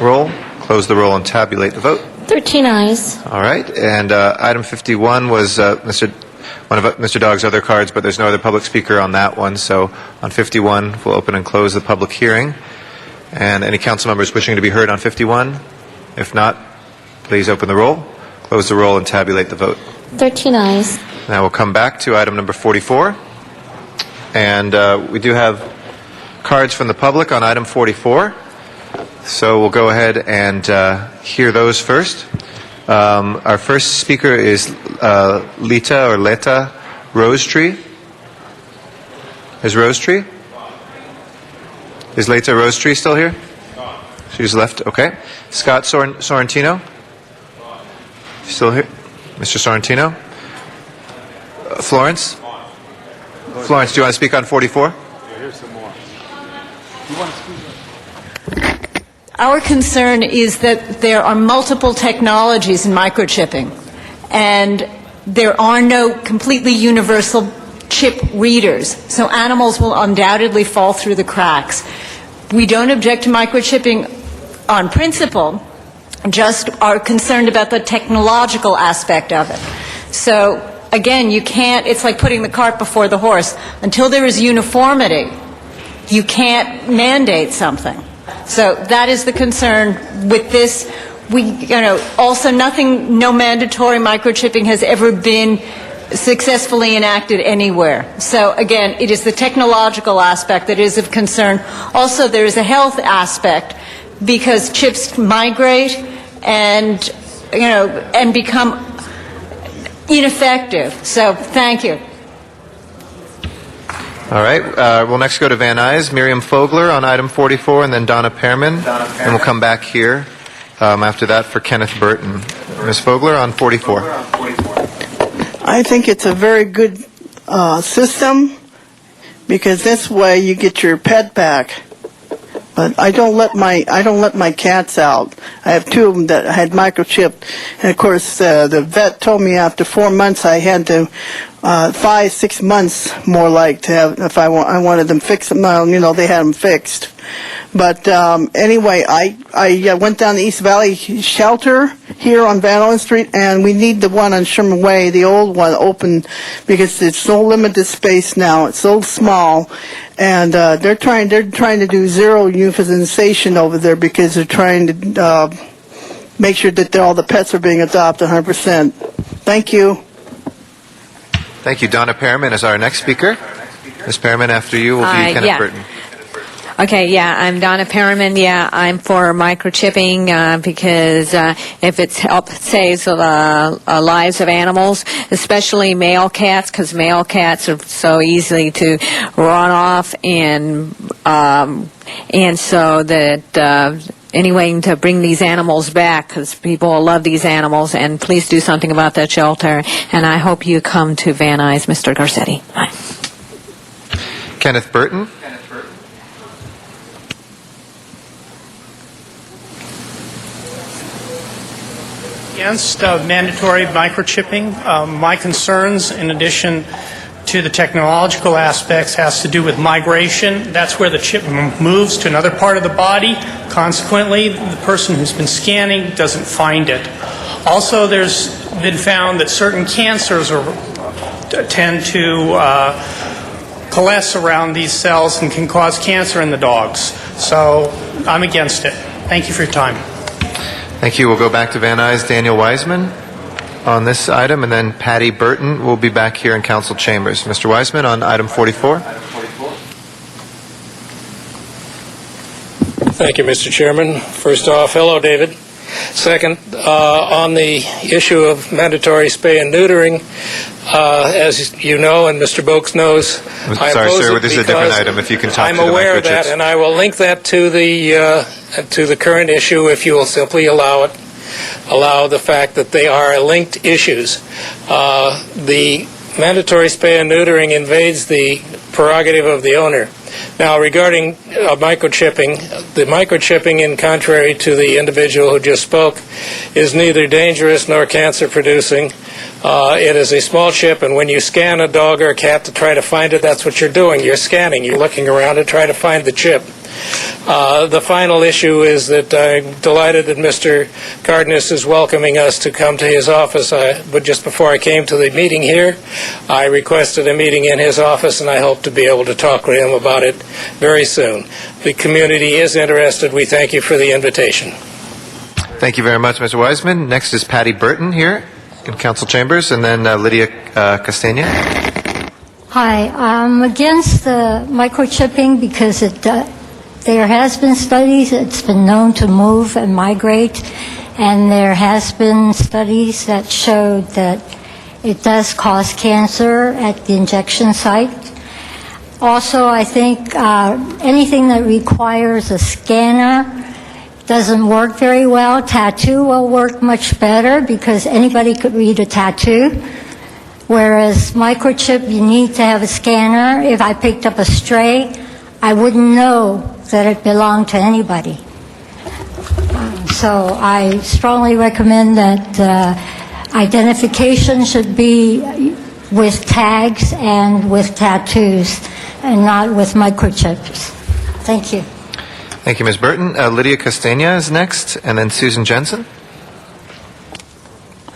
roll, close the roll, and tabulate the vote. 13 eyes. All right. And item 51 was one of Mr. Dogg's other cards, but there's no other public speaker on that one. So on 51, we'll open and close the public hearing. And any council members wishing to be heard on 51? If not, please open the roll, close the roll, and tabulate the vote. 13 eyes. Now we'll come back to item number 44. And we do have cards from the public on item 44. So we'll go ahead and hear those first. Our first speaker is Leta Rosetree. Is Rosetree? Is Leta Rosetree still here? She's left. Okay. Scott Sorrentino? Still here? Mr. Sorrentino? Florence? Florence, do you want to speak on 44? Here's some more. Our concern is that there are multiple technologies in microchipping, and there are no completely universal chip readers, so animals will undoubtedly fall through the cracks. We don't object to microchipping on principle, just are concerned about the technological aspect of it. So, again, you can't, it's like putting the cart before the horse. Until there is uniformity, you can't mandate something. So that is the concern with this. Also no mandatory microchipping has ever been successfully enacted anywhere. So again, it is the technological aspect that is of concern. Also, there is a health aspect because chips migrate and become ineffective. So thank you. All right. We'll next go to Van Nuys, Miriam Fogler on item 44, and then Donna Pearman. And we'll come back here after that for Kenneth Burton. Ms. Fogler on 44. I think it's a very good system because this way you get your pet back. But I don't let my cats out. I have two of them that had microchipped, and of course the vet told me after 4 months I had to 5-6 months more like to have if I wanted them fixed. They had them fixed. But anyway, I went down the East Valley Shelter here on Van Allen Street, and we need the one on Sherman Way, the old one, open because it's so limited space now. It's so small, and they're trying to do zero euthanization over there because they're trying to make sure that all the pets are being adopted 100%. Thank you. Thank you. Donna Pearman is our next speaker. Ms. Pearman, after you will be Kenneth Burton. Okay, yeah, I'm Donna Perriman. Yeah, I'm for microchipping because if it saves the lives of animals, especially male cats, because male cats are so easily to run off, and so that anyway, to bring these animals back, because people love these animals, and please do something about that shelter. And I hope you come to Van Nuys, Mr. Garcetti. Bye. Kenneth Burton. Against mandatory microchipping. My concerns, in addition to the technological aspects, has to do with migration. That's where the chip moves to another part of the body. Consequently, the person who's been scanning doesn't find it. Also, there's been found that certain cancers tend to coalesce around these cells and can cause cancer in the dogs. So I'm against it. Thank you for your time. Thank you. We'll go back to Van Nuys, Daniel Wiseman on this item, and then Patty Burton will be back here in council chambers. Mr. Wiseman on item 44. Thank you, Mr. Chairman. First off, hello, David. Second, on the issue of mandatory spay and neutering, as you know and Mr. Boakes knows, I Sorry, oppose sir, it this is a different item. If you can talk I'm to the aware of that, microchips. and I will link that to the current issue if you will simply allow the fact that they are linked issues. The mandatory spay and neutering invades the prerogative of the owner. Now, regarding microchipping, the microchipping, in contrary to the individual who just spoke, is neither dangerous nor cancer-producing. It is a small chip, and when you scan a dog or a cat to try to find it, that's what you're doing. You're scanning. You're looking around to try to find the chip. The final issue is that I'm delighted that Mr. Cardenas is welcoming us to come to his office. But just before I came to the meeting here, I requested a meeting in his office, and I hope to be able to talk with him about it very soon. The community is interested. We thank you for the invitation. Thank you very much, Mr. Wiseman. Next is Patty Burton here in Council Chambers, and then Lydia Castagna. Hi, I'm against the microchipping because there has been studies, it's been known to move and migrate, and there has been studies that showed that it does cause cancer at the injection site. Also, I think anything that requires a scanner doesn't work very well. Tattoo will work much better because anybody could read a tattoo. Whereas microchip, you need to have a scanner. If I picked up a stray, I wouldn't know that it belonged to anybody. So I strongly recommend that identification should be with tags and with tattoos and not with microchips. Thank you. Thank you, Ms. Burton. Lydia Castagna is next, and then Susan Jensen.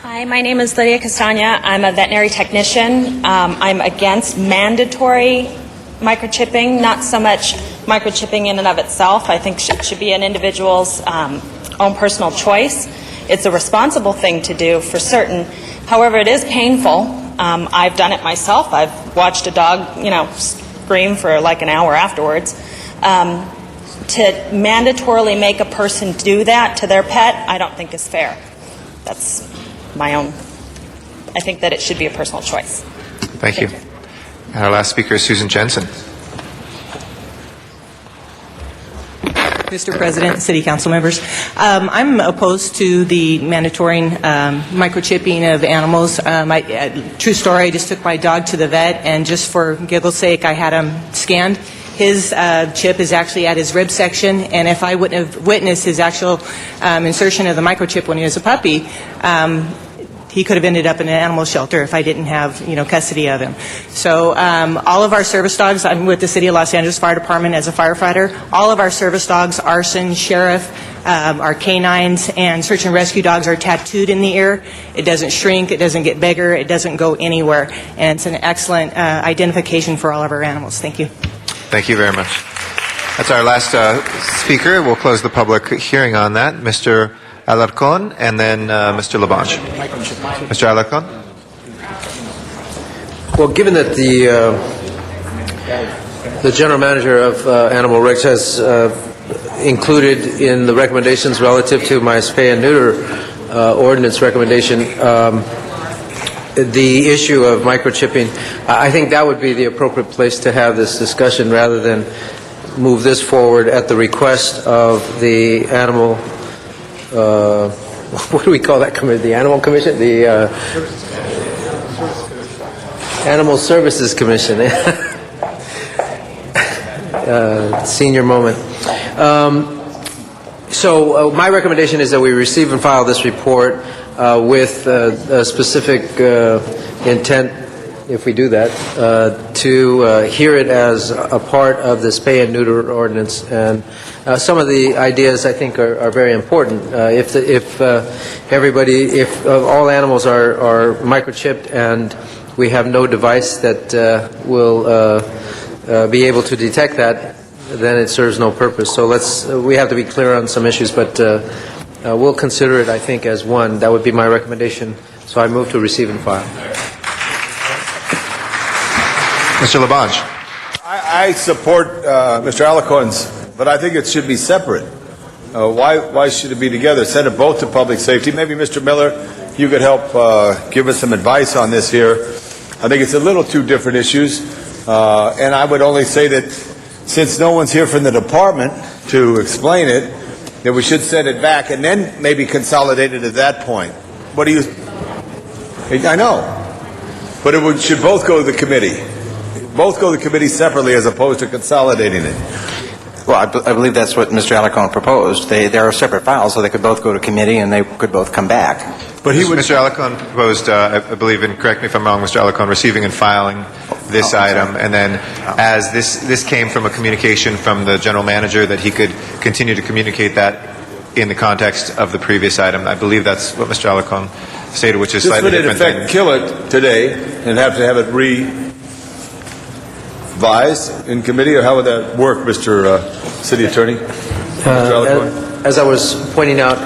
Hi, my name is Lydia Castagna. I'm a veterinary technician. I'm against mandatory microchipping, not so much microchipping in and of itself. I think it should be an individual's own personal choice. It's a responsible thing to do for certain. However, it is painful. I've done it myself. I've watched a dog, scream for like an hour afterwards. To mandatorily make a person do that to their pet, I don't think is fair. That's my own. I think that it should be a personal choice. Thank you. And our last speaker is Susan Jensen. Mr. President, City Council members, I'm opposed to the mandatory microchipping of animals. True story, I just took my dog to the vet, and just for giggle's sake, I had him scanned. His chip is actually at his rib section, and if I wouldn't have witnessed his actual insertion of the microchip when he was a puppy, he could have ended up in an animal shelter if I didn't have, custody of him. So all of our service dogs, I'm with the City of Los Angeles Fire Department as a firefighter, all of our service dogs, arson, sheriff, our canines, and search and rescue dogs are tattooed in the ear. It doesn't shrink, it doesn't get bigger, it doesn't go anywhere, and it's an excellent identification for all of our animals. Thank you. Thank you very much. That's our last speaker. We'll close the public hearing on that. Mr. Alarcon, and then Mr. Labange. Mr. Alarcon? Well, given that the general manager of Animal Regs has included in the recommendations relative to my spay and neuter ordinance recommendation the issue of microchipping, I think that would be the appropriate place to have this discussion rather than move this forward at the request of the animal what do we call that committee? The Animal Commission? The Animal Services Commission. Senior moment. So my recommendation is that we receive and file this report with a specific intent, if we do that, to hear it as a part of the spay and neuter ordinance. And some of the ideas I think are very important. If all animals are microchipped and we have no device that will be able to detect that, then it serves no purpose. So we have to be clear on some issues, but we'll consider it, I think, as one. That would be my recommendation. So I move to receive and file. Mr. Labange. I support Mr. Alacon's but I think it should be separate. Why should it be together? Send it both to public safety. Maybe, Mr. Miller, you could help give us some advice on this here. I think it's a little two different issues, and I would only say that since no one's here from the department to explain it, that we should send it back and then maybe consolidate it at that point. What do you... I know, but should both go to the committee. Both go to the committee separately as opposed to consolidating it. Well, I believe that's what Mr. Alarcon proposed. They are separate files, so they could both go to committee and they could both come back. But Mr. Alarcon proposed, I believe, and correct me if I'm wrong, Mr. Alarcon, receiving and filing this item, and then as this came from a communication from the general manager that he could continue to communicate that in the context of the previous item. I believe that's what Mr. Alarcon stated, which is slightly different. Just would it affect kill it today and have to have it revised in committee, or how would that work, Mr. City Attorney? As I was pointing out,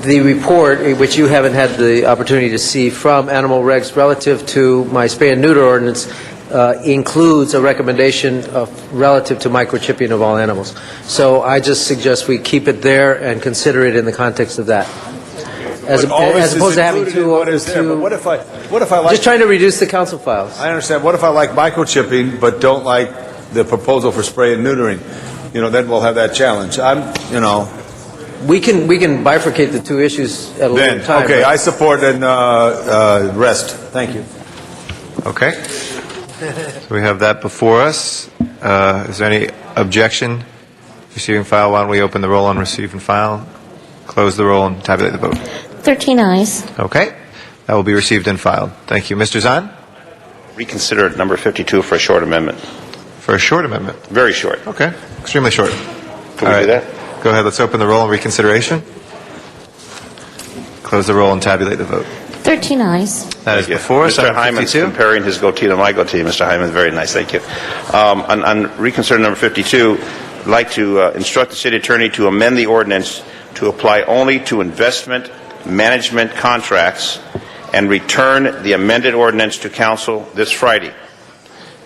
the report, which you haven't had the opportunity to see, from Animal Regs relative to my spay and neuter ordinance includes a recommendation relative to microchipping of all animals. So I just suggest we keep it there and consider it in the context of that. As opposed to having two... What if I like... Just trying to reduce the council files. I understand. What if I like microchipping but don't like the proposal for spray and neutering? Then we'll have that challenge. We can bifurcate the two issues at a later time. Okay, I support and rest. Thank you. Okay. So we have that before us. Is there any objection? Receiving file, why don't we open the roll on receive and file, close the roll, and tabulate the vote. 13 ayes. Okay. That will be received and filed. Thank you. Mr. Zahn? Reconsider number 52 for a short amendment. For a short amendment? Very short. Okay. Extremely short. Can we do that? Go ahead. Let's open the roll on reconsideration. Close the roll and tabulate the vote. 13 ayes. That is before us. Mr. Hyman's comparing his goatee to my goatee. Mr. Hyman, very nice. Thank you. On reconsider number 52, I'd like to instruct the city attorney to amend the ordinance to apply only to investment management contracts and return the amended ordinance to council this Friday.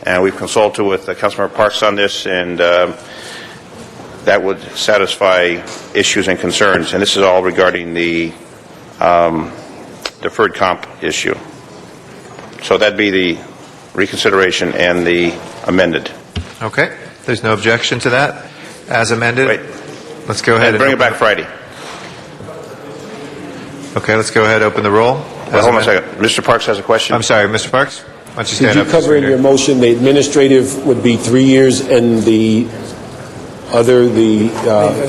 And we've consulted with Councilmember Parks on this, and that would satisfy issues and concerns. And this is all regarding the deferred comp issue. So that'd be the reconsideration and the amended. Okay. There's no objection to that as amended. Wait. Let's go ahead and bring it back Friday. Okay, let's go ahead and open the roll. Well, hold on a second. Mr. Parks has a question. I'm sorry, Mr. Parks? Why don't you stand Did up? you cover in your motion the administrative would be 3 years and the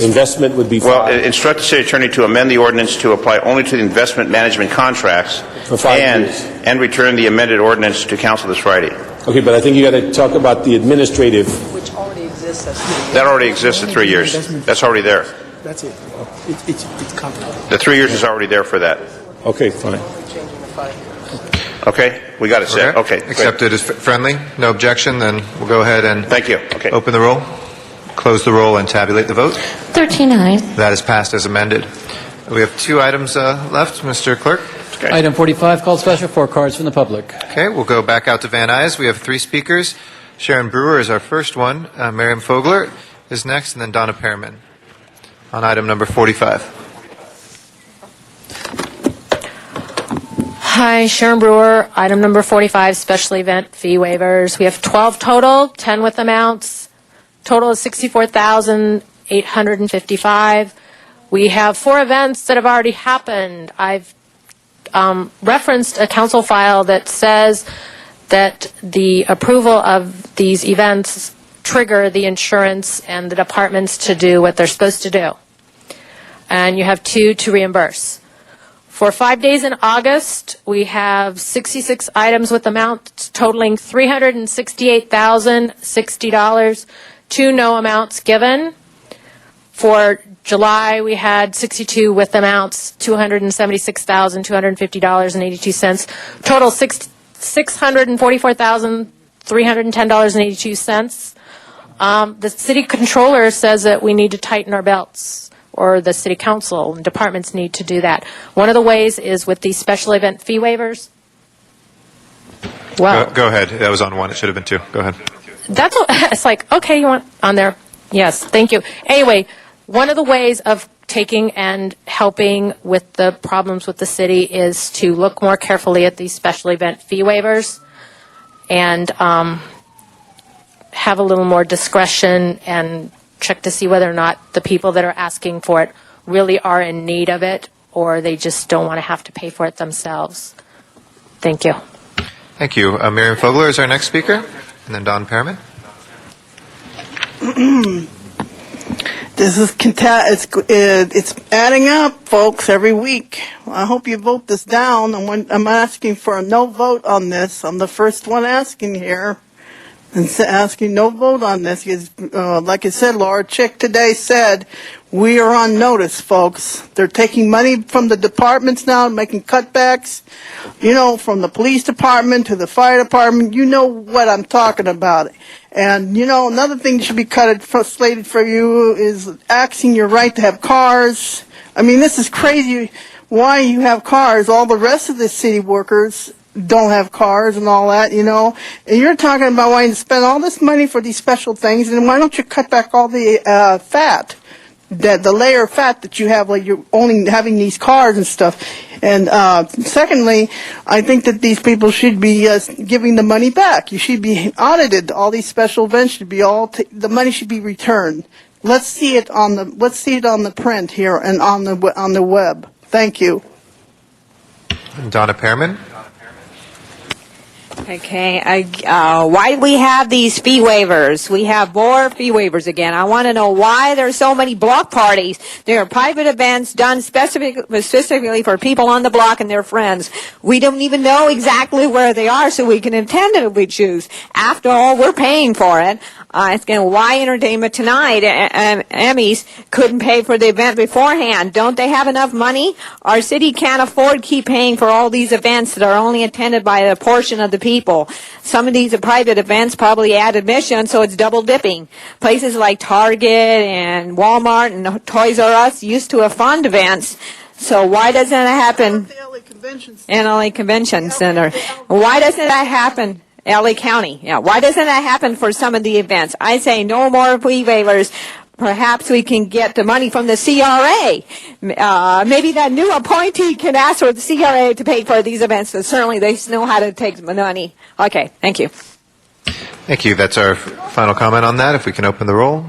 investment would be 5? Well, instruct the city attorney to amend the ordinance to apply only to the investment management contracts for 5 years. And return the amended ordinance to council this Friday. Okay, but I think you got to talk about the administrative. Which already exists. That already exists at 3 years. That's already there. That's it. It's covered. The 3 years is already there for that. Okay, fine. Okay, we got it set. Okay. Accepted as friendly. No objection. Then we'll go ahead and thank you. Okay. Open the roll, close the roll, and tabulate the vote. 13 ayes. That is passed as amended. We have 2 items left, Mr. Clerk. Okay. Item 45, called special for cards from the public. Okay, we'll go back out to Van Nuys. We have 3 speakers. Sharon Brewer is our first one. Miriam Fogler is next, and then Donna Perriman on item number 45. Hi, Sharon Brewer, item number 45, special event fee waivers. We have 12 total, 10 with amounts. Total is $64,855. We have 4 events that have already happened. I've referenced a council file that says that the approval of these events trigger the insurance and the departments to do what they're supposed to do. And you have 2 to reimburse. For 5 days in August, we have 66 items with amounts totaling $368,060, 2 no amounts given. For July, we had 62 with amounts, $276,250.82. Total $644,310.82. The city controller says that we need to tighten our belts, or the city council and departments need to do that. One of the ways is with these special event fee waivers. Well, Go ahead. That was on 1. It should have been 2. Go ahead. that's what, it's like, okay, you want on there. Yes, thank you. Anyway, one of the ways of taking and helping with the problems with the city is to look more carefully at these special event fee waivers and have a little more discretion and check to see whether or not the people that are asking for it really are in need of it or they just don't want to have to pay for it themselves. Thank you. Thank you. Miriam Fogler is our next speaker, and then Don Perriman. This is it's adding up, folks, every week. I hope you vote this down. I'm asking for a no vote on this. I'm the first one asking here. And asking no vote on this. Like I said, Laura Chick today said, we are on notice, folks. They're taking money from the departments now, making cutbacks, from the police department to the fire department. You know what I'm talking about. And, another thing that should be slated for you is axing your right to have cars. I mean, this is crazy why you have cars. All the rest of the city workers don't have cars and all that, and you're talking about wanting to spend all this money for these special things, and why don't you cut back all the fat, the layer of fat that you have, like you're only having these cars and stuff. And secondly, I think that these people should be giving the money back. You should be audited. All these special events should be the money should be returned. Let's see it on the print here and on the web. Thank you. Donna Perriman. Okay, why do we have these fee waivers? We have more fee waivers again. I want to know why there's so many block parties. There are private events done specifically for people on the block and their friends. We don't even know exactly where they are, so we can attend it if we choose. After all, we're paying for it. Asking why Entertainment Tonight, Emmys, couldn't pay for the event beforehand. Don't they have enough money? Our city can't afford to keep paying for all these events that are only attended by a portion of the people. Some of these are private events, probably add admission, so it's double dipping. Places like Target and Walmart and Toys R Us used to have fund events. So why doesn't it happen in LA Convention Center? Why doesn't that happen? LA County. Yeah. Why doesn't that happen for some of the events? I say no more fee waivers. Perhaps we can get the money from the CRA. Maybe that new appointee can ask for the CRA to pay for these events. So certainly they know how to take the money. Okay. Thank you. Thank you. That's our final comment on that. If we can open the roll.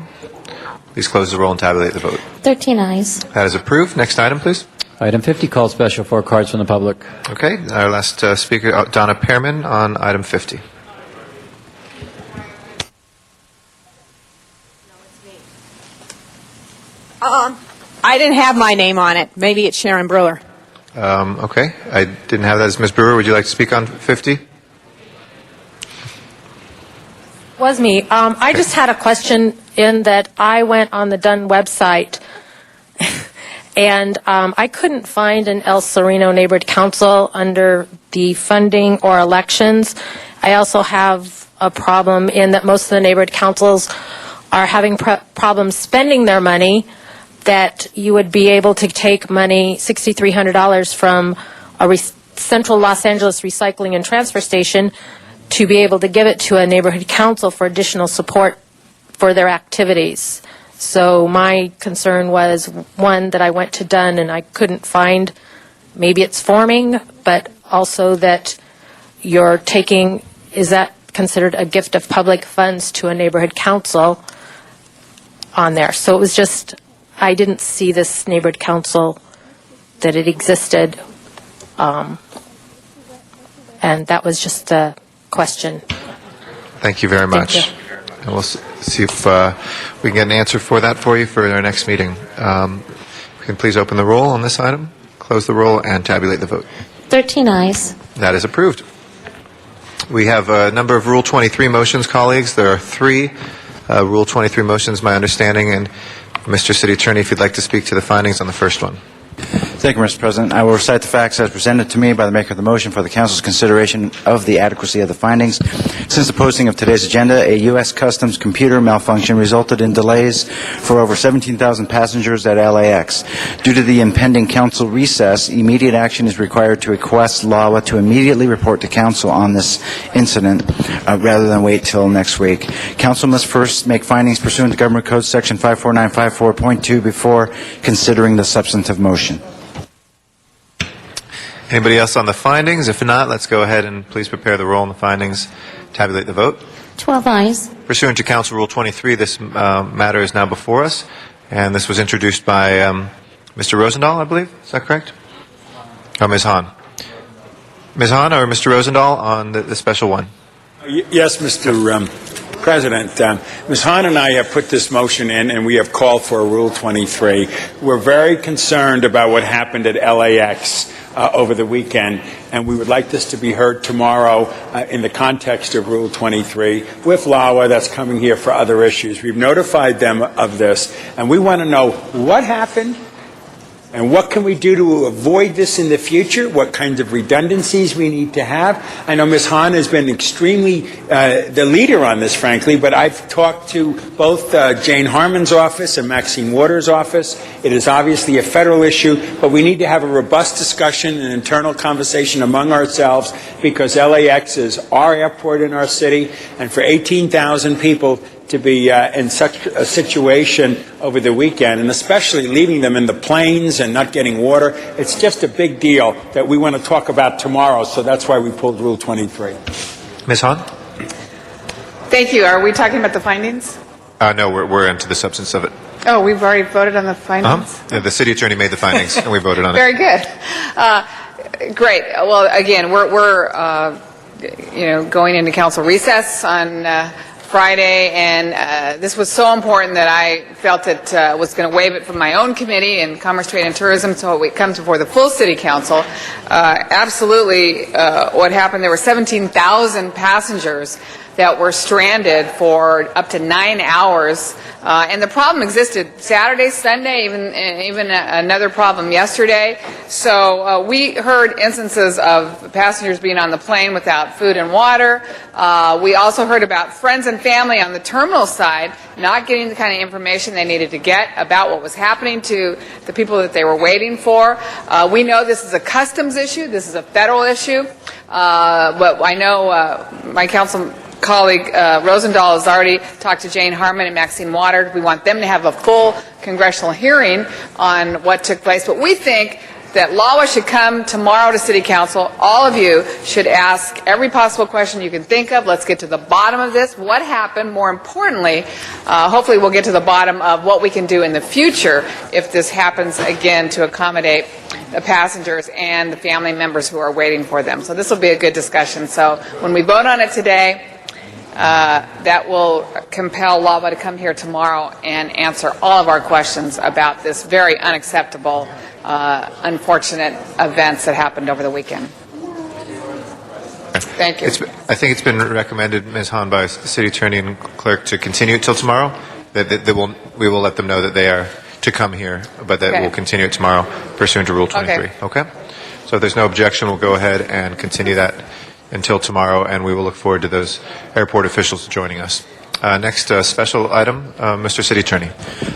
Please close the roll and tabulate the vote. 13 ayes. That is approved. Next item, please. Item 50, called special for cards from the public. Okay, our last speaker, Donna Perriman, on item 50. I didn't have my name on it. Maybe it's Sharon Brewer. Okay, I didn't have that as Ms. Brewer. Would you like to speak on 50? Was me. I just had a question in that I went on the Dunn website and I couldn't find an El Sereno Neighborhood Council under the funding or elections. I also have a problem in that most of the neighborhood councils are having problems spending their money, that you would be able to take money, $6,300 from a Central Los Angeles Recycling and Transfer Station to be able to give it to a neighborhood council for additional support for their activities. So my concern was, one, that I went to Dunn and I couldn't find, maybe it's forming, but also that you're taking, is that considered a gift of public funds to a neighborhood council on there? So it was just, I didn't see this neighborhood council, that it existed, and that was just a question. Thank you very much. Thank you. And we'll see if we can get an answer for that for you for our next meeting. We can please open the roll on this item, close the roll, and tabulate the vote. 13 ayes. That is approved. We have a number of Rule 23 motions, colleagues. There are 3 Rule 23 motions, my understanding. And Mr. City Attorney, if you'd like to speak to the findings on the first one. Thank you, Mr. President. I will recite the facts as presented to me by the maker of the motion for the Council's consideration of the adequacy of the findings. Since the posting of today's agenda, a U.S. Customs computer malfunction resulted in delays for over 17,000 passengers at LAX. Due to the impending Council recess, immediate action is required to request LAWA to immediately report to Council on this incident rather than wait till next week. Council must first make findings pursuant to Government Code Section 54954.2 before considering the substantive motion. Anybody else on the findings? If not, let's go ahead and please prepare the roll on the findings. Tabulate the vote. 12 ayes. Pursuant to Council Rule 23, this matter is now before us, and this was introduced by Mr. Rosendahl, I believe. Is that correct? Or Ms. Hahn? Ms. Hahn or Mr. Rosendahl on the special one? Yes, Mr. President. Ms. Hahn and I have put this motion in, and we have called for a Rule 23. We're very concerned about what happened at LAX over the weekend, and we would like this to be heard tomorrow in the context of Rule 23 with LAWA that's coming here for other issues. We've notified them of this, and we want to know what happened and what can we do to avoid this in the future, what kinds of redundancies we need to have. I know Ms. Hahn has been extremely the leader on this, frankly, but I've talked to both Jane Harmon's office and Maxine Waters' office. It is obviously a federal issue, but we need to have a robust discussion and internal conversation among ourselves because LAX is our airport in our city, and for 18,000 people to be in such a situation over the weekend, and especially leaving them in the planes and not getting water, it's just a big deal that we want to talk about tomorrow, so that's why we pulled Rule 23. Ms. Hahn? Thank you. Are we talking about the findings? No, we're into the substance of it. Oh, we've already voted on the findings? Yeah, the city attorney made the findings, and we voted on it. Very good. Great. Well, again, we're going into council recess on Friday, and this was so important that I felt it was going to waive it from my own committee in Commerce, Trade, and Tourism so it comes before the full City Council. Absolutely, what happened, there were 17,000 passengers that were stranded for up to 9 hours. And the problem existed Saturday, Sunday, even another problem yesterday. So we heard instances of passengers being on the plane without food and water. We also heard about friends and family on the terminal side not getting the kind of information they needed to get about what was happening to the people that they were waiting for. We know this is a customs issue. This is a federal issue. But I know my council colleague Rosendahl has already talked to Jane Harmon and Maxine Waters. We want them to have a full congressional hearing on what took place. But we think that LAWA should come tomorrow to City Council. All of you should ask every possible question you can think of. Let's get to the bottom of this. What happened? More importantly, hopefully we'll get to the bottom of what we can do in the future if this happens again to accommodate the passengers and the family members who are waiting for them. So this will be a good discussion. So when we vote on it today, that will compel LAWA to come here tomorrow and answer all of our questions about this very unacceptable, unfortunate events that happened over the weekend. Thank you. I think it's been recommended, Ms. Hahn, by the City Attorney and Clerk to continue it till tomorrow. We will let them know that they are to come here, but that we'll continue it tomorrow pursuant to Rule 23. Okay? So if there's no objection, we'll go ahead and continue that until tomorrow, and we will look forward to those airport officials joining us. Next special item, Mr. City Attorney.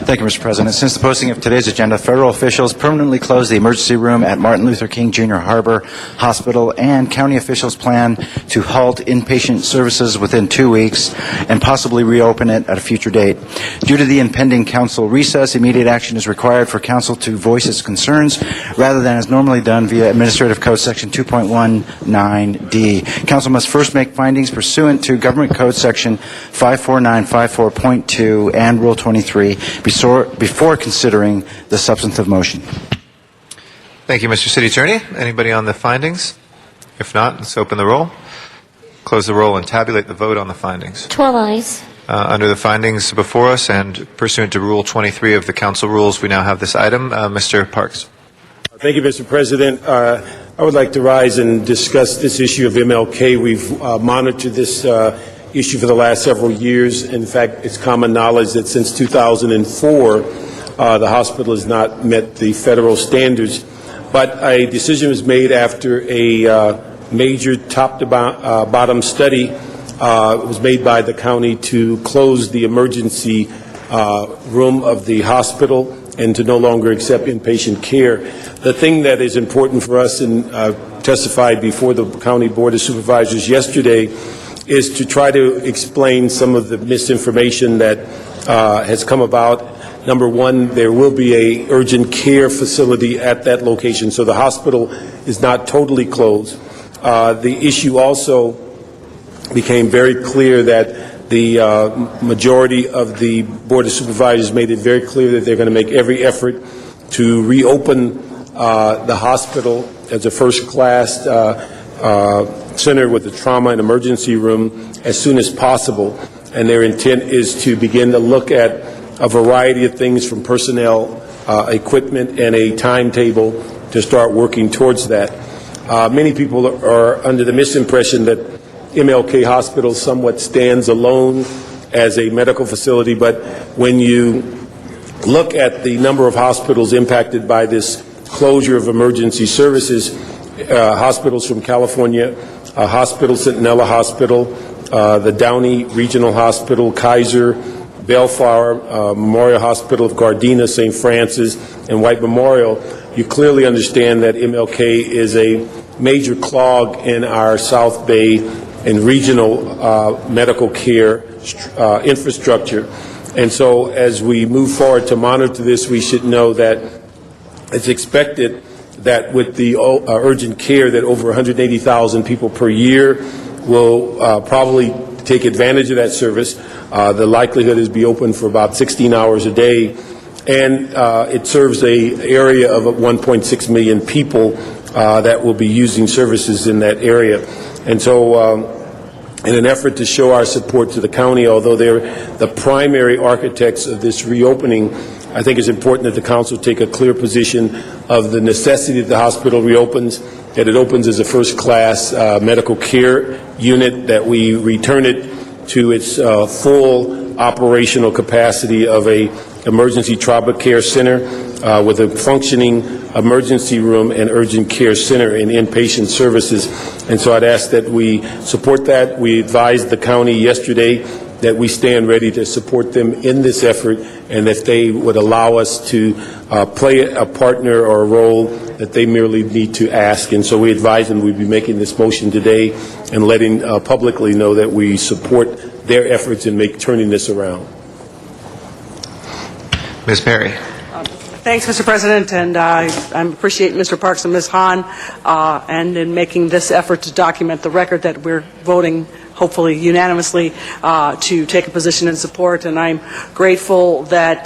Thank you, Mr. President. Since the posting of today's agenda, federal officials permanently closed the emergency room at Martin Luther King Jr. Harbor Hospital, and county officials plan to halt inpatient services within 2 weeks and possibly reopen it at a future date. Due to the impending council recess, immediate action is required for council to voice its concerns rather than as normally done via Administrative Code Section 2.19D. Council must first make findings pursuant to Government Code Section 54954.2 and Rule 23 before considering the substantive motion. Thank you, Mr. City Attorney. Anybody on the findings? If not, let's open the roll, close the roll, and tabulate the vote on the findings. 12 ayes. Under the findings before us and pursuant to Rule 23 of the Council rules, we now have this item. Mr. Parks. Thank you, Mr. President. I would like to rise and discuss this issue of MLK. We've monitored this issue for the last several years. In fact, it's common knowledge that since 2004, the hospital has not met the federal standards but a decision was made after a major top-to-bottom study was made by the county to close the emergency room of the hospital and to no longer accept inpatient care. The thing that is important for us, and testified before the County Board of Supervisors yesterday, is to try to explain some of the misinformation that has come about. Number one, there will be a urgent care facility at that location, so the hospital is not totally closed. The issue also became very clear that the majority of the Board of Supervisors made it very clear that they're going to make every effort to reopen the hospital as a first-class center with a trauma and emergency room as soon as possible. And their intent is to begin to look at a variety of things from personnel, equipment, and a timetable to start working towards that. Many people are under the misimpression that MLK Hospital somewhat stands alone as a medical facility, but when you look at the number of hospitals impacted by this closure of emergency services, hospitals from California, Hospital Centinela Hospital, the Downey Regional Hospital, Kaiser, Bellflower, Memorial Hospital of Gardena, St. Francis, and White Memorial, you clearly understand that MLK is a major clog in our South Bay and regional medical care infrastructure. And so as we move forward to monitor this, we should know that it's expected that with the urgent care that over 180,000 people per year will probably take advantage of that service. The likelihood is be open for about 16 hours a day, and it serves an area of 1.6 million people that will be using services in that area. And so in an effort to show our support to the county, although they're the primary architects of this reopening, I think it's important that the council take a clear position of the necessity that the hospital reopens, that it opens as a first-class medical care unit, that we return it to its full operational capacity of a emergency trauma care center with a functioning emergency room and urgent care center and inpatient services. And so I'd ask that we support that. We advised the county yesterday that we stand ready to support them in this effort, and that they would allow us to play a partner or a role that they merely need to ask. And so we advise them we'd be making this motion today and letting publicly know that we support their efforts in turning this around. Ms. Perry. Thanks, Mr. President, and I appreciate Mr. Parks and Ms. Hahn and in making this effort to document the record that we're voting hopefully unanimously to take a position in support. And I'm grateful that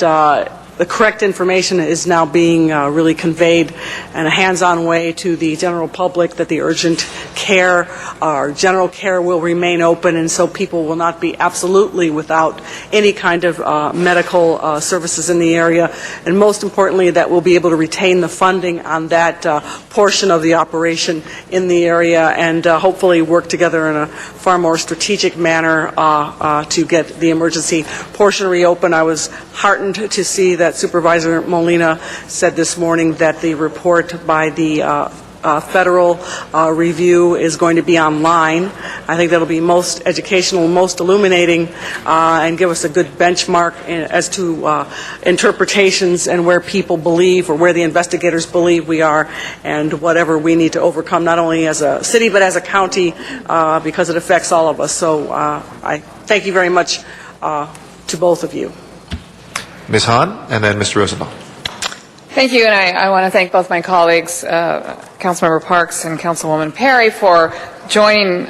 the correct information is now being really conveyed in a hands-on way to the general public, that the urgent care or general care will remain open, and so people will not be absolutely without any kind of medical services in the area. And most importantly, that we'll be able to retain the funding on that portion of the operation in the area, and hopefully work together in a far more strategic manner to get the emergency portion reopened. I was heartened to see that Supervisor Molina said this morning that the report by the federal review is going to be online. I think that'll be most educational, most illuminating, and give us a good benchmark as to interpretations and where people believe, or where the investigators believe we are, and whatever we need to overcome, not only as a city but as a county, because it affects all of us. So I thank you very much to both of you. Ms. Hahn, and then Mr. Rosenthal. Thank you, and I want to thank both my colleagues, Councilmember Parks and Councilwoman Perry, for joining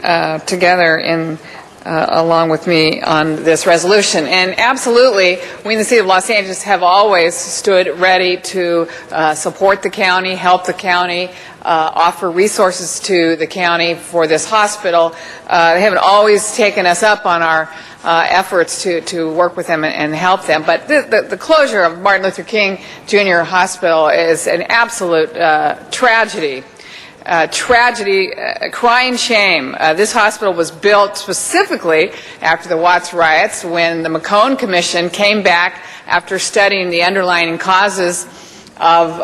together along with me on this resolution. And absolutely, we in the City of Los Angeles have always stood ready to support the county, help the county, offer resources to the county for this hospital. They haven't always taken us up on our efforts to work with them and help them. But the closure of Martin Luther King Jr. Hospital is an absolute tragedy. Crying shame. This hospital was built specifically after the Watts riots, when the McCone Commission came back after studying the underlying causes of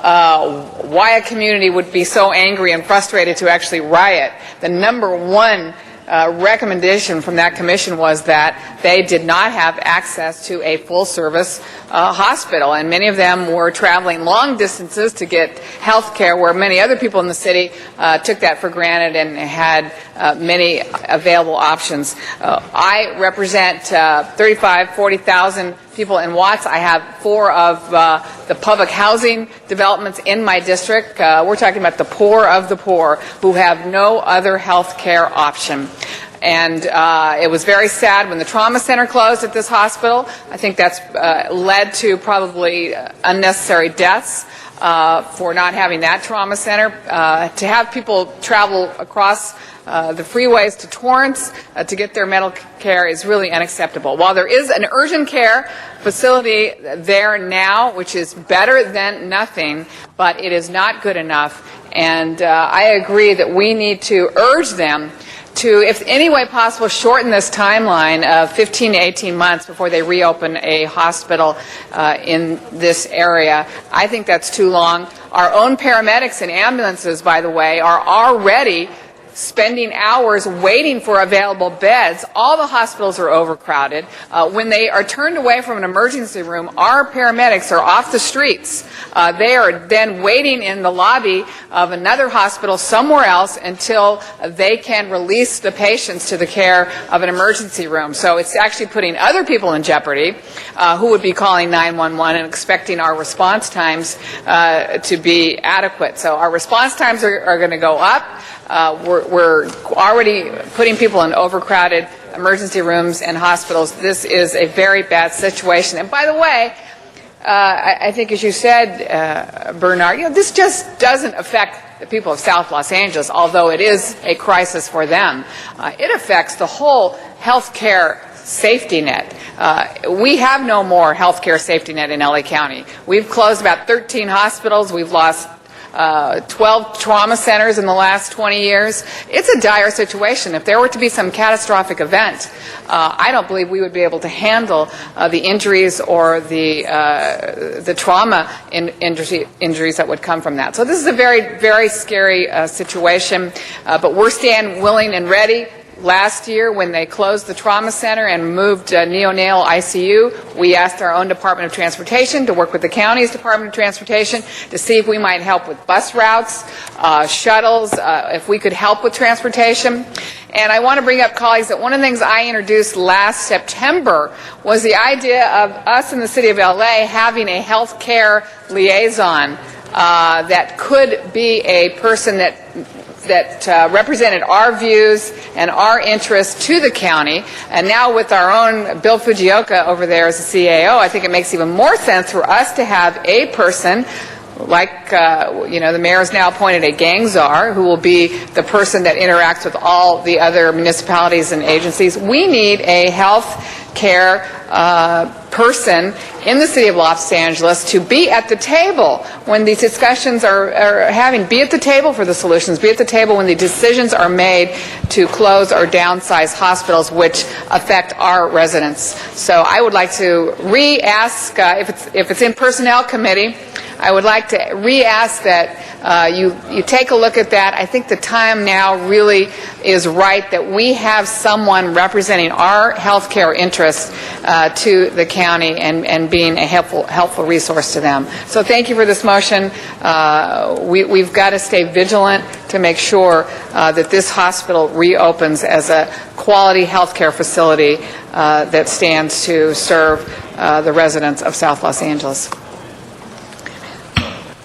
why a community would be so angry and frustrated to actually riot, the number one recommendation from that commission was that they did not have access to a full-service hospital, and many of them were traveling long distances to get health care, where many other people in the city took that for granted and had many available options. I represent 40,000 people in Watts. I have 4 of the public housing developments in my district. We're talking about the poor of the poor who have no other health care option. And it was very sad when the trauma center closed at this hospital. I think that's led to probably unnecessary deaths for not having that trauma center. To have people travel across the freeways to Torrance to get their medical care is really unacceptable. While there is an urgent care facility there now, which is better than nothing, but it is not good enough. And I agree that we need to urge them to, if any way possible, shorten this timeline of 15 to 18 months before they reopen a hospital in this area. I think that's too long. Our own paramedics and ambulances, by the way, are already spending hours waiting for available beds. All the hospitals are overcrowded. When they are turned away from an emergency room, our paramedics are off the streets. They are then waiting in the lobby of another hospital somewhere else until they can release the patients to the care of an emergency room. So it's actually putting other people in jeopardy who would be calling 911 and expecting our response times to be adequate. So our response times are going to go up. We're already putting people in overcrowded emergency rooms and hospitals. This is a very bad situation. And by the way, I think, as you said, Bernard, this just doesn't affect the people of South Los Angeles, although it is a crisis for them. It affects the whole health care safety net. We have no more health care safety net in LA County. We've closed about 13 hospitals. We've lost 12 trauma centers in the last 20 years. It's a dire situation. If there were to be some catastrophic event, I don't believe we would be able to handle the injuries or the trauma injuries that would come from that. So this is a very, very scary situation, but we're staying willing and ready. Last year, when they closed the trauma center and moved neonatal ICU, we asked our own Department of Transportation to work with the county's Department of Transportation to see if we might help with bus routes, shuttles, if we could help with transportation. And I want to bring up, colleagues, that one of the things I introduced last September was the idea of us in the city of LA having a health care liaison that could be a person that represented our views and our interests to the county. And now with our own Bill Fujioka over there as the CAO, I think it makes even more sense for us to have a person like, the mayor has now appointed a gang czar who will be the person that interacts with all the other municipalities and agencies. We need a health care person in the city of Los Angeles to be at the table when these discussions are having, be at the table for the solutions, be at the table when the decisions are made to close or downsize hospitals which affect our residents. So I would like to re-ask, if it's in Personnel Committee, I would like to re-ask that you take a look at that. I think the time now really is right that we have someone representing our health care interests to the county and being a helpful resource to them. So thank you for this motion. We've got to stay vigilant to make sure that this hospital reopens as a quality health care facility that stands to serve the residents of South Los Angeles.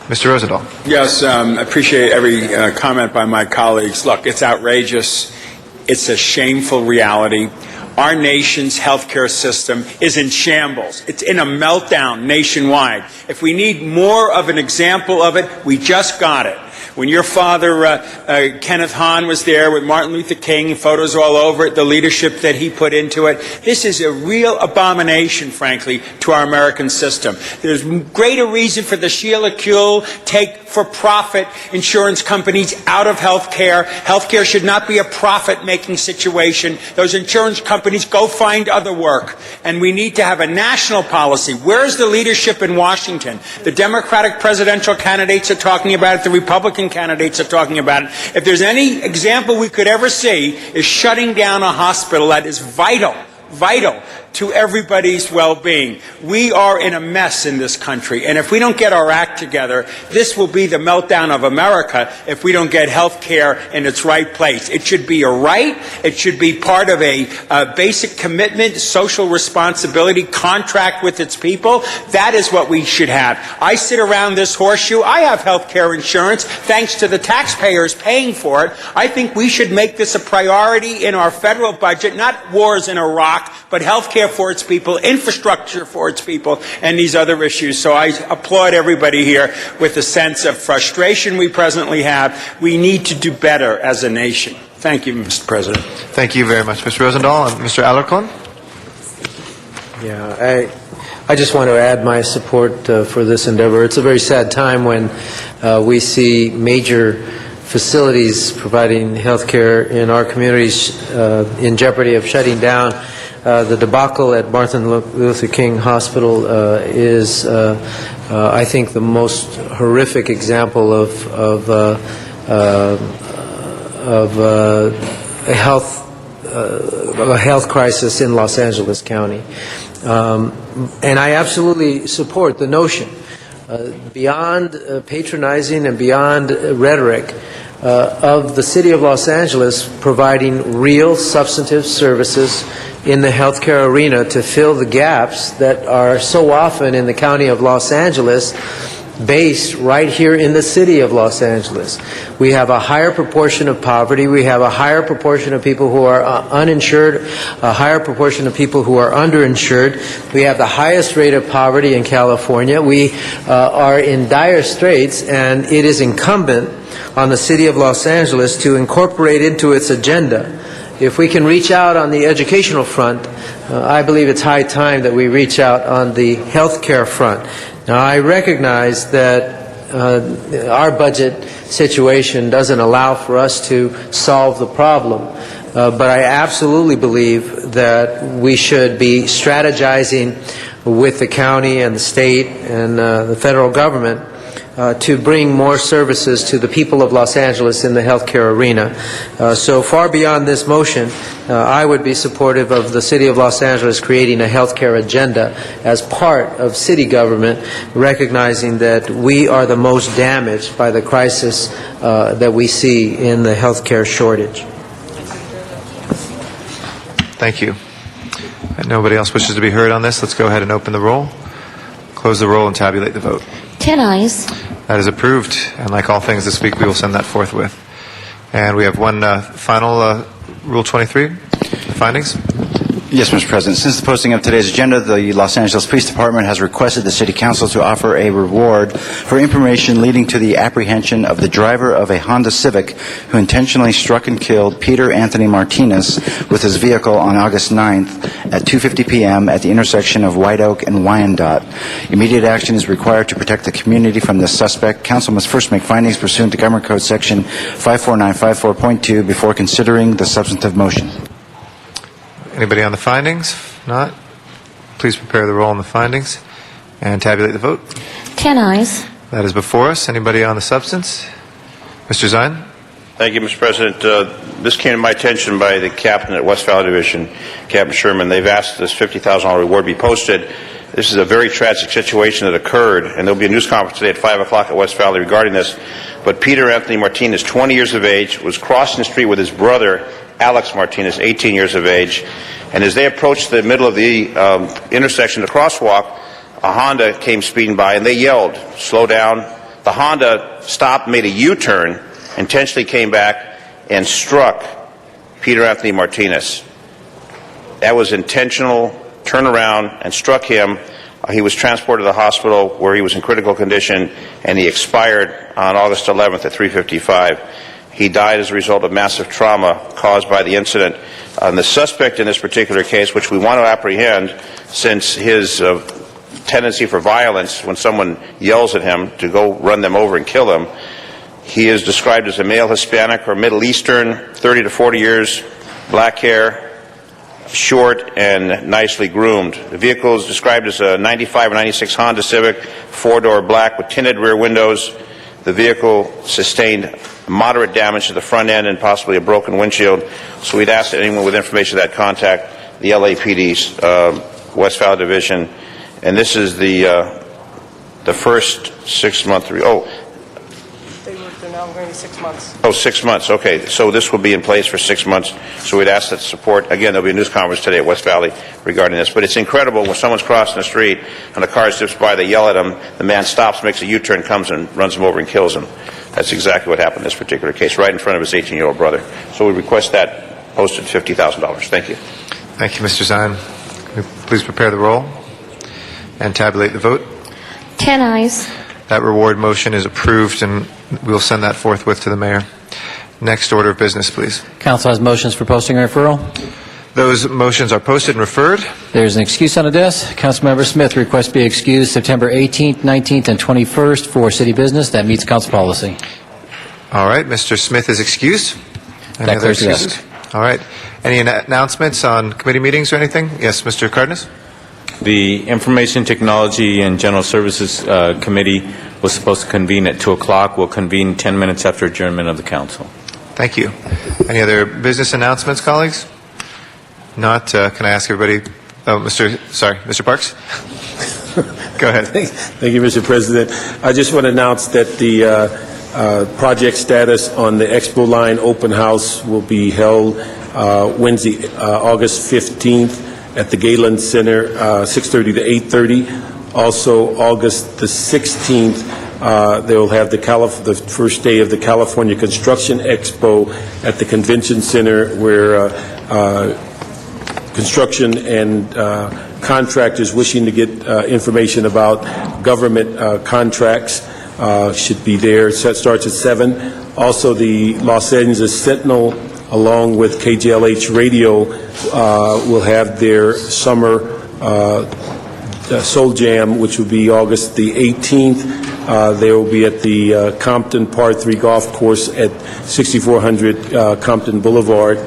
Mr. Rosendahl. Yes, I appreciate every comment by my colleagues. Look, it's outrageous. It's a shameful reality. Our nation's healthcare system is in shambles. It's in a meltdown nationwide. If we need more of an example of it, we just got it. When your father, Kenneth Hahn, was there with Martin Luther King, photos all over it, the leadership that he put into it, this is a real abomination, frankly, to our American system. There's greater reason for the Sheila Kuehl take for-profit insurance companies out of health care. Health care should not be a profit-making situation. Those insurance companies go find other work. And we need to have a national policy. Where's the leadership in Washington? The Democratic presidential candidates are talking about it. The Republican candidates are talking about it. If there's any example we could ever see is shutting down a hospital that is vital to everybody's well-being. We are in a mess in this country, and if we don't get our act together, this will be the meltdown of America if we don't get health care in its right place. It should be a right. It should be part of a basic commitment, social responsibility, contract with its people. That is what we should have. I sit around this horseshoe. I have health care insurance thanks to the taxpayers paying for it. I think we should make this a priority in our federal budget, not wars in Iraq, but health care for its people, infrastructure for its people, and these other issues. So I applaud everybody here with the sense of frustration we presently have. We need to do better as a nation. Thank you, Mr. President. Thank you very much, Mr. Rosendahl. And Mr. Alarcon? Yeah, I just want to add my support for this endeavor. It's a very sad time when we see major facilities providing health care in our communities in jeopardy of shutting down. The debacle at Martin Luther King Hospital is, I think, the most horrific example of a health crisis in Los Angeles County. And I absolutely support the notion, beyond patronizing and beyond rhetoric, of the City of Los Angeles providing real substantive services in the healthcare arena to fill the gaps that are so often in the County of Los Angeles, based right here in the City of Los Angeles. We have a higher proportion of poverty. We have a higher proportion of people who are uninsured, a higher proportion of people who are underinsured. We have the highest rate of poverty in California. We are in dire straits, and it is incumbent on the City of Los Angeles to incorporate into its agenda. If we can reach out on the educational front, I believe it's high time that we reach out on the health care front. Now, I recognize that our budget situation doesn't allow for us to solve the problem, but I absolutely believe that we should be strategizing with the county and the state and the federal government to bring more services to the people of Los Angeles in the healthcare arena. So far beyond this motion, I would be supportive of the City of Los Angeles creating a healthcare agenda as part of city government, recognizing that we are the most damaged by the crisis that we see in the healthcare shortage. Thank you. And nobody else wishes to be heard on this. Let's go ahead and open the roll, close the roll, and tabulate the vote. 10 ayes. That is approved, and like all things this week, we will send that forthwith. And we have one final Rule 23, findings. Yes, Mr. President. Since the posting of today's agenda, the Los Angeles Police Department has requested the City Council to offer a reward for information leading to the apprehension of the driver of a Honda Civic who intentionally struck and killed Peter Anthony Martinez with his vehicle on August 9th at 2:50 p.m. at the intersection of White Oak and Wyandotte. Immediate action is required to protect the community from the suspect. Council must first make findings pursuant to Government Code Section 54954.2 before considering the substantive motion. Anybody on the findings? If not, please prepare the roll on the findings and tabulate the vote. 10 ayes. That is before us. Anybody on the substance? Mr. Zine? Thank you, Mr. President. This came to my attention by the captain at West Valley Division, Captain Sherman. They've asked this $50,000 reward be posted. This is a very tragic situation that occurred, and there will be a news conference today at 5 o'clock at West Valley regarding this. But Peter Anthony Martinez, 20 years of age, was crossing the street with his brother, Alex Martinez, 18 years of age, and as they approached the middle of the intersection, the crosswalk, a Honda came speeding by, and they yelled, "Slow down." The Honda stopped, made a U-turn, intentionally came back, and struck Peter Anthony Martinez. That was intentional, turned around and struck him. He was transported to the hospital where he was in critical condition, and he expired on August 11th at 3:55. He died as a result of massive trauma caused by the incident. The suspect in this particular case, which we want to apprehend since his tendency for violence when someone yells at him to go run them over and kill them. He is described as a male Hispanic or Middle Eastern, 30 to 40 years, black hair, short and nicely groomed. The vehicle is described as a 95 or 96 Honda Civic, four-door black with tinted rear windows. The vehicle sustained moderate damage to the front end and possibly a broken windshield. So we'd ask anyone with information of that contact the LAPD's West Valley Division. And this is the first 6-month review. They're now going to 6 months. Oh, 6 months. Okay. So this will be in place for 6 months. So we'd ask that support. Again, there'll be a news conference today at West Valley regarding this. But it's incredible when someone's crossing the street and a car zips by, they yell at him, the man stops, makes a U-turn, comes and runs him over and kills him. That's exactly what happened in this particular case, right in front of his 18-year-old brother. So we request that posted $50,000. Thank you. Thank you, Mr. Zine. Please prepare the roll and tabulate the vote. 10 ayes. That reward motion is approved, and we'll send that forthwith to the mayor. Next order of business, please. Council has motions for posting and referral. Those motions are posted and referred. There's an excuse on the desk. Councilmember Smith requests be excused September 18th, 19th, and 21st for city business. That meets council policy. All right, Mr. Smith is excused. Any That other clears the excuses? desk. All right. Any announcements on committee meetings or anything? Yes, Mr. Cardenas? The Information Technology and General Services Committee was supposed to convene at 2 o'clock. Will convene 10 minutes after adjournment of the council. Thank you. Any other business announcements, colleagues? Not. Can I ask everybody? Oh, Mr. Parks? Go ahead. Thank you, Mr. President. I just want to announce that the project status on the Expo Line open house will be held Wednesday, August 15th at the Galen Center, 6:30 to 8:30. Also, August the 16th, they will have the first day of the California Construction Expo at the Convention Center, where construction and contractors wishing to get information about government contracts should be there. So it starts at 7. Also, the Los Angeles Sentinel, along with KJLH Radio, will have their summer Soul Jam, which will be August the 18th. They will be at the Compton Par 3 Golf Course at 6400 Compton Boulevard.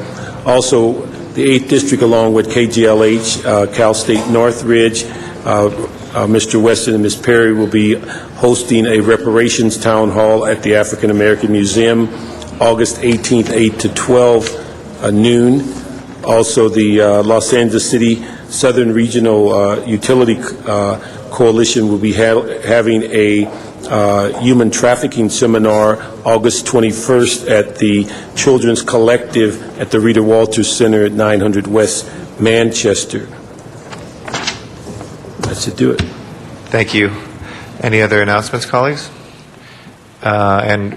Also, the 8th District, along with KGLH, Cal State Northridge, Mr. Weston and Ms. Perry will be hosting a reparations town hall at the African American Museum, August 18th, 8 to 12 noon. Also, the Los Angeles City Southern Regional Utility Coalition will be having a human trafficking seminar August 21st at the Children's Collective at the Rita Walters Center at 900 West Manchester. That should do it. Thank you. Any other announcements, colleagues? And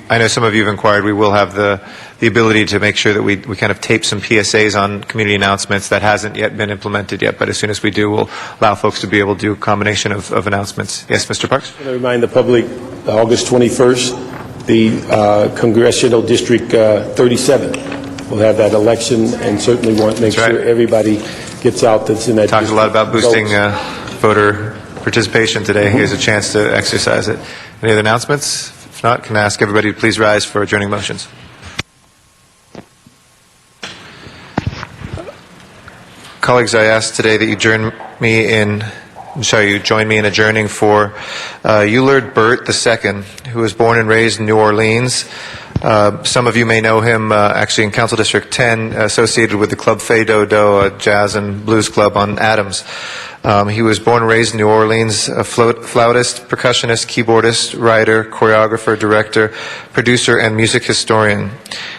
I know some of you have inquired, we will have the ability to make sure that we kind of tape some PSAs on community announcements. That hasn't yet been implemented yet, but as soon as we do, we'll allow folks to be able to do a combination of announcements. Yes, Mr. Parks? I want to remind the public, August 21st, the Congressional District 37 will have that election, and certainly want to make sure everybody gets out that's in that Talked a lot about boosting votes. voter participation today. Here's a chance to exercise it. Any other announcements? If not, can I ask everybody to please rise for adjourning motions? Colleagues, I ask today that you join me in adjourning for Eulard Burt II, who was born and raised in New Orleans. Some of you may know him actually in Council District 10, associated with the Club Fay Do Do, a jazz and blues club on Adams. He was born and raised in New Orleans, a flautist, percussionist, keyboardist, writer, choreographer, director, producer, and music historian.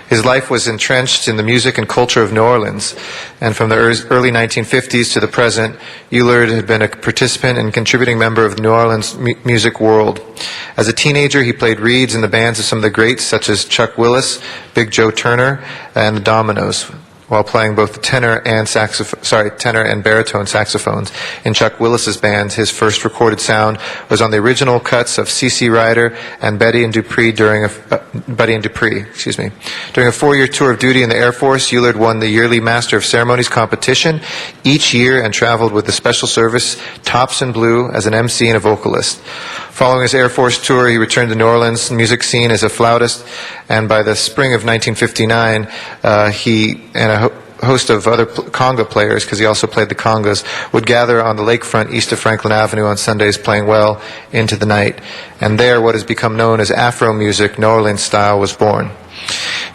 His life was entrenched in the music and culture of New Orleans, and from the early 1950s to the present, Eulard had been a participant and contributing member of the New Orleans music world. As a teenager, he played reeds in the bands of some of the greats, such as Chuck Willis, Big Joe Turner, and the Dominoes. while playing both the tenor and baritone saxophones in Chuck Willis's band. His first recorded sound was on the original cuts of C.C. Ryder and Betty and Dupree during a 4-year tour of duty in the Air Force. Eulard won the yearly Master of Ceremonies competition each year and traveled with the Special Service Tops in Blue as an MC and a vocalist. Following his Air Force tour, he returned to New Orleans music scene as a flautist, and by the spring of 1959, he and a host of other conga players, because he also played the congas, would gather on the lakefront east of Franklin Avenue on Sundays playing well into the night. And there, what has become known as Afro music, New Orleans style, was born.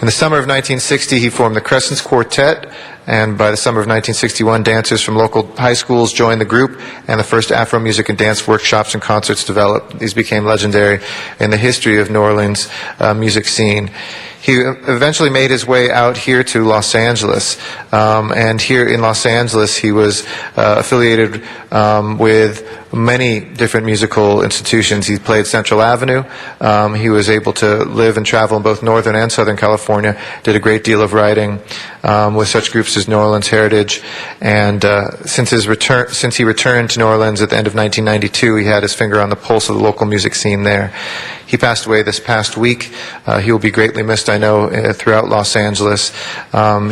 In the summer of 1960, he formed the Crescents Quartet, and by the summer of 1961, dancers from local high schools joined the group, and the first Afro music and dance workshops and concerts developed. These became legendary in the history of New Orleans music scene. He eventually made his way out here to Los Angeles, and here in Los Angeles he was affiliated with many different musical institutions. He played Central Avenue. He was able to live and travel in both Northern and Southern California, did a great deal of writing with such groups as New Orleans Heritage, and since he returned to New Orleans at the end of 1992, he had his finger on the pulse of the local music scene there. He passed away this past week. He will be greatly missed, I know, throughout Los Angeles.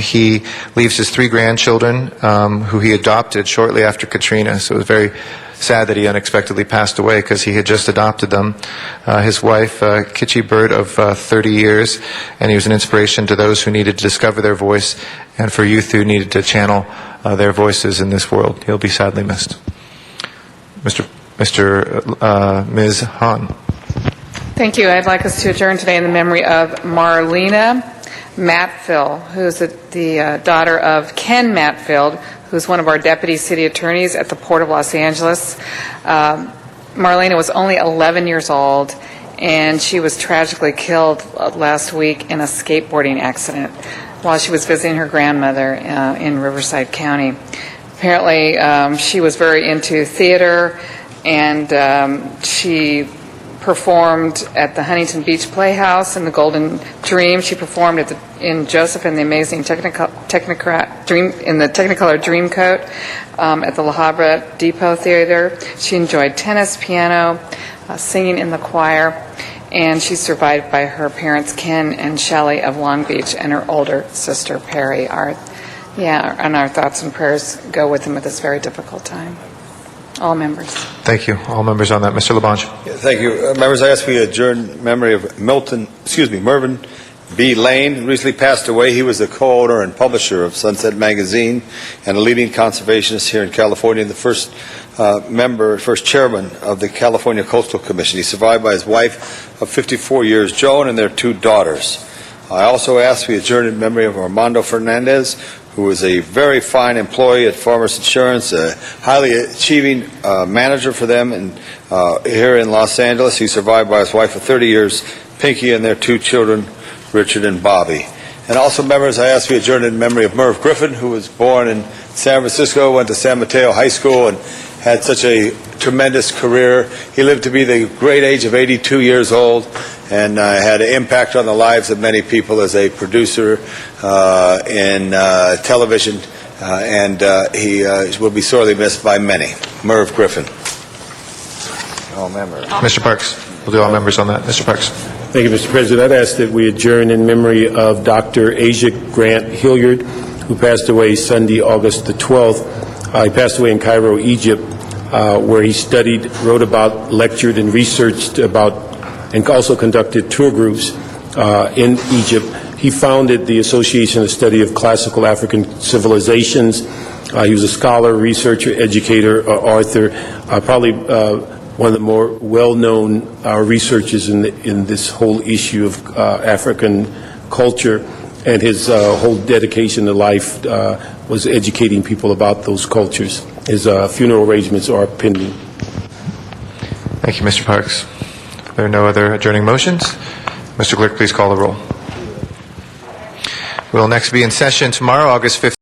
He leaves his 3 grandchildren, who he adopted shortly after Katrina, so it was very sad that he unexpectedly passed away because he had just adopted them. His wife, Kitchi Bird, of 30 years, and he was an inspiration to those who needed to discover their voice and for youth who needed to channel their voices in this world. He'll be sadly missed. Ms. Hahn. Thank you. I'd like us to adjourn today in the memory of Marlena Matfield, who's the daughter of Ken Matfield, who's one of our deputy city attorneys at the Port of Los Angeles. Marlena was only 11 years old, and she was tragically killed last week in a skateboarding accident while she was visiting her grandmother in Riverside County. Apparently, she was very into theater, and she performed at the Huntington Beach Playhouse in the Golden Dream. She performed in Joseph and the Amazing Technicolor Dreamcoat at the La Habra Depot Theater. She enjoyed tennis, piano, singing in the choir, and she's survived by her parents Ken and Shelley of Long Beach and her older sister Perry. And our thoughts and prayers go with them at this very difficult time. All members. Thank you. All members on that. Mr. LaBonge. Thank you. Members, I ask we adjourn in memory of Mervyn B. Lane, who recently passed away. He was the co-owner and publisher of Sunset Magazine and a leading conservationist here in California, and the first chairman of the California Coastal Commission. He's survived by his wife of 54 years, Joan, and their 2 daughters. I also ask we adjourn in memory of Armando Fernandez, who was a very fine employee at Farmers Insurance, a highly achieving manager for them here in Los Angeles. He survived by his wife of 30 years, Pinky, and their 2 children, Richard and Bobby. And also, members, I ask we adjourn in memory of Merv Griffin, who was born in San Francisco, went to San Mateo High School, and had such a tremendous career. He lived to be the great age of 82 years old, and had an impact on the lives of many people as a producer in television, and he will be sorely missed by many. Merv Griffin. All members. Mr. Parks. We'll do all members on that. Mr. Parks. Thank you, Mr. President. I'd ask that we adjourn in memory of Dr. Asia Grant Hilliard, who passed away Sunday, August the 12th. He passed away in Cairo, Egypt, where he studied, wrote about, lectured, and researched about, and also conducted tour groups in Egypt. He founded the Association of Study of Classical African Civilizations. He was a scholar, researcher, educator, author, probably one of the more well-known researchers in this whole issue of African culture, and his whole dedication to life was educating people about those cultures. His funeral arrangements are pending. Thank you, Mr. Parks. If there are no other adjourning motions, Mr. Clerk, please call the roll. We will next be in session tomorrow, August 15th.